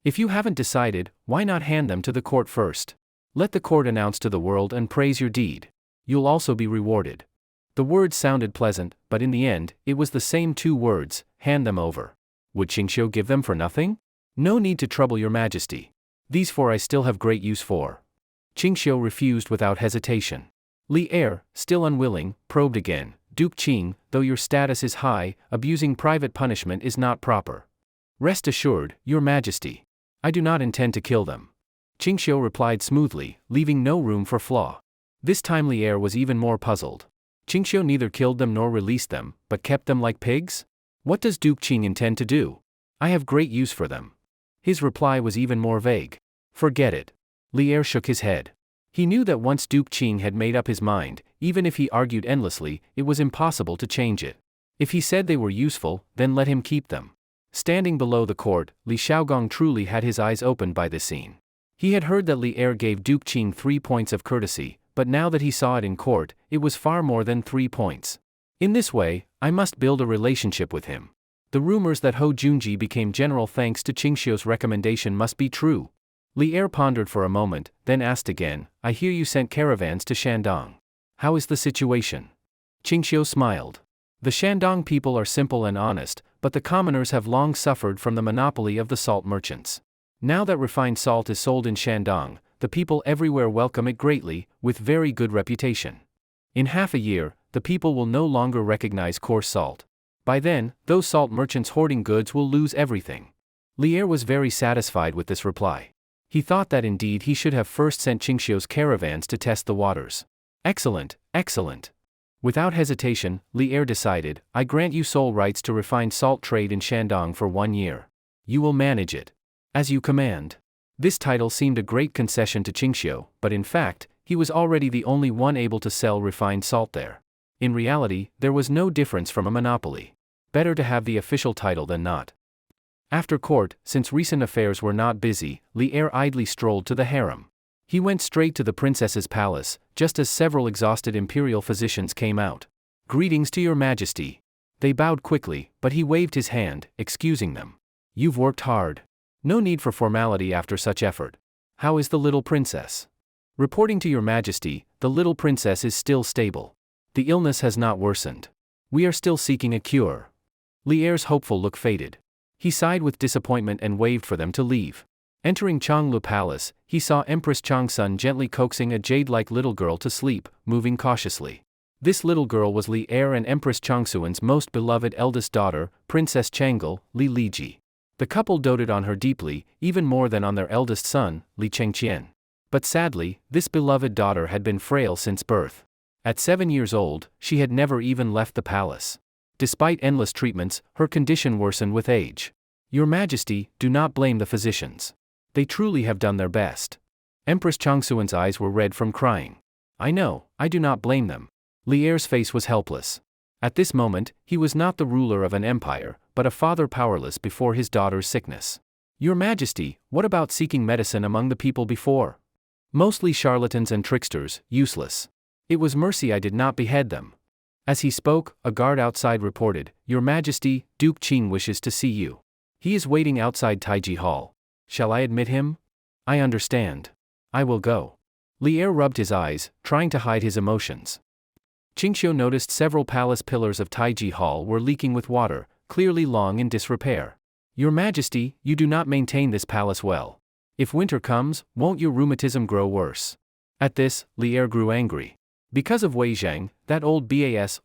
If you haven't decided, why not hand them to the court first? Let the court announce to the world and praise your deed. You'll also be rewarded. The words sounded pleasant, but in the end, it was the same 2 words, hand them over. Would Qingxiu give them for nothing? No need to trouble your majesty. These 4 I still have great use for. Qingxiu refused without hesitation. Li Er, still unwilling, probed again. Duke Qing, though your status is high, abusing private punishment is not proper. Rest assured, your majesty. I do not intend to kill them. Qingxiu replied smoothly, leaving no room for flaw. This time Li Er was even more puzzled. Qingxiu neither killed them nor released them, but kept them like pigs? What does Duke Qing intend to do? I have great use for them. His reply was even more vague. Forget it. Li Er shook his head. He knew that once Duke Qing had made up his mind, even if he argued endlessly, it was impossible to change it. If he said they were useful, then let him keep them. Standing below the court, Li Xiaogong truly had his eyes opened by this scene. He had heard that Li Er gave Duke Qing 3 points of courtesy, but now that he saw it in court, it was far more than 3 points. In this way, I must build a relationship with him. The rumors that Hou Junji became general thanks to Qingxiu's recommendation must be true. Li Er pondered for a moment, then asked again, I hear you sent caravans to Shandong. How is the situation? Qingxiu smiled. The Shandong people are simple and honest, but the commoners have long suffered from the monopoly of the salt merchants. Now that refined salt is sold in Shandong, the people everywhere welcome it greatly, with very good reputation. In half a year, the people will no longer recognize coarse salt. By then, those salt merchants hoarding goods will lose everything. Li Er was very satisfied with this reply. He thought that indeed he should have first sent Qingxiu's caravans to test the waters. Excellent, excellent. Without hesitation, Li Er decided, I grant you sole rights to refined salt trade in Shandong for 1 year. You will manage it. As you command. This title seemed a great concession to Qingxiu, but in fact, he was already the only one able to sell refined salt there. In reality, there was no difference from a monopoly. Better to have the official title than not. After court, since recent affairs were not busy, Li Er idly strolled to the harem. He went straight to the princess's palace, just as several exhausted imperial physicians came out. Greetings to your majesty. They bowed quickly, but he waved his hand, excusing them. You've worked hard. No need for formality after such effort. How is the little princess? Reporting to your majesty, the little princess is still stable. The illness has not worsened. We are still seeking a cure. Li Er's hopeful look faded. He sighed with disappointment and waved for them to leave. Entering Changlu Palace, he saw Empress Changsun gently coaxing a jade-like little girl to sleep, moving cautiously. This little girl was Li Er and Empress Changsuan's most beloved eldest daughter, Princess Changel, Li Liji. The couple doted on her deeply, even more than on their eldest son, Li Chengqian. But sadly, this beloved daughter had been frail since birth. At 7 years old, she had never even left the palace. Despite endless treatments, her condition worsened with age. Your Majesty, do not blame the physicians. They truly have done their best. Empress Changsuan's eyes were red from crying. I know, I do not blame them. Li Er's face was helpless. At this moment, he was not the ruler of an empire, but a father powerless before his daughter's sickness. Your Majesty, what about seeking medicine among the people before? Mostly charlatans and tricksters, useless. It was mercy I did not behead them. As he spoke, a guard outside reported, Your Majesty, Duke Qing wishes to see you. He is waiting outside Taiji Hall. Shall I admit him? I understand. I will go. Li Er rubbed his eyes, trying to hide his emotions. Qingxiu noticed several palace pillars of Taiji Hall were leaking with water, clearly long in disrepair. Your Majesty, you do not maintain this palace well. If winter comes, won't your rheumatism grow worse? At this, Li Er grew angry. Because of Wei Zhang, that old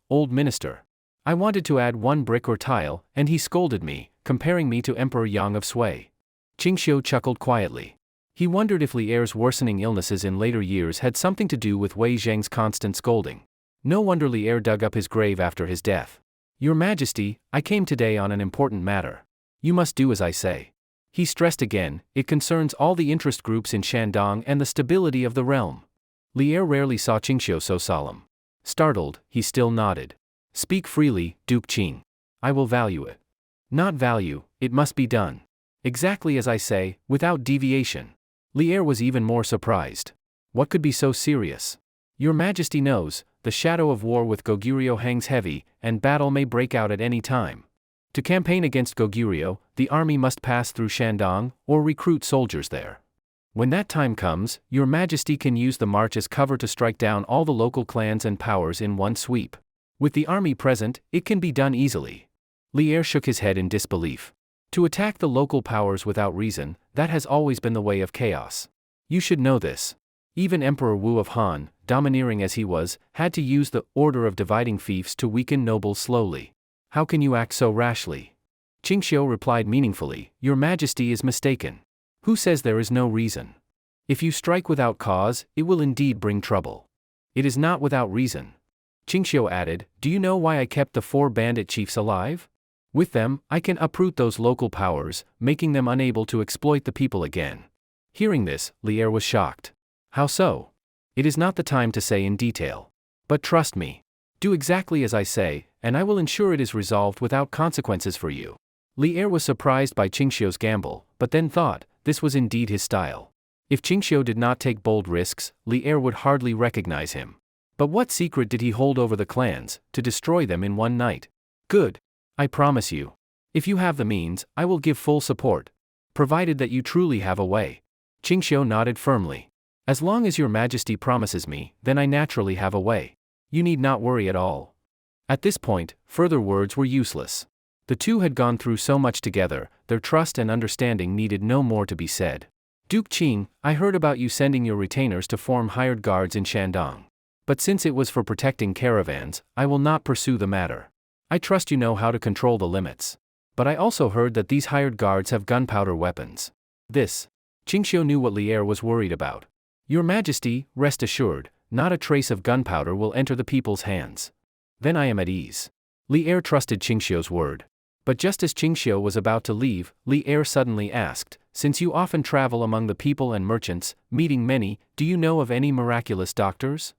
old minister. I wanted to add 1 brick or tile, and he scolded me, comparing me to Emperor Yang of Sui. Qingxiu chuckled quietly. He wondered if Li Er's worsening illnesses in later years had something to do with Wei Zhang's constant scolding. No wonder Li Er dug up his grave after his death. Your Majesty, I came today on an important matter. You must do as I say. He stressed again, it concerns all the interest groups in Shandong and the stability of the realm. Li Er rarely saw Qingxiu so solemn. Startled, he still nodded. Speak freely, Duke Qing. I will value it. Not value, it must be done. Exactly as I say, without deviation. Li Er was even more surprised. What could be so serious? Your Majesty knows, the shadow of war with Goguryeo hangs heavy, and battle may break out at any time. To campaign against Goguryeo, the army must pass through Shandong, or recruit soldiers there. When that time comes, Your Majesty can use the march as cover to strike down all the local clans and powers in one sweep. With the army present, it can be done easily. Li Er shook his head in disbelief. To attack the local powers without reason, that has always been the way of chaos. You should know this. Even Emperor Wu of Han, domineering as he was, had to use the order of dividing fiefs to weaken nobles slowly. How can you act so rashly? Qingxiu replied meaningfully, Your Majesty is mistaken. Who says there is no reason? If you strike without cause, it will indeed bring trouble. It is not without reason. Qingxiu added, Do you know why I kept the 4 bandit chiefs alive? With them, I can uproot those local powers, making them unable to exploit the people again. Hearing this, Lier was shocked. How so? It is not the time to say in detail. But trust me. Do exactly as I say, and I will ensure it is resolved without consequences for you. Lier was surprised by Qingxiu's gamble, but then thought, this was indeed his style. If Qingxiu did not take bold risks, Lier would hardly recognize him. But what secret did he hold over the clans, to destroy them in one night? Good. I promise you. If you have the means, I will give full support. Provided that you truly have a way. Qingxiu nodded firmly. As long as your majesty promises me, then I naturally have a way. You need not worry at all. At this point, further words were useless. The two had gone through so much together, their trust and understanding needed no more to be said. Duke Qing, I heard about you sending your retainers to form hired guards in Shandong. But since it was for protecting caravans, I will not pursue the matter. I trust you know how to control the limits. But I also heard that these hired guards have gunpowder weapons. This. Qingxiu knew what Lier was worried about. Your Majesty, rest assured, not a trace of gunpowder will enter the people's hands. Then I am at ease. Lier trusted Qingxiu's word. But just as Qingxiu was about to leave, Lier suddenly asked, since you often travel among the people and merchants, meeting many, do you know of any miraculous doctors?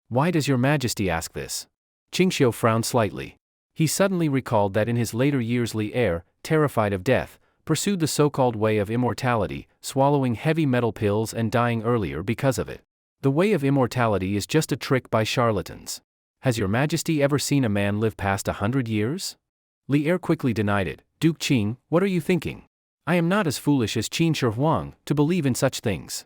Why does your Majesty ask this? Qingxiu frowned slightly. He suddenly recalled that in his later years Lier, terrified of death, pursued the so-called way of immortality, swallowing heavy metal pills and dying earlier because of it. The way of immortality is just a trick by charlatans. Has your Majesty ever seen a man live past 100 years? Lier quickly denied it. Duke Qing, what are you thinking? I am not as foolish as Qin Shi Huang to believe in such things.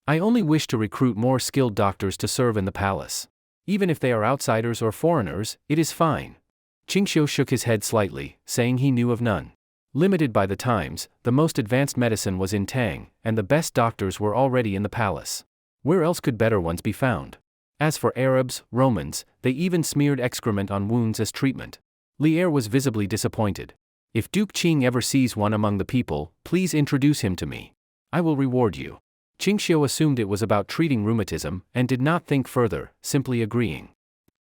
I only wish to recruit more skilled doctors to serve in the palace. Even if they are outsiders or foreigners, it is fine. Qingxiu shook his head slightly, saying he knew of none. Limited by the times, the most advanced medicine was in Tang, and the best doctors were already in the palace. Where else could better ones be found? As for Arabs, Romans, they even smeared excrement on wounds as treatment. Lier was visibly disappointed. If Duke Qing ever sees one among the people, please introduce him to me. I will reward you. Qingxiu assumed it was about treating rheumatism, and did not think further, simply agreeing.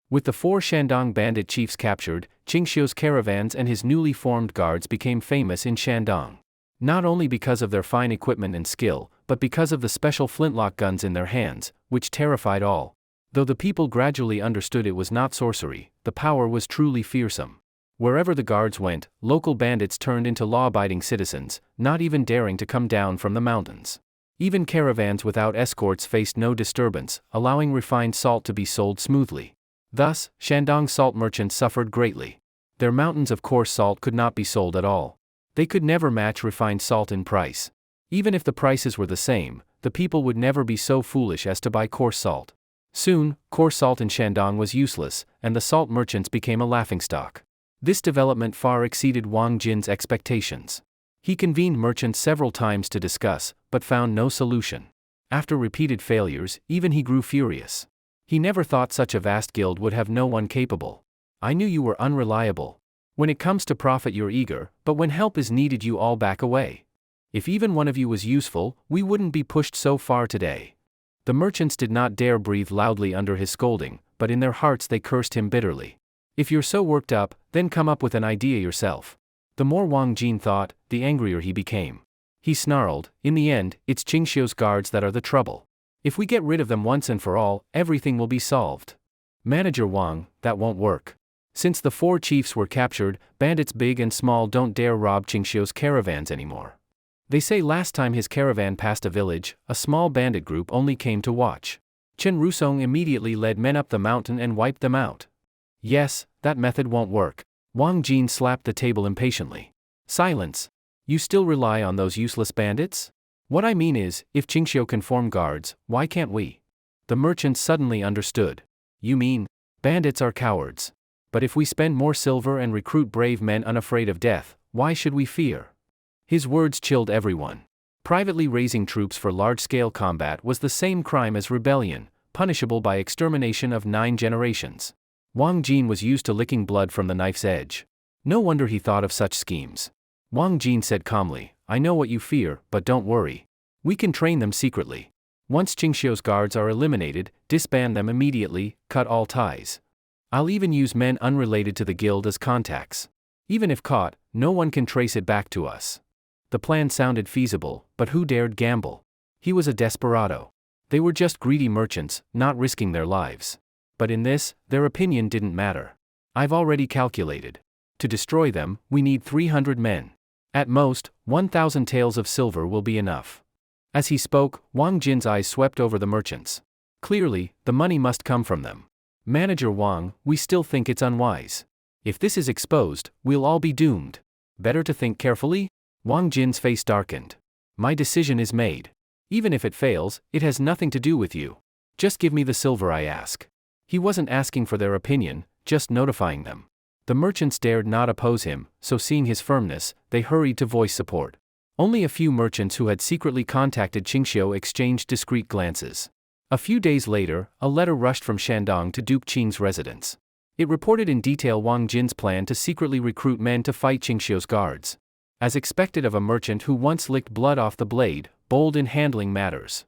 With the 4 Shandong bandit chiefs captured, Qingxiu's caravans and his newly formed guards became famous in Shandong. Not only because of their fine equipment and skill, but because of the special flintlock guns in their hands, which terrified all. Though the people gradually understood it was not sorcery, the power was truly fearsome. Wherever the guards went, local bandits turned into law-abiding citizens, not even daring to come down from the mountains. Even caravans without escorts faced no disturbance, allowing refined salt to be sold smoothly. Thus, Shandong salt merchants suffered greatly. Their mountains of coarse salt could not be sold at all. They could never match refined salt in price. Even if the prices were the same, the people would never be so foolish as to buy coarse salt. Soon, coarse salt in Shandong was useless, and the salt merchants became a laughingstock. This development far exceeded Wang Jin's expectations. He convened merchants several times to discuss, but found no solution. After repeated failures, even he grew furious. He never thought such a vast guild would have no one capable. I knew you were unreliable. When it comes to profit you're eager, but when help is needed you all back away. If even one of you was useful, we wouldn't be pushed so far today. The merchants did not dare breathe loudly under his scolding, but in their hearts they cursed him bitterly. If you're so worked up, then come up with an idea yourself. The more Wang Jin thought, the angrier he became. He snarled, in the end, it's Qingxiu's guards that are the trouble. If we get rid of them once and for all, everything will be solved. Manager Wang, that won't work. Since the 4 chiefs were captured, bandits big and small don't dare rob Qingxiu's caravans anymore. They say last time his caravan passed a village, a small bandit group only came to watch. Chen Rusong immediately led men up the mountain and wiped them out. Yes, that method won't work. Wang Jin slapped the table impatiently. Silence. You still rely on those useless bandits? What I mean is, if Qingxiu can form guards, why can't we? The merchants suddenly understood. You mean, bandits are cowards. But if we spend more silver and recruit brave men unafraid of death, why should we fear? His words chilled everyone. Privately raising troops for large-scale combat was the same crime as rebellion, punishable by extermination of 9 generations. Wang Jin was used to licking blood from the knife's edge. No wonder he thought of such schemes. Wang Jin said calmly, I know what you fear, but don't worry. We can train them secretly. Once Qingxiu's guards are eliminated, disband them immediately, cut all ties. I'll even use men unrelated to the guild as contacts. Even if caught, no one can trace it back to us. The plan sounded feasible, but who dared gamble? He was a desperado. They were just greedy merchants, not risking their lives. But in this, their opinion didn't matter. I've already calculated. To destroy them, we need 300 men. At most, 1,000 taels of silver will be enough. As he spoke, Wang Jin's eyes swept over the merchants. Clearly, the money must come from them. Manager Wang, we still think it's unwise. If this is exposed, we'll all be doomed. Better to think carefully? Wang Jin's face darkened. My decision is made. Even if it fails, it has nothing to do with you. Just give me the silver I ask. He wasn't asking for their opinion, just notifying them. The merchants dared not oppose him, so seeing his firmness, they hurried to voice support. Only a few merchants who had secretly contacted Qingxiu exchanged discreet glances. A few days later, a letter rushed from Shandong to Duke Qing's residence. It reported in detail Wang Jin's plan to secretly recruit men to fight Qingxiu's guards. As expected of a merchant who once licked blood off the blade, bold in handling matters.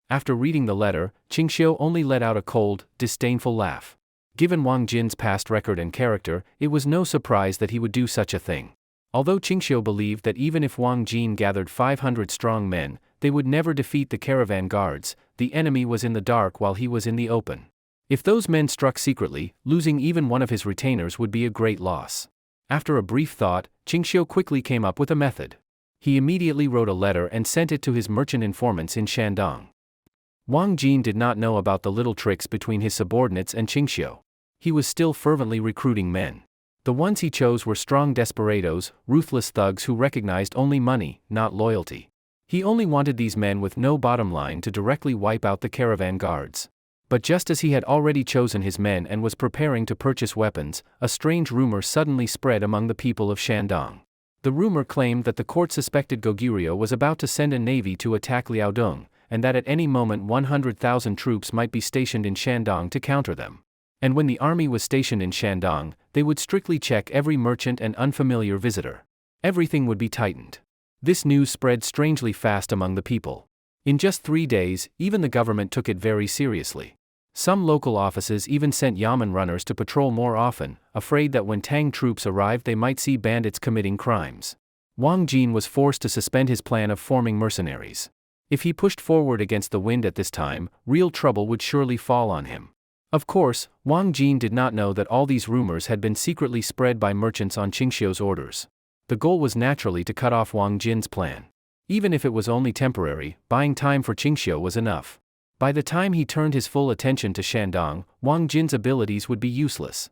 After reading the letter, Qingxiu only let out a cold, disdainful laugh. Given Wang Jin's past record and character, it was no surprise that he would do such a thing. Although Qingxiu believed that even if Wang Jin gathered 500 strong men, they would never defeat the caravan guards, the enemy was in the dark while he was in the open. If those men struck secretly, losing even one of his retainers would be a great loss. After a brief thought, Qingxiu quickly came up with a method. He immediately wrote a letter and sent it to his merchant informants in Shandong. Wang Jin did not know about the little tricks between his subordinates and Qingxiu. He was still fervently recruiting men. The ones he chose were strong desperados, ruthless thugs who recognized only money, not loyalty. He only wanted these men with no bottom line to directly wipe out the caravan guards. But just as he had already chosen his men and was preparing to purchase weapons, a strange rumor suddenly spread among the people of Shandong. The rumor claimed that the court suspected Goguryeo was about to send a navy to attack Liaodong, and that at any moment 100,000 troops might be stationed in Shandong to counter them. And when the army was stationed in Shandong, they would strictly check every merchant and unfamiliar visitor. Everything would be tightened. This news spread strangely fast among the people. In just 3 days, even the government took it very seriously. Some local offices even sent yamen runners to patrol more often, afraid that when Tang troops arrived they might see bandits committing crimes. Wang Jin was forced to suspend his plan of forming mercenaries. If he pushed forward against the wind at this time, real trouble would surely fall on him. Of course, Wang Jin did not know that all these rumors had been secretly spread by merchants on Qingxiu's orders. The goal was naturally to cut off Wang Jin's plan. Even if it was only temporary, buying time for Qingxiu was enough. By the time he turned his full attention to Shandong, Wang Jin's abilities would be useless.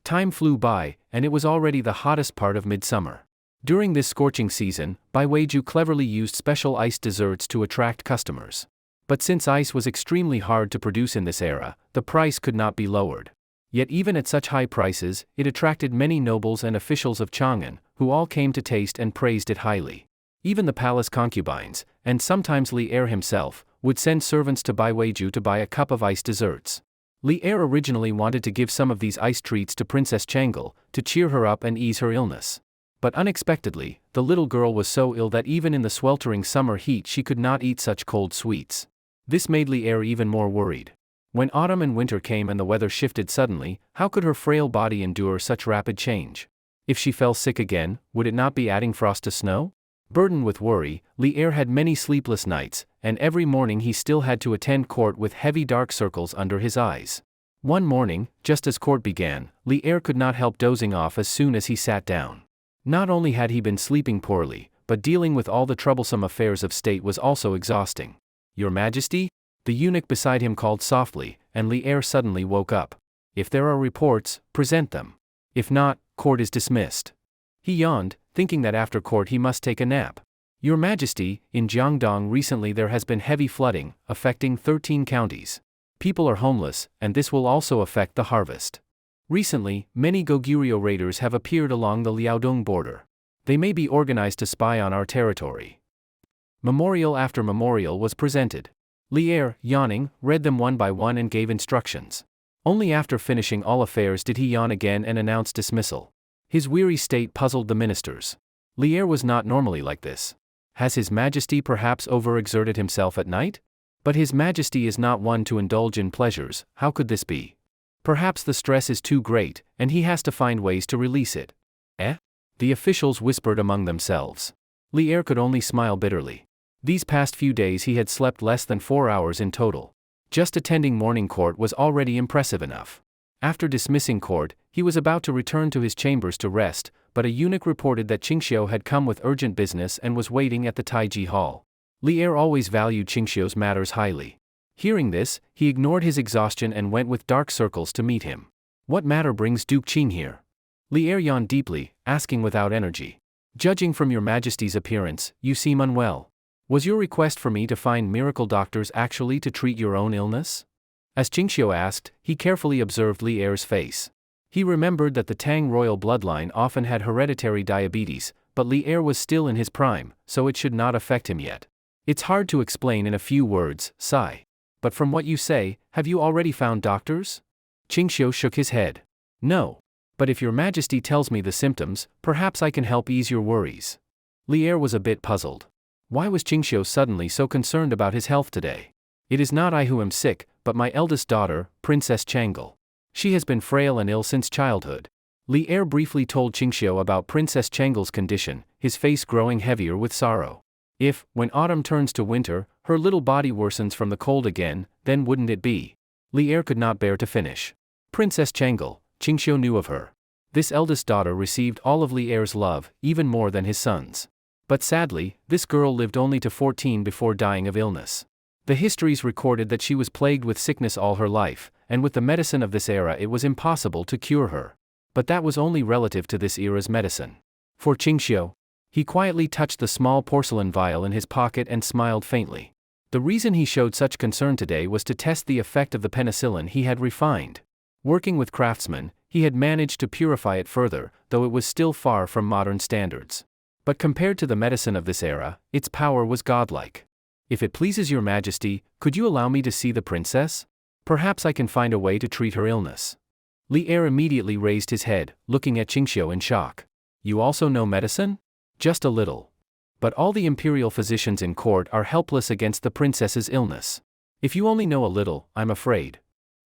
Time flew by, and it was already the hottest part of midsummer. During this scorching season, Baiweiju cleverly used special ice desserts to attract customers. But since ice was extremely hard to produce in this era, the price could not be lowered. Yet even at such high prices, it attracted many nobles and officials of Chang'an, who all came to taste and praised it highly. Even the palace concubines, and sometimes Li Er himself, would send servants to Baiweiju to buy a cup of ice desserts. Li Er originally wanted to give some of these ice treats to Princess Chang'e, to cheer her up and ease her illness. But unexpectedly, the little girl was so ill that even in the sweltering summer heat she could not eat such cold sweets. This made Li Er even more worried. When autumn and winter came and the weather shifted suddenly, how could her frail body endure such rapid change? If she fell sick again, would it not be adding frost to snow? Burdened with worry, Li Er had many sleepless nights, and every morning he still had to attend court with heavy dark circles under his eyes. One morning, just as court began, Li Er could not help dozing off as soon as he sat down. Not only had he been sleeping poorly, but dealing with all the troublesome affairs of state was also exhausting. "Your Majesty?" The eunuch beside him called softly, and Li Er suddenly woke up. "If there are reports, present them. If not, court is dismissed." He yawned, thinking that after court he must take a nap. "Your Majesty, in Jiangdong recently there has been heavy flooding, affecting 13 counties. People are homeless, and this will also affect the harvest. Recently, many Goguryeo raiders have appeared along the Liaodong border. They may be organized to spy on our territory." Memorial after memorial was presented. Li Er, yawning, read them one by one and gave instructions. Only after finishing all affairs did he yawn again and announce dismissal. His weary state puzzled the ministers. Li Er was not normally like this. Has His Majesty perhaps overexerted himself at night? But His Majesty is not one to indulge in pleasures, how could this be? Perhaps the stress is too great, and he has to find ways to release it. Eh? The officials whispered among themselves. Li Er could only smile bitterly. These past few days he had slept less than 4 hours in total. Just attending morning court was already impressive enough. After dismissing court, he was about to return to his chambers to rest, but a eunuch reported that Qingxiu had come with urgent business and was waiting at the Taiji Hall. Li Er always valued Qingxiu's matters highly. Hearing this, he ignored his exhaustion and went with dark circles to meet him. What matter brings Duke Qing here? Li Er yawned deeply, asking without energy. Judging from your majesty's appearance, you seem unwell. Was your request for me to find miracle doctors actually to treat your own illness? As Qingxiu asked, he carefully observed Li Er's face. He remembered that the Tang royal bloodline often had hereditary diabetes, but Li Er was still in his prime, so it should not affect him yet. It's hard to explain in a few words, sigh. But from what you say, have you already found doctors? Qingxiu shook his head. No. But if your majesty tells me the symptoms, perhaps I can help ease your worries. Li Er was a bit puzzled. Why was Qingxiu suddenly so concerned about his health today? It is not I who am sick, but my eldest daughter, Princess Changle. She has been frail and ill since childhood. Li Er briefly told Qingxiu about Princess Changle's condition, his face growing heavier with sorrow. If, when autumn turns to winter, her little body worsens from the cold again, then wouldn't it be? Li Er could not bear to finish. Princess Changle, Qingxiu knew of her. This eldest daughter received all of Li Er's love, even more than his sons. But sadly, this girl lived only to 14 before dying of illness. The histories recorded that she was plagued with sickness all her life, and with the medicine of this era it was impossible to cure her. But that was only relative to this era's medicine. For Qingxiu, he quietly touched the small porcelain vial in his pocket and smiled faintly. The reason he showed such concern today was to test the effect of the penicillin he had refined. Working with craftsmen, he had managed to purify it further, though it was still far from modern standards. But compared to the medicine of this era, its power was godlike. If it pleases your majesty, could you allow me to see the princess? Perhaps I can find a way to treat her illness. Li Er immediately raised his head, looking at Qingxiu in shock. You also know medicine? Just a little. But all the imperial physicians in court are helpless against the princess's illness. If you only know a little, I'm afraid.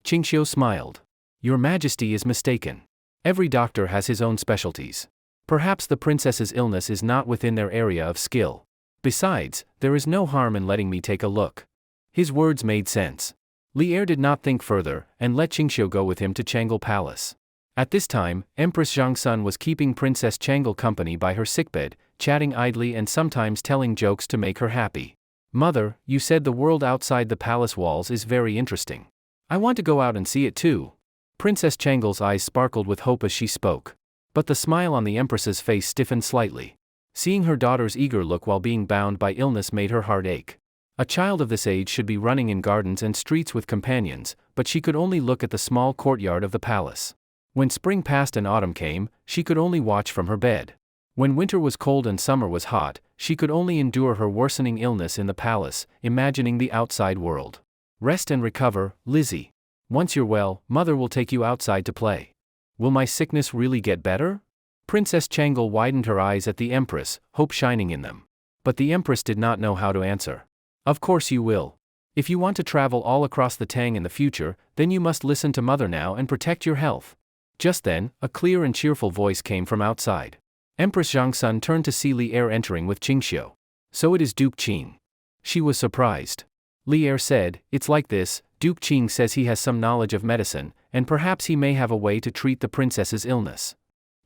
Qingxiu smiled. Your majesty is mistaken. Every doctor has his own specialties. Perhaps the princess's illness is not within their area of skill. Besides, there is no harm in letting me take a look. His words made sense. Li Er did not think further, and let Qingxiu go with him to Changle Palace. At this time, Empress Zhangsun was keeping Princess Changle company by her sickbed, chatting idly and sometimes telling jokes to make her happy. Mother, you said the world outside the palace walls is very interesting. I want to go out and see it too. Princess Changle's eyes sparkled with hope as she spoke. But the smile on the Empress's face stiffened slightly. Seeing her daughter's eager look while being bound by illness made her heart ache. A child of this age should be running in gardens and streets with companions, but she could only look at the small courtyard of the palace. When spring passed and autumn came, she could only watch from her bed. When winter was cold and summer was hot, she could only endure her worsening illness in the palace, imagining the outside world. Rest and recover, Lizzie. Once you're well, mother will take you outside to play. Will my sickness really get better? Princess Changle widened her eyes at the Empress, hope shining in them. But the Empress did not know how to answer. Of course you will. If you want to travel all across the Tang in the future, then you must listen to mother now and protect your health. Just then, a clear and cheerful voice came from outside. Empress Zhangsun turned to see Li Er entering with Qingxiu. So it is Duke Qing. She was surprised. Li Er said, it's like this, Duke Qing says he has some knowledge of medicine, and perhaps he may have a way to treat the princess's illness.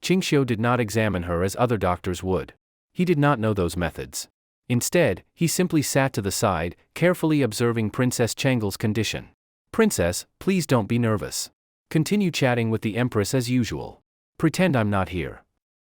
Qingxiu did not examine her as other doctors would. He did not know those methods. Instead, he simply sat to the side, carefully observing Princess Changle's condition. Princess, please don't be nervous. Continue chatting with the Empress as usual. Pretend I'm not here.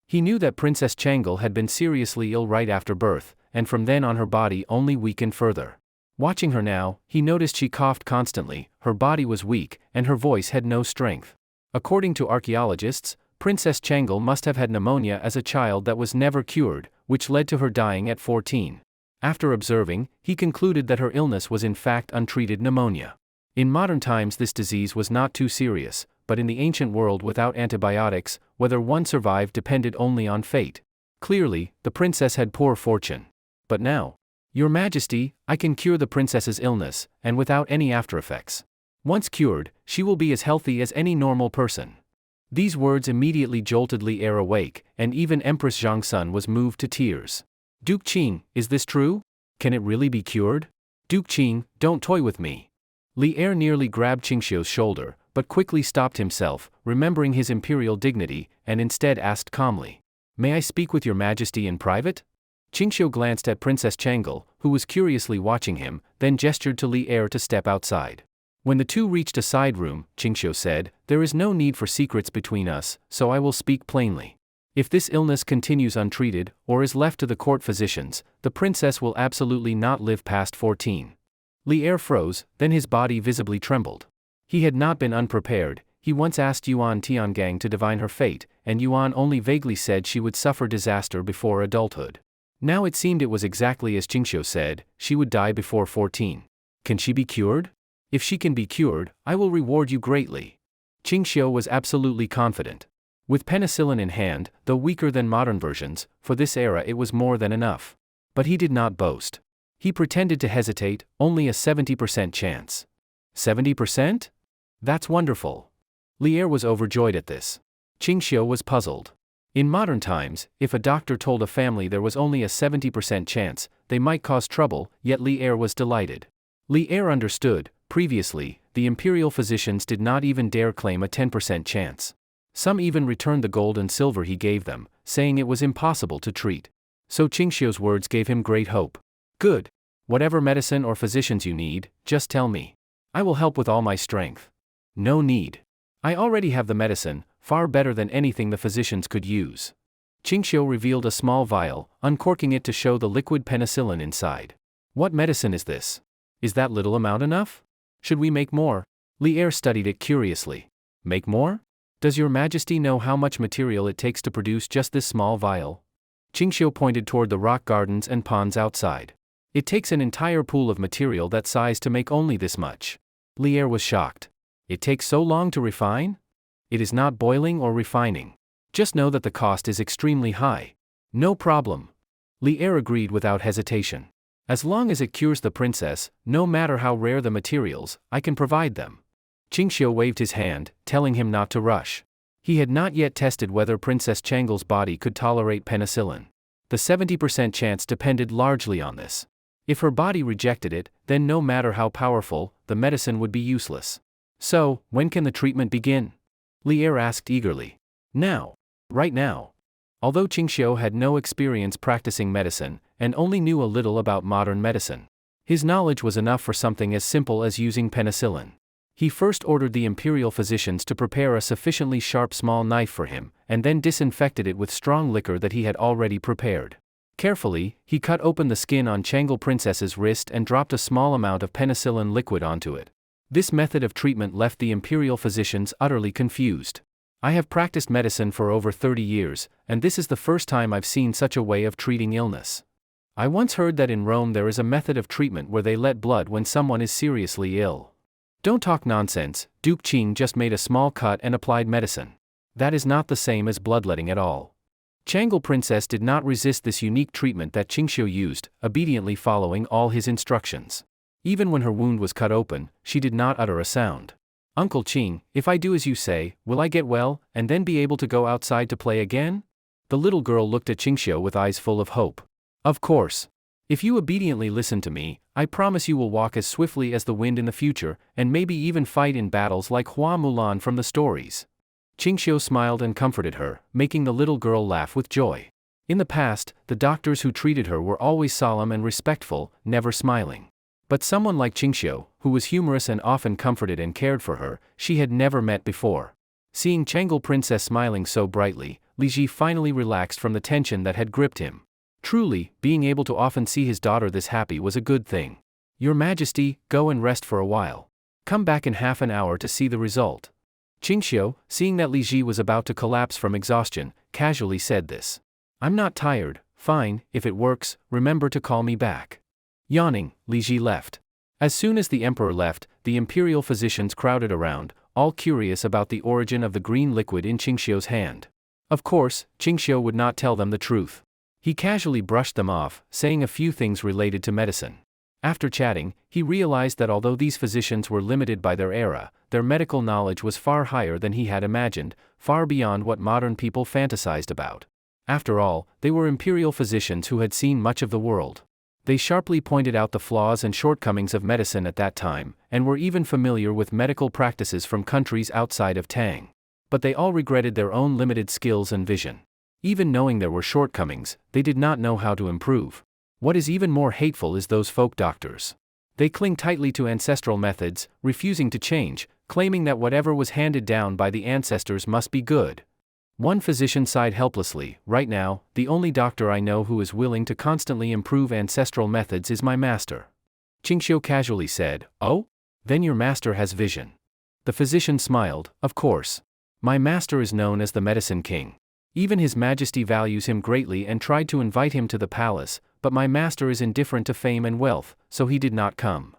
He knew that Princess Changle had been seriously ill right after birth, and from then on her body only weakened further. Watching her now, he noticed she coughed constantly, her body was weak, and her voice had no strength. According to archaeologists, Princess Changle must have had pneumonia as a child that was never cured, which led to her dying at 14. After observing, he concluded that her illness was in fact untreated pneumonia. In modern times this disease was not too serious, but in the ancient world without antibiotics, whether one survived depended only on fate. Clearly, the princess had poor fortune. But now, Your Majesty, I can cure the princess's illness, and without any after-effects. Once cured, she will be as healthy as any normal person. These words immediately jolted Li Er awake, and even Empress Zhangsun was moved to tears. Duke Qing, is this true? Can it really be cured? Duke Qing, don't toy with me. Li Er nearly grabbed Qingxiu's shoulder, but quickly stopped himself, remembering his imperial dignity, and instead asked calmly, "May I speak with your majesty in private?" Qingxiu glanced at Princess Changel, who was curiously watching him, then gestured to Li Er to step outside. When the two reached a side room, Qingxiu said, "There is no need for secrets between us, so I will speak plainly. If this illness continues untreated, or is left to the court physicians, the princess will absolutely not live past 14. Li Er froze, then his body visibly trembled. He had not been unprepared. He once asked Yuan Tiangang to divine her fate, and Yuan only vaguely said she would suffer disaster before adulthood. Now it seemed it was exactly as Qingxiu said, she would die before 14. Can she be cured? If she can be cured, I will reward you greatly. Qingxiu was absolutely confident. With penicillin in hand, though weaker than modern versions, for this era it was more than enough. But he did not boast. He pretended to hesitate, only a 70% chance. 70%? That's wonderful. Li Er was overjoyed at this. Qingxiu was puzzled. In modern times, if a doctor told a family there was only a 70% chance, they might cause trouble, yet Li Er was delighted. Li Er understood. Previously, the imperial physicians did not even dare claim a 10% chance. Some even returned the gold and silver he gave them, saying it was impossible to treat. So Qingxiu's words gave him great hope. Good. Whatever medicine or physicians you need, just tell me. I will help with all my strength. No need. I already have the medicine, far better than anything the physicians could use. Qingxiu revealed a small vial, uncorking it to show the liquid penicillin inside. What medicine is this? Is that little amount enough? Should we make more? Li Er studied it curiously. Make more? Does your majesty know how much material it takes to produce just this small vial? Qingxiu pointed toward the rock gardens and ponds outside. It takes an entire pool of material that size to make only this much. Li Er was shocked. It takes so long to refine? It is not boiling or refining. Just know that the cost is extremely high. No problem. Li Er agreed without hesitation. As long as it cures the princess, no matter how rare the materials, I can provide them. Qingxiu waved his hand, telling him not to rush. He had not yet tested whether Princess Changel's body could tolerate penicillin. The 70% chance depended largely on this. If her body rejected it, then no matter how powerful, the medicine would be useless. So, when can the treatment begin? Li Er asked eagerly. Now. Right now. Although Qingxiu had no experience practicing medicine, and only knew a little about modern medicine, his knowledge was enough for something as simple as using penicillin. He first ordered the imperial physicians to prepare a sufficiently sharp small knife for him, and then disinfected it with strong liquor that he had already prepared. Carefully, he cut open the skin on Changel Princess's wrist and dropped a small amount of penicillin liquid onto it. This method of treatment left the imperial physicians utterly confused. I have practiced medicine for over 30 years, and this is the first time I've seen such a way of treating illness. I once heard that in Rome there is a method of treatment where they let blood when someone is seriously ill. Don't talk nonsense. Duke Qing just made a small cut and applied medicine. That is not the same as bloodletting at all. Changel Princess did not resist this unique treatment that Qingxiu used, obediently following all his instructions. Even when her wound was cut open, she did not utter a sound. Uncle Qing, if I do as you say, will I get well, and then be able to go outside to play again? The little girl looked at Qingxiu with eyes full of hope. Of course. If you obediently listen to me, I promise you will walk as swiftly as the wind in the future, and maybe even fight in battles like Hua Mulan from the stories. Qingxiu smiled and comforted her, making the little girl laugh with joy. In the past, the doctors who treated her were always solemn and respectful, never smiling. But someone like Qingxiu, who was humorous and often comforted and cared for her, she had never met before. Seeing Changel Princess smiling so brightly, Li Ji finally relaxed from the tension that had gripped him. Truly, being able to often see his daughter this happy was a good thing. Your Majesty, go and rest for a while. Come back in half an hour to see the result. Qingxiu, seeing that Li Ji was about to collapse from exhaustion, casually said this. I'm not tired. Fine, if it works, remember to call me back. Yawning, Li Ji left. As soon as the emperor left, the imperial physicians crowded around, all curious about the origin of the green liquid in Qingxiu's hand. Of course, Qingxiu would not tell them the truth. He casually brushed them off, saying a few things related to medicine. After chatting, he realized that although these physicians were limited by their era, their medical knowledge was far higher than he had imagined, far beyond what modern people fantasized about. After all, they were imperial physicians who had seen much of the world. They sharply pointed out the flaws and shortcomings of medicine at that time, and were even familiar with medical practices from countries outside of Tang. But they all regretted their own limited skills and vision. Even knowing there were shortcomings, they did not know how to improve. What is even more hateful is those folk doctors. They cling tightly to ancestral methods, refusing to change, claiming that whatever was handed down by the ancestors must be good. One physician sighed helplessly. Right now, the only doctor I know who is willing to constantly improve ancestral methods is my master. Qingxiu casually said, "Oh? Then your master has vision." The physician smiled. "Of course. My master is known as the Medicine King. Even His Majesty values him greatly and tried to invite him to the palace, but my master is indifferent to fame and wealth, so he did not come."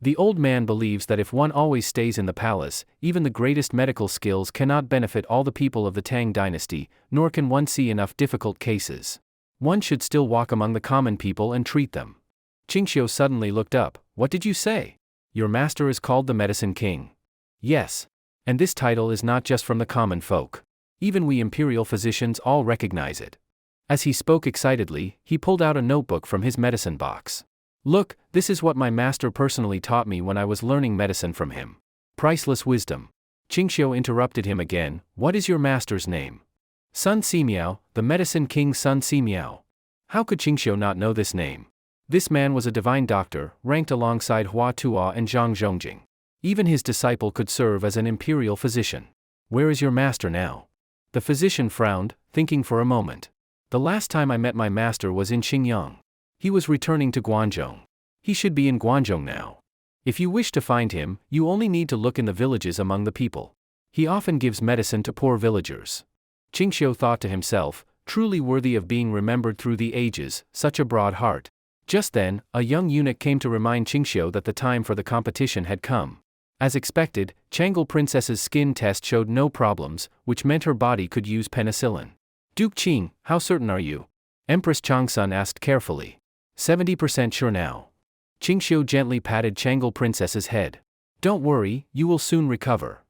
The old man believes that if one always stays in the palace, even the greatest medical skills cannot benefit all the people of the Tang dynasty, nor can one see enough difficult cases. One should still walk among the common people and treat them. Qingxiu suddenly looked up. "What did you say? Your master is called the Medicine King?" "Yes. And this title is not just from the common folk. Even we imperial physicians all recognize it." As he spoke excitedly, he pulled out a notebook from his medicine box. "Look, this is what my master personally taught me when I was learning medicine from him. Priceless wisdom." Qingxiu interrupted him again. "What is your master's name?" "Sun Simiao, the Medicine King Sun Simiao." How could Qingxiu not know this name? This man was a divine doctor, ranked alongside Hua Tuo and Zhang Zhongjing. Even his disciple could serve as an imperial physician. "Where is your master now?" The physician frowned, thinking for a moment. "The last time I met my master was in Xingyang. He was returning to Guangzhou. He should be in Guangzhou now. If you wish to find him, you only need to look in the villages among the people. He often gives medicine to poor villagers." Qingxiu thought to himself, truly worthy of being remembered through the ages, such a broad heart. Just then, a young eunuch came to remind Qingxiu that the time for the competition had come. As expected, Changle Princess's skin test showed no problems, which meant her body could use penicillin. "Duke Qing, how certain are you?" Empress Changsun asked carefully. 70% sure now." Qingxiu gently patted Changle Princess's head. "Don't worry, you will soon recover."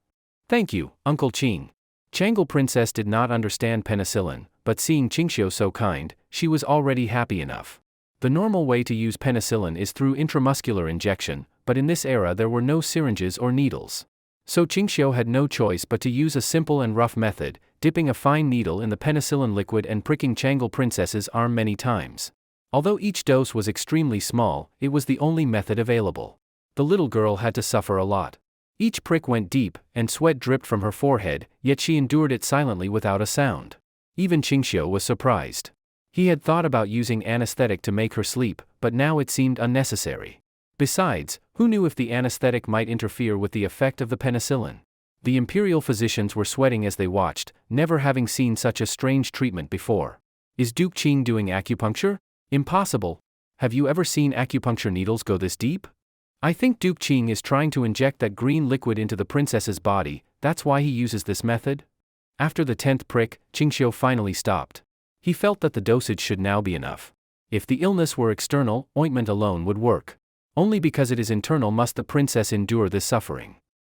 "Thank you, Uncle Qing." Changle Princess did not understand penicillin, but seeing Qingxiu so kind, she was already happy enough. The normal way to use penicillin is through intramuscular injection, but in this era there were no syringes or needles. So Qingxiu had no choice but to use a simple and rough method, dipping a fine needle in the penicillin liquid and pricking Changle Princess's arm many times. Although each dose was extremely small, it was the only method available. The little girl had to suffer a lot. Each prick went deep, and sweat dripped from her forehead, yet she endured it silently without a sound. Even Qingxiu was surprised. He had thought about using anesthetic to make her sleep, but now it seemed unnecessary. Besides, who knew if the anesthetic might interfere with the effect of the penicillin? The imperial physicians were sweating as they watched, never having seen such a strange treatment before. "Is Duke Qing doing acupuncture? Impossible. Have you ever seen acupuncture needles go this deep? I think Duke Qing is trying to inject that green liquid into the princess's body, that's why he uses this method." After the 10th prick, Qingxiu finally stopped. He felt that the dosage should now be enough. If the illness were external, ointment alone would work. Only because it is internal must the princess endure this suffering.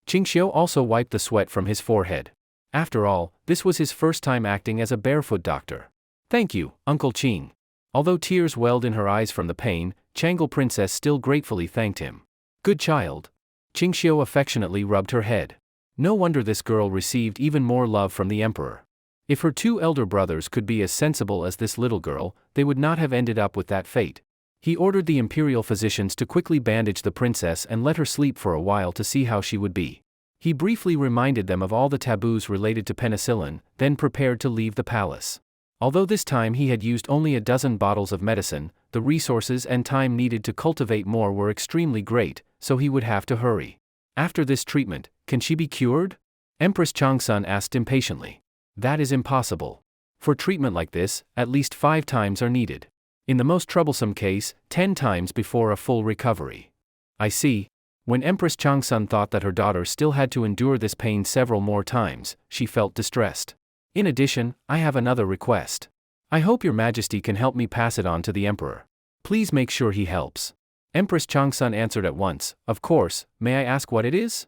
Qingxiu also wiped the sweat from his forehead. After all, this was his first time acting as a barefoot doctor. "Thank you, Uncle Qing." Although tears welled in her eyes from the pain, Changle Princess still gratefully thanked him. "Good child." Qingxiu affectionately rubbed her head. No wonder this girl received even more love from the emperor. If her two elder brothers could be as sensible as this little girl, they would not have ended up with that fate. He ordered the imperial physicians to quickly bandage the princess and let her sleep for a while to see how she would be. He briefly reminded them of all the taboos related to penicillin, then prepared to leave the palace. Although this time he had used only a dozen bottles of medicine, the resources and time needed to cultivate more were extremely great, so he would have to hurry. After this treatment, can she be cured? Empress Changsun asked impatiently. That is impossible. For treatment like this, at least 5 times are needed. In the most troublesome case, 10 times before a full recovery. I see. When Empress Changsun thought that her daughter still had to endure this pain several more times, she felt distressed. In addition, I have another request. I hope your majesty can help me pass it on to the emperor. Please make sure he helps. Empress Changsun answered at once, of course, may I ask what it is?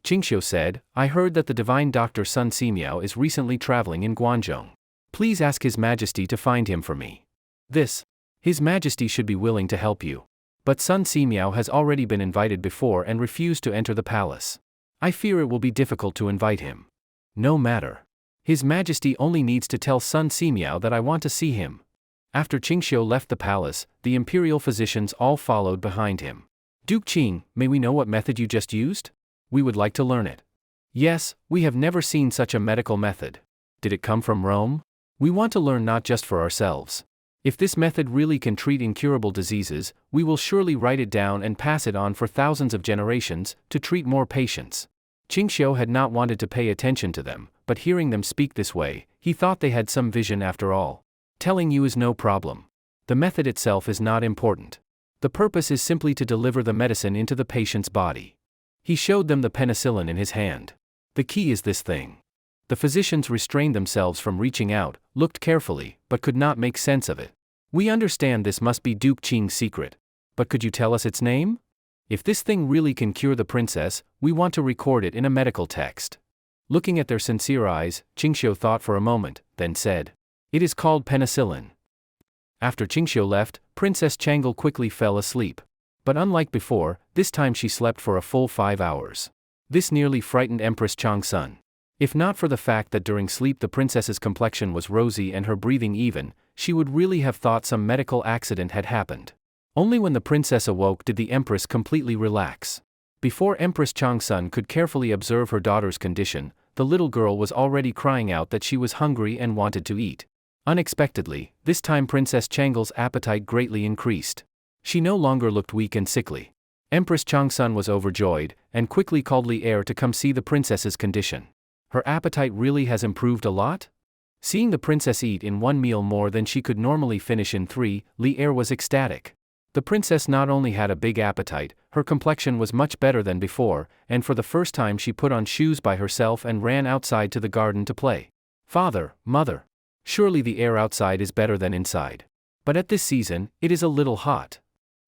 Qingxiu said, I heard that the divine doctor Sun Simiao is recently traveling in Guangzhou. Please ask his majesty to find him for me. This. His Majesty should be willing to help you. But Sun Simiao has already been invited before and refused to enter the palace. I fear it will be difficult to invite him. No matter. His Majesty only needs to tell Sun Simiao that I want to see him. After Qingxiu left the palace, the imperial physicians all followed behind him. Duke Qing, may we know what method you just used? We would like to learn it. Yes, we have never seen such a medical method. Did it come from Rome? We want to learn not just for ourselves. If this method really can treat incurable diseases, we will surely write it down and pass it on for thousands of generations, to treat more patients. Qingxiu had not wanted to pay attention to them, but hearing them speak this way, he thought they had some vision after all. Telling you is no problem. The method itself is not important. The purpose is simply to deliver the medicine into the patient's body. He showed them the penicillin in his hand. The key is this thing. The physicians restrained themselves from reaching out, looked carefully, but could not make sense of it. We understand this must be Duke Qing's secret. But could you tell us its name? If this thing really can cure the princess, we want to record it in a medical text. Looking at their sincere eyes, Qingxiu thought for a moment, then said, "It is called penicillin." After Qingxiu left, Princess Changle quickly fell asleep. But unlike before, this time she slept for a full 5 hours. This nearly frightened Empress Changsun. If not for the fact that during sleep the princess's complexion was rosy and her breathing even, she would really have thought some medical accident had happened. Only when the princess awoke did the empress completely relax. Before Empress Changsun could carefully observe her daughter's condition, the little girl was already crying out that she was hungry and wanted to eat. Unexpectedly, this time Princess Changle's appetite greatly increased. She no longer looked weak and sickly. Empress Changsun was overjoyed, and quickly called Li Er to come see the princess's condition. Her appetite really has improved a lot? Seeing the princess eat in one meal more than she could normally finish in 3, Li Er was ecstatic. The princess not only had a big appetite, her complexion was much better than before, and for the first time she put on shoes by herself and ran outside to the garden to play. Father, mother. Surely the air outside is better than inside. But at this season, it is a little hot.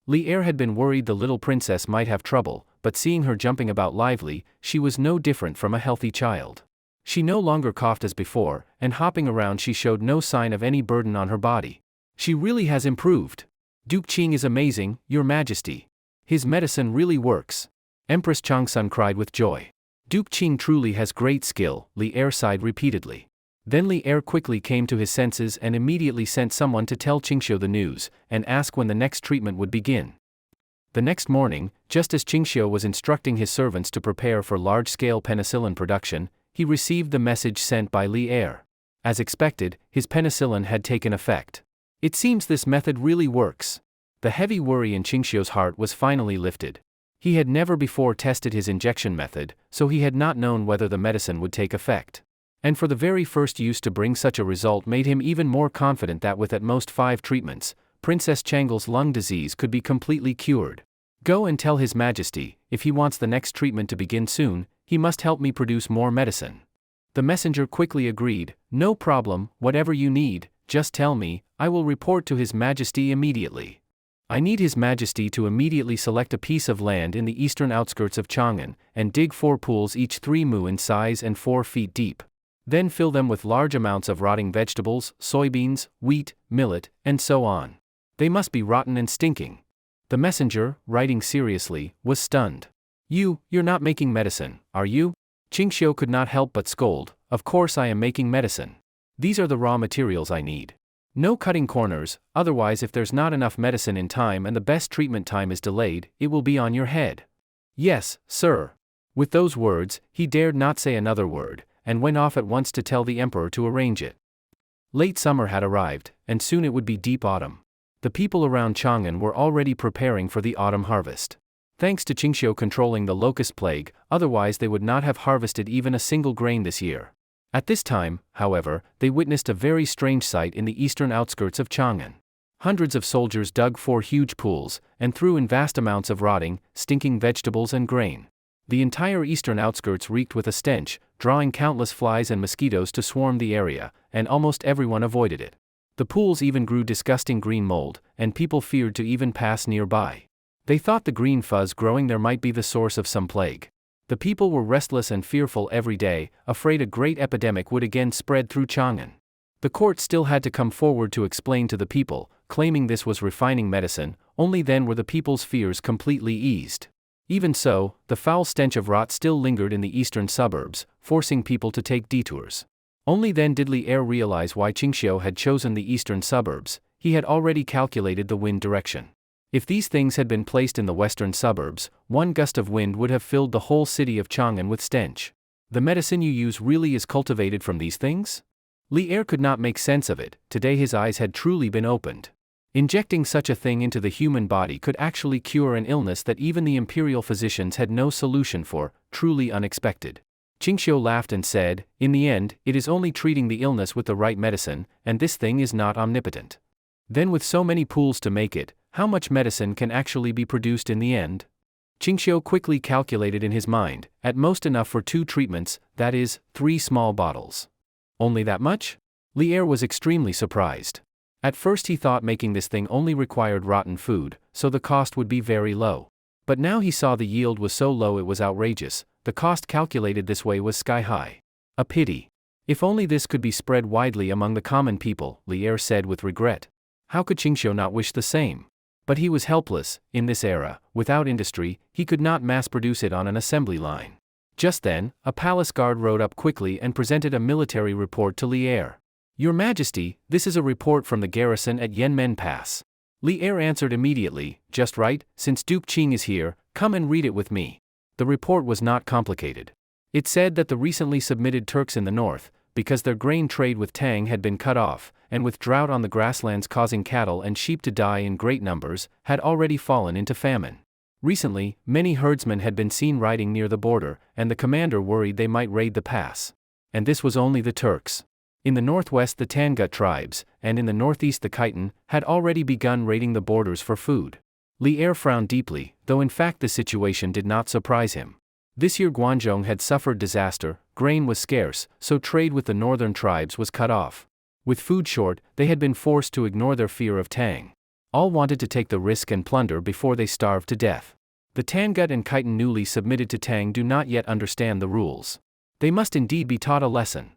Li Er had been worried the little princess might have trouble, but seeing her jumping about lively, she was no different from a healthy child. She no longer coughed as before, and hopping around she showed no sign of any burden on her body. She really has improved. Duke Qing is amazing, Your Majesty. His medicine really works. Empress Changsun cried with joy. Duke Qing truly has great skill, Li Er sighed repeatedly. Then Li Er quickly came to his senses and immediately sent someone to tell Qingxiu the news, and ask when the next treatment would begin. The next morning, just as Qingxiu was instructing his servants to prepare for large-scale penicillin production, he received the message sent by Li Er. As expected, his penicillin had taken effect. It seems this method really works. The heavy worry in Qingxiu's heart was finally lifted. He had never before tested his injection method, so he had not known whether the medicine would take effect. And for the very first use to bring such a result made him even more confident that with at most 5 treatments, Princess Changle's lung disease could be completely cured. Go and tell His Majesty, if he wants the next treatment to begin soon, he must help me produce more medicine. The messenger quickly agreed, no problem, whatever you need, just tell me, I will report to His Majesty immediately. I need His Majesty to immediately select a piece of land in the eastern outskirts of Chang'an, and dig 4 pools each 3 mu in size and 4 feet deep. Then fill them with large amounts of rotting vegetables, soybeans, wheat, millet, and so on. They must be rotten and stinking. The messenger, writing seriously, was stunned. You're not making medicine, are you? Qingxiu could not help but scold, of course I am making medicine. These are the raw materials I need. No cutting corners, otherwise if there's not enough medicine in time and the best treatment time is delayed, it will be on your head. Yes, sir. With those words, he dared not say another word, and went off at once to tell the emperor to arrange it. Late summer had arrived, and soon it would be deep autumn. The people around Chang'an were already preparing for the autumn harvest. Thanks to Qingxiu controlling the locust plague, otherwise they would not have harvested even a single grain this year. At this time, however, they witnessed a very strange sight in the eastern outskirts of Chang'an. Hundreds of soldiers dug 4 huge pools, and threw in vast amounts of rotting, stinking vegetables and grain. The entire eastern outskirts reeked with a stench, drawing countless flies and mosquitoes to swarm the area, and almost everyone avoided it. The pools even grew disgusting green mold, and people feared to even pass nearby. They thought the green fuzz growing there might be the source of some plague. The people were restless and fearful every day, afraid a great epidemic would again spread through Chang'an. The court still had to come forward to explain to the people, claiming this was refining medicine. Only then were the people's fears completely eased. Even so, the foul stench of rot still lingered in the eastern suburbs, forcing people to take detours. Only then did Li Er realize why Qingxiu had chosen the eastern suburbs. He had already calculated the wind direction. If these things had been placed in the western suburbs, one gust of wind would have filled the whole city of Chang'an with stench. The medicine you use really is cultivated from these things? Li Er could not make sense of it. Today his eyes had truly been opened. Injecting such a thing into the human body could actually cure an illness that even the imperial physicians had no solution for, truly unexpected. Qingxiu laughed and said, "In the end, it is only treating the illness with the right medicine, and this thing is not omnipotent. Then with so many pools to make it, how much medicine can actually be produced in the end?" Qingxiu quickly calculated in his mind, at most enough for 2 treatments, that is, 3 small bottles. Only that much? Li Er was extremely surprised. At first he thought making this thing only required rotten food, so the cost would be very low. But now he saw the yield was so low it was outrageous. The cost calculated this way was sky high. A pity. If only this could be spread widely among the common people, Li Er said with regret. How could Qingxiu not wish the same? But he was helpless. In this era, without industry, he could not mass-produce it on an assembly line. Just then, a palace guard rode up quickly and presented a military report to Li Er. "Your Majesty, this is a report from the garrison at Yanmen Pass." Li Er answered immediately, "Just right, since Duke Qing is here, come and read it with me." The report was not complicated. It said that the recently submitted Turks in the north, because their grain trade with Tang had been cut off, and with drought on the grasslands causing cattle and sheep to die in great numbers, had already fallen into famine. Recently, many herdsmen had been seen riding near the border, and the commander worried they might raid the pass. And this was only the Turks. In the northwest the Tangut tribes, and in the northeast the Khitan, had already begun raiding the borders for food. Li Er frowned deeply, though in fact the situation did not surprise him. This year Guangzhou had suffered disaster, grain was scarce, so trade with the northern tribes was cut off. With food short, they had been forced to ignore their fear of Tang. All wanted to take the risk and plunder before they starved to death. The Tangut and Khitan newly submitted to Tang do not yet understand the rules. They must indeed be taught a lesson.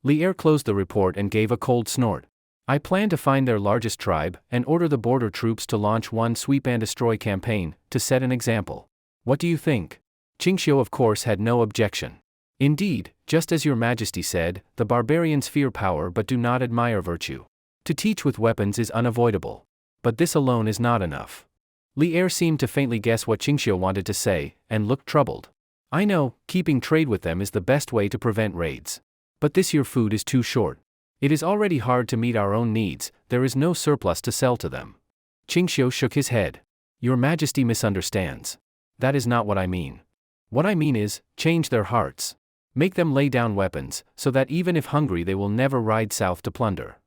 Li Er closed the report and gave a cold snort. "I plan to find their largest tribe, and order the border troops to launch one sweep and destroy campaign, to set an example. What do you think?" Qingxiu of course had no objection. "Indeed, just as your Majesty said, the barbarians fear power but do not admire virtue. To teach with weapons is unavoidable. But this alone is not enough." Li Er seemed to faintly guess what Qingxiu wanted to say, and looked troubled. "I know, keeping trade with them is the best way to prevent raids. But this year food is too short. It is already hard to meet our own needs, there is no surplus to sell to them." Qingxiu shook his head. "Your Majesty misunderstands. That is not what I mean. What I mean is, change their hearts. Make them lay down weapons, so that even if hungry they will never ride south to plunder."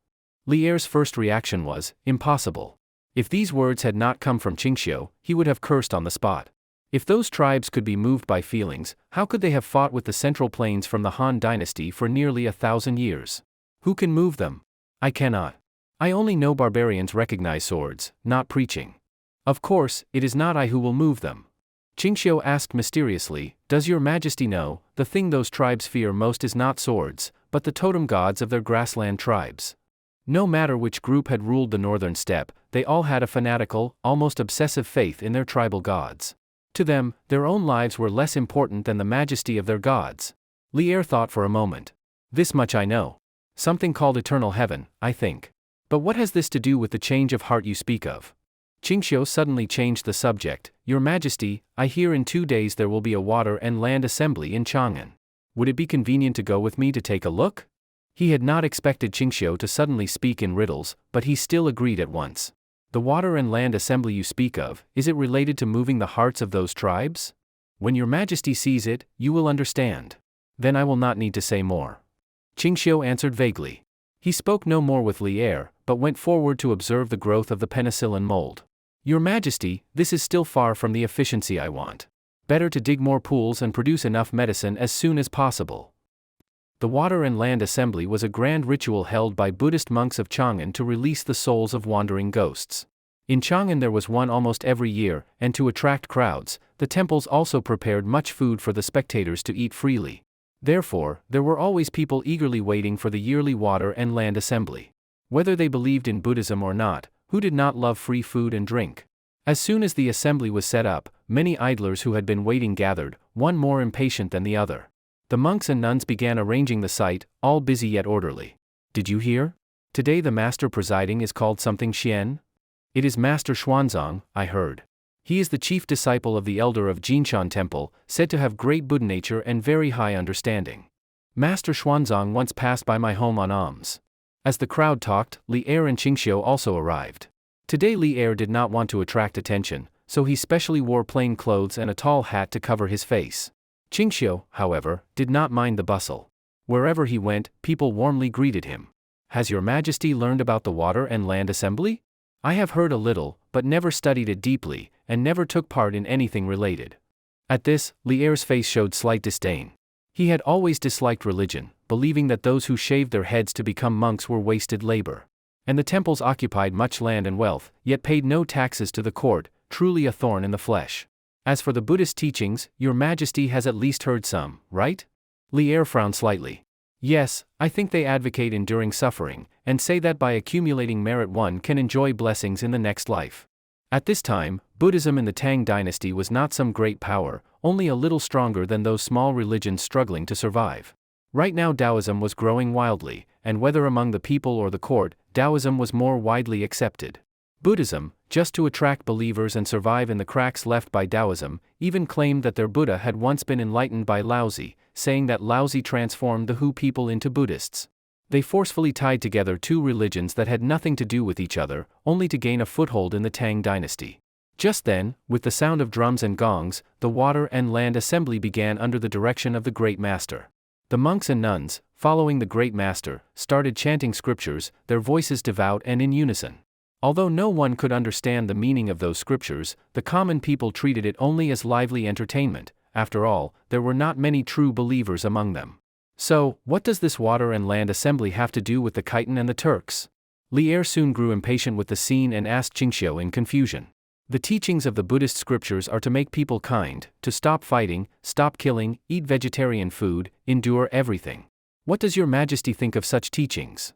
Li Er's first reaction was, impossible. If these words had not come from Qingxiu, he would have cursed on the spot. If those tribes could be moved by feelings, how could they have fought with the Central Plains from the Han Dynasty for nearly 1,000 years? Who can move them? I cannot. I only know barbarians recognize swords, not preaching. Of course, it is not I who will move them. Qingxiu asked mysteriously, "Does your Majesty know, the thing those tribes fear most is not swords, but the totem gods of their grassland tribes?" No matter which group had ruled the northern steppe, they all had a fanatical, almost obsessive faith in their tribal gods. To them, their own lives were less important than the majesty of their gods. Li Er thought for a moment. "This much I know. Something called eternal heaven, I think. But what has this to do with the change of heart you speak of?" Qingxiu suddenly changed the subject. "Your Majesty, I hear in 2 days there will be a water and land assembly in Chang'an. Would it be convenient to go with me to take a look?" He had not expected Qingxiu to suddenly speak in riddles, but he still agreed at once. "The water and land assembly you speak of, is it related to moving the hearts of those tribes? When your Majesty sees it, you will understand. Then I will not need to say more." Qingxiu answered vaguely. He spoke no more with Li Er, but went forward to observe the growth of the penicillin mold. "Your Majesty, this is still far from the efficiency I want. Better to dig more pools and produce enough medicine as soon as possible." The Water and Land Assembly was a grand ritual held by Buddhist monks of Chang'an to release the souls of wandering ghosts. In Chang'an there was one almost every year, and to attract crowds, the temples also prepared much food for the spectators to eat freely. Therefore, there were always people eagerly waiting for the yearly Water and Land Assembly. Whether they believed in Buddhism or not, Who did not love free food and drink? As soon as the assembly was set up, many idlers who had been waiting gathered, one more impatient than the other. The monks and nuns began arranging the site, all busy yet orderly. Did you hear? Today the master presiding is called something Xian? It is Master Xuanzang, I heard. He is the chief disciple of the elder of Jinshan Temple, said to have great Buddha nature and very high understanding. Master Xuanzang once passed by my home on alms. As the crowd talked, Li Er and Qingxiu also arrived. Today Li Er did not want to attract attention, so he specially wore plain clothes and a tall hat to cover his face. Qingxiu, however, did not mind the bustle. Wherever he went, people warmly greeted him. Has your Majesty learned about the water and land assembly? I have heard a little, but never studied it deeply, and never took part in anything related. At this, Li Er's face showed slight disdain. He had always disliked religion, believing that those who shaved their heads to become monks were wasted labor. And the temples occupied much land and wealth, yet paid no taxes to the court, truly a thorn in the flesh. As for the Buddhist teachings, your Majesty has at least heard some, right? Li Er frowned slightly. Yes, I think they advocate enduring suffering, and say that by accumulating merit one can enjoy blessings in the next life. At this time, Buddhism in the Tang dynasty was not some great power, only a little stronger than those small religions struggling to survive. Right now Taoism was growing wildly, and whether among the people or the court, Taoism was more widely accepted. Buddhism, just to attract believers and survive in the cracks left by Taoism, even claimed that their Buddha had once been enlightened by Laozi, saying that Laozi transformed the Hu people into Buddhists. They forcefully tied together two religions that had nothing to do with each other, only to gain a foothold in the Tang dynasty. Just then, with the sound of drums and gongs, the water and land assembly began under the direction of the Great Master. The monks and nuns, following the Great Master, started chanting scriptures, their voices devout and in unison. Although no one could understand the meaning of those scriptures, the common people treated it only as lively entertainment. After all, there were not many true believers among them. So, what does this water and land assembly have to do with the Khitan and the Turks? Li Er soon grew impatient with the scene and asked Qingxiu in confusion. The teachings of the Buddhist scriptures are to make people kind, to stop fighting, stop killing, eat vegetarian food, endure everything. What does your Majesty think of such teachings?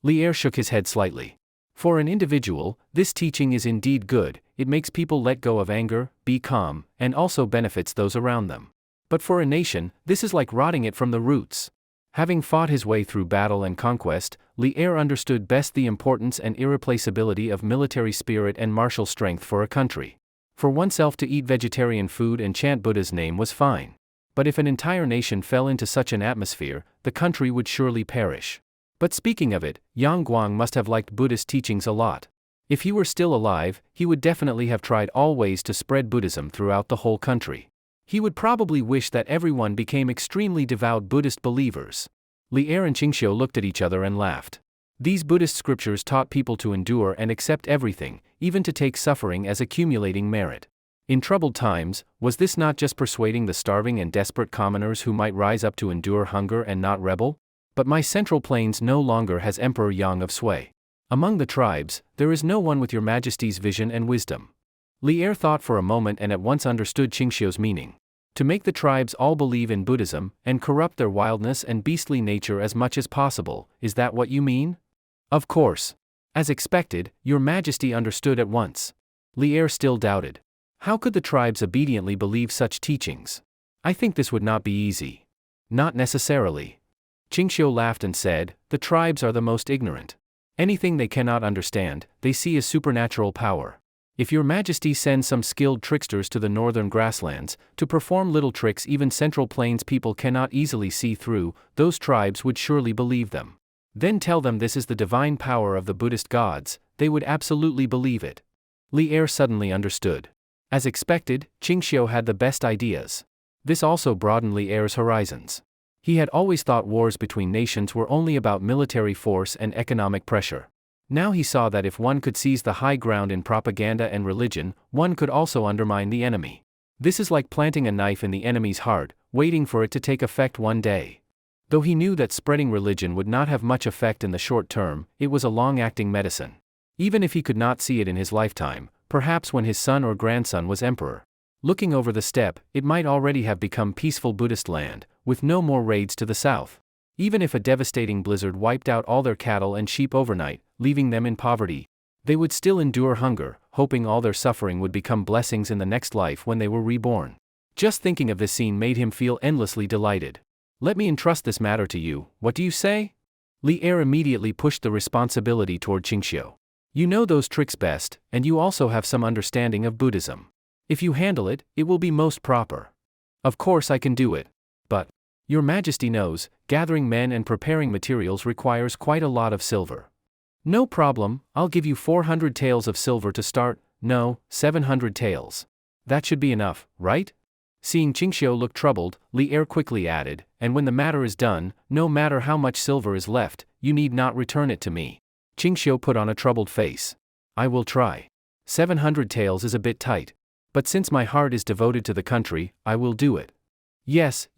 Li Er shook his head slightly. For an individual, this teaching is indeed good, it makes people let go of anger, be calm, and also benefits those around them. But for a nation, this is like rotting it from the roots. Having fought his way through battle and conquest, Li Er understood best the importance and irreplaceability of military spirit and martial strength for a country. For oneself to eat vegetarian food and chant Buddha's name was fine. But if an entire nation fell into such an atmosphere, the country would surely perish. But speaking of it, Yang Guang must have liked Buddhist teachings a lot. If he were still alive, he would definitely have tried all ways to spread Buddhism throughout the whole country. He would probably wish that everyone became extremely devout Buddhist believers. Li Er and Qingxiu looked at each other and laughed. These Buddhist scriptures taught people to endure and accept everything, even to take suffering as accumulating merit. In troubled times, was this not just persuading the starving and desperate commoners who might rise up to endure hunger and not rebel? But my central plains no longer has Emperor Yang of sway. Among the tribes, there is no one with your Majesty's vision and wisdom. Li Er thought for a moment and at once understood Qingxiu's meaning. To make the tribes all believe in Buddhism, and corrupt their wildness and beastly nature as much as possible, is that what you mean? Of course. As expected, your Majesty understood at once. Li Er still doubted. How could the tribes obediently believe such teachings? I think this would not be easy. Not necessarily. Qingxiu laughed and said, the tribes are the most ignorant. Anything they cannot understand, they see as supernatural power. If your Majesty sends some skilled tricksters to the northern grasslands, to perform little tricks even Central Plains people cannot easily see through, those tribes would surely believe them. Then tell them this is the divine power of the Buddhist gods, they would absolutely believe it. Li Er suddenly understood. As expected, Qingxiu had the best ideas. This also broadened Li Er's horizons. He had always thought wars between nations were only about military force and economic pressure. Now he saw that if one could seize the high ground in propaganda and religion, one could also undermine the enemy. This is like planting a knife in the enemy's heart, waiting for it to take effect one day. Though he knew that spreading religion would not have much effect in the short term, it was a long-acting medicine. Even if he could not see it in his lifetime, perhaps when his son or grandson was emperor. Looking over the steppe, it might already have become peaceful Buddhist land, with no more raids to the south. Even if a devastating blizzard wiped out all their cattle and sheep overnight, leaving them in poverty, They would still endure hunger, hoping all their suffering would become blessings in the next life when they were reborn. Just thinking of this scene made him feel endlessly delighted. Let me entrust this matter to you, what do you say? Li Er immediately pushed the responsibility toward Qingxiu. You know those tricks best, and you also have some understanding of Buddhism. If you handle it, it will be most proper. Of course I can do it. But, Your Majesty knows, gathering men and preparing materials requires quite a lot of silver. No problem, I'll give you 400 taels of silver to start, no, 700 taels. That should be enough, right? Seeing Qingxiu look troubled, Li Er quickly added, and when the matter is done, no matter how much silver is left, you need not return it to me. Qingxiu put on a troubled face. I will try. 700 taels is a bit tight. But since my heart is devoted to the country, I will do it. Yes,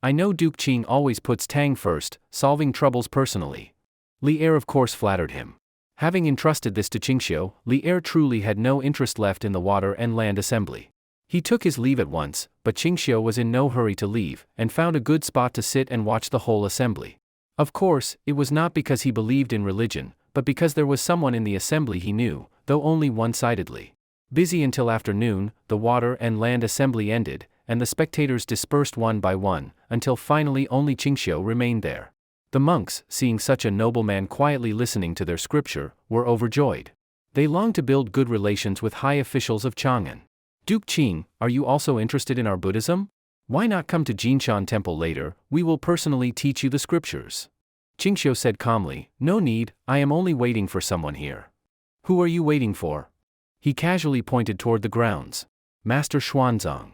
I know Duke Qing always puts Tang first, solving troubles personally. Li Er of course flattered him. Having entrusted this to Qingxiu, Li Er truly had no interest left in the water and land assembly. He took his leave at once, but Qingxiu was in no hurry to leave, and found a good spot to sit and watch the whole assembly. Of course, it was not because he believed in religion, but because there was someone in the assembly he knew, though only one-sidedly. Busy until afternoon, the water and land assembly ended, and the spectators dispersed one by one, until finally only Qingxiu remained there. The monks, seeing such a nobleman quietly listening to their scripture, were overjoyed. They longed to build good relations with high officials of Chang'an. Duke Qing, are you also interested in our Buddhism? Why not come to Jinshan Temple later, we will personally teach you the scriptures. Qingxiu said calmly, no need, I am only waiting for someone here. Who are you waiting for? He casually pointed toward the grounds. Master Xuanzang.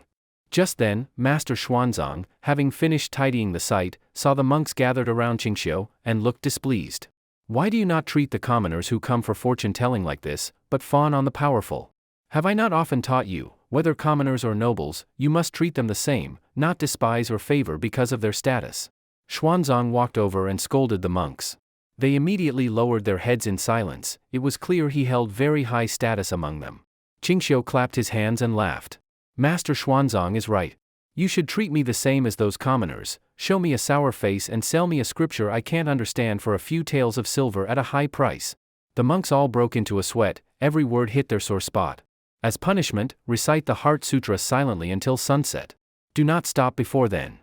Just then, Master Xuanzang, having finished tidying the site, saw the monks gathered around Qingxiu, and looked displeased. Why do you not treat the commoners who come for fortune-telling like this, but fawn on the powerful? Have I not often taught you, whether commoners or nobles, you must treat them the same, not despise or favor because of their status? Xuanzang walked over and scolded the monks. They immediately lowered their heads in silence. It was clear he held very high status among them. Qingxiu clapped his hands and laughed. Master Xuanzang is right. You should treat me the same as those commoners, show me a sour face and sell me a scripture I can't understand for a few taels of silver at a high price. The monks all broke into a sweat, every word hit their sore spot. As punishment, recite the Heart Sutra silently until sunset. Do not stop before then.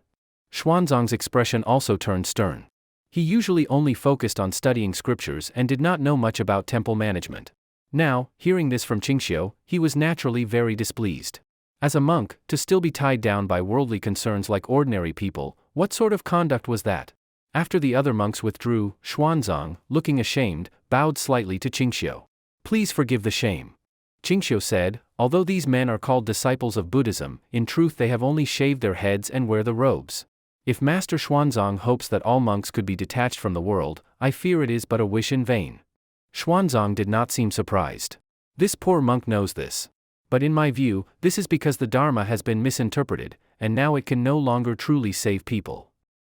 Xuanzang's expression also turned stern. He usually only focused on studying scriptures and did not know much about temple management. Now, hearing this from Qingxiu, he was naturally very displeased. As a monk, to still be tied down by worldly concerns like ordinary people, what sort of conduct was that? After the other monks withdrew, Xuanzang, looking ashamed, bowed slightly to Qingxiu. Please forgive the shame. Qingxiu said, although these men are called disciples of Buddhism, in truth they have only shaved their heads and wear the robes. If Master Xuanzang hopes that all monks could be detached from the world, I fear it is but a wish in vain. Xuanzang did not seem surprised. This poor monk knows this. But in my view, this is because the Dharma has been misinterpreted, and now it can no longer truly save people.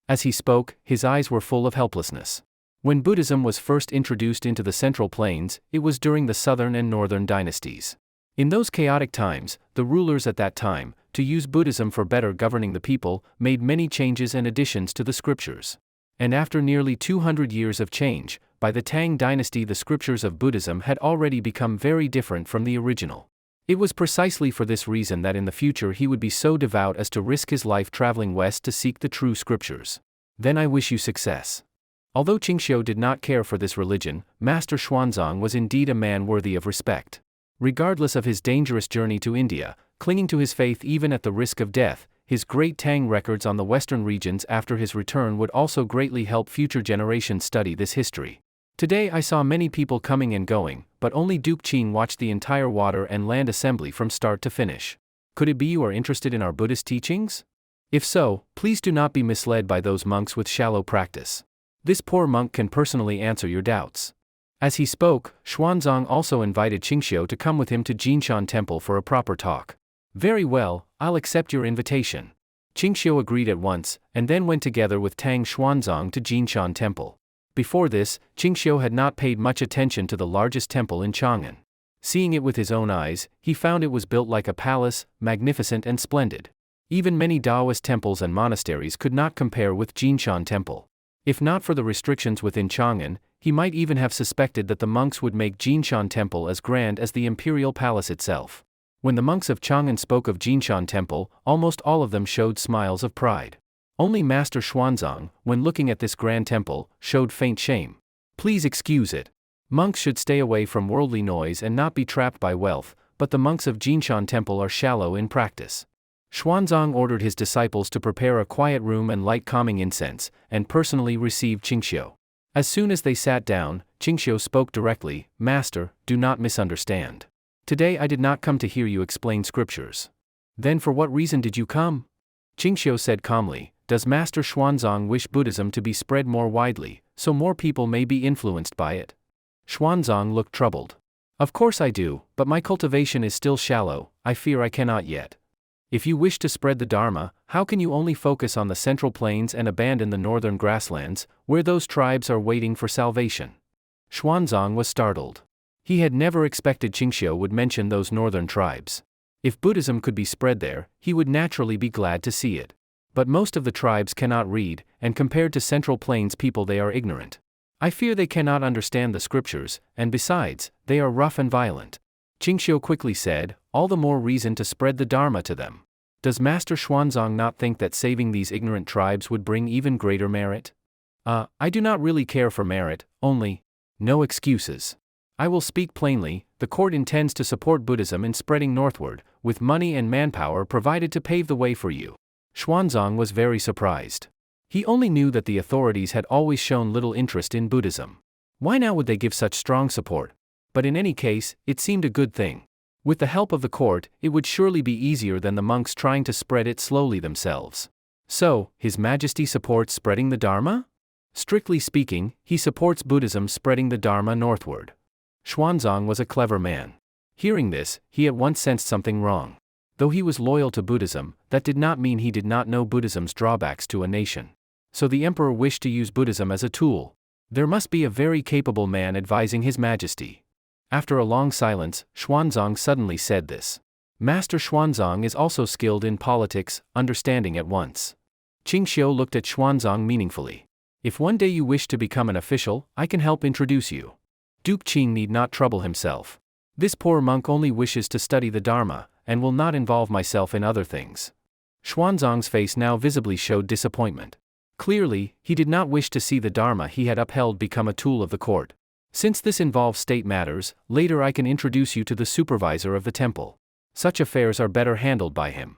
As he spoke, his eyes were full of helplessness. When Buddhism was first introduced into the Central Plains, it was during the Southern and Northern dynasties. In those chaotic times, the rulers at that time, to use Buddhism for better governing the people, made many changes and additions to the scriptures. And after nearly 200 years of change, by the Tang dynasty the scriptures of Buddhism had already become very different from the original. It was precisely for this reason that in the future he would be so devout as to risk his life traveling west to seek the true scriptures. Then I wish you success. Although Qingxiu did not care for this religion, Master Xuanzang was indeed a man worthy of respect. Regardless of his dangerous journey to India, clinging to his faith even at the risk of death, his great Tang records on the western regions after his return would also greatly help future generations study this history. Today I saw many people coming and going, but only Duke Qing watched the entire water and land assembly from start to finish. Could it be you are interested in our Buddhist teachings? If so, please do not be misled by those monks with shallow practice. This poor monk can personally answer your doubts. As he spoke, Xuanzang also invited Qingxiu to come with him to Jinshan Temple for a proper talk. Very well, I'll accept your invitation. Qingxiu agreed at once, and then went together with Tang Xuanzang to Jinshan Temple. Before this, Qingxiu had not paid much attention to the largest temple in Chang'an. Seeing it with his own eyes, he found it was built like a palace, magnificent and splendid. Even many Taoist temples and monasteries could not compare with Jinshan Temple. If not for the restrictions within Chang'an, He might even have suspected that the monks would make Jinshan Temple as grand as the imperial palace itself. When the monks of Chang'an spoke of Jinshan Temple, almost all of them showed smiles of pride. Only Master Xuanzang, when looking at this grand temple, showed faint shame. Please excuse it. Monks should stay away from worldly noise and not be trapped by wealth, but the monks of Jinshan Temple are shallow in practice. Xuanzang ordered his disciples to prepare a quiet room and light calming incense, and personally received Qingxiu. As soon as they sat down, Qingxiu spoke directly, Master, do not misunderstand. Today I did not come to hear you explain scriptures. Then for what reason did you come? Qingxiu said calmly, Does Master Xuanzang wish Buddhism to be spread more widely, so more people may be influenced by it? Xuanzang looked troubled. Of course I do, but my cultivation is still shallow, I fear I cannot yet. If you wish to spread the Dharma, how can you only focus on the central plains and abandon the northern grasslands, where those tribes are waiting for salvation? Xuanzang was startled. He had never expected Qingxiu would mention those northern tribes. If Buddhism could be spread there, he would naturally be glad to see it. But most of the tribes cannot read, and compared to central plains people they are ignorant. I fear they cannot understand the scriptures, and besides, they are rough and violent. Qingxiu quickly said, All the more reason to spread the Dharma to them. Does Master Xuanzang not think that saving these ignorant tribes would bring even greater merit? I do not really care for merit, only. No excuses. I will speak plainly, the court intends to support Buddhism in spreading northward, with money and manpower provided to pave the way for you. Xuanzang was very surprised. He only knew that the authorities had always shown little interest in Buddhism. Why now would they give such strong support? But in any case, it seemed a good thing. With the help of the court, it would surely be easier than the monks trying to spread it slowly themselves. So, His Majesty supports spreading the Dharma? Strictly speaking, he supports Buddhism spreading the Dharma northward. Xuanzang was a clever man. Hearing this, he at once sensed something wrong. Though he was loyal to Buddhism, that did not mean he did not know Buddhism's drawbacks to a nation. So the emperor wished to use Buddhism as a tool. There must be a very capable man advising His Majesty. After a long silence, Xuanzang suddenly said this. Master Xuanzang is also skilled in politics, understanding at once. Qingxiu looked at Xuanzang meaningfully. If one day you wish to become an official, I can help introduce you. Duke Qing need not trouble himself. This poor monk only wishes to study the Dharma, and will not involve myself in other things. Xuanzang's face now visibly showed disappointment. Clearly, he did not wish to see the Dharma he had upheld become a tool of the court. Since this involves state matters, later I can introduce you to the supervisor of the temple. Such affairs are better handled by him.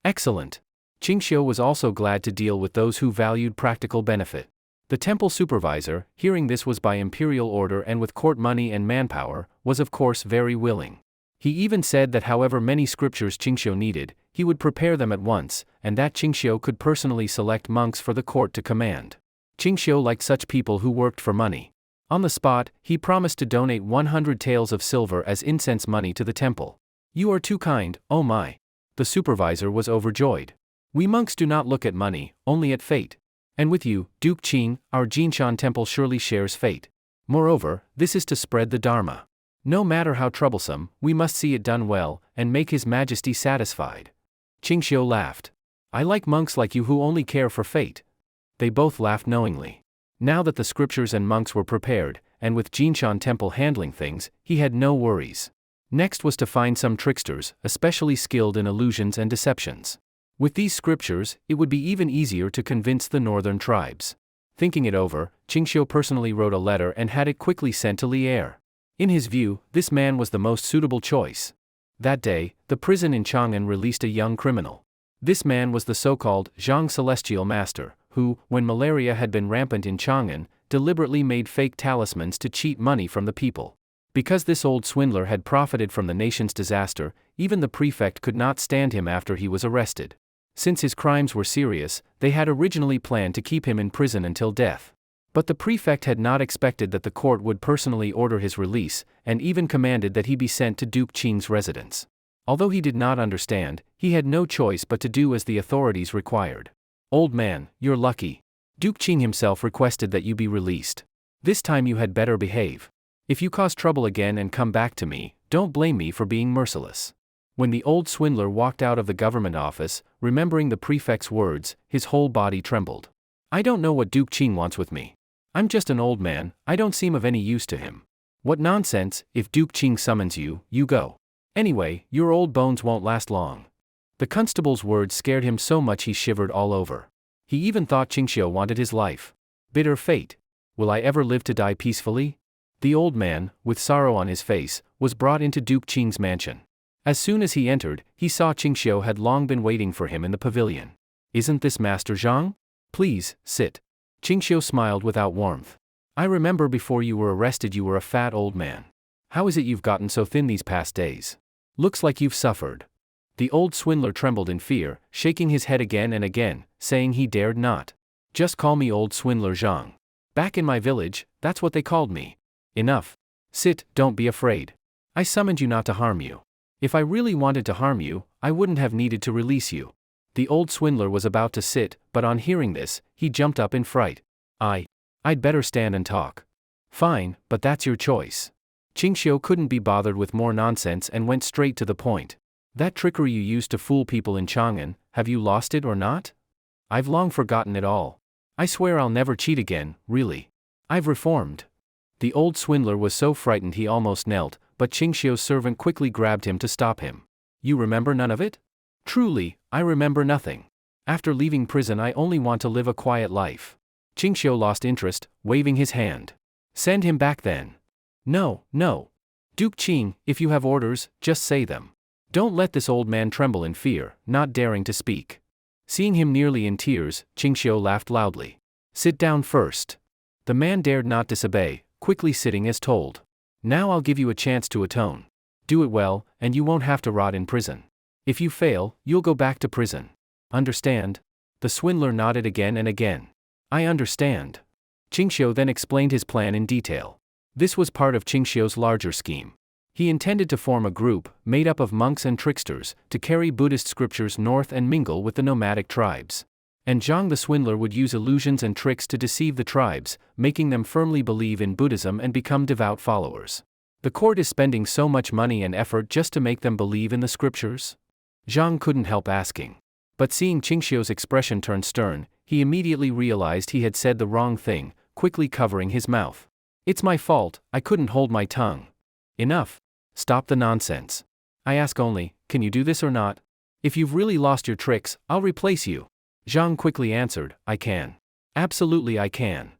Excellent. Qingxiu was also glad to deal with those who valued practical benefit. The temple supervisor, hearing this was by imperial order and with court money and manpower, was of course very willing. He even said that however many scriptures Qingxiu needed, he would prepare them at once, and that Qingxiu could personally select monks for the court to command. Qingxiu liked such people who worked for money. On the spot, he promised to donate 100 taels of silver as incense money to the temple. You are too kind, oh my. The supervisor was overjoyed. We monks do not look at money, only at fate. And with you, Duke Qing, our Jinshan temple surely shares fate. Moreover, this is to spread the Dharma. No matter how troublesome, we must see it done well, and make His Majesty satisfied. Qingxiu laughed. I like monks like you who only care for fate. They both laughed knowingly. Now that the scriptures and monks were prepared, and with Jinshan temple handling things, he had no worries. Next was to find some tricksters, especially skilled in illusions and deceptions. With these scriptures, it would be even easier to convince the northern tribes. Thinking it over, Qingxiu personally wrote a letter and had it quickly sent to Li'er. In his view, this man was the most suitable choice. That day, the prison in Chang'an released a young criminal. This man was the so-called Zhang Celestial Master, who, when malaria had been rampant in Chang'an, deliberately made fake talismans to cheat money from the people. Because this old swindler had profited from the nation's disaster, even the prefect could not stand him after he was arrested. Since his crimes were serious, they had originally planned to keep him in prison until death. But the prefect had not expected that the court would personally order his release, and even commanded that he be sent to Duke Qing's residence. Although he did not understand, he had no choice but to do as the authorities required. Old man, you're lucky. Duke Qing himself requested that you be released. This time you had better behave. If you cause trouble again and come back to me, don't blame me for being merciless. When the old swindler walked out of the government office, remembering the prefect's words, his whole body trembled. I don't know what Duke Qing wants with me. I'm just an old man, I don't seem of any use to him. What nonsense, if Duke Qing summons you, you go. Anyway, your old bones won't last long. The constable's words scared him so much he shivered all over. He even thought Qingxiu wanted his life. Bitter fate. Will I ever live to die peacefully? The old man, with sorrow on his face, was brought into Duke Qing's mansion. As soon as he entered, he saw Qingxiu had long been waiting for him in the pavilion. Isn't this Master Zhang? Please, sit. Qingxiu smiled without warmth. I remember before you were arrested you were a fat old man. How is it you've gotten so thin these past days? Looks like you've suffered. The old swindler trembled in fear, shaking his head again and again, saying he dared not. Just call me old swindler Zhang. Back in my village, that's what they called me. Enough. Sit, don't be afraid. I summoned you not to harm you. If I really wanted to harm you, I wouldn't have needed to release you. The old swindler was about to sit, but on hearing this, he jumped up in fright. I'd better stand and talk. Fine, but that's your choice. Qingxiu couldn't be bothered with more nonsense and went straight to the point. That trickery you used to fool people in Chang'an, have you lost it or not? I've long forgotten it all. I swear I'll never cheat again, really. I've reformed. The old swindler was so frightened he almost knelt, but Qingxiu's servant quickly grabbed him to stop him. You remember none of it? Truly, I remember nothing. After leaving prison I only want to live a quiet life. Qingxiu lost interest, waving his hand. Send him back then. No. Duke Qing, if you have orders, just say them. Don't let this old man tremble in fear, not daring to speak. Seeing him nearly in tears, Qingxiu laughed loudly. Sit down first. The man dared not disobey, quickly sitting as told. Now I'll give you a chance to atone. Do it well, and you won't have to rot in prison. If you fail, you'll go back to prison. Understand? The swindler nodded again and again. I understand. Qingxiu then explained his plan in detail. This was part of Qingxiu's larger scheme. He intended to form a group, made up of monks and tricksters, to carry Buddhist scriptures north and mingle with the nomadic tribes. And Zhang the swindler would use illusions and tricks to deceive the tribes, making them firmly believe in Buddhism and become devout followers. The court is spending so much money and effort just to make them believe in the scriptures? Zhang couldn't help asking. But seeing Qingxiu's expression turn stern, he immediately realized he had said the wrong thing, quickly covering his mouth. It's my fault, I couldn't hold my tongue. Enough. Stop the nonsense. I ask only, can you do this or not? If you've really lost your tricks, I'll replace you. Zhang quickly answered, I can. Absolutely I can.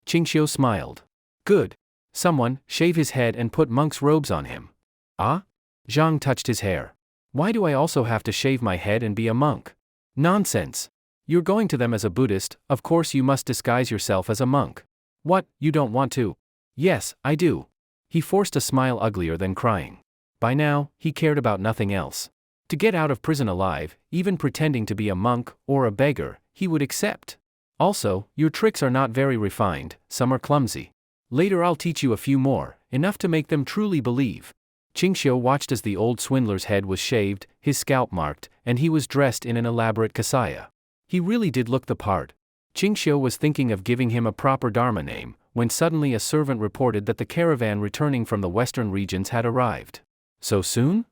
Qingxiu smiled. Good. Someone, shave his head and put monk's robes on him. Ah? Zhang touched his hair. Why do I also have to shave my head and be a monk? Nonsense. You're going to them as a Buddhist, of course you must disguise yourself as a monk. What, you don't want to? Yes, I do. He forced a smile uglier than crying. By now, he cared about nothing else. To get out of prison alive, even pretending to be a monk or a beggar, he would accept. Also, your tricks are not very refined, some are clumsy. Later I'll teach you a few more, enough to make them truly believe. Qingxiu watched as the old swindler's head was shaved, his scalp marked, and he was dressed in an elaborate kasaya. He really did look the part. Qingxiu was thinking of giving him a proper Dharma name, when suddenly a servant reported that the caravan returning from the western regions had arrived. So soon?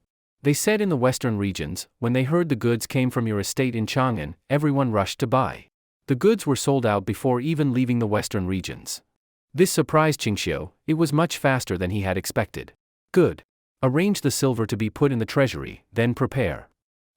They said in the western regions, when they heard the goods came from your estate in Chang'an, everyone rushed to buy. The goods were sold out before even leaving the western regions. This surprised Qingxiu, it was much faster than he had expected. Good. Arrange the silver to be put in the treasury, then prepare.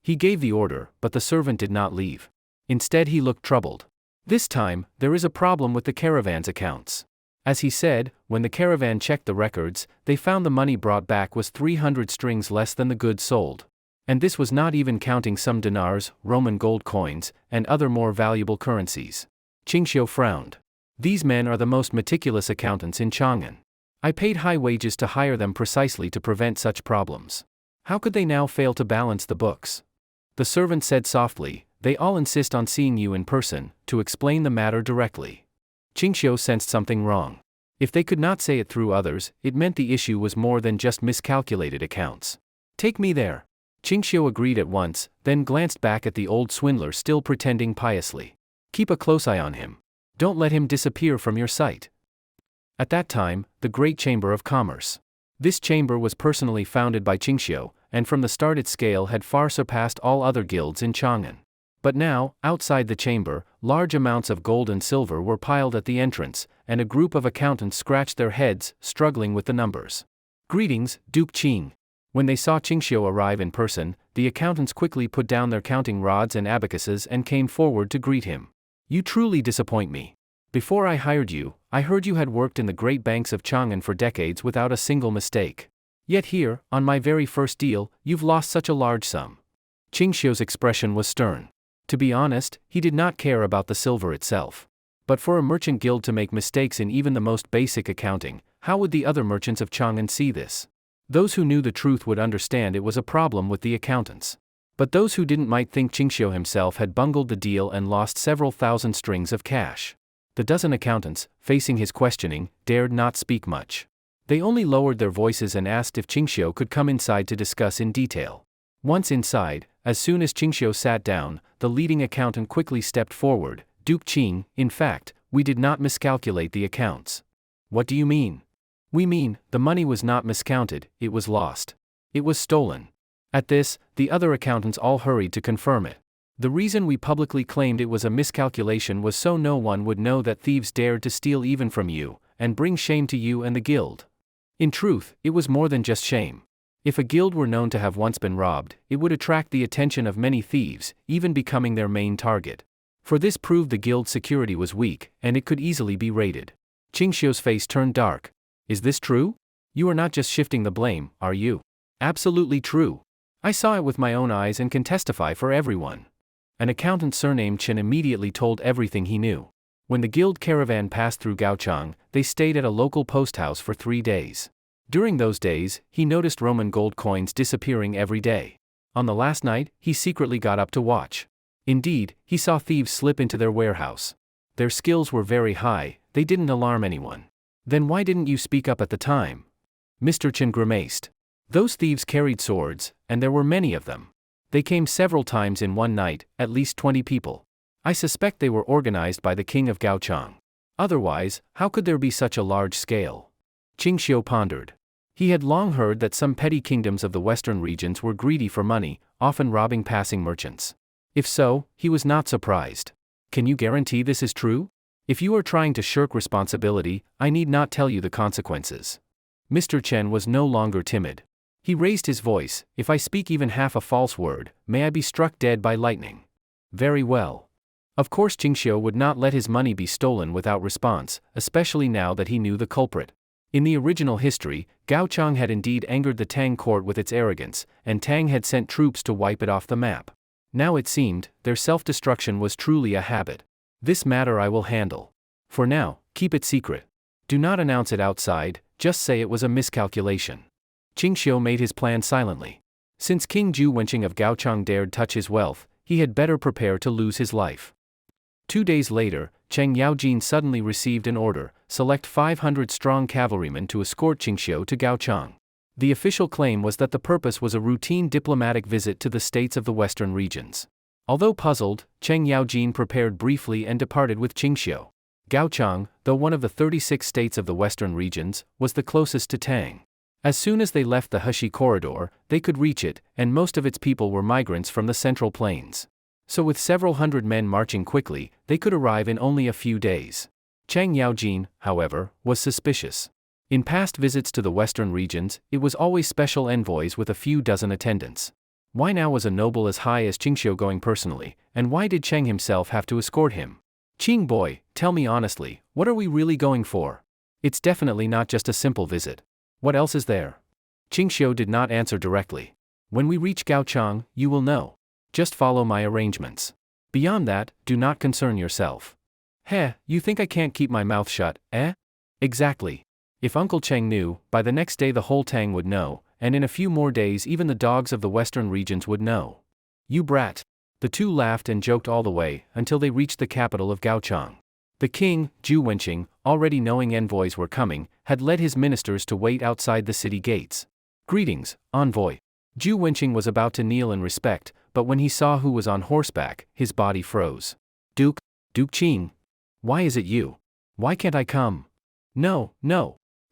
He gave the order, but the servant did not leave. Instead he looked troubled. This time, there is a problem with the caravan's accounts. As he said, when the caravan checked the records, they found the money brought back was 300 strings less than the goods sold. And this was not even counting some dinars, Roman gold coins, and other more valuable currencies. Qingxiu frowned. These men are the most meticulous accountants in Chang'an. I paid high wages to hire them precisely to prevent such problems. How could they now fail to balance the books? The servant said softly, they all insist on seeing you in person, to explain the matter directly. Qingxiu sensed something wrong. If they could not say it through others, it meant the issue was more than just miscalculated accounts. Take me there. Qingxiu agreed at once, then glanced back at the old swindler still pretending piously. Keep a close eye on him. Don't let him disappear from your sight. At that time, the Great Chamber of Commerce. This chamber was personally founded by Qingxiu, and from the start its scale had far surpassed all other guilds in Chang'an. But now, outside the chamber, large amounts of gold and silver were piled at the entrance, and a group of accountants scratched their heads, struggling with the numbers. "Greetings, Duke Qing." When they saw Qingxiu arrive in person, the accountants quickly put down their counting rods and abacuses and came forward to greet him. "You truly disappoint me. Before I hired you, I heard you had worked in the great banks of Chang'an for decades without a single mistake. Yet here, on my very first deal, you've lost such a large sum." Qingxiu's expression was stern. To be honest, he did not care about the silver itself. But for a merchant guild to make mistakes in even the most basic accounting, how would the other merchants of Chang'an see this? Those who knew the truth would understand it was a problem with the accountants. But those who didn't might think Qingxiu himself had bungled the deal and lost several thousand strings of cash. The dozen accountants, facing his questioning, dared not speak much. They only lowered their voices and asked if Qingxiu could come inside to discuss in detail. Once inside, as soon as Qingxiu sat down, the leading accountant quickly stepped forward. "Duke Qing, in fact, we did not miscalculate the accounts." "What do you mean?" "We mean, the money was not miscounted, it was lost. It was stolen." At this, the other accountants all hurried to confirm it. "The reason we publicly claimed it was a miscalculation was so no one would know that thieves dared to steal even from you, and bring shame to you and the guild." In truth, it was more than just shame. If a guild were known to have once been robbed, it would attract the attention of many thieves, even becoming their main target. For this proved the guild's security was weak, and it could easily be raided. Qingxiu's face turned dark. "Is this true? You are not just shifting the blame, are you?" "Absolutely true. I saw it with my own eyes and can testify for everyone." An accountant surnamed Chen immediately told everything he knew. When the guild caravan passed through Gaochang, they stayed at a local post house for 3 days. During those days, he noticed Roman gold coins disappearing every day. On the last night, he secretly got up to watch. Indeed, he saw thieves slip into their warehouse. Their skills were very high, they didn't alarm anyone. "Then why didn't you speak up at the time?" Mr. Chen grimaced. "Those thieves carried swords, and there were many of them. They came several times in one night, at least 20 people. I suspect they were organized by the king of Gaochang. Otherwise, how could there be such a large scale?" Qingxiu pondered. He had long heard that some petty kingdoms of the western regions were greedy for money, often robbing passing merchants. If so, he was not surprised. "Can you guarantee this is true? If you are trying to shirk responsibility, I need not tell you the consequences." Mr. Chen was no longer timid. He raised his voice. "If I speak even half a false word, may I be struck dead by lightning." "Very well." Of course Qingxiu would not let his money be stolen without response, especially now that he knew the culprit. In the original history, Gaochang had indeed angered the Tang court with its arrogance, and Tang had sent troops to wipe it off the map. Now it seemed, their self-destruction was truly a habit. "This matter I will handle. For now, keep it secret. Do not announce it outside, just say it was a miscalculation." Qingxiu made his plan silently. Since King Zhu Wenqing of Gaochang dared touch his wealth, he had better prepare to lose his life. 2 days later, Cheng Yaojin suddenly received an order: select 500 strong cavalrymen to escort Qingxiu to Gaochang. The official claim was that the purpose was a routine diplomatic visit to the states of the western regions. Although puzzled, Cheng Yaojin prepared briefly and departed with Qingxiu. Gaochang, though one of the 36 states of the western regions, was the closest to Tang. As soon as they left the Heshi corridor, they could reach it, and most of its people were migrants from the central plains. So with several hundred men marching quickly, they could arrive in only a few days. Cheng Yaojin, however, was suspicious. In past visits to the western regions, it was always special envoys with a few dozen attendants. Why now was a noble as high as Qingxiu going personally, and why did Cheng himself have to escort him? "Qing boy, tell me honestly, what are we really going for? It's definitely not just a simple visit. What else is there?" Qingxiu did not answer directly. "When we reach Gaochang, you will know. Just follow my arrangements. Beyond that, do not concern yourself." "Heh, you think I can't keep my mouth shut, eh?" "Exactly. If Uncle Cheng knew, by the next day the whole Tang would know, and in a few more days even the dogs of the western regions would know." "You brat." The two laughed and joked all the way, until they reached the capital of Gaochang. The king, Zhu Wenqing, already knowing envoys were coming, had led his ministers to wait outside the city gates. "Greetings, envoy." Zhu Wenqing was about to kneel in respect, but when he saw who was on horseback, his body froze. Duke Qing. Why is it you? Why can't I come?" No.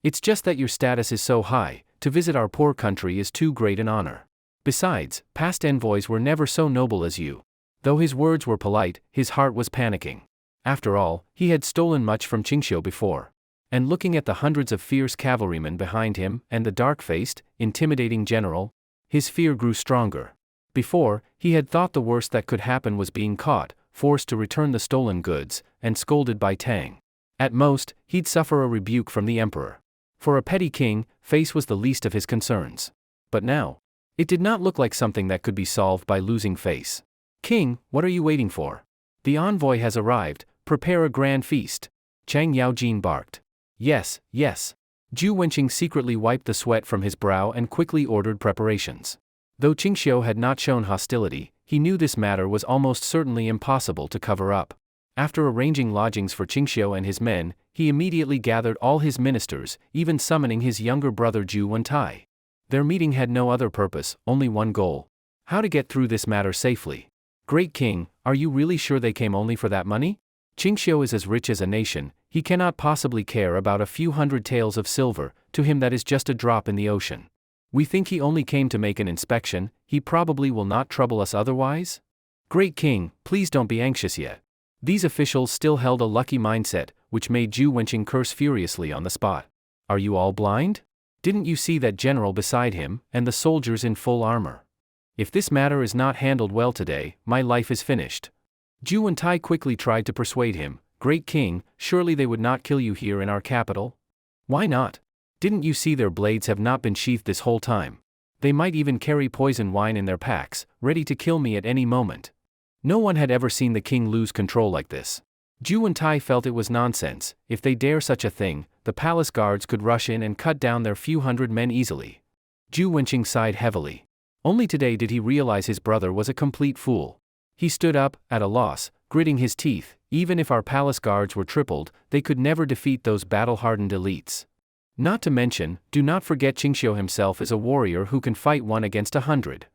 It's just that your status is so high, to visit our poor country is too great an honor. Besides, past envoys were never so noble as you. Though his words were polite, his heart was panicking. After all, he had stolen much from Qingxiu before. And looking at the hundreds of fierce cavalrymen behind him and the dark-faced, intimidating general, his fear grew stronger. Before, he had thought the worst that could happen was being caught, forced to return the stolen goods, and scolded by Tang. At most, he'd suffer a rebuke from the emperor. For a petty king, face was the least of his concerns. But now, it did not look like something that could be solved by losing face. King, what are you waiting for? The envoy has arrived, prepare a grand feast. Chang Yaojin barked. Yes, yes. Zhu Wenqing secretly wiped the sweat from his brow and quickly ordered preparations. Though Qingxiu had not shown hostility, he knew this matter was almost certainly impossible to cover up. After arranging lodgings for Qingxiu and his men, he immediately gathered all his ministers, even summoning his younger brother Zhu Wentai. Their meeting had no other purpose, only one goal: how to get through this matter safely. Great King, are you really sure they came only for that money? Qingxiu is as rich as a nation, he cannot possibly care about a few hundred taels of silver, to him that is just a drop in the ocean. We think he only came to make an inspection, he probably will not trouble us otherwise? Great King, please don't be anxious yet. These officials still held a lucky mindset, which made Zhu Wenqing curse furiously on the spot. Are you all blind? Didn't you see that general beside him, and the soldiers in full armor? If this matter is not handled well today, my life is finished. Zhu Wentai quickly tried to persuade him, Great King, surely they would not kill you here in our capital? Why not? Didn't you see their blades have not been sheathed this whole time? They might even carry poison wine in their packs, ready to kill me at any moment. No one had ever seen the king lose control like this. Zhu Wentai felt it was nonsense. If they dare such a thing, the palace guards could rush in and cut down their few hundred men easily. Zhu Wenqing sighed heavily. Only today did he realize his brother was a complete fool. He stood up, at a loss, gritting his teeth. Even if our palace guards were tripled, they could never defeat those battle-hardened elites. Not to mention, do not forget Qingxiu himself is a warrior who can fight 1 against 100.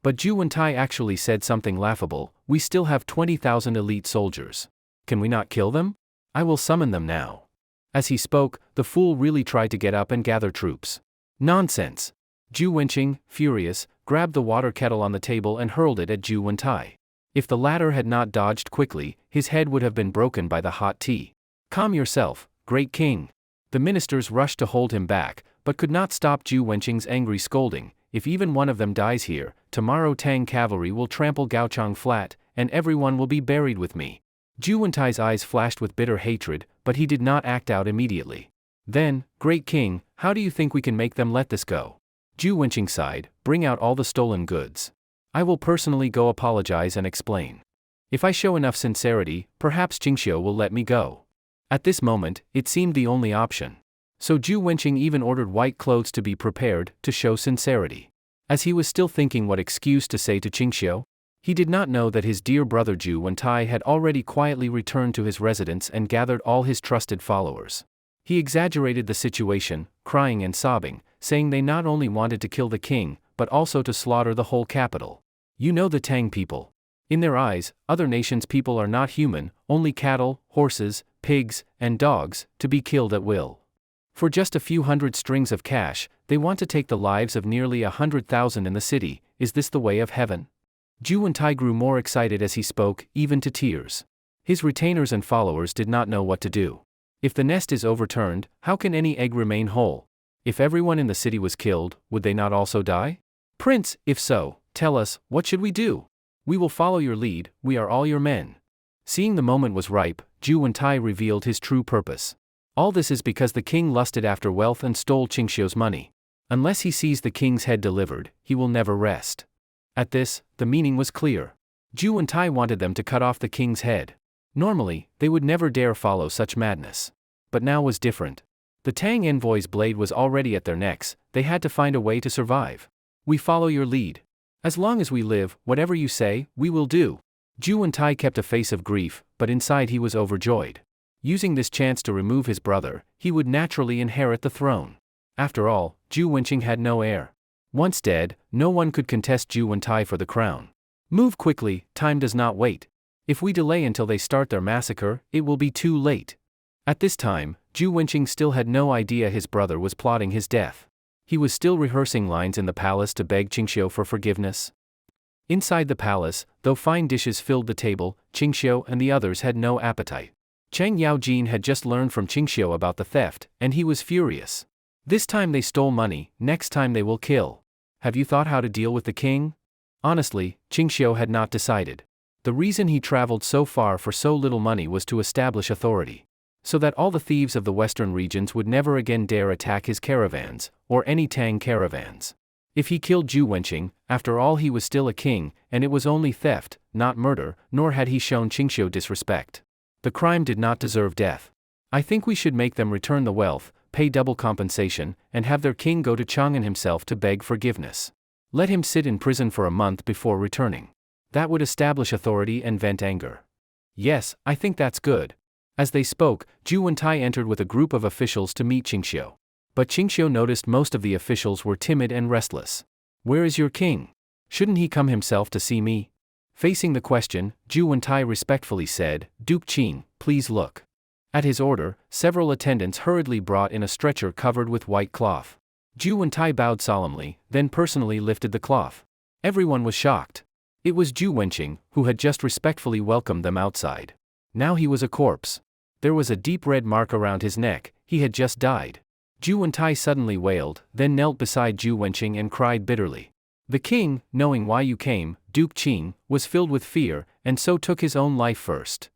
But Zhu Wentai actually said something laughable: we still have 20,000 elite soldiers. Can we not kill them? I will summon them now. As he spoke, the fool really tried to get up and gather troops. Nonsense! Zhu Wenqing, furious, grabbed the water kettle on the table and hurled it at Zhu Wentai. If the latter had not dodged quickly, his head would have been broken by the hot tea. Calm yourself, Great King. The ministers rushed to hold him back, but could not stop Zhu Wenqing's angry scolding. If even one of them dies here, tomorrow Tang cavalry will trample Gaochang flat, and everyone will be buried with me. Zhu Wentai's eyes flashed with bitter hatred, but he did not act out immediately. Then, Great King, how do you think we can make them let this go? Zhu Wenqing sighed, bring out all the stolen goods. I will personally go apologize and explain. If I show enough sincerity, perhaps Qingxiu will let me go. At this moment, it seemed the only option. So Zhu Wenqing even ordered white clothes to be prepared, to show sincerity. As he was still thinking what excuse to say to Qingxiu, he did not know that his dear brother Zhu Wentai had already quietly returned to his residence and gathered all his trusted followers. He exaggerated the situation, crying and sobbing, saying they not only wanted to kill the king, but also to slaughter the whole capital. You know the Tang people. In their eyes, other nations' people are not human, only cattle, horses, pigs, and dogs, to be killed at will. For just a few hundred strings of cash, they want to take the lives of nearly 100,000 in the city. Is this the way of heaven? Zhu Wentai grew more excited as he spoke, even to tears. His retainers and followers did not know what to do. If the nest is overturned, how can any egg remain whole? If everyone in the city was killed, would they not also die? Prince, if so, tell us, what should we do? We will follow your lead, we are all your men. Seeing the moment was ripe, Zhu Wentai revealed his true purpose. All this is because the king lusted after wealth and stole Qingxiu's money. Unless he sees the king's head delivered, he will never rest. At this, the meaning was clear. Zhu Wentai wanted them to cut off the king's head. Normally, they would never dare follow such madness. But now was different. The Tang envoy's blade was already at their necks, they had to find a way to survive. We follow your lead. As long as we live, whatever you say, we will do. Zhu Wentai kept a face of grief, but inside he was overjoyed. Using this chance to remove his brother, he would naturally inherit the throne. After all, Zhu Wenqing had no heir. Once dead, no one could contest Zhu Wentai for the crown. Move quickly, time does not wait. If we delay until they start their massacre, it will be too late. At this time, Zhu Wenqing still had no idea his brother was plotting his death. He was still rehearsing lines in the palace to beg Qingxiu for forgiveness. Inside the palace, though fine dishes filled the table, Qingxiu and the others had no appetite. Chang Yaojin had just learned from Qingxiu about the theft, and he was furious. This time they stole money, next time they will kill. Have you thought how to deal with the king? Honestly, Qingxiu had not decided. The reason he traveled so far for so little money was to establish authority, so that all the thieves of the western regions would never again dare attack his caravans, or any Tang caravans. If he killed Zhu Wenqing, after all he was still a king, and it was only theft, not murder, nor had he shown Qingxiu disrespect. The crime did not deserve death. I think we should make them return the wealth, pay double compensation, and have their king go to Chang'an himself to beg forgiveness. Let him sit in prison for a month before returning. That would establish authority and vent anger. Yes, I think that's good. As they spoke, Zhu Wentai entered with a group of officials to meet Qingxiu. But Qingxiu noticed most of the officials were timid and restless. Where is your king? Shouldn't he come himself to see me? Facing the question, Zhu Wentai respectfully said, Duke Qing, please look. At his order, several attendants hurriedly brought in a stretcher covered with white cloth. Zhu Wentai bowed solemnly, then personally lifted the cloth. Everyone was shocked. It was Zhu Wenqing, who had just respectfully welcomed them outside. Now he was a corpse. There was a deep red mark around his neck, he had just died. Zhu Wentai suddenly wailed, then knelt beside Zhu Wenqing and cried bitterly. The king, knowing why you came, Duke Qing, was filled with fear, and so took his own life first.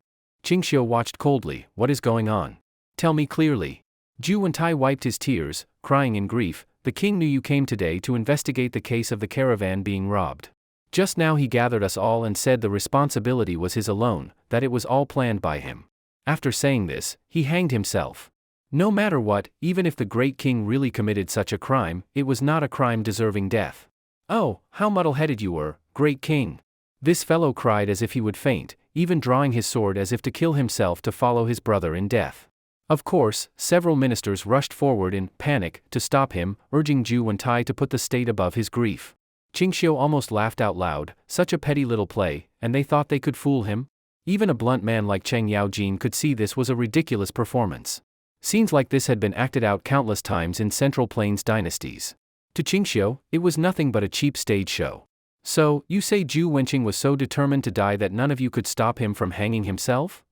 Qingxiu watched coldly. What is going on? Tell me clearly. Zhu Wentai wiped his tears, crying in grief. The king knew you came today to investigate the case of the caravan being robbed. Just now he gathered us all and said the responsibility was his alone, that it was all planned by him. After saying this, he hanged himself. No matter what, even if the great king really committed such a crime, it was not a crime deserving death. Oh, how muddle-headed you were, great king. This fellow cried as if he would faint, even drawing his sword as if to kill himself to follow his brother in death. Of course, several ministers rushed forward in panic to stop him, urging Zhu Wentai to put the state above his grief. Qingxiu almost laughed out loud, such a petty little play, and they thought they could fool him? Even a blunt man like Chang Yaojin could see this was a ridiculous performance. Scenes like this had been acted out countless times in Central Plains dynasties. To Qingxiu, it was nothing but a cheap stage show. So, you say Zhu Wenqing was so determined to die that none of you could stop him from hanging himself?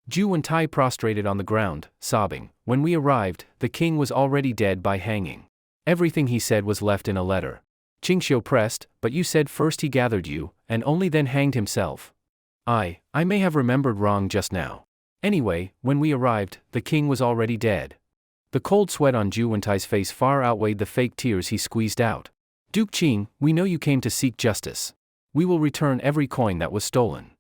Zhu Wentai prostrated on the ground, sobbing. When we arrived, the king was already dead by hanging. Everything he said was left in a letter. Qingxiu pressed, but you said first he gathered you, and only then hanged himself. I may have remembered wrong just now. Anyway, when we arrived, the king was already dead. The cold sweat on Zhu Wentai's face far outweighed the fake tears he squeezed out. Duke Qing, we know you came to seek justice. We will return every coin that was stolen.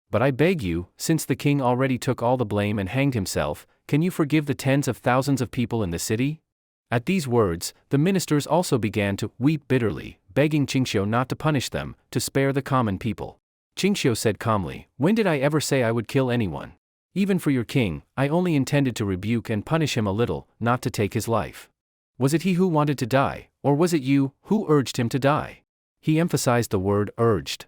But I beg you, since the king already took all the blame and hanged himself, can you forgive the tens of thousands of people in the city? At these words, the ministers also began to weep bitterly, begging Qingxiu not to punish them, to spare the common people. Qingxiu said calmly, when did I ever say I would kill anyone? Even for your king, I only intended to rebuke and punish him a little, not to take his life. Was it he who wanted to die, or was it you, who urged him to die? He emphasized the word urged.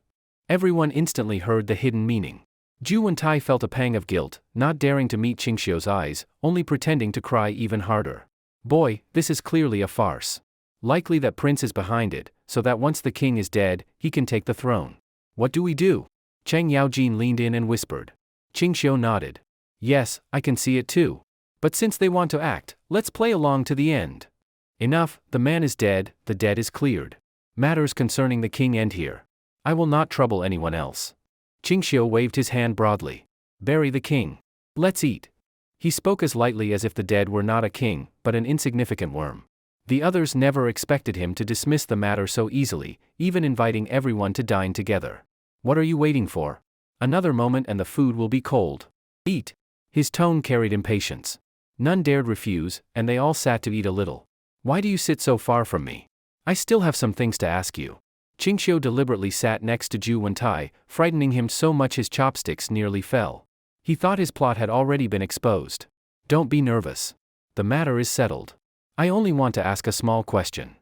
Everyone instantly heard the hidden meaning. Zhu Wentai felt a pang of guilt, not daring to meet Qingxiu's eyes, only pretending to cry even harder. Boy, this is clearly a farce. Likely that prince is behind it, so that once the king is dead, he can take the throne. What do we do? Chang Yaojin leaned in and whispered. Qingxiu nodded. Yes, I can see it too. But since they want to act, let's play along to the end. Enough, the man is dead, the debt is cleared. Matters concerning the king end here. I will not trouble anyone else. Qingxiu waved his hand broadly. Bury the king. Let's eat. He spoke as lightly as if the dead were not a king, but an insignificant worm. The others never expected him to dismiss the matter so easily, even inviting everyone to dine together. What are you waiting for? Another moment and the food will be cold. Eat. His tone carried impatience. None dared refuse, and they all sat to eat a little. Why do you sit so far from me? I still have some things to ask you. Qingxiu deliberately sat next to Zhu Wentai, frightening him so much his chopsticks nearly fell. He thought his plot had already been exposed. Don't be nervous. The matter is settled. I only want to ask a small question.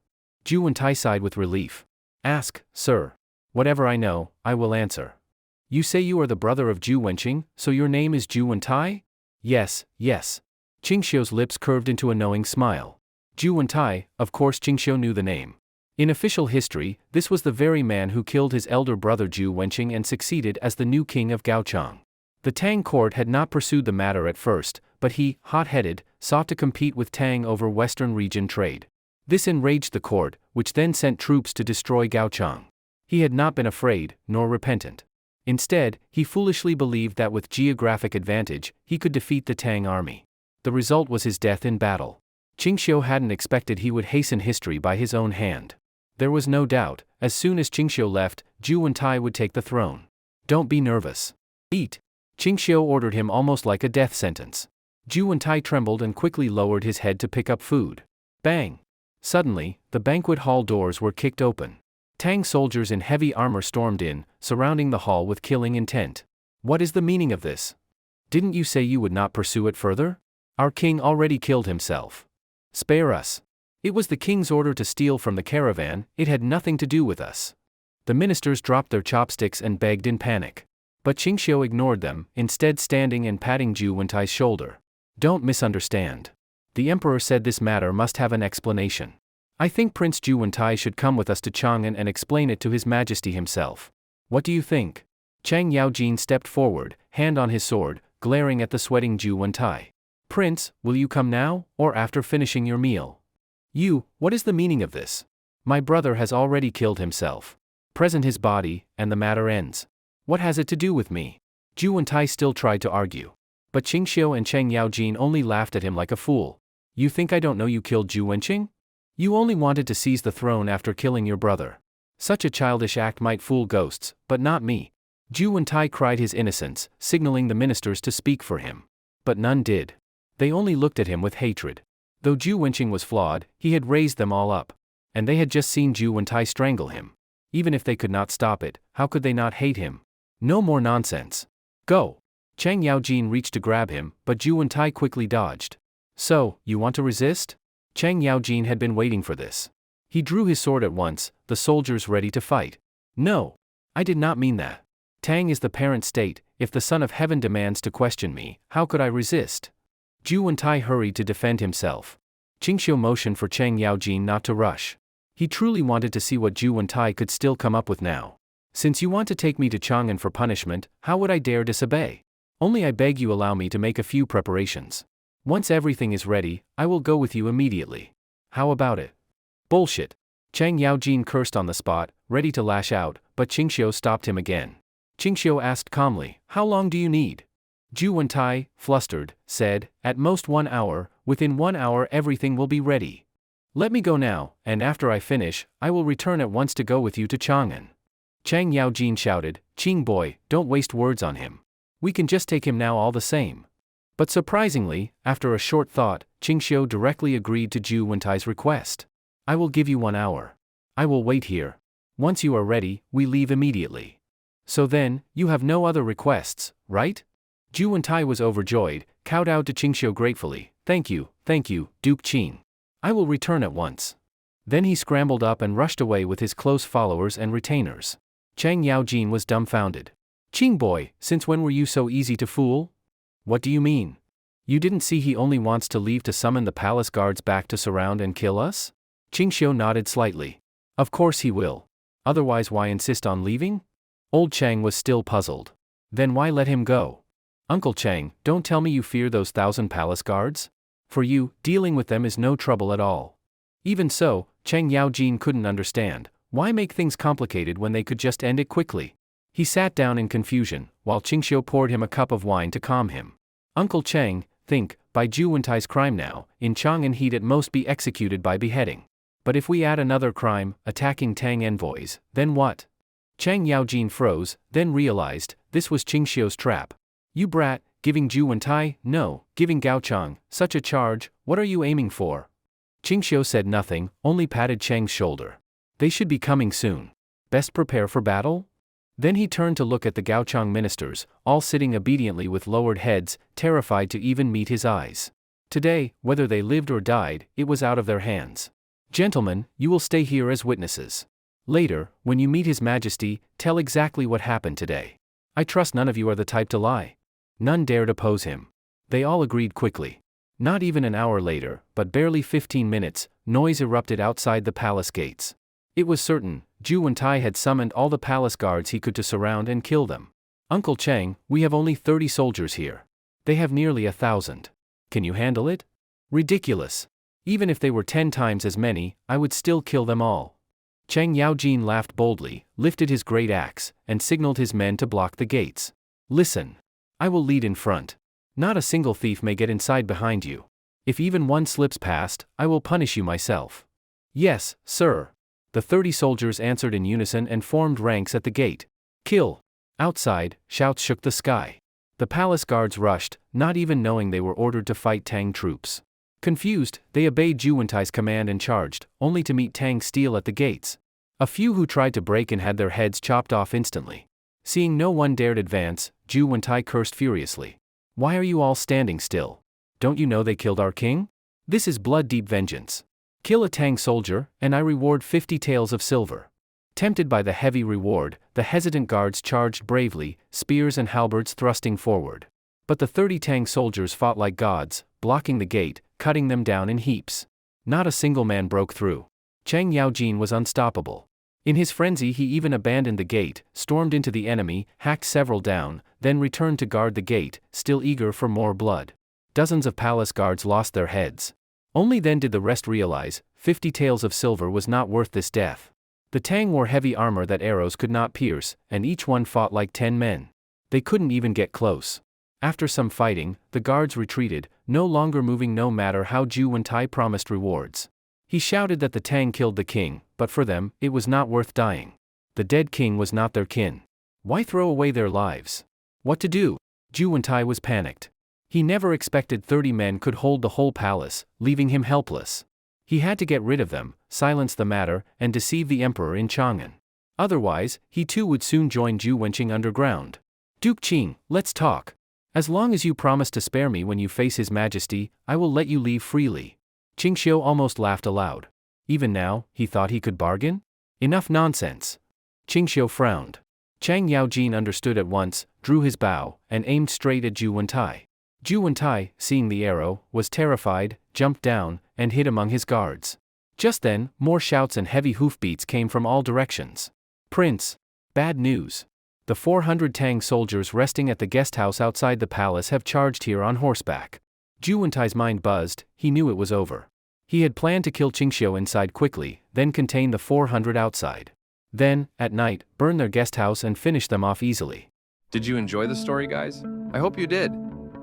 Zhu Wentai sighed with relief. Ask, sir. Whatever I know, I will answer. You say you are the brother of Zhu Wenqing, so your name is Zhu Wentai? Yes, yes. Qingxiu's lips curved into a knowing smile. Zhu Wentai, of course Qingxiu knew the name. In official history, this was the very man who killed his elder brother Zhu Wenqing and succeeded as the new king of Gaochang. The Tang court had not pursued the matter at first, but he, hot-headed, sought to compete with Tang over western region trade. This enraged the court, which then sent troops to destroy Gaochang. He had not been afraid, nor repentant. Instead, he foolishly believed that with geographic advantage, he could defeat the Tang army. The result was his death in battle. Qingxiu hadn't expected he would hasten history by his own hand. There was no doubt, as soon as Qingxiu left, Zhu Wentai would take the throne. Don't be nervous. Eat. Qingxiu ordered him almost like a death sentence. Zhu Wentai trembled and quickly lowered his head to pick up food. Bang! Suddenly, the banquet hall doors were kicked open. Tang soldiers in heavy armor stormed in, surrounding the hall with killing intent. What is the meaning of this? Didn't you say you would not pursue it further? Our king already killed himself. Spare us. It was the king's order to steal from the caravan, it had nothing to do with us. The ministers dropped their chopsticks and begged in panic. But Qingxiu ignored them, instead standing and patting Zhu Wentai's shoulder. Don't misunderstand. The emperor said this matter must have an explanation. I think Prince Zhu Wentai should come with us to Chang'an and explain it to His Majesty himself. What do you think? Chang Yaojin stepped forward, hand on his sword, glaring at the sweating Zhu Wentai. Prince, will you come now, or after finishing your meal? What is the meaning of this? My brother has already killed himself. Present his body, and the matter ends. What has it to do with me? Zhu Wentai still tried to argue. But Qingxiu and Chang Yaojin only laughed at him like a fool. You think I don't know you killed Zhu Wenqing? You only wanted to seize the throne after killing your brother. Such a childish act might fool ghosts, but not me. Zhu Wentai cried his innocence, signaling the ministers to speak for him. But none did. They only looked at him with hatred. Though Zhu Wenqing was flawed, he had raised them all up. And they had just seen Zhu Wentai strangle him. Even if they could not stop it, how could they not hate him? No more nonsense. Go! Chang Yaojin reached to grab him, but Zhu Wentai quickly dodged. So, you want to resist? Chang Yaojin had been waiting for this. He drew his sword at once, the soldiers ready to fight. No! I did not mean that. Tang is the parent state, if the Son of Heaven demands to question me, how could I resist? Zhu Wentai hurried to defend himself. Qingxiu motioned for Chang Yaojin not to rush. He truly wanted to see what Zhu Wentai could still come up with now. Since you want to take me to Chang'an for punishment, how would I dare disobey? Only I beg you allow me to make a few preparations. Once everything is ready, I will go with you immediately. How about it? Bullshit. Chang Yaojin cursed on the spot, ready to lash out, but Qingxiu stopped him again. Qingxiu asked calmly, how long do you need? Zhu Wentai, flustered, said, at most 1 hour, within 1 hour everything will be ready. Let me go now, and after I finish, I will return at once to go with you to Chang'an. Chang Yaojin shouted, Qing boy, don't waste words on him. We can just take him now all the same. But surprisingly, after a short thought, Qingxiu directly agreed to Zhu Wentai's request. I will give you 1 hour. I will wait here. Once you are ready, we leave immediately. So then, you have no other requests, right? Zhu Wentai was overjoyed, kowtowed to Qingxiu gratefully. Thank you, Duke Qing. I will return at once. Then he scrambled up and rushed away with his close followers and retainers. Chang Yaojin was dumbfounded. Qing boy, since when were you so easy to fool? What do you mean? You didn't see he only wants to leave to summon the palace guards back to surround and kill us? Qingxiu nodded slightly. Of course he will. Otherwise why insist on leaving? Old Chang was still puzzled. Then why let him go? Uncle Chang, don't tell me you fear those 1,000 palace guards? For you, dealing with them is no trouble at all. Even so, Chang Yaojin couldn't understand. Why make things complicated when they could just end it quickly? He sat down in confusion, while Qingxiu poured him a cup of wine to calm him. Uncle Chang, think, by Zhu Wentai's crime now, in Chang'an he'd at most be executed by beheading. But if we add another crime, attacking Tang envoys, then what? Chang Yaojin froze, then realized, this was Qingxiu's trap. You brat, giving Zhu Wentai, no, giving Gaochang, such a charge, what are you aiming for? Qingxiu said nothing, only patted Chang's shoulder. They should be coming soon. Best prepare for battle? Then he turned to look at the Gaochang ministers, all sitting obediently with lowered heads, terrified to even meet his eyes. Today, whether they lived or died, it was out of their hands. Gentlemen, you will stay here as witnesses. Later, when you meet His Majesty, tell exactly what happened today. I trust none of you are the type to lie. None dared oppose him. They all agreed quickly. Not even an hour later, but barely 15 minutes, noise erupted outside the palace gates. It was certain, Zhu Wentai had summoned all the palace guards he could to surround and kill them. Uncle Chang, we have only 30 soldiers here. They have nearly 1,000. Can you handle it? Ridiculous. Even if they were 10 times as many, I would still kill them all. Chang Yaojin laughed boldly, lifted his great axe, and signaled his men to block the gates. Listen. I will lead in front. Not a single thief may get inside behind you. If even one slips past, I will punish you myself. Yes, sir. The 30 soldiers answered in unison and formed ranks at the gate. Kill! Outside, shouts shook the sky. The palace guards rushed, not even knowing they were ordered to fight Tang troops. Confused, they obeyed Zhu Wentai's command and charged, only to meet Tang's steel at the gates. A few who tried to break in had their heads chopped off instantly. Seeing no one dared advance, Zhu Wentai cursed furiously. Why are you all standing still? Don't you know they killed our king? This is blood-deep vengeance. Kill a Tang soldier, and I reward 50 taels of silver. Tempted by the heavy reward, the hesitant guards charged bravely, spears and halberds thrusting forward. But the 30 Tang soldiers fought like gods, blocking the gate, cutting them down in heaps. Not a single man broke through. Chang Yaojin was unstoppable. In his frenzy he even abandoned the gate, stormed into the enemy, hacked several down, then returned to guard the gate, still eager for more blood. Dozens of palace guards lost their heads. Only then did the rest realize, 50 taels of silver was not worth this death. The Tang wore heavy armor that arrows could not pierce, and each one fought like 10 men. They couldn't even get close. After some fighting, the guards retreated, no longer moving no matter how Zhu Wentai promised rewards. He shouted that the Tang killed the king, but for them, it was not worth dying. The dead king was not their kin. Why throw away their lives? What to do? Zhu Wentai was panicked. He never expected 30 men could hold the whole palace, leaving him helpless. He had to get rid of them, silence the matter, and deceive the emperor in Chang'an. Otherwise, he too would soon join Zhu Wenqing underground. Duke Qing, let's talk. As long as you promise to spare me when you face His Majesty, I will let you leave freely. Qingxiu almost laughed aloud. Even now, he thought he could bargain? Enough nonsense. Qingxiu frowned. Chang Yaojin understood at once, drew his bow, and aimed straight at Zhu Wentai. Zhu Wentai, seeing the arrow, was terrified, jumped down, and hid among his guards. Just then, more shouts and heavy hoofbeats came from all directions. Prince! Bad news! The 400 Tang soldiers resting at the guest house outside the palace have charged here on horseback. Zhu Wentai's mind buzzed, he knew it was over. He had planned to kill Qingxiu inside quickly, then contain the 400 outside. Then, at night, burn their guest house and finish them off easily.
Did you enjoy the story, guys? I hope you did.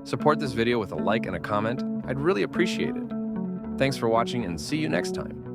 Support this video with a like and a comment. I'd really appreciate it. Thanks for watching and see you next time.